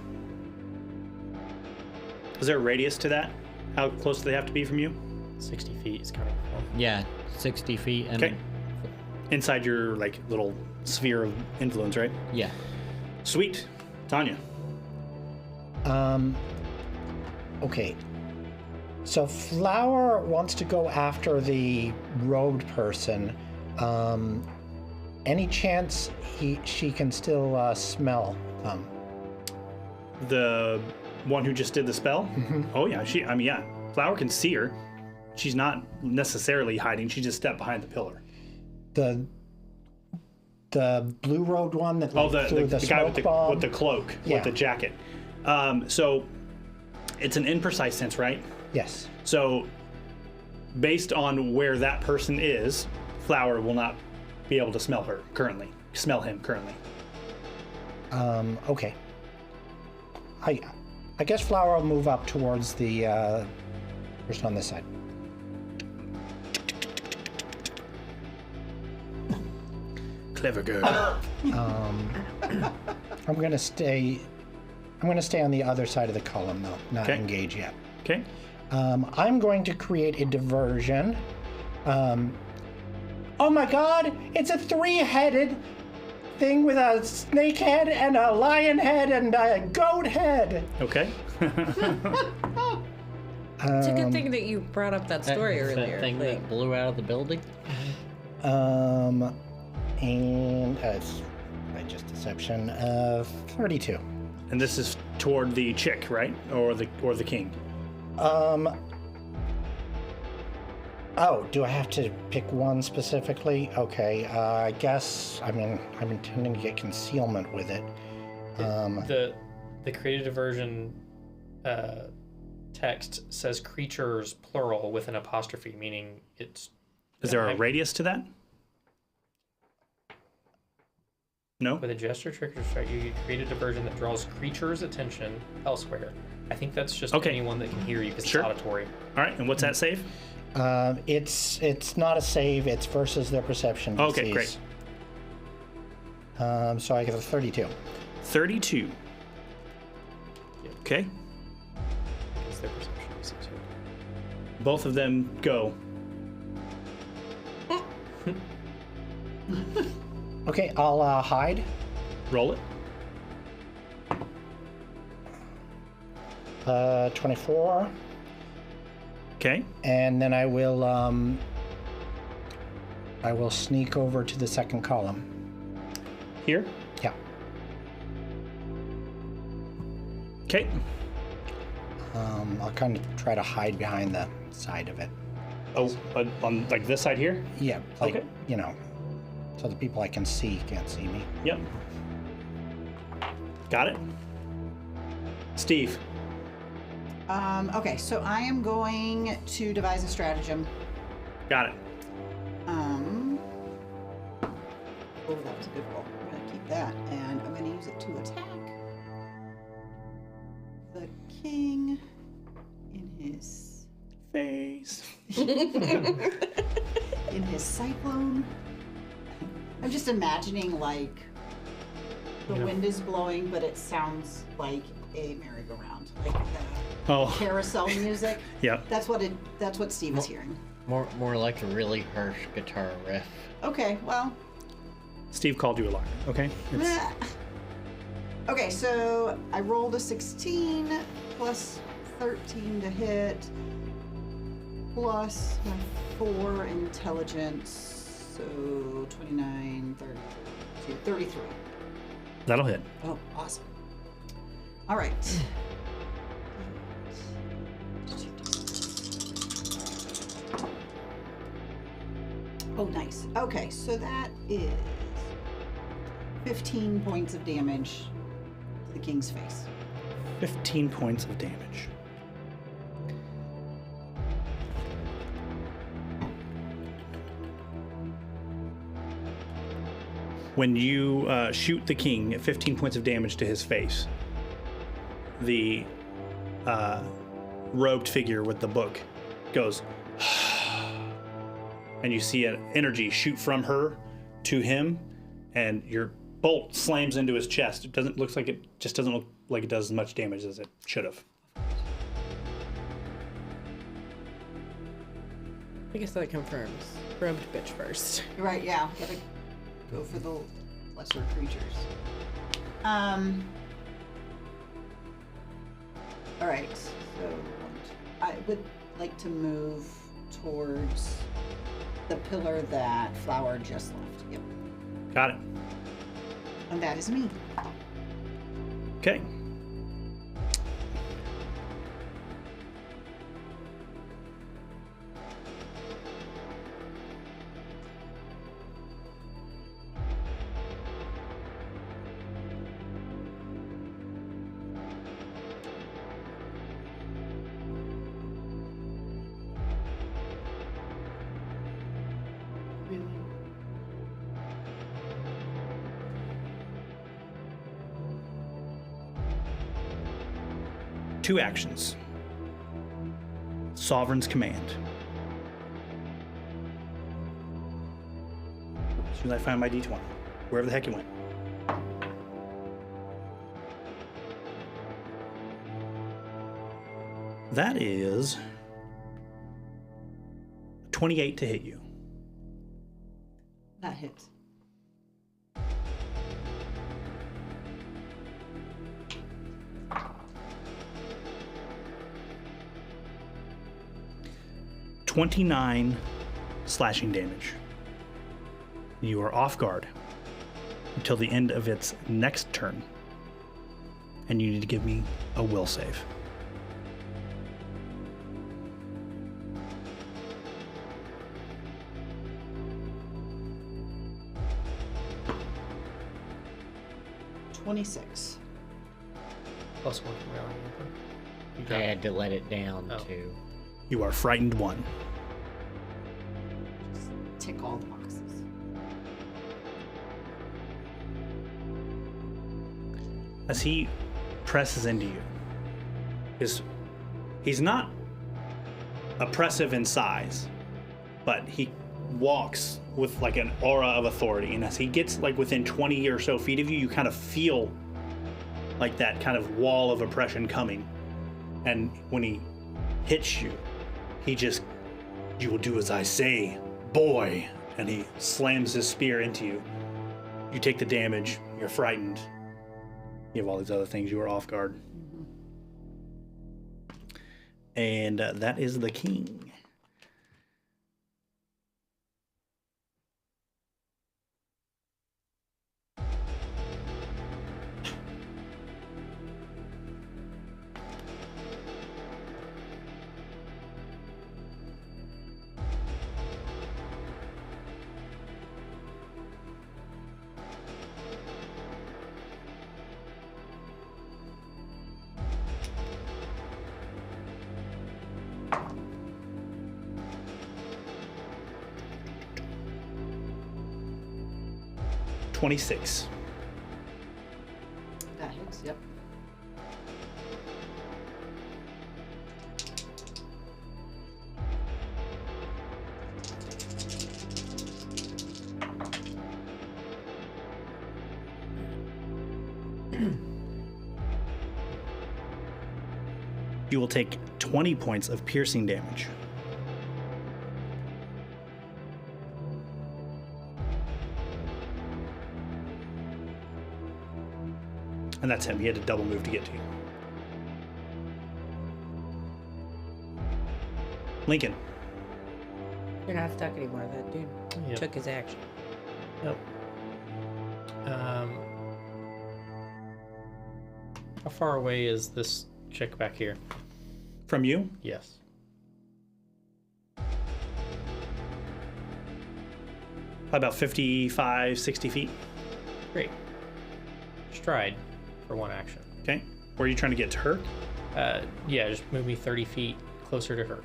Is there a radius to that? How close do they have to be from you? 60 feet is counting for. Yeah, 60 feet. And Okay. Inside your like little sphere of influence, right? Yeah. Sweet. Tanya. Okay. So Flower wants to go after the robed person. Any chance she can still smell them? The one who just did the spell? Oh yeah, yeah. Flower can see her. She's not necessarily hiding, she just stepped behind the pillar. The blue robed one that Oh, threw the the guy smoke bomb? with the cloak, Yeah. with the jacket. So it's an imprecise sense, right? Yes. So based on where that person is, Flower will not be able to smell him currently. Okay. I guess Flower will move up towards the person on this side. Clever girl. I'm gonna stay on the other side of the column though, not Okay. engage yet. Okay. I'm going to create a diversion. Oh my god, it's a 3-headed thing with a snake head and a lion head and a goat head. Okay. It's a good thing that you brought up that story That's earlier. that thing like, that blew out of the building? And it's by just deception, 32. And this is toward the chick, right? Or the king. Oh, do I have to pick one specifically? Okay, I guess, I'm intending to get concealment with it. The creative diversion text says creatures plural with an apostrophe, meaning it's. Is there a radius to that? No? With a gesture, trick, or strike, you create a diversion that draws creatures' attention elsewhere. I think that's just Okay. anyone that can hear you because Sure. it's auditory. All right, and what's that save? It's not a save. It's versus their perception. Okay, DCs. great. So I get a 32. 32. Okay. It's their perception. DC too. Both of them go. Okay, I'll hide. Roll it. 24, Okay. and then I will sneak over to the second column. Here. Yeah. Okay. I'll kind of try to hide behind the side of it. Oh, on like this side here? Yeah, like, Okay. you know, so the people I can see can't see me. Yep. Got it. Steve. Okay, so I am going to devise a stratagem. Got it. Oh, that was a good roll. I'm gonna keep that, and I'm gonna use it to attack the king in his Face. in his cyclone. I'm just imagining like the wind is blowing, but it sounds like a merry-go-round, like the Oh, carousel music. yeah. That's what Steve is hearing. More like a really harsh guitar riff. Okay, well. Steve called you a liar. Okay. It's- Okay, so I rolled a 16 plus 13 to hit, plus my 4 intelligence, so 29, 32, 33. That'll hit. Oh, awesome. All right. Oh, nice. Okay, so that is 15 points of damage to the king's face. 15 points of damage. When you shoot the king at 15 points of damage to his face, the robed figure with the book goes, and you see an energy shoot from her to him, and your bolt slams into his chest. It doesn't look like it does as much damage as it should have. I guess that confirms. Rubbed bitch first. Right, yeah. Gotta go for the lesser creatures. Alright, so I would like to move towards the pillar that Flower just left. Yep. Got it. And that is me. Okay. Really? Two actions. Sovereign's command. As soon as I find my D20, wherever the heck it went. That is 28 to hit you. That hits. $29 slashing damage. You are off guard until the end of its next turn, and you need to give me a will save. +26. Plus one from rally. You I got had to let it down Oh. to You are frightened one. Tick all the boxes. As he presses into you, he's not oppressive in size, but he walks with like an aura of authority. And as he gets like within 20 or so feet of you, you kind of feel like that kind of wall of oppression coming. And when he hits you, he just, "You will do as I say, boy." And he slams his spear into you. You take the damage, you're frightened. You have all these other things, you are off guard. And that is the king. $26. That hits, yep. You will take 20 points of piercing damage. And that's him. He had to double move to get to you. Lincoln. You're not stuck anymore. That dude Yep. took his action. Yep. How far away is this chick back here? From you? Yes. About 55, 60 feet. Great. Stride for one action. Okay. Where are you trying to get to her? Yeah, just move me 30 feet closer to her.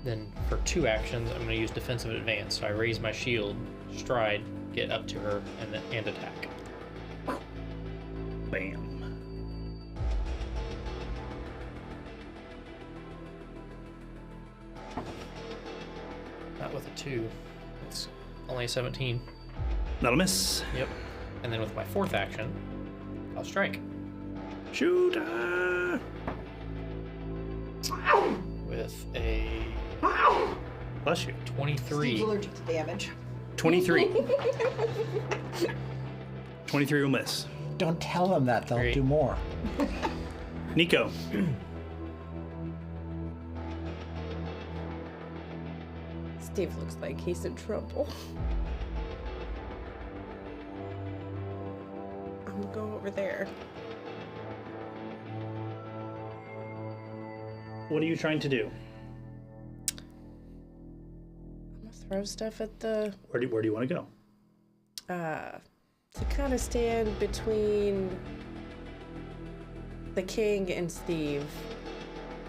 Then for two actions, I'm going to use defensive advance. So I raise my shield, stride, get up to her, and attack. Bam. Not with a 2. It's only a 17. That'll miss. Yep. And then with my fourth action, I'll strike. Shoot. With a Bless you. 23. Steve's allergic to damage. 23. 23 will miss. Don't tell them that. They'll Great. do more. Nico. Steve looks like he's in trouble. I'm gonna go over there. What are you trying to do? I'm gonna throw stuff at the Where do you want to go? to kind of stand between the king and Steve.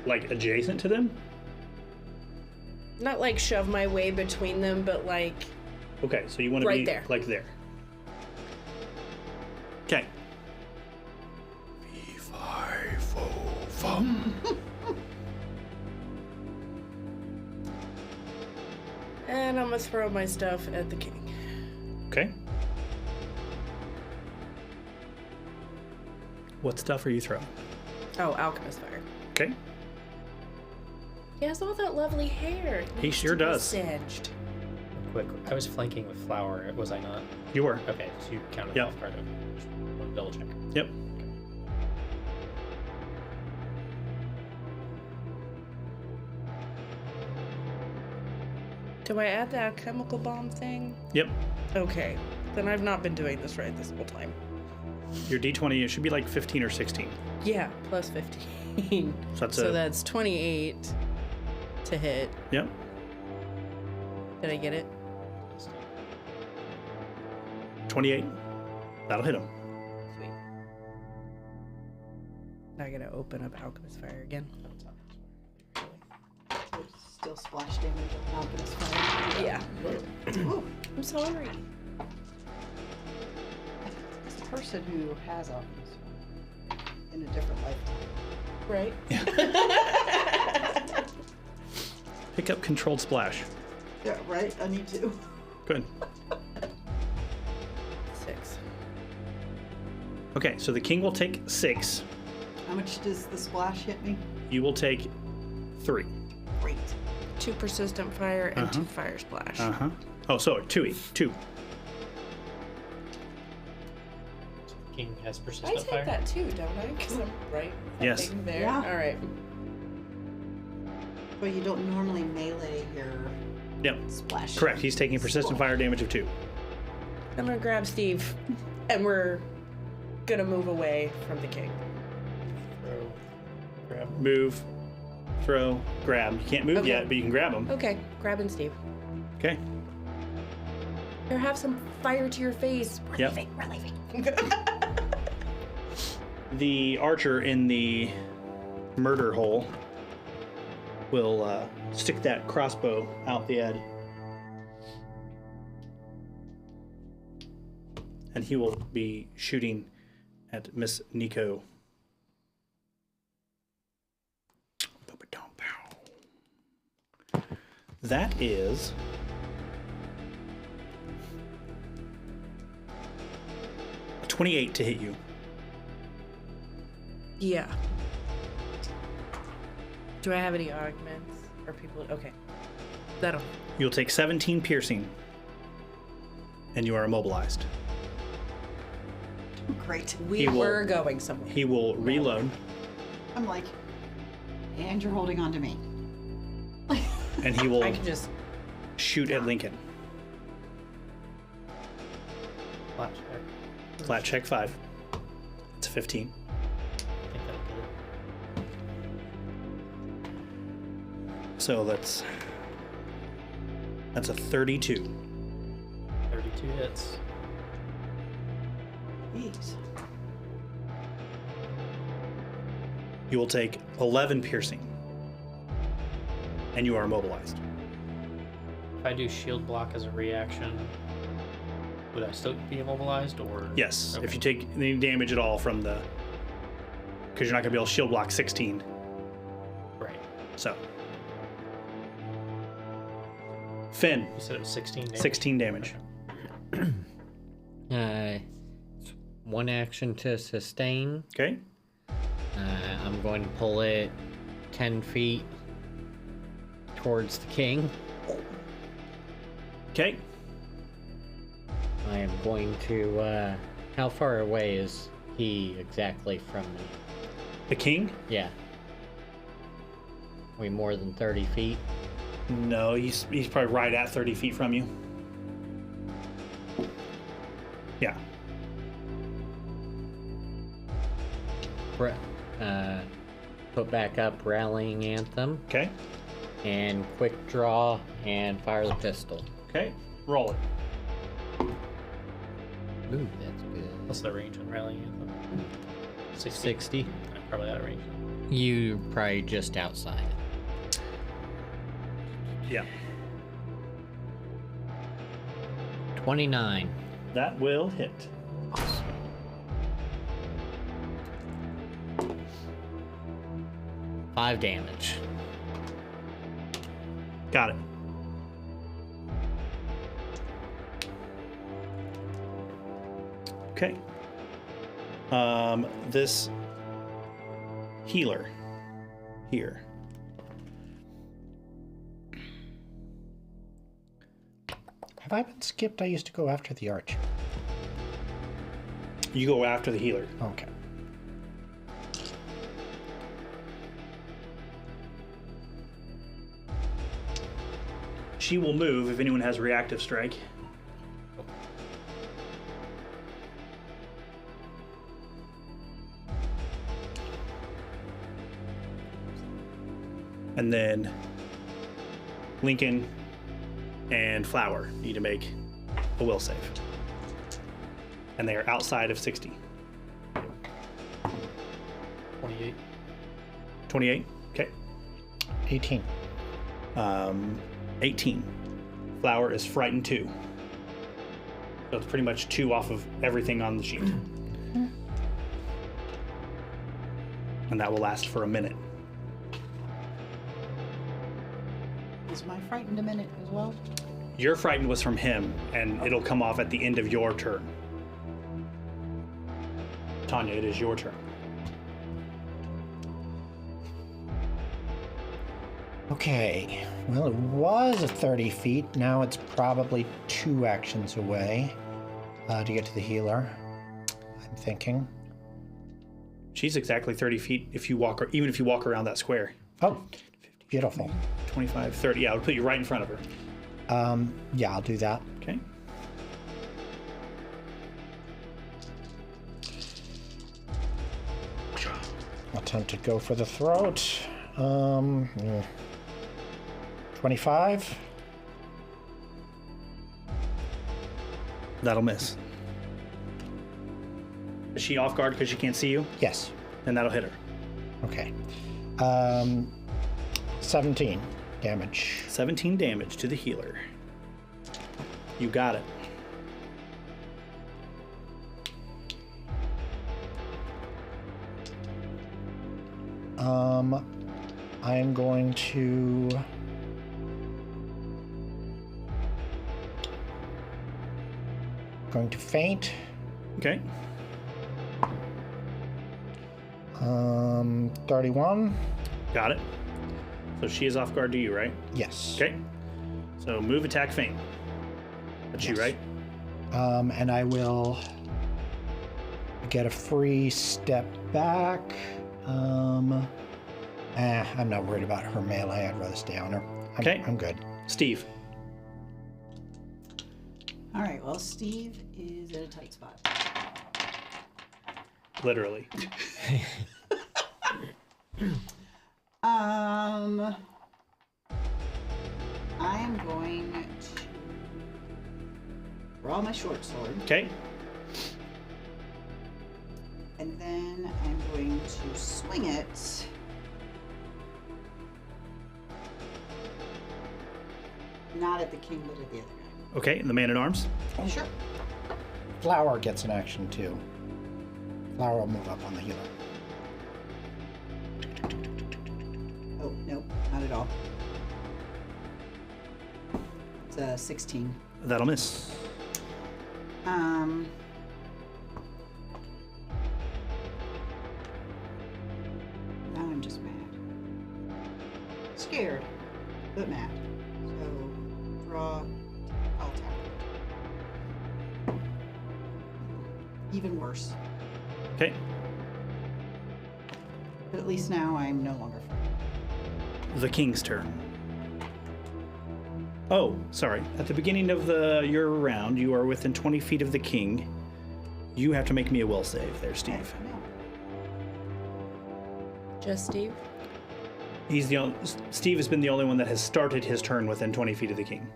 Like adjacent to them? Not like shove my way between them, but like Okay, so you want to Right be there. like there. Okay. V5-O-Fum. and I'm gonna throw my stuff at the king. Okay. What stuff are you throwing? Oh, alchemist fire. Okay. He has all that lovely hair. It He needs sure to be does. Singed. Quick, I was flanking with flower, was I not? You were. Okay, so you counted Yep. off part of it. Just want to double check. Yep. Do I add the alchemical bomb thing? Yep. Okay. Then I've not been doing this right this whole time. Your D20, it should be like 15 or 16. Yeah, plus 15. So that's So a. that's 28 to hit. Yep. Did I get it? 28. That'll hit him. Sweet. Now I gotta open up alchemist fire again. There's still splash damage on alchemist fire. Yeah. I'm sorry. person who has arms in a different lifetime. Right? Pick up controlled splash. Yeah, right? I need to. Good. 6. Okay, so the king will take 6. How much does the splash hit me? You will take 3. Great. 2 persistent fire and 2 Uh-huh. fire splash. Uh-huh. Oh, so 2 each. 2. King has I persistent take fire. that too, don't I? Because I'm right. Yes. Something there. Yeah. All right. But you don't normally melee your Yep. splash. Correct. He's taking persistent fire damage of 2. I'm gonna grab Steve, and we're gonna move away from the king. Throw, grab. Move, throw, grab. You can't move Okay. yet, but you can grab him. Okay, grabbing Steve. Okay. Here, have some fire to your face. We're Yep. leaving. We're leaving. The archer in the murder hole will stick that crossbow out the end. And he will be shooting at Miss Nico. That is a 28 to hit you. Yeah. Do I have any augments or people? Okay. That'll. You'll take 17 piercing, and you are immobilized. Great. We He will- were going somewhere. He will reload, I'm like, and you're holding on to me. and he will I can just. shoot at Lincoln. Flat check. Flat check 5. It's 15. I think that'll get it. So that's a 32. 32 hits. Jeez. You will take 11 piercing, and you are immobilized. If I do shield block as a reaction, would I still be immobilized or? Yes, Okay. if you take any damage at all from the, because you're not going to be able to shield block 16. Right. So, Finn, You said it was 16 damage? 16 damage. It's 1 action to sustain. Okay. I'm going to pull it 10 feet towards the king. Okay. I am going to. How far away is he exactly from me? The king? Yeah. We more than 30 feet? No, he's probably right at 30 feet from you. Yeah. Put back up rallying anthem Okay. and quick draw and fire the pistol. Okay. Roll it. Ooh, that's good. What's the range on rallying anthem? 60. I'm probably out of range. You probably just outside it. Yeah. 29. That will hit. 5 damage. Got it. Okay. This healer here. Have I been skipped? I used to go after the archer. You go after the healer. Okay. She will move if anyone has reactive strike. And then Lincoln and Flower need to make a will save. And they are outside of 60. 28. 28? Okay. 18. 18. Flower is frightened 2. So it's pretty much 2 off of everything on the sheet. and that will last for a minute. Is my frightened a minute as well? Your frightened was from him, and it'll come off at the end of your turn. Tanya, it is your turn. Okay. Well, it was 30 feet. Now it's probably 2 actions away to get to the healer. I'm thinking. She's exactly 30 feet if you walk, or even if you walk around that square. Oh, beautiful. 25, 30. Yeah, I would put you right in front of her. Yeah, I'll do that. Okay. Attempt to go for the throat. 25. That'll miss. Is she off guard because she can't see you? Yes. And that'll hit her. Okay. 17 damage. 17 damage to the healer. You got it. I'm going to faint. Okay. 31. Got it. So she is off guard to you, right? Yes. Okay. So move, attack, feint. That's you, Yes. right? And I will get a free step back. I'm not worried about her melee. I'd rather stay on her. Okay. I'm good. Steve. All right, well, Steve is in a tight spot. Literally. I am going to draw my short sword, Okay. and then I'm going to swing it. Not at the king, but at the other guy. Okay. And the man at arms. Oh, sure. Flower gets an action too. Flower will move up on the healer. Oh, no, not at all. It's a 16. That'll miss. Now I'm just mad. Scared, but mad. So, draw. I'll attack. Even worse. Okay. But at least now I'm no longer frightened. The king's turn. Oh, sorry. At the beginning of your round, you are within 20 feet of the king. You have to make me a will save there, Steve. No. Just Steve? He's the only, Steve has been the only one that has started his turn within 20 feet of the king.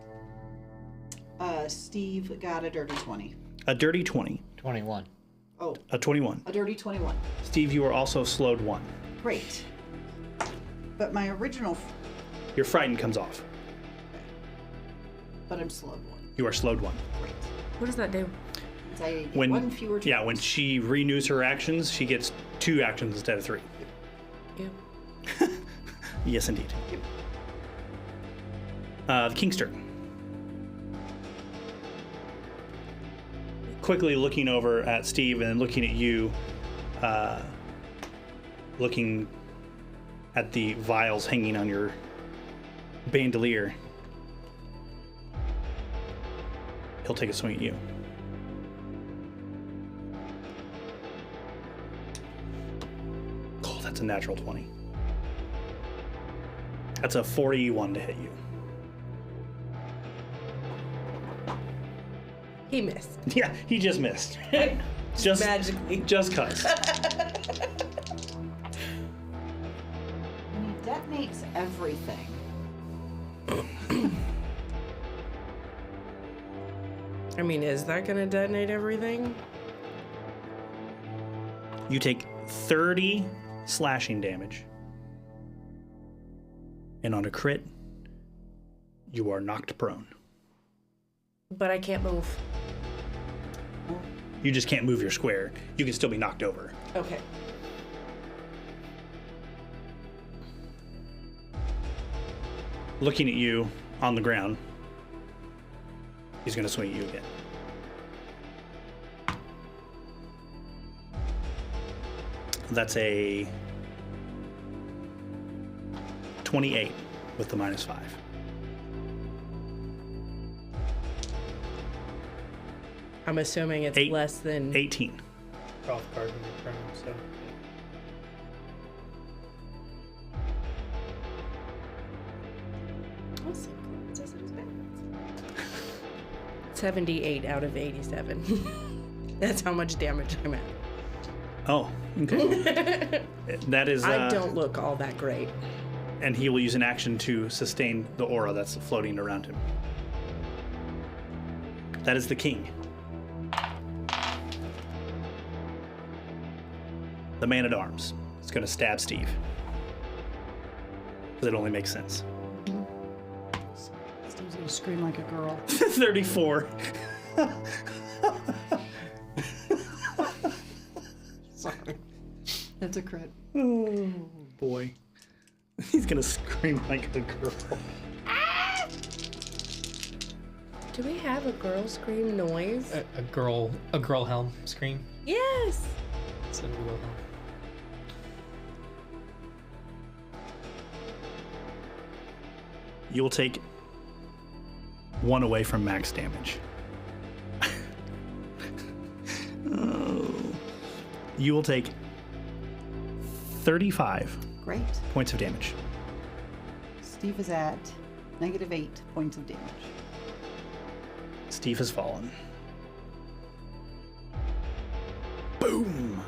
Steve got a dirty 20. A dirty 20. 21. Oh, A 21. a dirty 21. Steve, you are also slowed 1. Great. But my original, Your frightened comes off. but I'm slowed 1. You are slowed 1. Great. What does that do? Means I get When one fewer yeah, when turns. she renews her actions, she gets 2 actions instead of 3. Ew. Yes, indeed. The king's turn. Quickly looking over at Steve and then looking at you, looking at the vials hanging on your bandolier. He'll take a swing at you. Oh, that's a natural 20. That's a 41 to hit you. He missed. Yeah, he just missed. just Magically. Just cuz. When he detonates everything. I mean, is that gonna detonate everything? You take 30 slashing damage. And on a crit, you are knocked prone. But I can't move. You just can't move your square. You can still be knocked over. Okay. looking at you on the ground. He's going to swing at you again. That's a 28 with the -5. I'm assuming it's less than 18. Off guard when you're prone, so. 78 out of 87. That's how much damage I'm at. Oh, okay. That is. I don't look all that great. And he will use an action to sustain the aura that's floating around him. That is the king. The man-at-arms is going to stab Steve. Because it only makes sense. Steve's gonna scream like a girl. 34. Sorry. That's a crit. Oh, boy. He's going to scream like a girl. Do we have a girl scream noise? A girl helm scream. Yes. It's a Wilhelm. You will take 1 away from max damage. Oh. You will take 35 Great. points of damage. Steve is at -8 points of damage. Steve has fallen. Boom!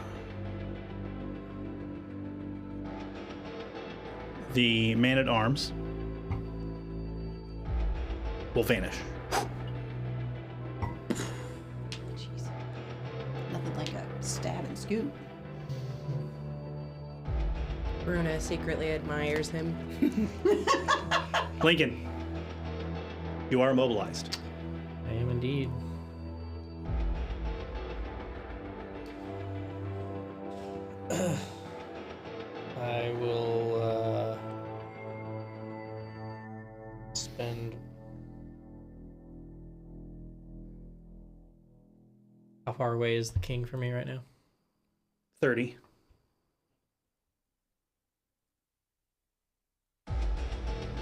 The man-at-arms will vanish. Jeez. Nothing like a stab and scoop. Bruna secretly admires him. Lincoln, you are immobilized. I am indeed. I will spend. How far away is the king from me right now? 30.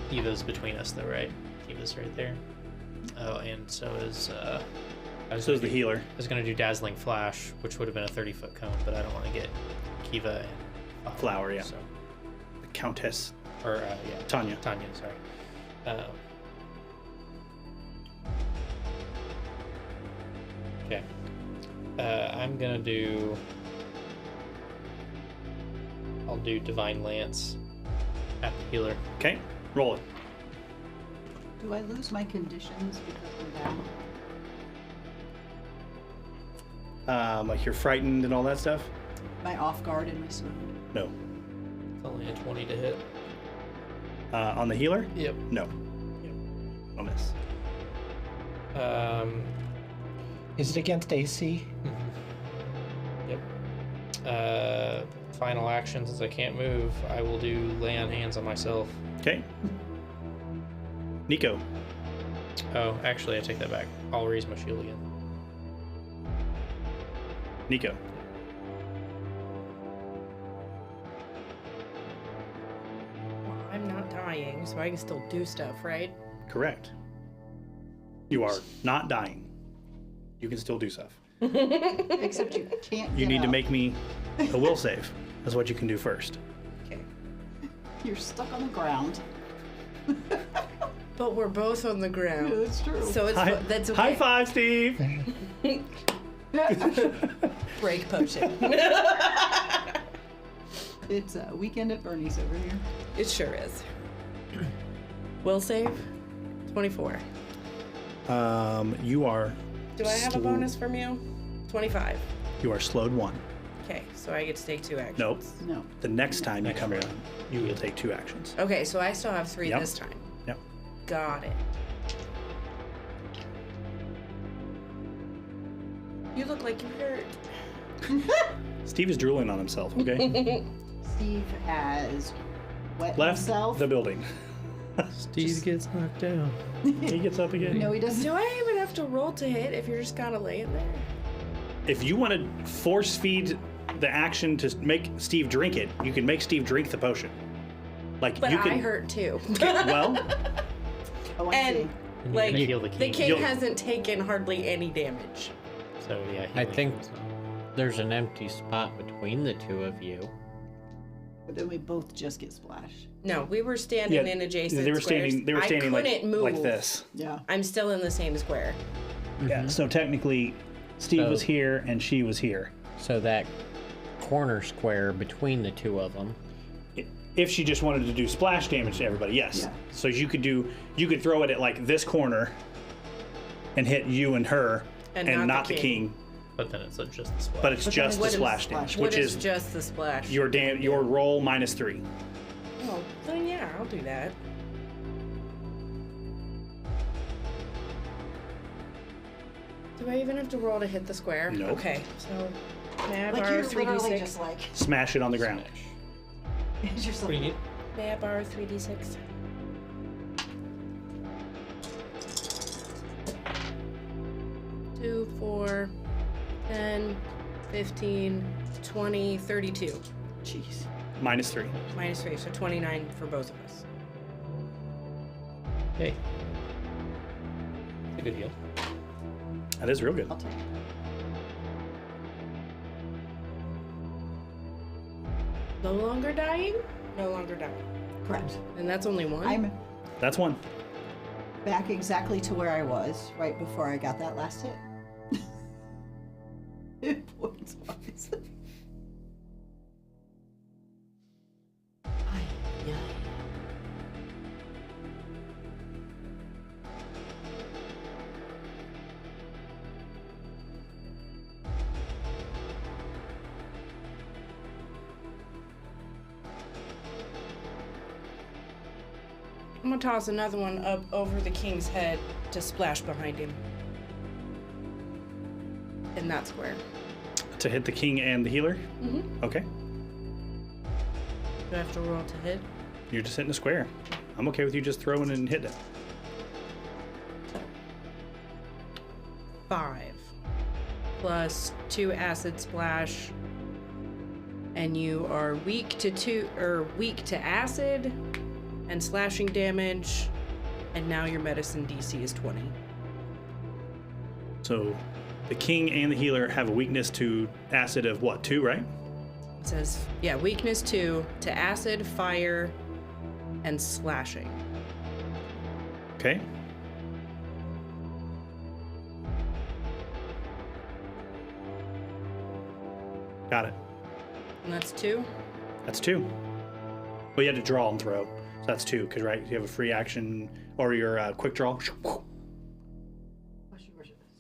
Kiva's between us, though, right? Kiva's right there. Oh, and so is. So is the healer. I was gonna do Dazzling Flash, which would have been a 30-foot cone, but I don't want to get Kiva and Flower, yeah. So, The Countess. or yeah, Tanya. Tanya, sorry. Okay. I'm gonna do. I'll do Divine Lance at the healer. Okay, roll it. Do I lose my conditions because I'm down? Like you're frightened and all that stuff? My off guard and my swoon? No. It's only a 20 to hit. On the healer? Yep. No. I'll miss. Is it against AC? Yep. Final action, since I can't move, I will do lay on hands on myself. Okay. Nico. Oh, actually, I take that back. I'll raise my shield again. Nico. Well, I'm not dying, so I can still do stuff, right? Correct. You are not dying. You can still do stuff. Except you can't You get need to up. make me a will save. That's what you can do first. Okay. You're stuck on the ground. But we're both on the ground. Yeah, that's true. So it's that's okay. High five, Steve. Break potion. It's a weekend at Bernie's over here. It sure is. Will save? 24. You are. Do I have a bonus from you? 25. You are slowed 1. Okay, so I get to take 2 actions. Nope. No. The next time you come around, you will take 2 actions. Okay, so I still have 3 Yep. this time. Yep. Got it. You look like you hurt. Steve is drooling on himself, okay? Steve has wet Left himself. the building. Steve gets knocked down. He gets up again. No, he doesn't. Do I even have to roll to hit if you're just kind of laying there? If you want to force feed the action to make Steve drink it, you can make Steve drink the potion. Like But you can. I hurt too. Well, Oh, I And see. like You heal the the king. king You'll- hasn't taken hardly any damage. So yeah, I healing think is- there's an empty spot between the two of you. But then we both just get splashed. No, we were standing yeah, in adjacent they were squares. standing. They were standing I like couldn't move. like this. Yeah. I'm still in the same square. Yeah. So technically, Steve So- was here and she was here. So that corner square between the two of them. If she just wanted to do splash damage to everybody, yes. Yeah. So you could throw it at like this corner and hit you and her, And and not not the the king. king. But then it's just the splash. But it's But just then the what is splash splash? damage, What which is is just the splash? your roll -3. Oh, then yeah, I'll do that. Do I even have to roll to hit the square? Nope. Okay, so may I Like borrow you're literally 3d6? just like, Smash it on the ground. it's just What do you like, need? May I borrow 3d6? Two, 4, 10, 15, 20, 32. jeez. -3. Minus 3, so 29 for both of us. Hey. It's a good heal. That is real good. I'll take it. No longer dying? No longer dying. Correct. And that's only one? I'm That's one. back exactly to where I was right before I got that last hit. Hit points wise. Ay, ay. I'm gonna toss another one up over the king's head to splash behind him. In that square. To hit the king and the healer? Mm-hmm. Okay. Do I have to roll to hit? You're just hitting a square. I'm okay with you just throwing and hitting it. 5. Plus 2 acid splash. And you are weak to acid and slashing damage. And now your medicine DC is 20. So the king and the healer have a weakness to acid of what, 2, right? It says, yeah, weakness 2 to acid, fire, and slashing. Okay. Got it. And that's 2. That's 2. Well, you had to draw and throw. So that's 2, because, right, you have a free action or your quick draw.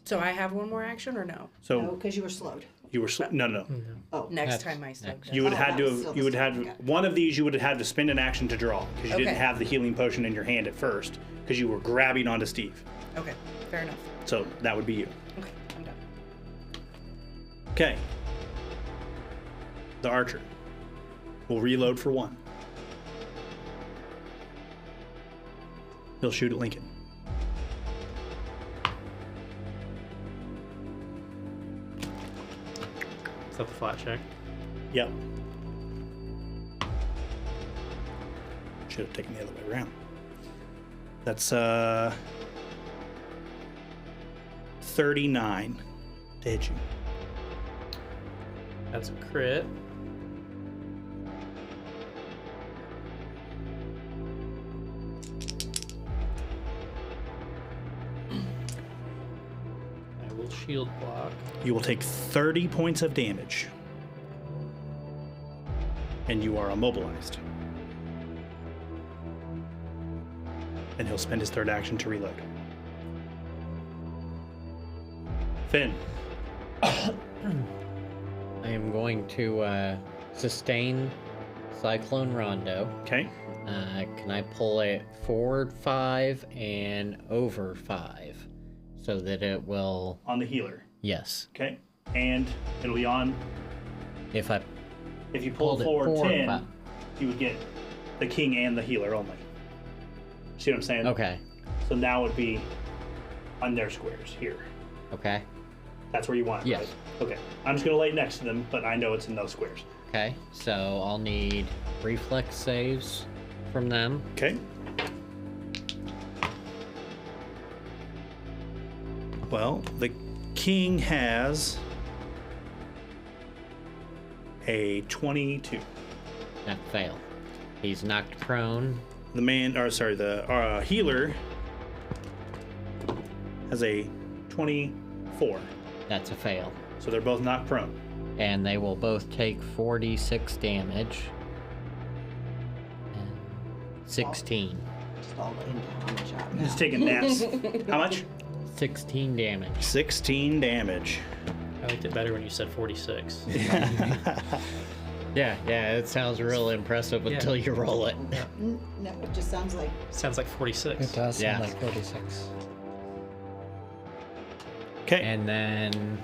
So I have one more action or no? So No, because you were slowed. you were no. Oh, Next That's time I slowed next. down. You would Oh, have had that to was have still you would the have same, okay. one of these you would have had to spend an action to draw because you didn't Okay. have the healing potion in your hand at first because you were grabbing onto Steve. Okay, fair enough. So that would be you. Okay, I'm done. Okay. The archer will reload for 1. He'll shoot at Lincoln. Is that the flat check? Yep. Should have taken the other way around. That's 39 to hit you. That's a crit. I will shield block. You will take 30 points of damage. And you are immobilized. And he'll spend his third action to reload. Finn. I am going to sustain Cyclone Rondo. Okay. Can I pull it forward 5 and over 5 so that it will? On the healer. Yes. Okay. And it'll be on. If I If you pull pulled it forward 10, 5. you would get the king and the healer only. see what I'm saying? Okay. So now it would be on their squares here. Okay. That's where you want it, Yes. right? Okay. I'm just gonna lay it next to them, but I know it's in those squares. Okay. So I'll need reflex saves from them. Okay. Well, the king has a 22. That fail. He's knocked prone. The healer has a 24. That's a fail. So they're both knocked prone. And they will both take 46 damage. And 16. Just all laying down on the job now. He's taking naps. How much? 16 damage. 16 damage. I liked it better when you said 46. Yeah, it sounds real impressive until you roll it. No, it just sounds like Sounds like 46. It does Yeah. sound like 46. Okay. And then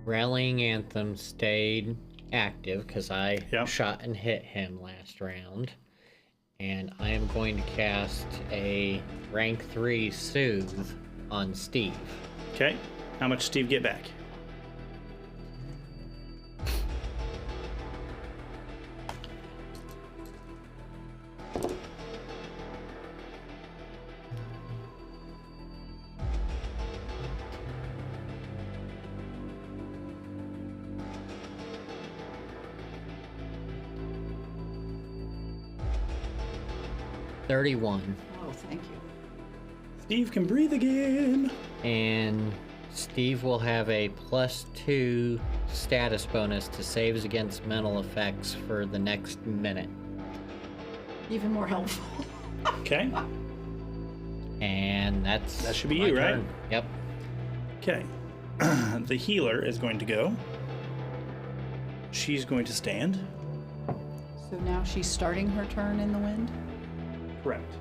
Rallying Anthem stayed active because I Yep. shot and hit him last round. And I am going to cast a rank 3 Soothe on Steve. Okay. How much Steve get back? $31. oh, thank you. Steve can breathe again. And Steve will have a +2 status bonus to saves against mental effects for the next minute. Even more helpful. Okay. And that should be my you, right? turn. Yep. Okay. The healer is going to go. She's going to stand. So now she's starting her turn in the wind. Correct.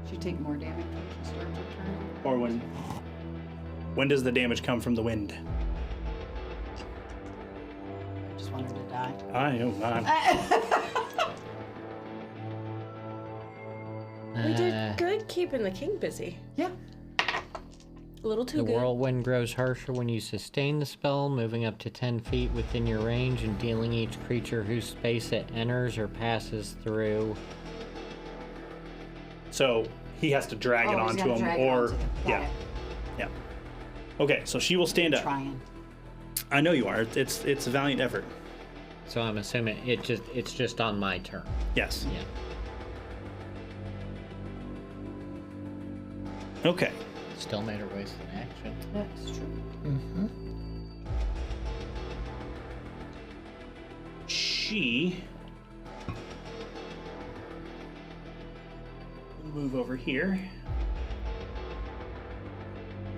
She take more damage when she starts her turn. Or when does the damage come from the wind? I just want her to die. I know not. We did good keeping the king busy. Yeah. A little too The good. whirlwind grows harsher when you sustain the spell, moving up to 10 feet within your range and dealing each creature whose space it enters or passes through. So he has to drag it Oh, he's onto gotta him, drag it or onto him. Got yeah, it. yeah. Okay, so she will stand up. Trying. I know you are. It's a valiant effort. So I'm assuming it's just on my turn. Yes. Yeah. Okay. Still made her waste an action. That's true. She will move over here.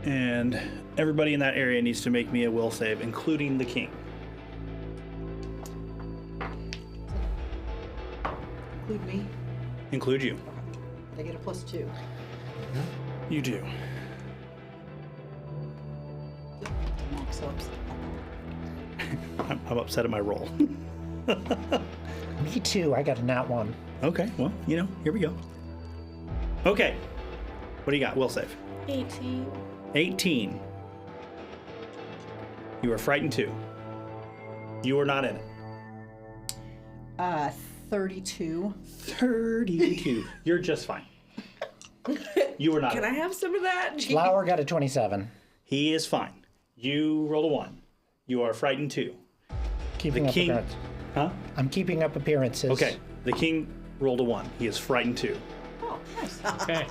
And everybody in that area needs to make me a will save, including the king. Include me. Include you. They get a +2. You do. Max ups. I'm upset at my roll. Me too. I got a nat 1. Okay, well, here we go. Okay. What do you got? Will save. 18. 18. You are frightened too. You are not in it. 32. 32. You're just fine. You are not. Can I have some of that? Flower got a 27. He is fine. You rolled a 1. You are frightened too. Keeping The up king. appearances. Huh? I'm keeping up appearances. Okay. The king rolled a 1. He is frightened too. Oh, nice. Okay.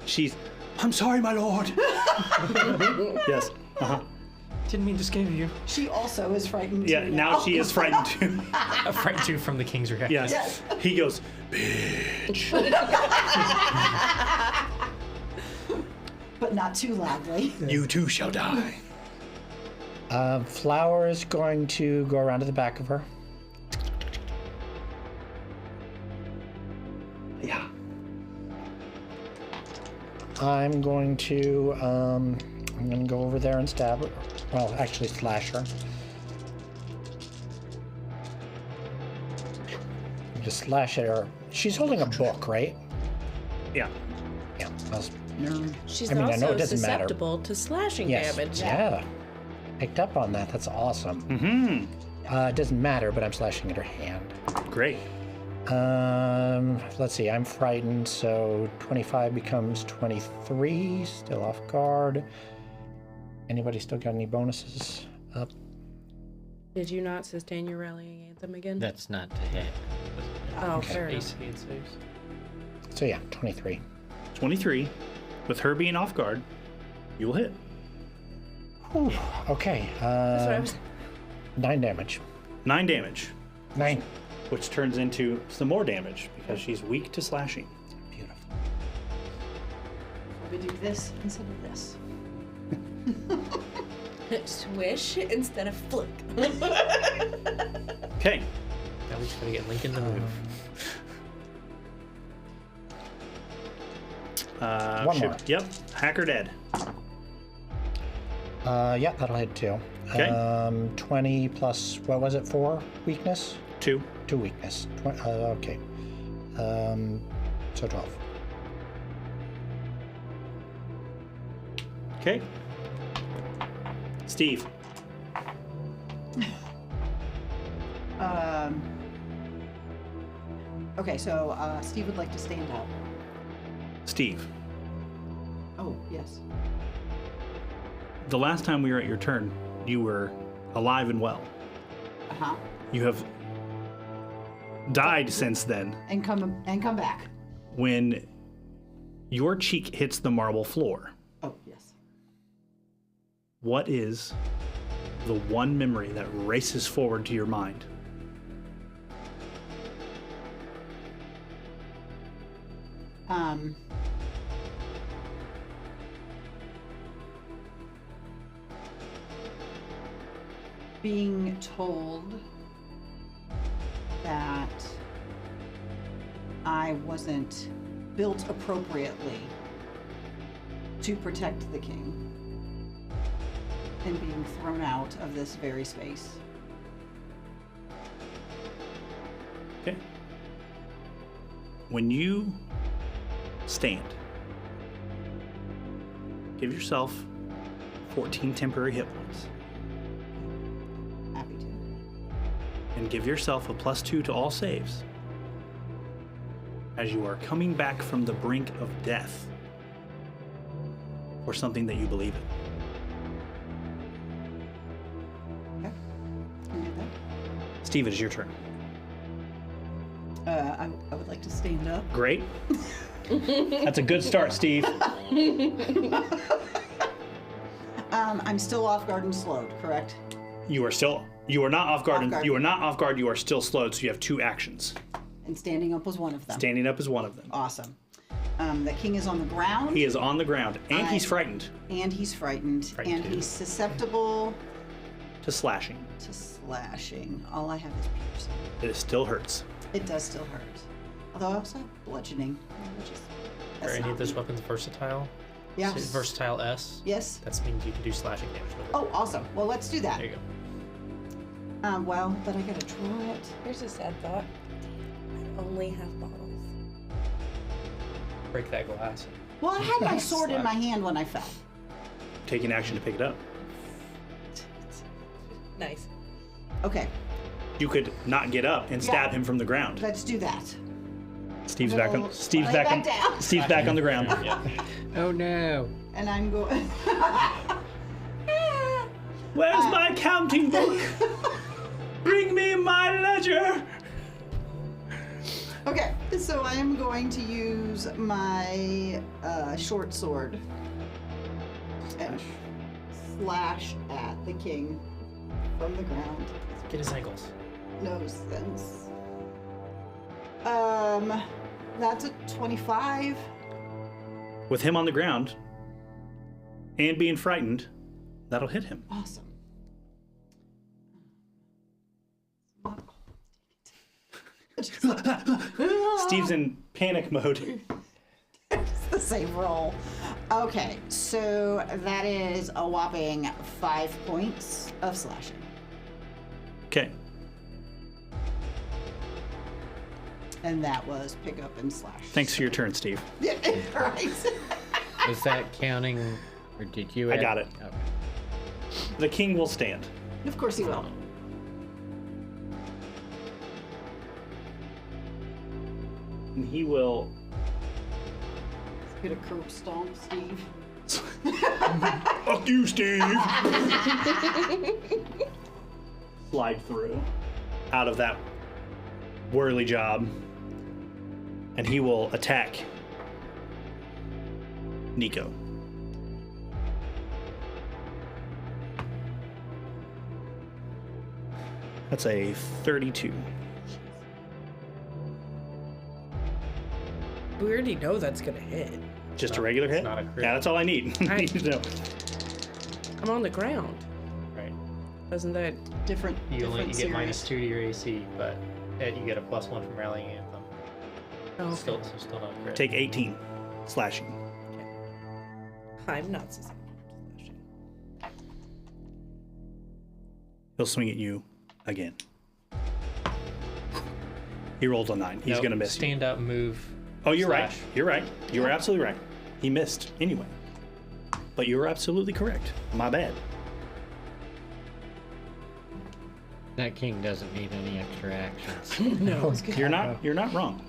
She's. I'm sorry, my lord. Yes. Uh-huh. Didn't mean to scare you. She also is frightened. Yeah. too Now she is frightened too. A fright too from the king's reaction. Yes. He goes, bitch. But not too loudly. You too shall die. Flower is going to go around to the back of her. Yeah. I'm going to I'm gonna go over there and stab her. Well, actually slash her. Just slash at her. She's holding a book, right? Yeah. Yeah. No. She's I mean, I know also it doesn't matter. susceptible to slashing Yes. damage. Yeah. Picked up on that. That's awesome. Mm-hmm. It doesn't matter, but I'm slashing at her hand. Great. Let's see. I'm frightened, so 25 becomes 23. Still off guard. Anybody still got any bonuses up? Did you not sustain your rallying anthem again? That's not to hit. Oh, fair enough. AC and saves. So yeah, 23. 23. With her being off guard, you will hit. Whew. Okay. That's what I was. 9 damage. 9 damage, 9. which turns into some more damage because she's weak to slashing. Beautiful. We do this instead of this. Swish instead of flick. Okay. Now we just gotta get Lincoln to move. One shoot. more. Yep. Hacker dead. Yeah, that'll hit 2. Okay. 20 plus, what was it, 4 weakness? 2. 2 weakness. Okay. So 12. Okay. Steve. Okay, so Steve would like to stand up. Steve. Oh, yes. The last time we were at your turn, you were alive and well. Uh-huh. You have died since then. And come back. When your cheek hits the marble floor, Oh, yes. what is the one memory that races forward to your mind? Being told that I wasn't built appropriately to protect the king and being thrown out of this very space. Okay. When you stand, give yourself 14 temporary hit points Happy to. and give yourself a +2 to all saves as you are coming back from the brink of death for something that you believe in. Okay. Can do that. Steve, it is your turn. I would like to stand up. Great. That's a good start, Steve. I'm still off guard and slowed, correct? You are not off guard. Off guard. You are not off guard. You are still slowed, so you have 2 actions. And standing up was one of them. Standing up is one of them. Awesome. The king is on the ground. He is on the ground, and he's frightened. And he's frightened. Frightened And too. he's susceptible To slashing. to slashing. All I have is piercing. It still hurts. It does still hurt. Although I also have bludgeoning. Which is, Are that's any not of those me. weapons versatile? Yes. So versatile S. Yes. That means you can do slashing damage with it. Oh, awesome. Well, let's do that. There you go. Well, but I gotta draw it. Here's a sad thought. I only have bottles. Break that glass. Well, I had my sword in my hand when I fell. Taking action to pick it up. Nice. Okay, You could not get up and stab him from the ground. let's do that. Steve's I'm back gonna on. Steve's lay back on. back down. Steve's back on the ground. Yeah. Oh no. And I'm going. Where's my counting book? Bring me my ledger. Okay, so I am going to use my short sword and slash at the king from the ground. Get his ankles. No sense. That's a 25. With him on the ground and being frightened, that'll hit him. Awesome. Steve's in panic mode. It's the save roll. Okay, so that is a whopping 5 points of slashing. Okay. And that was pick up and slash. Thanks for your turn, Steve. Yeah, right. Is that counting, or did you? I add- got it. Okay. The king will stand. Of course he will. And he will Get a curb stomp, Steve. fuck you, Steve. Slide through out of that whirly job. And he will attack Nico. That's a 32. We already know that's gonna hit. Just a regular hit? not a crit. Yeah, that's all I need. I need to know. I'm on the ground. Right. Doesn't that? Different. You different get minus series. 2 to your AC, but you get a +1 from rallying anthem. Oh, Still not a crit. Take 18 slashing. I'm not susceptible to slashing. He'll swing at you again. He rolled a 9. He's Nope, going to miss you. Stand up, move. Oh, you're right. slash. You're right. You were absolutely right. He missed anyway. But you were absolutely correct. My bad. That king doesn't need any extra actions. No. You're not wrong.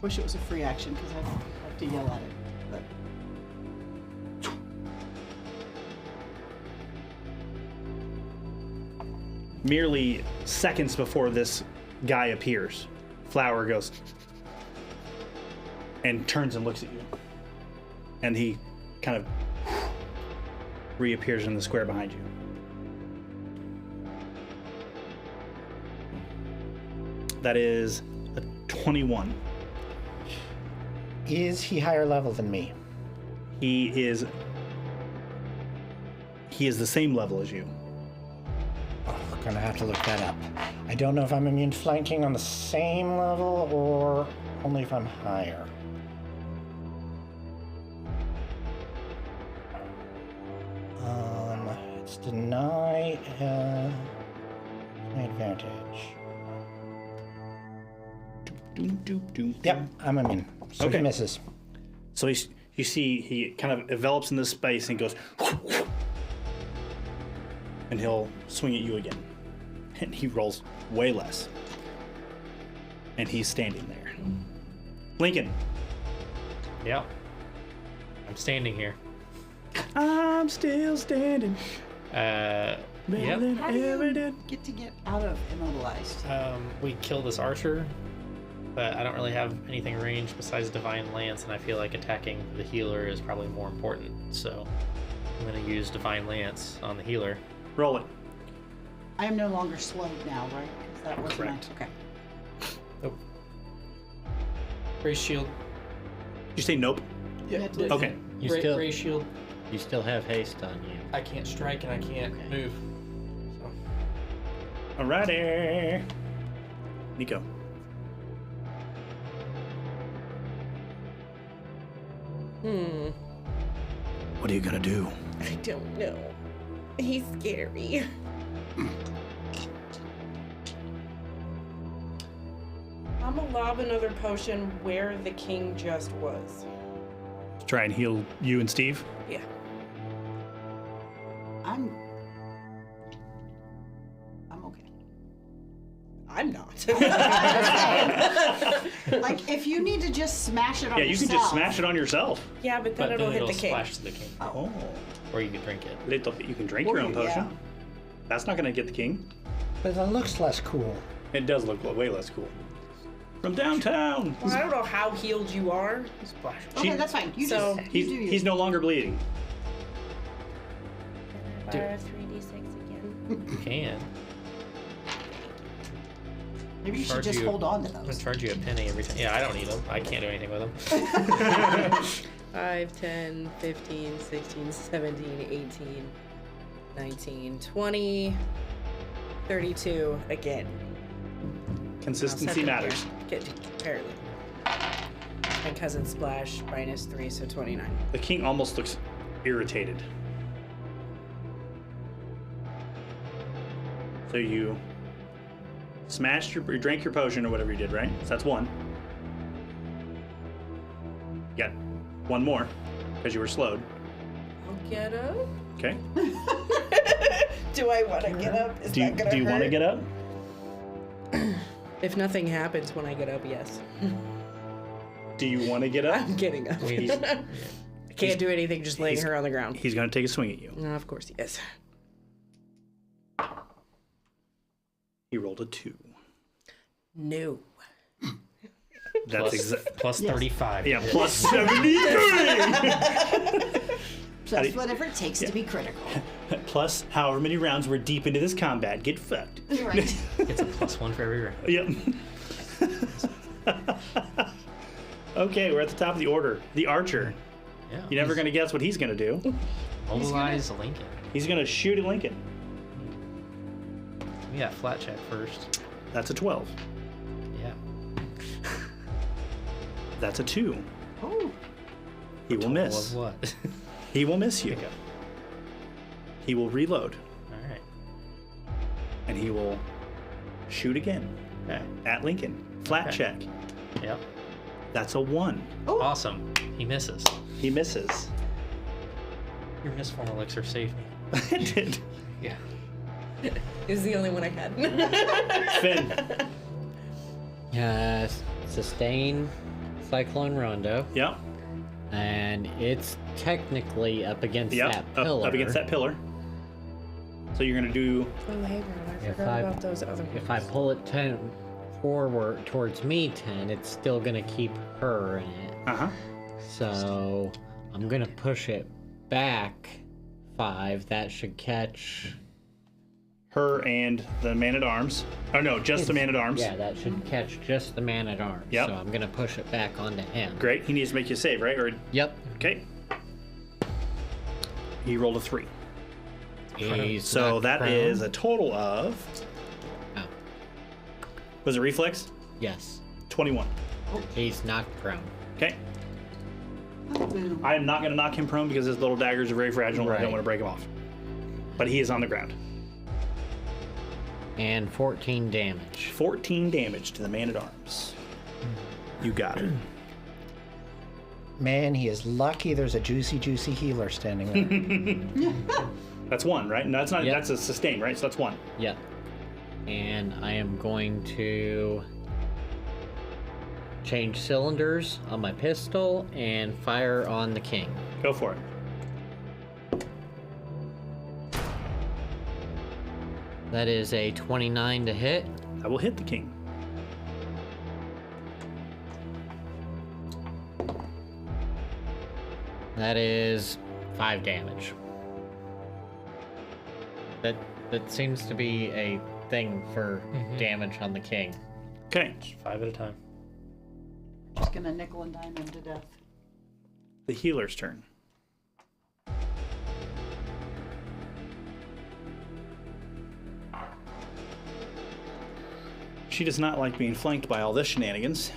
Wish it was a free action because I'd have to yell at it. But Merely seconds before this guy appears, Flower goes and turns and looks at you. And he kind of reappears in the square behind you. That is a 21. Is he higher level than me? He is the same level as you. Oh, we're gonna have to look that up. I don't know if I'm immune to flanking on the same level or only if I'm higher. It's deny my advantage. Yep, I'm immune. So Okay. he misses. So you see he kind of envelops in this space and goes, and he'll swing at you again. And he rolls way less. And he's standing there. Lincoln. Yep. I'm standing here. I'm still standing. Yep. how do you get out of immobilized? We kill this archer, but I don't really have anything ranged besides Divine Lance, and I feel like attacking the healer is probably more important. So I'm going to use Divine Lance on the healer. Roll it. I am no longer slowed now, right? 'Cause that was Correct. okay. Nope. Raise shield. Did you say nope? Yeah, Okay. You still raise shield. you still have haste on you. I can't strike and I can't move. So Alrighty. Nico. What are you gonna do? I don't know. He's scary. I'm gonna lob another potion where the king just was. Try and heal you and Steve? Yeah. I'm okay. I'm not. Like, if you need to just smash it on Yeah, you yourself. can just smash it on yourself. Yeah, but then but it'll then hit it'll the king. splash to the king, Oh. or you can drink it. Little bit. You can drink Or your own you- potion. yeah. That's not gonna get the king. But it looks less cool. It does look way less cool. From downtown. Well, I don't know how healed you are. Splash. Okay, She- that's fine. You So- just He's you do you. he's no longer bleeding. Can I borrow 3d6 again? You can. Maybe you should charge just you- hold on to I'm gonna those. charge you a penny every time. Yeah, I don't need them. I can't do anything with them. 5, 10, 15, 16, 17, 18, 19, 20, 32 again. Consistency Second matters. here. Get apparently. My cousin Splash, -3, so 29. The king almost looks irritated. So you smashed you drank your potion or whatever you did, right? So that's 1. You got 1 more because you were slowed. I'll get up. Okay. Do I want to get up? Is that gonna Do you want to hurt? get up? If nothing happens when I get up, yes. Do you want to get up? I'm getting up. We- I can't do anything just laying her on the ground. He's going to take a swing at you. No, of course he is. He rolled a 2. No. That's plus 35. Yeah, plus 73. Plus whatever it takes to be critical. Plus however many rounds we're deep into this combat. Get fucked. Right. It's a +1 for every round. Yep. Okay, we're at the top of the order. The archer. Yeah. You're never going to guess what he's going to do. Mobilize Lincoln. He's going to shoot at Lincoln. We got flat check first. That's a 12. Yeah. That's a 2. Oh. He will miss. Was what? He will miss you. Okay. He will reload. All right. And he will shoot again Okay. at Lincoln. Flat Okay. check. Yep. That's a 1. Awesome. He misses. He misses. Your misform elixir saved me. It did. Yeah. It was the only one I had. Finn. Sustain Cyclone Rondo. Yep. And it's technically up against Yep. that pillar. Up against that pillar. So you're going to do... Oh, hang on. I If forgot I- about those other If I pull it 10 forward towards me 10, it's still going to keep her in it. Uh-huh. So I'm going to push it back 5. That should catch... Her and the man-at-arms. Oh, no, just the man-at-arms. Yeah, that should catch just the man-at-arms. Yep. So I'm going to push it back onto him. Great. He needs to make you a save, right? Or Yep. okay. He rolled a 3. He's So knocked that prone. is a total of... Oh, Was it reflex? yes. 21. He's knocked prone. Okay. I am not going to knock him prone because his little daggers are very fragile and I don't Right. want to break him off. But he is on the ground. And 14 damage. 14 damage to the man-at-arms. You got it. Man, he is lucky there's a juicy healer standing there. That's 1, right? No, that's not. Yep. That's a sustain, right? So that's 1. Yep. And I am going to change cylinders on my pistol and fire on the king. Go for it. That is a 29 to hit. I will hit the king. That is 5 damage. That seems to be a thing for damage on the king. Okay. 5 at a time. Just gonna nickel and dime him to death. The healer's turn. She does not like being flanked by all this shenanigans.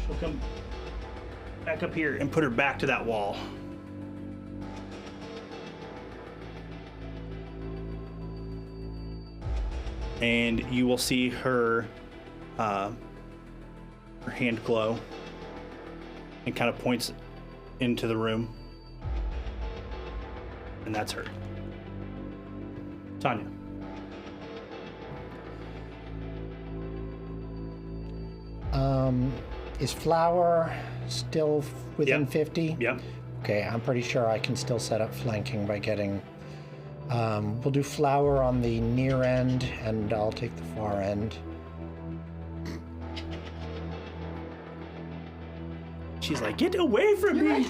She'll come back up here and put her back to that wall. And you will see her hand glow and kind of points into the room. And that's her. Tanya. Is Flower still within Yep. 50? Yep. Okay, I'm pretty sure I can still set up flanking by getting... we'll do Flower on the near end, and I'll take the far end. She's like, get away from me!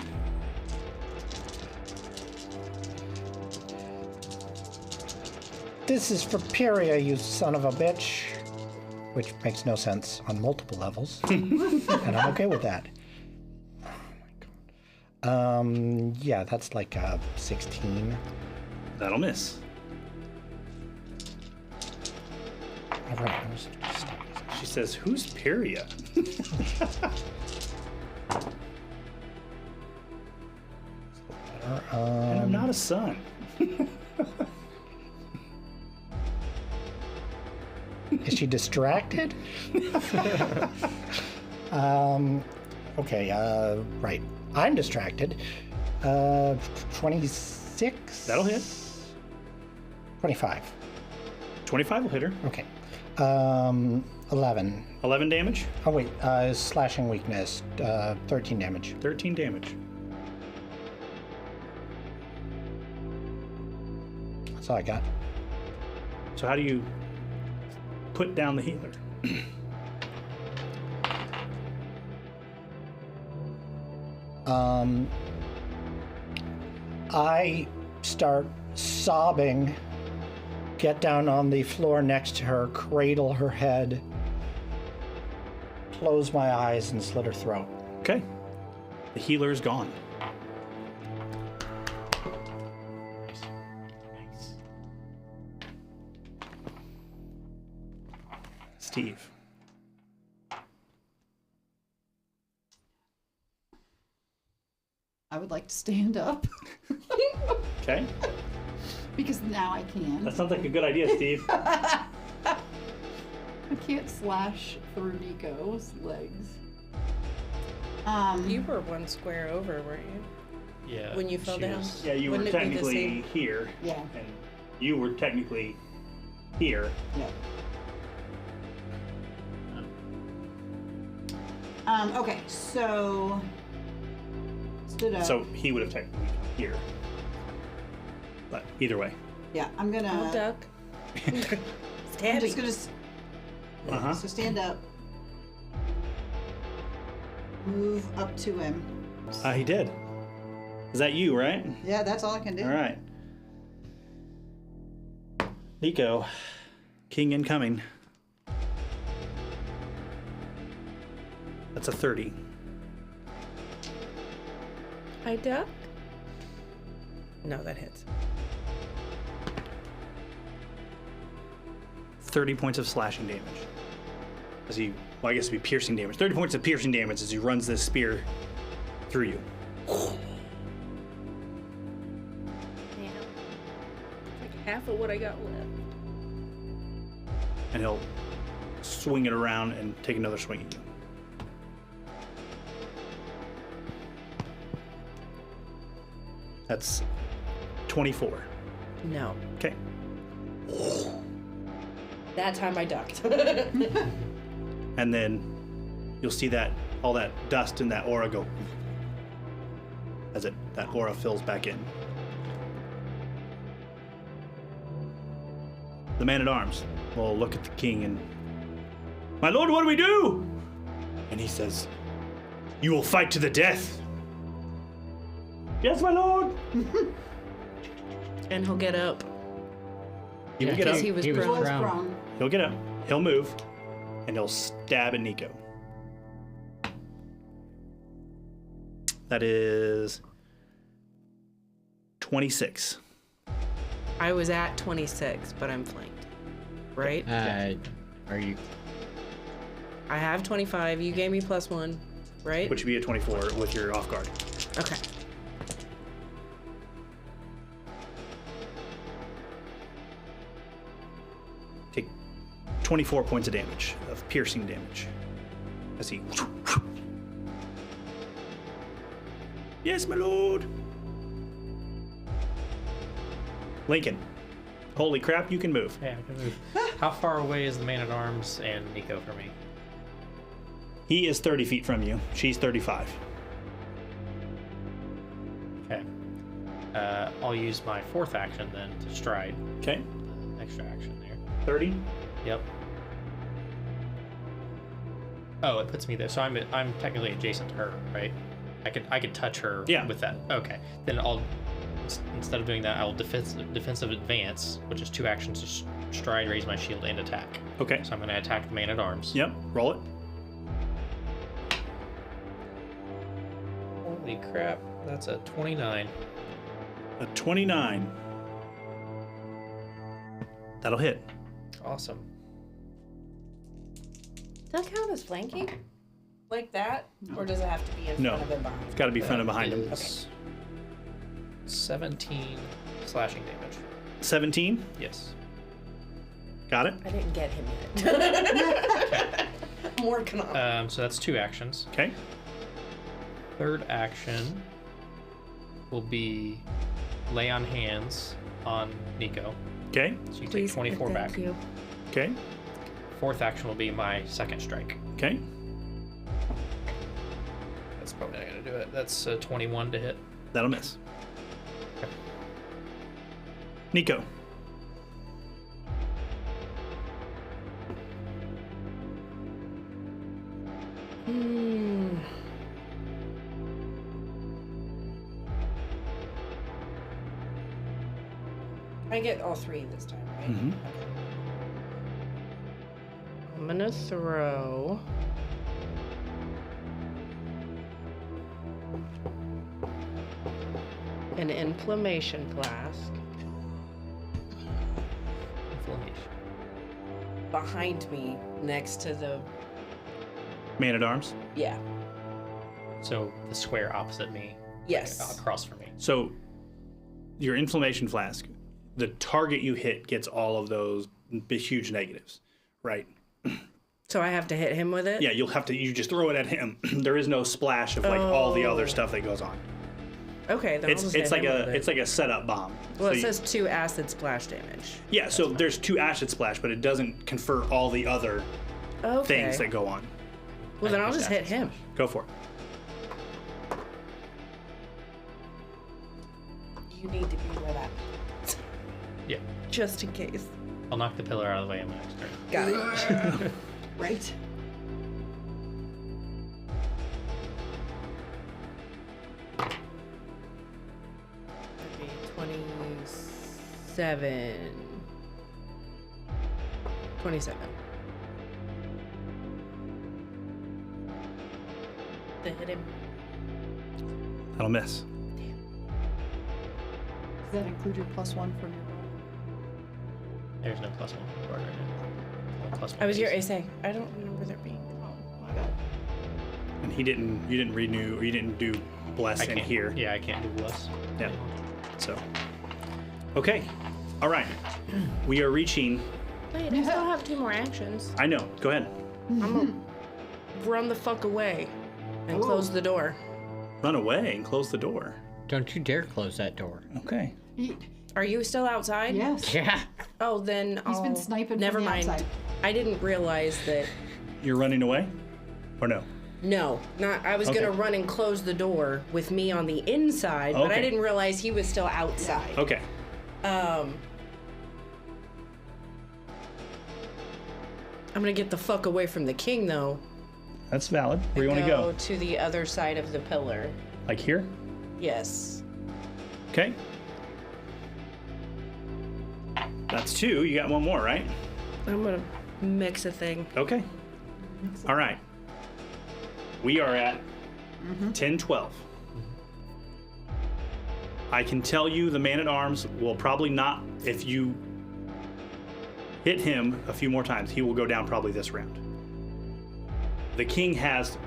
This is for Pyria, you son of a bitch. Which makes no sense on multiple levels. And I'm okay with that. Oh my god. Yeah, that's like a 16. That'll miss. All right. She says, "Who's Peria?" And I'm not a son. Is she distracted? Okay, right. I'm distracted. 26? That'll hit. 25. 25 will hit her. Okay. 11. 11 damage. Oh, wait. Slashing weakness. 13 damage. 13 damage. That's all I got. So how do you put down the healer? I start sobbing, get down on the floor next to her, cradle her head, close my eyes, and slit her throat. Okay. The healer is gone. Steve. I would like to stand up Okay. because now I can. That sounds like a good idea, Steve. I can't slash through Nico's legs. You were one square over, weren't you? Yeah. When you fell she down? was- Yeah, you were Wouldn't it be the technically same? here, Yeah. and you were technically here. Yeah. Okay, so stood up. So he would have technically come here. But either way. yeah, I'm gonna. I'll duck. I'm Stabby. just gonna. Uh-huh. So stand up. Move up to him. He did. Is that you, right? Yeah, that's all I can do. All right. Nico, king incoming. That's a 30. I duck? No, that hits. 30 points of slashing damage. As he, well, I guess it'd be piercing damage. 30 points of piercing damage as he runs this spear through you. Damn. Like half of what I got left. And he'll swing it around and take another swing at you. That's 24. No. Okay. That time I ducked. And then you'll see that all that dust and that aura go as that aura fills back in. The man-at-arms will look at the king and, "My lord, what do we do?" And he says, "You will fight to the death." "Yes, my lord." And he'll get up. He will Yeah, get up. Because he was He was prone. prone. Prone. He'll get up. He'll move, and he'll stab at Nico. That is 26. I was at 26, but I'm flanked. Right? Are you? I have 25. You gave me +1, right? Which would be a 24 with your off guard. Okay. Take 24 points of damage, of piercing damage. As he. "Yes, my lord." Lincoln. Holy crap, you can move. Yeah, I can move. How far away is the man-at-arms and Nico from me? He is 30 feet from you. She's 35. Okay. I'll use my fourth action then to stride. Okay. The extra action there. 30. Yep. Oh, it puts me there. So I'm technically adjacent to her, right? I could touch her Yeah. with that. Okay. Then I'll instead of doing that, I'll defensive advance, which is 2 actions to stride, raise my shield, and attack. Okay. So I'm going to attack the man-at-arms. Yep. Roll it. Holy crap! That's a 29. A 29. That'll hit. Awesome. Does that count as flanking? Like that? Or does it have to be in No. front of him behind? It's got to be front and behind him. Is 17 slashing damage. 17. Yes. Got it. I didn't get him yet. I'm working on it. So that's 2 actions. Okay. Third action will be lay on hands on Nico. Okay. So you take 24 back. You. Okay. Fourth action will be my second strike. Okay. That's probably not going to do it. That's 21 to hit. That'll miss. Nico. I get all 3 this time, right? Mhm. Okay. I'm gonna throw. An inflammation flask Inflammation. behind me next to the. Man at arms. Yeah. So the square opposite me. Yes. Across from me. So your inflammation flask, the target you hit gets all of those huge negatives, right? So I have to hit him with it? Yeah, you just throw it at him. There is no splash of like all the other stuff that goes on. Okay, then I'll just hit him with it. It's like a setup bomb. Well, So it you- says 2 acid splash damage. yeah, so there's 2 acid splash, but it doesn't confer all the other Okay. things that go on. Well, then I'll Just just hit him. Go for it. You need to be where that. Yeah. Just in case. I'll knock the pillar out of the way on my next turn. Got it. Right? That'd be 27. 27. To hit him. That'll miss. Does that include your +1 from your roll? There's no +1 card right now. Only +1 I was here, base. say. I don't remember there being. My bad. And you didn't renew, or you didn't do bless I in can't. here. Yeah, I can't do bless. Yeah. So, okay. All right. We are reaching. Wait, I still have 2 more actions. I know. Go ahead. I'm gonna run the fuck away and close the door. Run away and close the door. Don't you dare close that door. Okay. Are you still outside? Yes. Yeah. Oh, then He's been I'll- sniping from Never the mind. outside. I didn't realize that. You're running away, or no? No, not. I was Okay. gonna run and close the door with me on the inside, but I Okay. didn't realize he was still outside. Okay. I'm gonna get the fuck away from the king, though. That's valid. Where you want to go? To the other side of the pillar. Like here? Yes. Okay. That's 2. You got 1 more, right? I'm gonna mix a thing. Okay. All right. We are at 10-12. I can tell you the man-at-arms will probably not, if you hit him a few more times, he will go down probably this round. The king has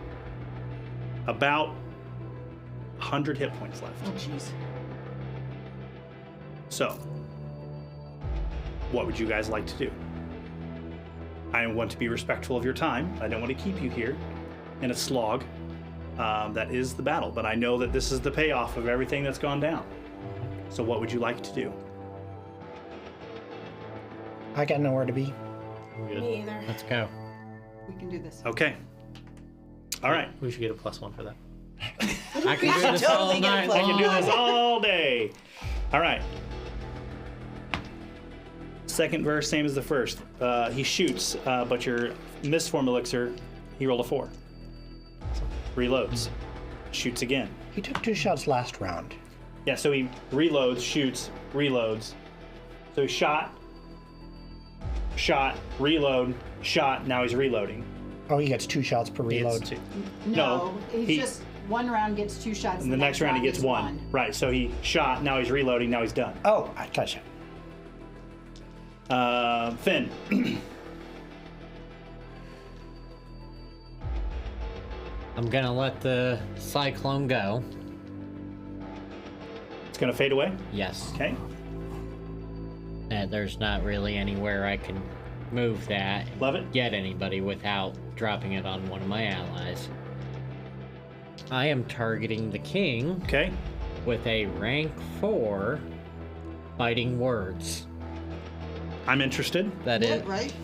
about 100 hit points left. Oh, jeez. So, what would you guys like to do? I want to be respectful of your time. I don't want to keep you here in a slog. That is the battle, but I know that this is the payoff of everything that's gone down. So what would you like to do? I got nowhere to be. I'm good. Me either. Let's go. We can do this. Okay. All right. We should get a +1 for that. I can do this all night I can do long. this all day. All right. Second verse, same as the first. He shoots, but your misform elixir, he rolled a 4. Reloads. Shoots again. He took 2 shots last round. Yeah, so he reloads, shoots, reloads. So he shot, reload, shot, now he's reloading. Oh, he gets 2 shots per He gets reload. 2. No, he's he- just one round gets 2 shots. And the next round he gets 1. Right, so he shot, now he's reloading, now he's done. Oh, I gotcha. Finn. I'm gonna let the cyclone go. It's gonna fade away. Yes. Okay. And there's not really anywhere I can move that and Love it. get anybody without dropping it on one of my allies. I am targeting the king Okay. with a rank 4 fighting words. I'm interested. That Yeah, is right?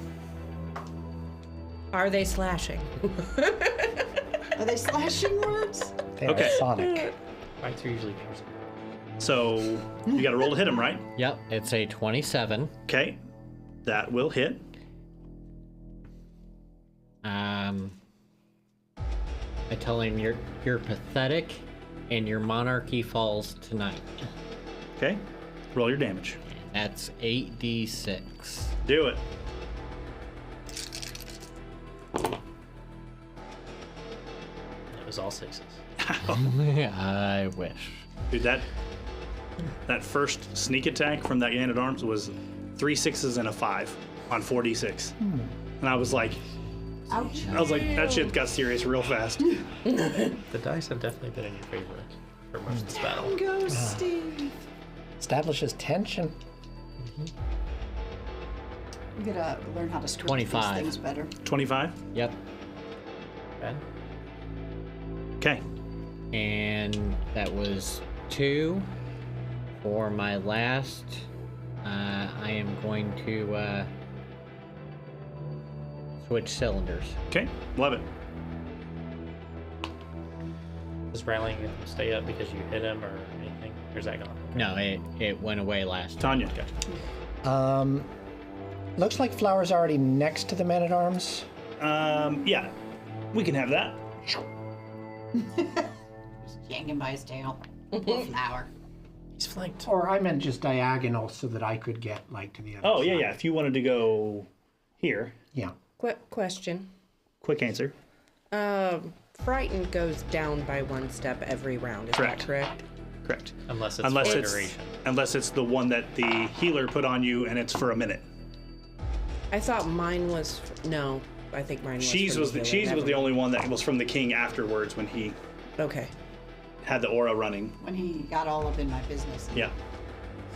Are they slashing? Are they slashing words? They are Okay. Sonic. Fights are usually piercing. So you got to roll to hit him, right? Yep, it's a 27. Okay. That will hit. I tell him you're pathetic and your monarchy falls tonight. Okay. Roll your damage. That's 8d6. Do it. It was all 6s. I wish. Dude, that first sneak attack from that man at arms was 3 6s and a 5 on 4d6. And I was like, Ouch. that shit got serious real fast. The dice have definitely been in your favor for most of this battle. Go, Steve. Establishes tension. You gotta learn how to script 25. these things better. 25. Yep. Ben? Okay. And that was 2. For my last, I am going to switch cylinders. Okay. Love it. Does rallying him stay up because you hit him or anything? Or is that gone? No, it went away last time. Tanya. Looks like Flower's already next to the man at arms. Yeah. We can have that. Yanking by his tail. Poor Flower. He's flanked. Or I meant just diagonal so that I could get like to the other Oh, side. yeah. If you wanted to go here, Yeah. Question. quick answer. Frightened goes down by 1 step every round. Is Correct. that correct? Correct. Unless it's Unless full it's duration. unless it's the one that the healer put on you and it's for a minute. I thought mine was. No, I think mine was. Cheese for was the the healer. cheese was Never the only one that was from the king afterwards when he mind. Okay. had the aura running. When he got all up in my business. And Yeah.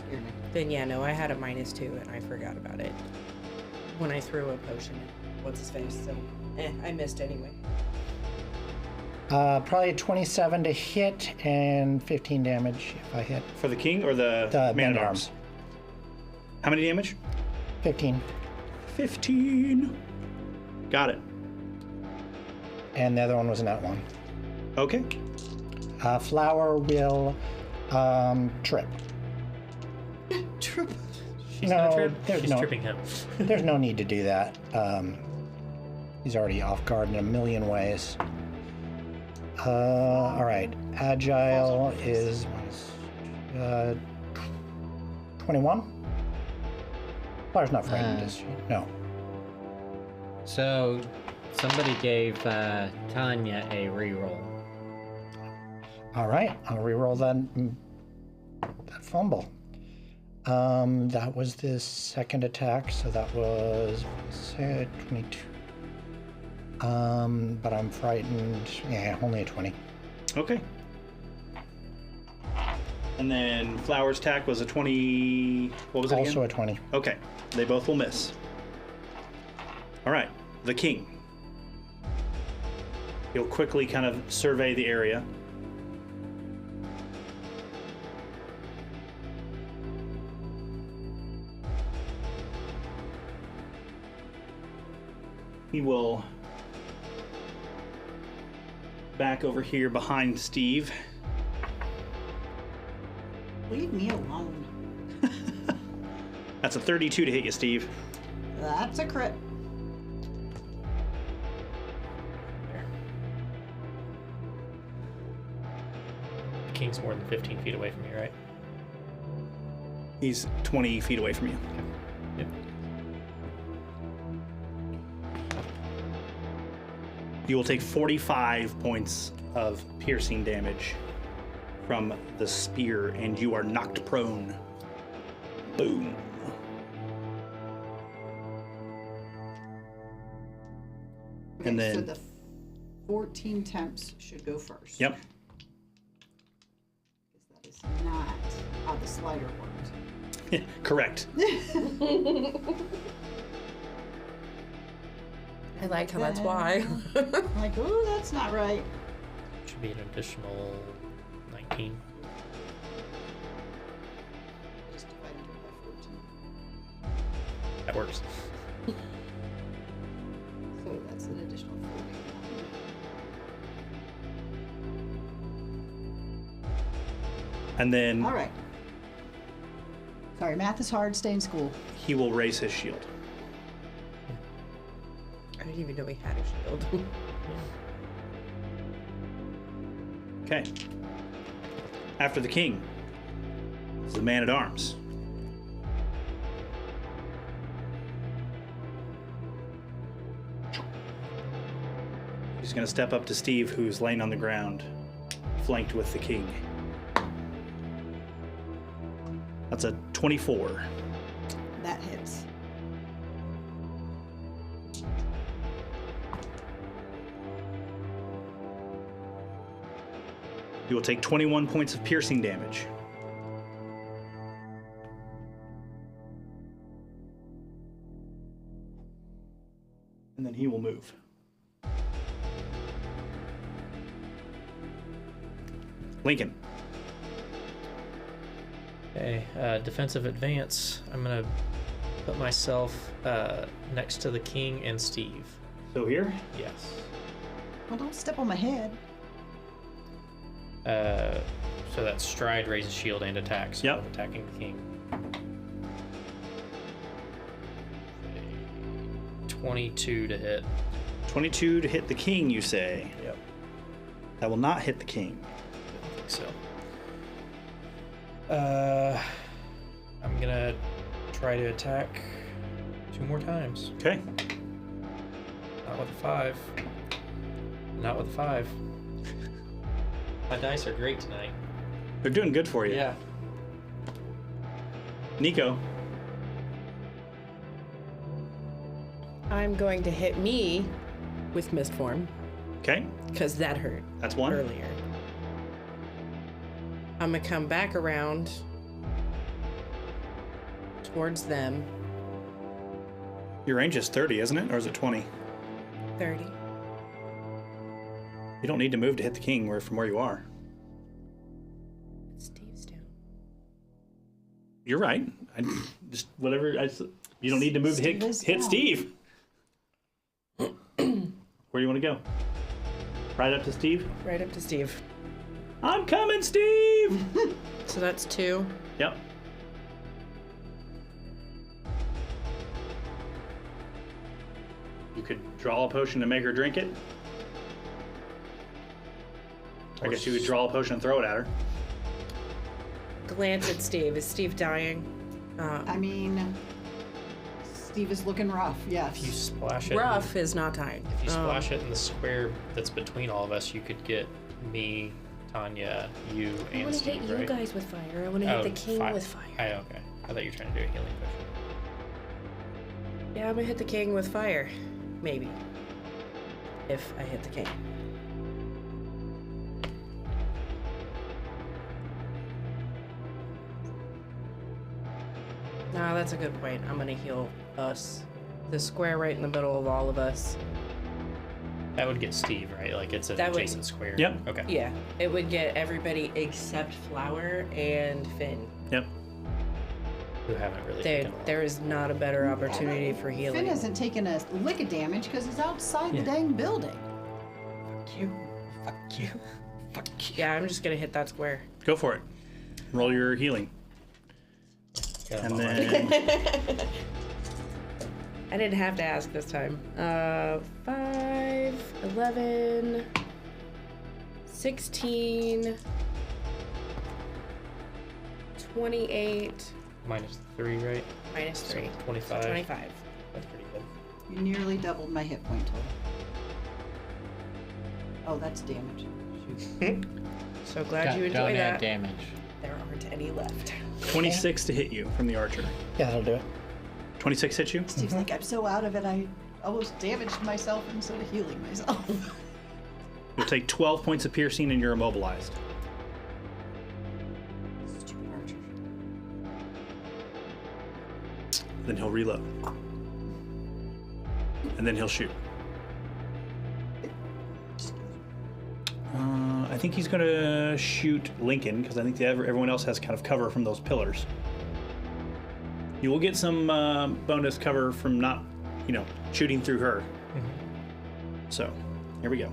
Scared me. Then yeah, no, I had a -2 and I forgot about it when I threw a potion at what's his face. So, I missed anyway. Probably a 27 to hit and 15 damage if I hit. For the king or the man at arms? How many damage? 15. 15. Got it. And the other one was an one. Okay. Flower will trip. Trip. She's No, gonna trip. there's She's no- tripping him. There's no need to do that. He's already off guard in a million ways. All right. Agile is 21. Flower's not frightened, is she? No. So, somebody gave Tanya a reroll. All right. I'll reroll that fumble. That was the second attack, so that was 22. But I'm frightened. Yeah, only a 20. Okay. And then Flower's attack was a 20. What was it Also again? a 20. Okay. They both will miss. All right. The king. He'll quickly kind of survey the area. He will back over here behind Steve. Leave me alone. That's a 32 to hit you, Steve. That's a crit. The king's more than 15 feet away from you, right? He's 20 feet away from you. Yep. You will take 45 points of piercing damage from the spear, and you are knocked prone. Boom. Okay, And so then- the 14 temps should go first. Yep. Because that is not how the slider worked. Correct. I like how that's why. Like, oh, that's not right. Should be an additional 19. Just divided it by 14. That works. So that's an additional 49. And then All right. Sorry, math is hard. Stay in school. he will raise his shield. I didn't even know we had a shield. Okay. After the king is the man at arms. He's going to step up to Steve, who's laying on the ground, flanked with the king. That's a 24. That hits. You will take 21 points of piercing damage. And then he will move. Lincoln. Okay, defensive advance. I'm gonna put myself next to the king and Steve. So here? Yes. Well, don't step on my head. So that's stride, raises shield, and attack. So Yep. I'm attacking the king. 22 to hit. 22 to hit the king, you say. Yep. That will not hit the king. I think so. I'm gonna try to attack 2 more times. Okay. Not with a 5. Not with a 5. My dice are great tonight. They're doing good for you. Yeah. Nico. I'm going to hit me with mist form Okay. because that hurt That's one. earlier. I'm gonna come back around towards them. Your range is 30, isn't it? Or is it 20? 30. You don't need to move to hit the king from where you are. Steve's down. You're right. I just whatever. You don't need to move to Steve is hit down. Steve. Where do you want to go? Right up to Steve? Right up to Steve. I'm coming, Steve! So that's 2. Yep. You could draw a potion to make her drink it. I guess you could draw a potion and throw it at her. Glance at Steve. Is Steve dying? I mean, Steve is looking rough, yes. If you splash it, Rough is not dying. If you splash it in the square that's between all of us, you could get me, Tanya, you, I and want to Steve, hit you right? guys with fire. I want to hit the king with fire. Okay. I thought you were trying to do a healing potion. Yeah, I'm gonna hit the king with fire. Maybe. If I hit the king. No, that's a good point. I'm gonna heal us. The square right in the middle of all of us. That would get Steve, right? Like it's an That would- adjacent square. Yep. Okay. Yeah, it would get everybody except Flower and Finn. Yep. Who haven't really There, taken a lot. there is not a better opportunity for healing. Finn hasn't taken a lick of damage because he's outside the dang building. Fuck you. Fuck you. Fuck you. Yeah, I'm just gonna hit that square. Go for it. Roll your healing. Got him And on my- then I didn't have to ask this time. 5, 11, 16, 28, minus 3, right? minus 3. 25. 25. That's pretty good. You nearly doubled my hit point total. Oh, that's damage. So glad Don't- you don't enjoyed add that. damage. There aren't any left. 26 to hit you from the archer. Yeah, that'll do it. 26 hit you? Steve's like, I'm so out of it, I almost damaged myself instead of healing myself. You'll take 12 points of piercing and you're immobilized. Stupid archer. Then he'll reload. And then he'll shoot. I think he's going to shoot Lincoln because I think everyone else has kind of cover from those pillars. You will get some bonus cover from not, shooting through her. So, here we go.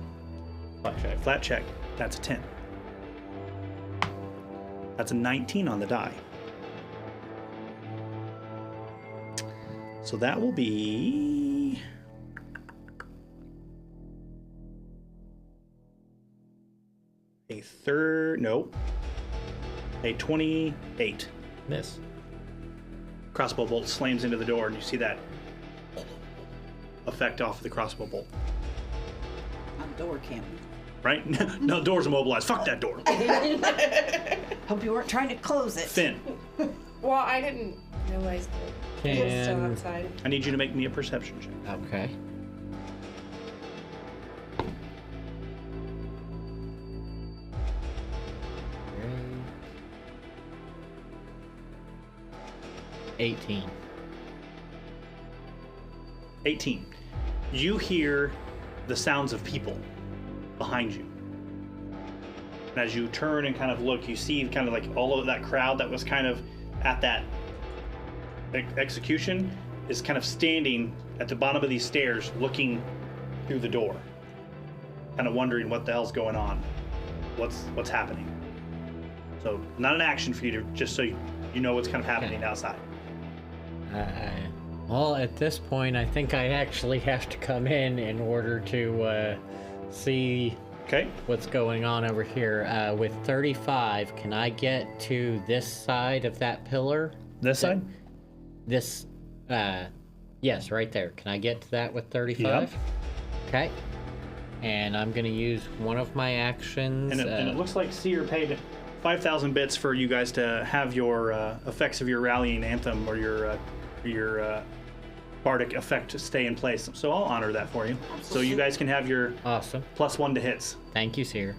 Flat check. Flat check. That's a 10. That's a 19 on the die. So that will be... a 28. Miss. Crossbow bolt slams into the door, and you see that effect off of the crossbow bolt. On door camp. Right? No, door's immobilized. Fuck that door. Hope you weren't trying to close it. Finn, Well, I didn't realize that it was still Can- outside. I need you to make me a perception check. Okay. Great. 18. 18. You hear the sounds of people behind you. And as you turn and kind of look, you see kind of like all of that crowd that was kind of at that execution is kind of standing at the bottom of these stairs looking through the door. Kind of wondering what the hell's going on. What's happening. So not an action for you to just so you know what's kind of happening Okay. outside. Well, at this point, I think I actually have to come in order to see Okay? what's going on over here. With 35, can I get to this side of that pillar? This side? This, yes, right there. Can I get to that with 35? Yep. Okay. And I'm going to use one of my actions. And it looks like Seer paid 5,000 bits for you guys to have your effects of your rallying anthem or your bardic effect to stay in place. So I'll honor that for you. So you guys can have your Awesome. +1 to hits. Thank you, Seer.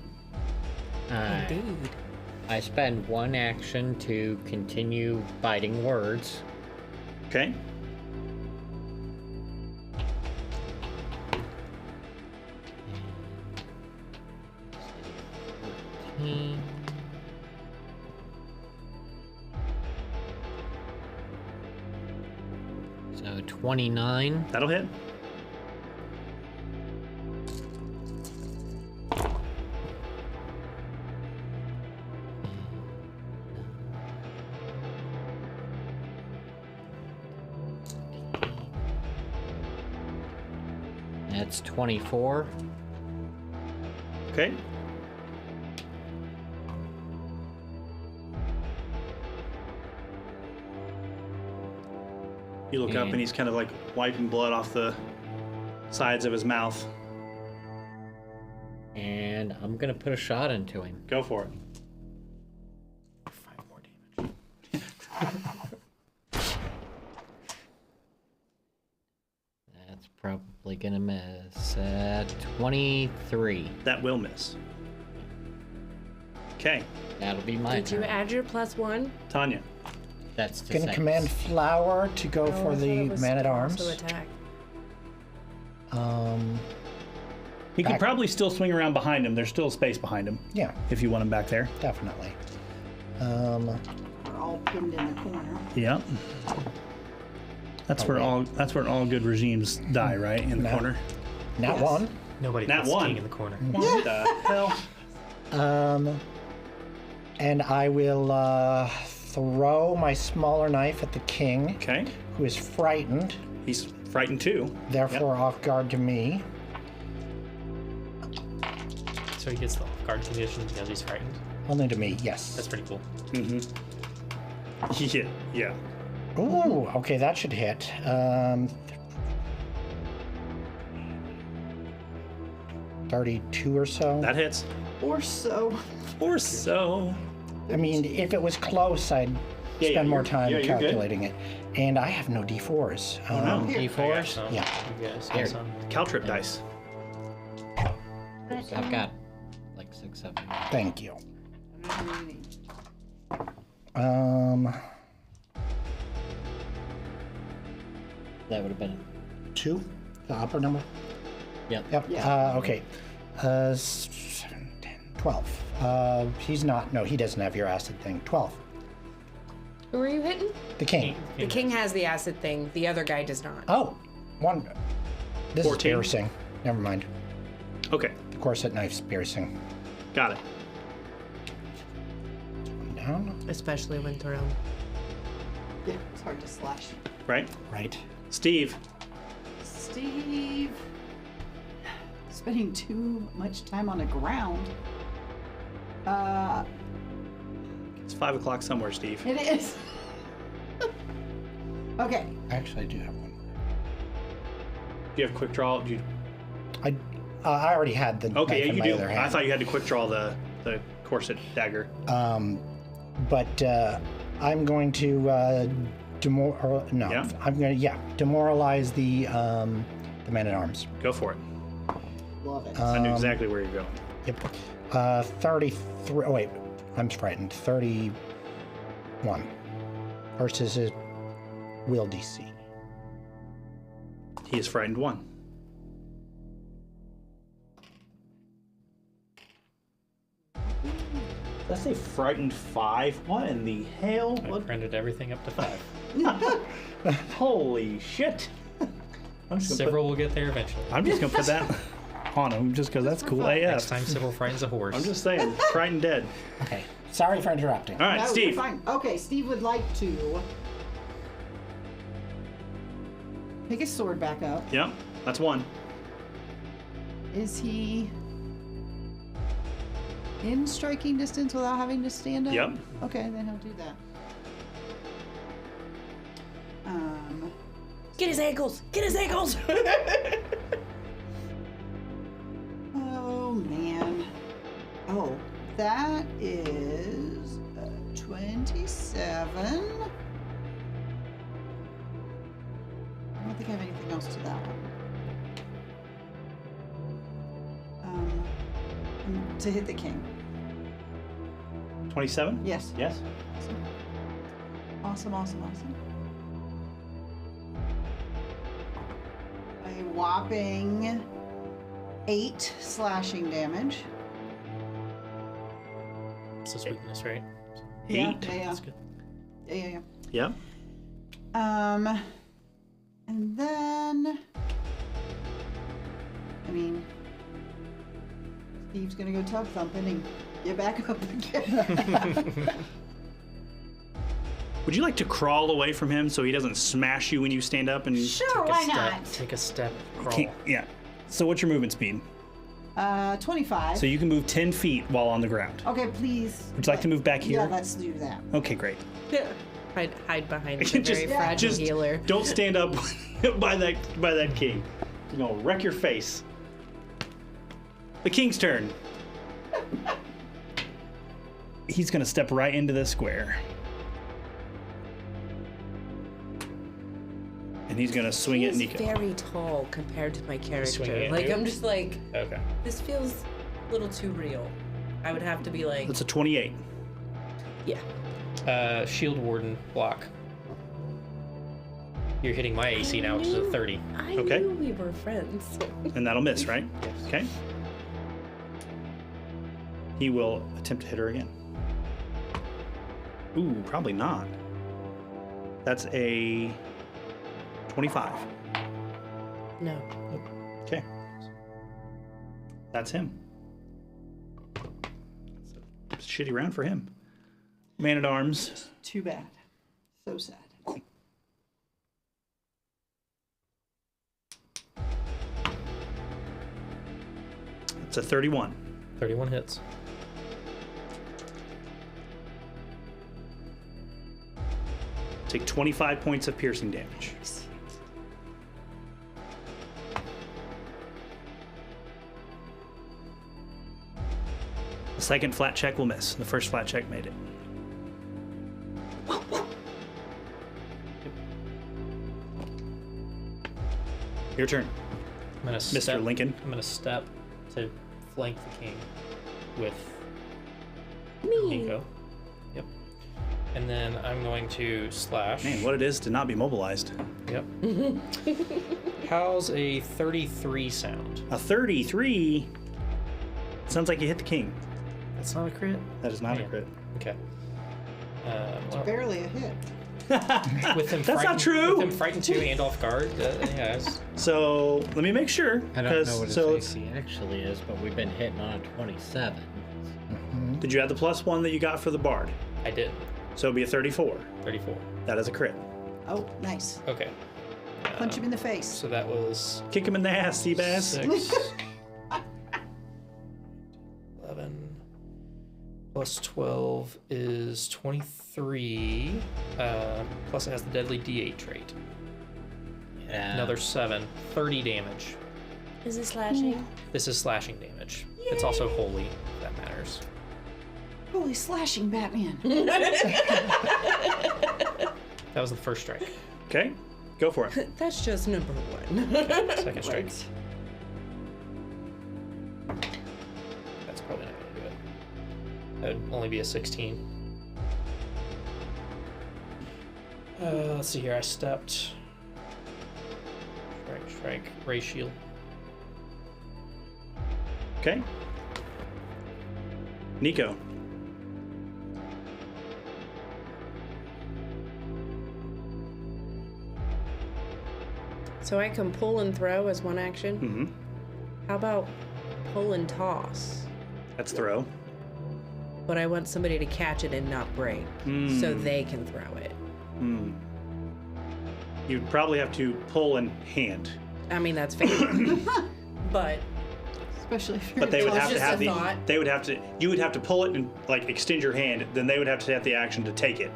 Indeed. I spend one action to continue biting words. Okay? So 29. That'll hit. That's 24. Okay? You look up and he's kind of like wiping blood off the sides of his mouth. And I'm gonna put a shot into him. Go for it. 5 more damage. That's probably gonna miss. 23. That will miss. Okay, That'll be my Did you turn. add your +1? Tanya. That's to Gonna six. command Flower to go Oh, I for thought the it was man at also arms. attack. He could Back. probably still swing around behind him. There's still space behind him Yeah, if you want him back there. definitely. We're all pinned in the corner. Yeah. That's where all good regimes die, right? In the No. corner. Nat Yes. one. Nobody Nat puts one. king in the corner. What the hell? And I will throw my smaller knife at the king, Okay. who is frightened, He's frightened too. therefore off guard to me. So he gets the off guard condition because he's frightened. Only to me, yes. That's pretty cool. Yeah. Yeah. Ooh, okay, that should hit. 32 or so. That hits. Or so. Or so. I mean, if it was close, I'd spend more you're- time yeah, you're good. calculating it. And I have no D4s. Oh, no. D4s? So, Yeah. You guys Here. got some? Caltrip dice. I've got like 6 of them. Thank you. I'm not reading. That would have been 2, the upper number. Yep. Yep. Yeah. Okay. 7, 10, 12. He's not. No, he doesn't have your acid thing. 12. Who are you hitting? The king. The king has the acid thing. The other guy does not. Oh, one. This 14. is piercing. Never mind. Okay, The corset knife's piercing. got it. One down. Especially when thrown. Yeah, it's hard to slash. Right? Right. Steve. Steve. Spending too much time on the ground. It's 5 o'clock somewhere, Steve. It is. Okay. Actually, I do have one. Do you have quick draw? I already had the Okay, knife yeah, in you my do. other hand. I thought you had to quick draw the corset dagger. But I'm going to Yeah. I'm going to demoralize the man at arms. Go for it. Love it. I knew exactly where you're going. Yep. 33. Oh wait, I'm frightened. 31 versus his will DC. He is frightened 1. Did I say frightened 5? What in the hell? I What? printed everything up to 5. Holy shit! I'm just gonna Several will get there eventually. I'm just gonna put that on him just because that's cool Next AF. time Sybil frightens a horse. I'm just saying, frightened dead. Okay. Sorry for interrupting. All right, No, you're Steve. fine. Okay, Steve would like to pick his sword back up. Yep, that's 1. Is he in striking distance without having to stand up? Yep. Okay, then he'll do that. Get his ankles! Get his ankles! Oh man. Oh, that is 27. I don't think I have anything else to that one. To hit the king. 27? Yes. Yes. Awesome, awesome, awesome. A whopping 8 slashing damage. It's his weakness, right? Yeah, 8. yeah, That's good. yeah. Yep. And then, I mean, Steve's gonna go tub thumping and get back up again. Would you like to crawl away from him so he doesn't smash you when you stand up and Sure, Take a why step, not? Take a step, crawl. Can't- yeah. So what's your movement speed? 25. So you can move 10 feet while on the ground. Okay, please. Would you like to move back here? Yeah, let's do that. Okay, great. Hide behind the Just- very fragile just healer. Don't stand up by that king. You're gonna wreck your face. The king's turn. He's gonna step right into this square. And he's gonna swing at He's Nico. very tall compared to my character. swinging at Like you? I'm just like, Okay. this feels a little too real. I would have to be like, That's a 28. yeah. Shield Warden block. You're hitting my AC now, which is a 30. I Okay. knew we were friends. And that'll miss, right? Yes. Okay. He will attempt to hit her again. Ooh, probably not. That's a 25. No. Okay. That's him. It's a shitty round for him. Man at arms. Too bad. So sad. It's a 31. 31 hits. Take 25 points of piercing damage. The second flat check will miss. The first flat check made it. Your turn, I'm gonna Mr. step, Lincoln. I'm gonna step to flank the king with Me. Nico. Yep. And then I'm going to slash. Man, what it is to not be mobilized. Yep. How's a 33 sound? A 33. Sounds like you hit the king. That's not a crit? That is not a Man. crit. Okay. Well, Barely a hit. with him That's not true. With him frightened too and off guard. Yeah, So let me make sure. I don't know 'cause- what his so AC actually is, but we've been hitting on a 27. did you add the +1 that you got for the bard? I did. So it'd be a 34. 34. That is a crit. Oh, nice. Okay. Punch him in the face. So that was Kick him in the ass, Seabass. 6. 11 plus 12 is 23. Plus it has the deadly D8 trait. Yeah. Another 7. 30 damage. Is it slashing? This is slashing damage. It's also holy, if that matters. Holy slashing Batman. That was the first strike. Okay, go for it. That's just number 1. Second strike. That's probably not going to do it. That would only be a 16. Let's see here. I stepped. Strike. Ray shield. Okay. Nico. So I can pull and throw as one action. Mm-hmm. How about pull and toss? That's throw. But I want somebody to catch it and not break, so they can throw it. You'd probably have to pull and hand. I mean, that's fair. But Especially if you're But they would have to just have a the. thought. They would have to. You would have to pull it and like extend your hand. Then they would have to have the action to take it.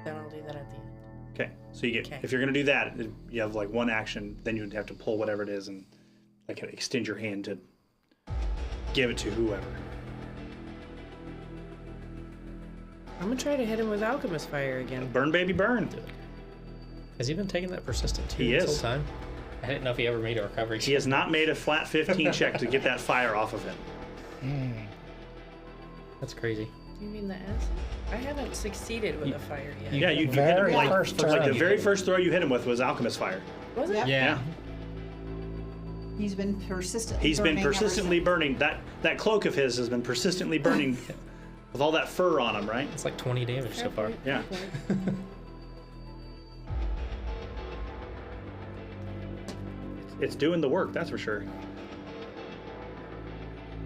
then I'll do that at the end. Okay. So you get. Okay. If you're gonna do that, you have like one action. Then you'd have to pull whatever it is and like extend your hand to give it to whoever. I'm gonna try to hit him with Alchemist Fire again. Burn, baby, burn. Has he been taking that persistent too He this is. whole time? I didn't know if he ever made a recovery. He has not made a flat 15 check to get that fire off of him. That's crazy. You mean the acid? I haven't succeeded with a fire yet. Yeah, you hit him Very like, first like the turn. very first throw you hit him with was alchemist fire. Was it? Yep. Yeah. He's been persistently He's been burning ever persistently since. burning. That cloak of his has been persistently burning with all that fur on him, right? It's like 20 damage so far. Yeah. It's doing the work, that's for sure.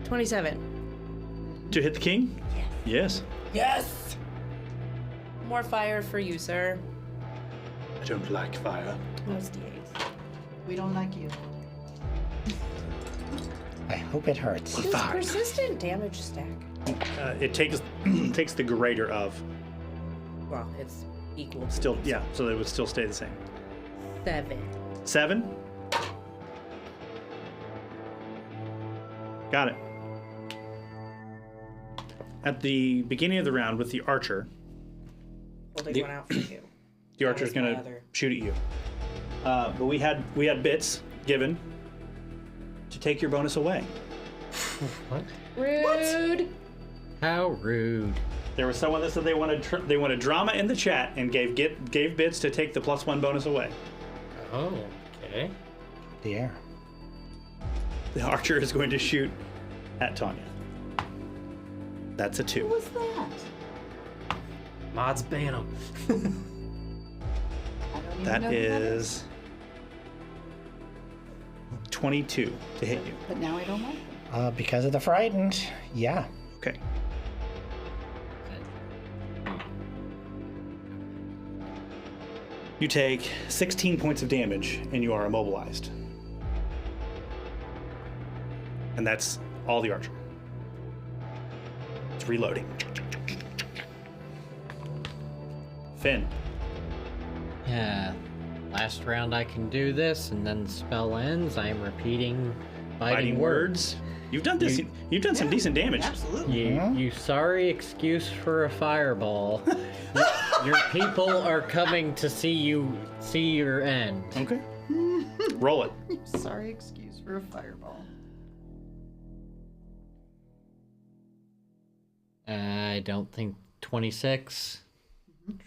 27. To hit the king? Yes. Yes! More fire for you, sir. I don't like fire. Those D8s. We don't like you. I hope it hurts. Does persistent damage stack? It takes takes the greater of. Well, it's equal to Still, yeah, so it would still stay the same. 7. 7. Got it. At the beginning of the round with the archer, Holding The- one out for you. the archer's was my gonna other. shoot at you. But we had bits given to take your bonus away. What? Rude! How rude. There was someone that said they wanted drama in the chat and gave bits to take the +1 bonus away. Oh, okay. Dear. The archer is going to shoot at Tanya. That's a 2. What was that? Mods ban him. I don't even That know who is 22 to hit you. But now I don't like them. Because of the frightened. Yeah. Okay. You take 16 points of damage and you are immobilized. And that's all the archer. It's reloading. Finn. Yeah. Last round I can do this, and then the spell ends. I am repeating biting words. You've done this. You've done some decent damage. Absolutely. You sorry excuse for a fireball. Your people are coming to see your end. Okay. Roll it. Sorry excuse for a fireball. I don't think 26.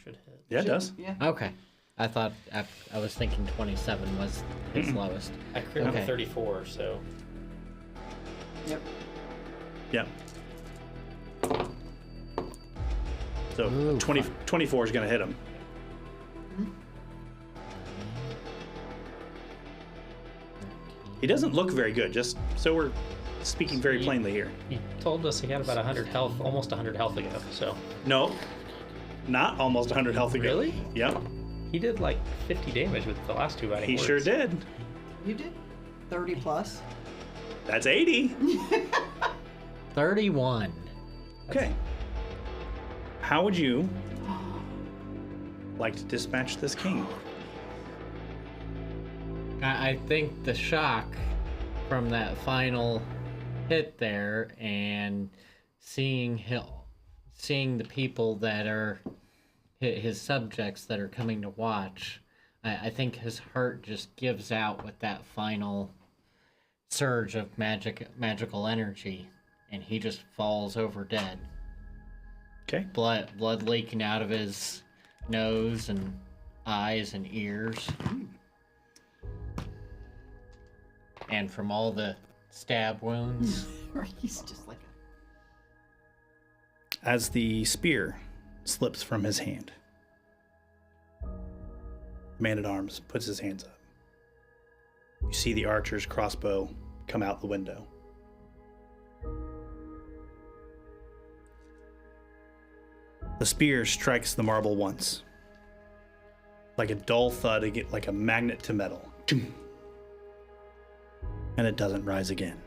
Should hit. Yeah, it does. Yeah. Okay. I thought I was thinking 27 was his lowest. I crit on Okay. 34, so Yep. Yeah. So Ooh, 24 is going to hit him. He doesn't look very good, just so we're speaking very plainly here. he told us he had about 100 health, almost 100 health ago. So No, not almost 100 health ago. Really? Yep, he did like 50 damage with the last two biting he words. sure did. You did 30 plus. That's 80. 31. Okay. How would you like to dispatch this king? I think the shock from that final hit there and seeing the people that are his subjects that are coming to watch, I think his heart just gives out with that final surge of magical energy, and he just falls over dead. Okay. Blood leaking out of his nose and eyes and ears. And from all the stab wounds. He's just like As the spear slips from his hand, Man-at-Arms puts his hands up. You see the archer's crossbow come out the window. The spear strikes the marble once, like a dull thud, like a magnet to metal. And it doesn't rise again.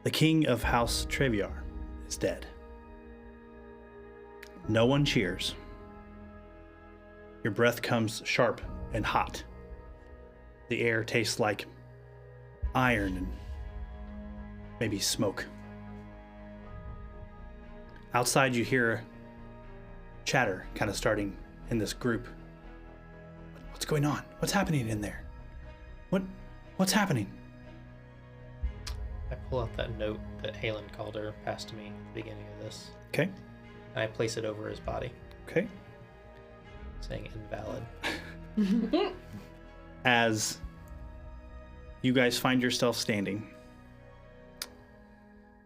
The king of House Treviar is dead. No one cheers. Your breath comes sharp and hot. The air tastes like iron and maybe smoke. Outside you hear chatter kind of starting in this group. What's going on? What's happening in there? What's happening? I pull out that note that Halen Calder passed to me at the beginning of this, Okay. and I place it over his body, Okay. saying invalid. As you guys find yourself standing,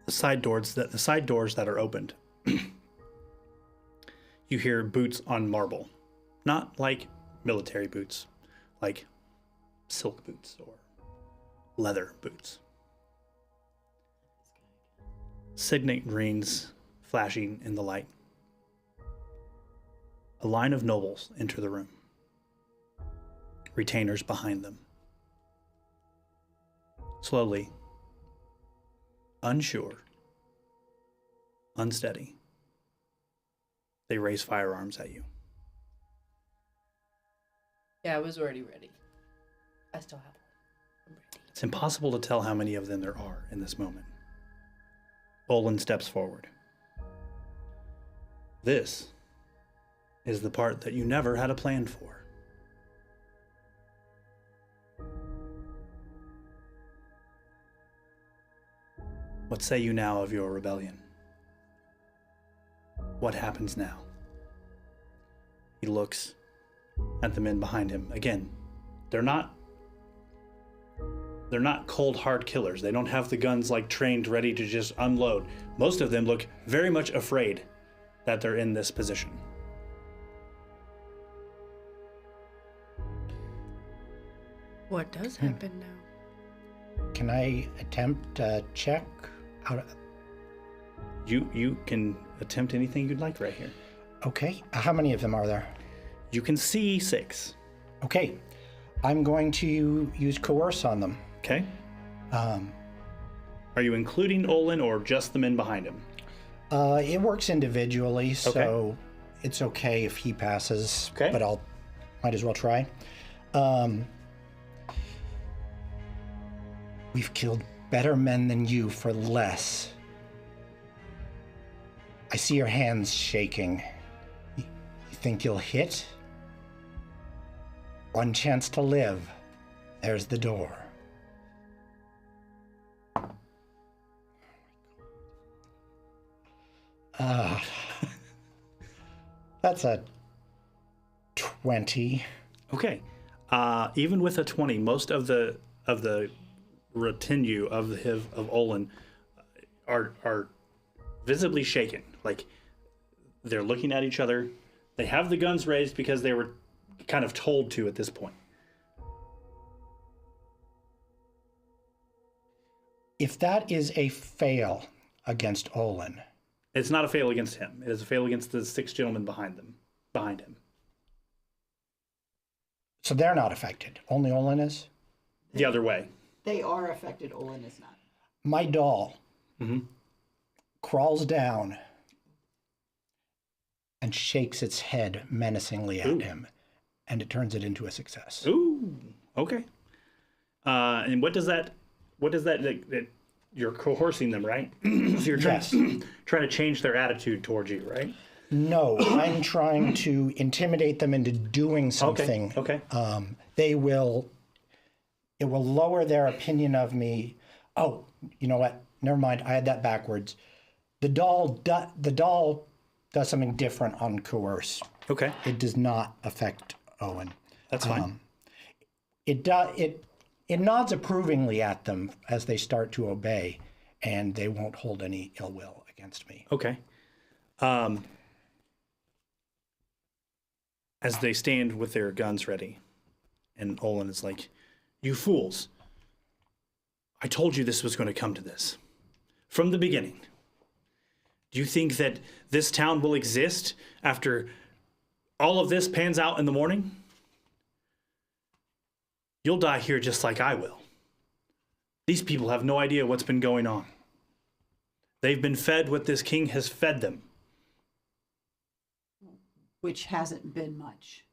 the side doors that are opened, you hear boots on marble. Not like military boots, like silk boots or leather boots. Signet greens flashing in the light. A line of nobles enter the room, retainers behind them. Slowly, unsure, unsteady, they raise firearms at you. Yeah, I was already ready. I still have one. I'm ready. It's impossible to tell how many of them there are in this moment. Olin steps forward. This is the part that you never had a plan for. What say you now of your rebellion? What happens now? He looks at the men behind him. Again, they're not cold hard killers. They don't have the guns like trained ready to just unload. Most of them look very much afraid that they're in this position. What does happen now? Can I attempt a check? You can attempt anything you'd like right here. Okay. How many of them are there? You can see 6. Okay. I'm going to use coerce on them. Okay. Are you including Olin or just the men behind him? It works individually, so Okay. it's okay if he passes. Okay. But might as well try. We've killed better men than you for less. I see your hands shaking. You think you'll hit? One chance to live. There's the door. That's a 20. Okay. Even with a 20, most of the retinue of Olin are visibly shaken. Like they're looking at each other. They have the guns raised because they were kind of told to at this point. If that is a fail against Olin, It's not a fail against him. It is a fail against the 6 gentlemen behind him. so they're not affected. Only Olin is? The other way. They are affected. Olin is not. My doll Mm-hmm. crawls down and shakes its head menacingly at Ooh. him, and it turns it into a success. Ooh. Okay. And what does that you're coercing them, right? So you're Yes. trying to change their attitude towards you, right? No, I'm trying to intimidate them into doing something. Okay. It will lower their opinion of me. Oh, you know what? Never mind. I had that backwards. The doll does something different on coerce. Okay. It does not affect Owen. That's fine. It nods approvingly at them as they start to obey, and they won't hold any ill will against me. Okay. As they stand with their guns ready, and Olin is like, "You fools! I told you this was going to come to this from the beginning. Do you think that this town will exist after all of this pans out in the morning? You'll die here just like I will. These people have no idea what's been going on. They've been fed what this king has fed them. Which hasn't been much.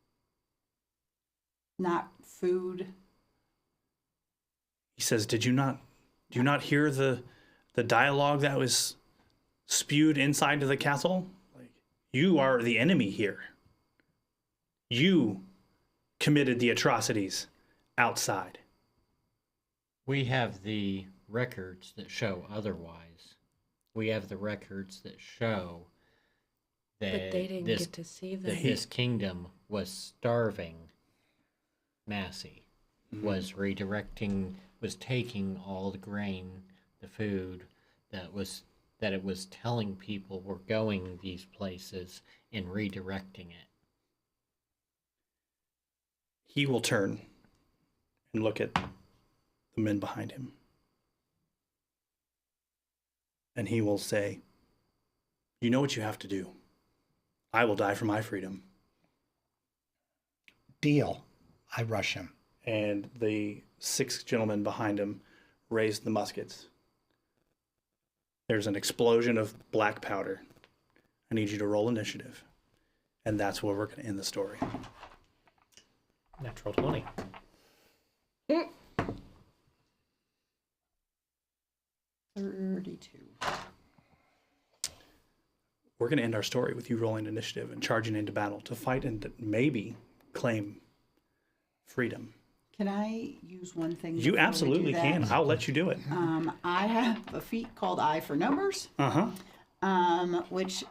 Not food. He says, do you not hear the dialogue that was spewed inside of the castle? Like, you are the enemy here. You committed the atrocities outside. We have the records that show otherwise. We have the records that show that But they didn't this, get to see them. this kingdom was starving Massey, was redirecting, was taking all the grain, the food that it was telling people were going these places and redirecting it. He will turn and look at the men behind him. And he will say, you know what you have to do. I will die for my freedom. Deal. I rush him. And the 6 gentlemen behind him raise the muskets. There's an explosion of black powder. I need you to roll initiative. And that's where we're going to end the story. Natural 20. Mm. 32. We're going to end our story with you rolling initiative and charging into battle to fight and to maybe claim freedom. Can I use one thing? You before we absolutely do that? can. I'll let you do it. I have a feat called Eye for Numbers, which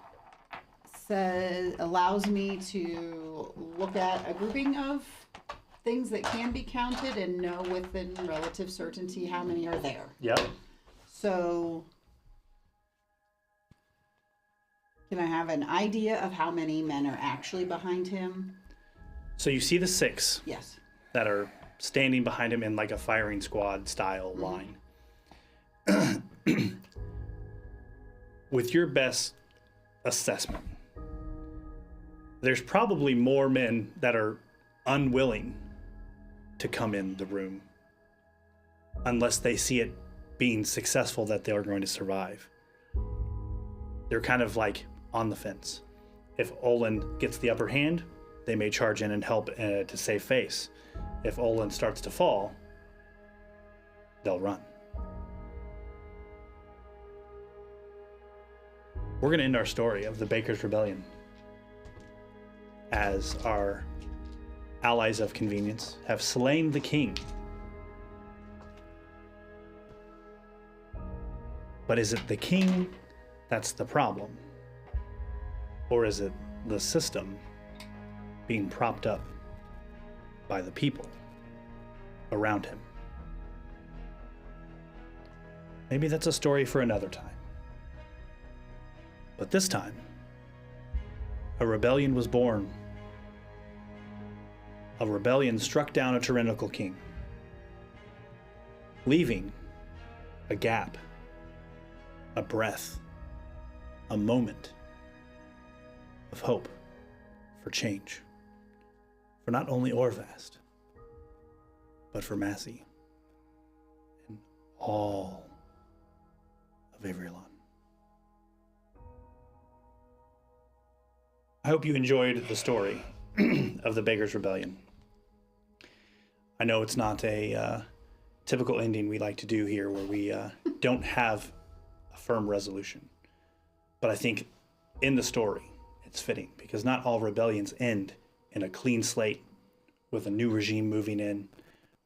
allows me to look at a grouping of things that can be counted and know within relative certainty how many are there. Yep. So, can I have an idea of how many men are actually behind him? So you see the 6 Yes. that are standing behind him in like a firing squad style line. With your best assessment, there's probably more men that are unwilling to come in the room unless they see it being successful that they are going to survive. They're kind of like on the fence. If Olin gets the upper hand, they may charge in and help to save face. If Olin starts to fall, they'll run. We're going to end our story of the Baker's Rebellion as our allies of convenience have slain the king But is it the king that's the problem? Or is it the system being propped up by the people around him? Maybe that's a story for another time. But this time, a rebellion was born. A rebellion struck down a tyrannical king, leaving a gap, a breath, a moment of hope for change. For not only Orvast, but for Massey and all of Averylon. I hope you enjoyed the story of the Beggars' Rebellion. I know it's not a typical ending we like to do here where we don't have a firm resolution. But I think in the story, it's fitting because not all rebellions end in a clean slate with a new regime moving in,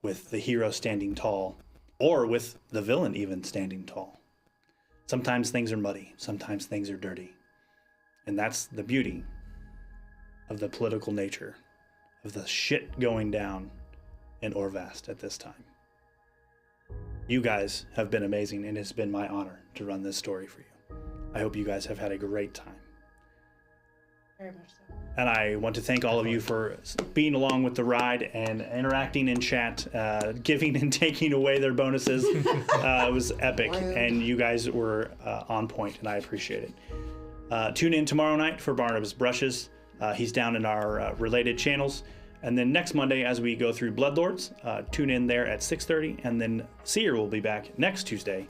with the hero standing tall, or with the villain even standing tall. Sometimes things are muddy, sometimes things are dirty. And that's the beauty of the political nature of the shit going down in Orvast at this time. You guys have been amazing, and it's been my honor to run this story for you. I hope you guys have had a great time. Very much so. And I want to thank all of you for being along with the ride and interacting in chat, giving and taking away their bonuses. It was epic, and you guys were on point, and I appreciate it. Tune in tomorrow night for Barnabas Brushes. He's down in our related channels. And then next Monday, as we go through Bloodlords, tune in there at 6:30. And then Seer will be back next Tuesday.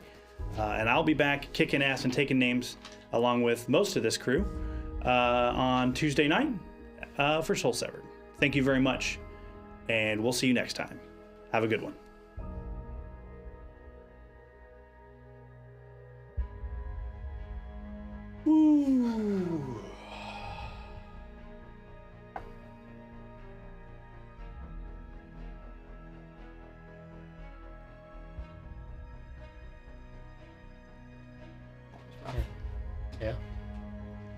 And I'll be back kicking ass and taking names along with most of this crew on Tuesday night for Soul Severed. Thank you very much. And we'll see you next time. Have a good one. Ooh. Yeah.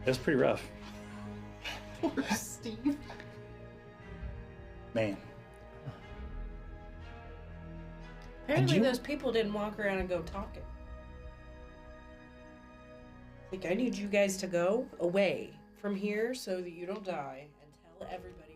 It was pretty rough. Poor Steve. Man. Apparently you- those people didn't walk around and go talking. Like, I need you guys to go away from here so that you don't die and tell everybody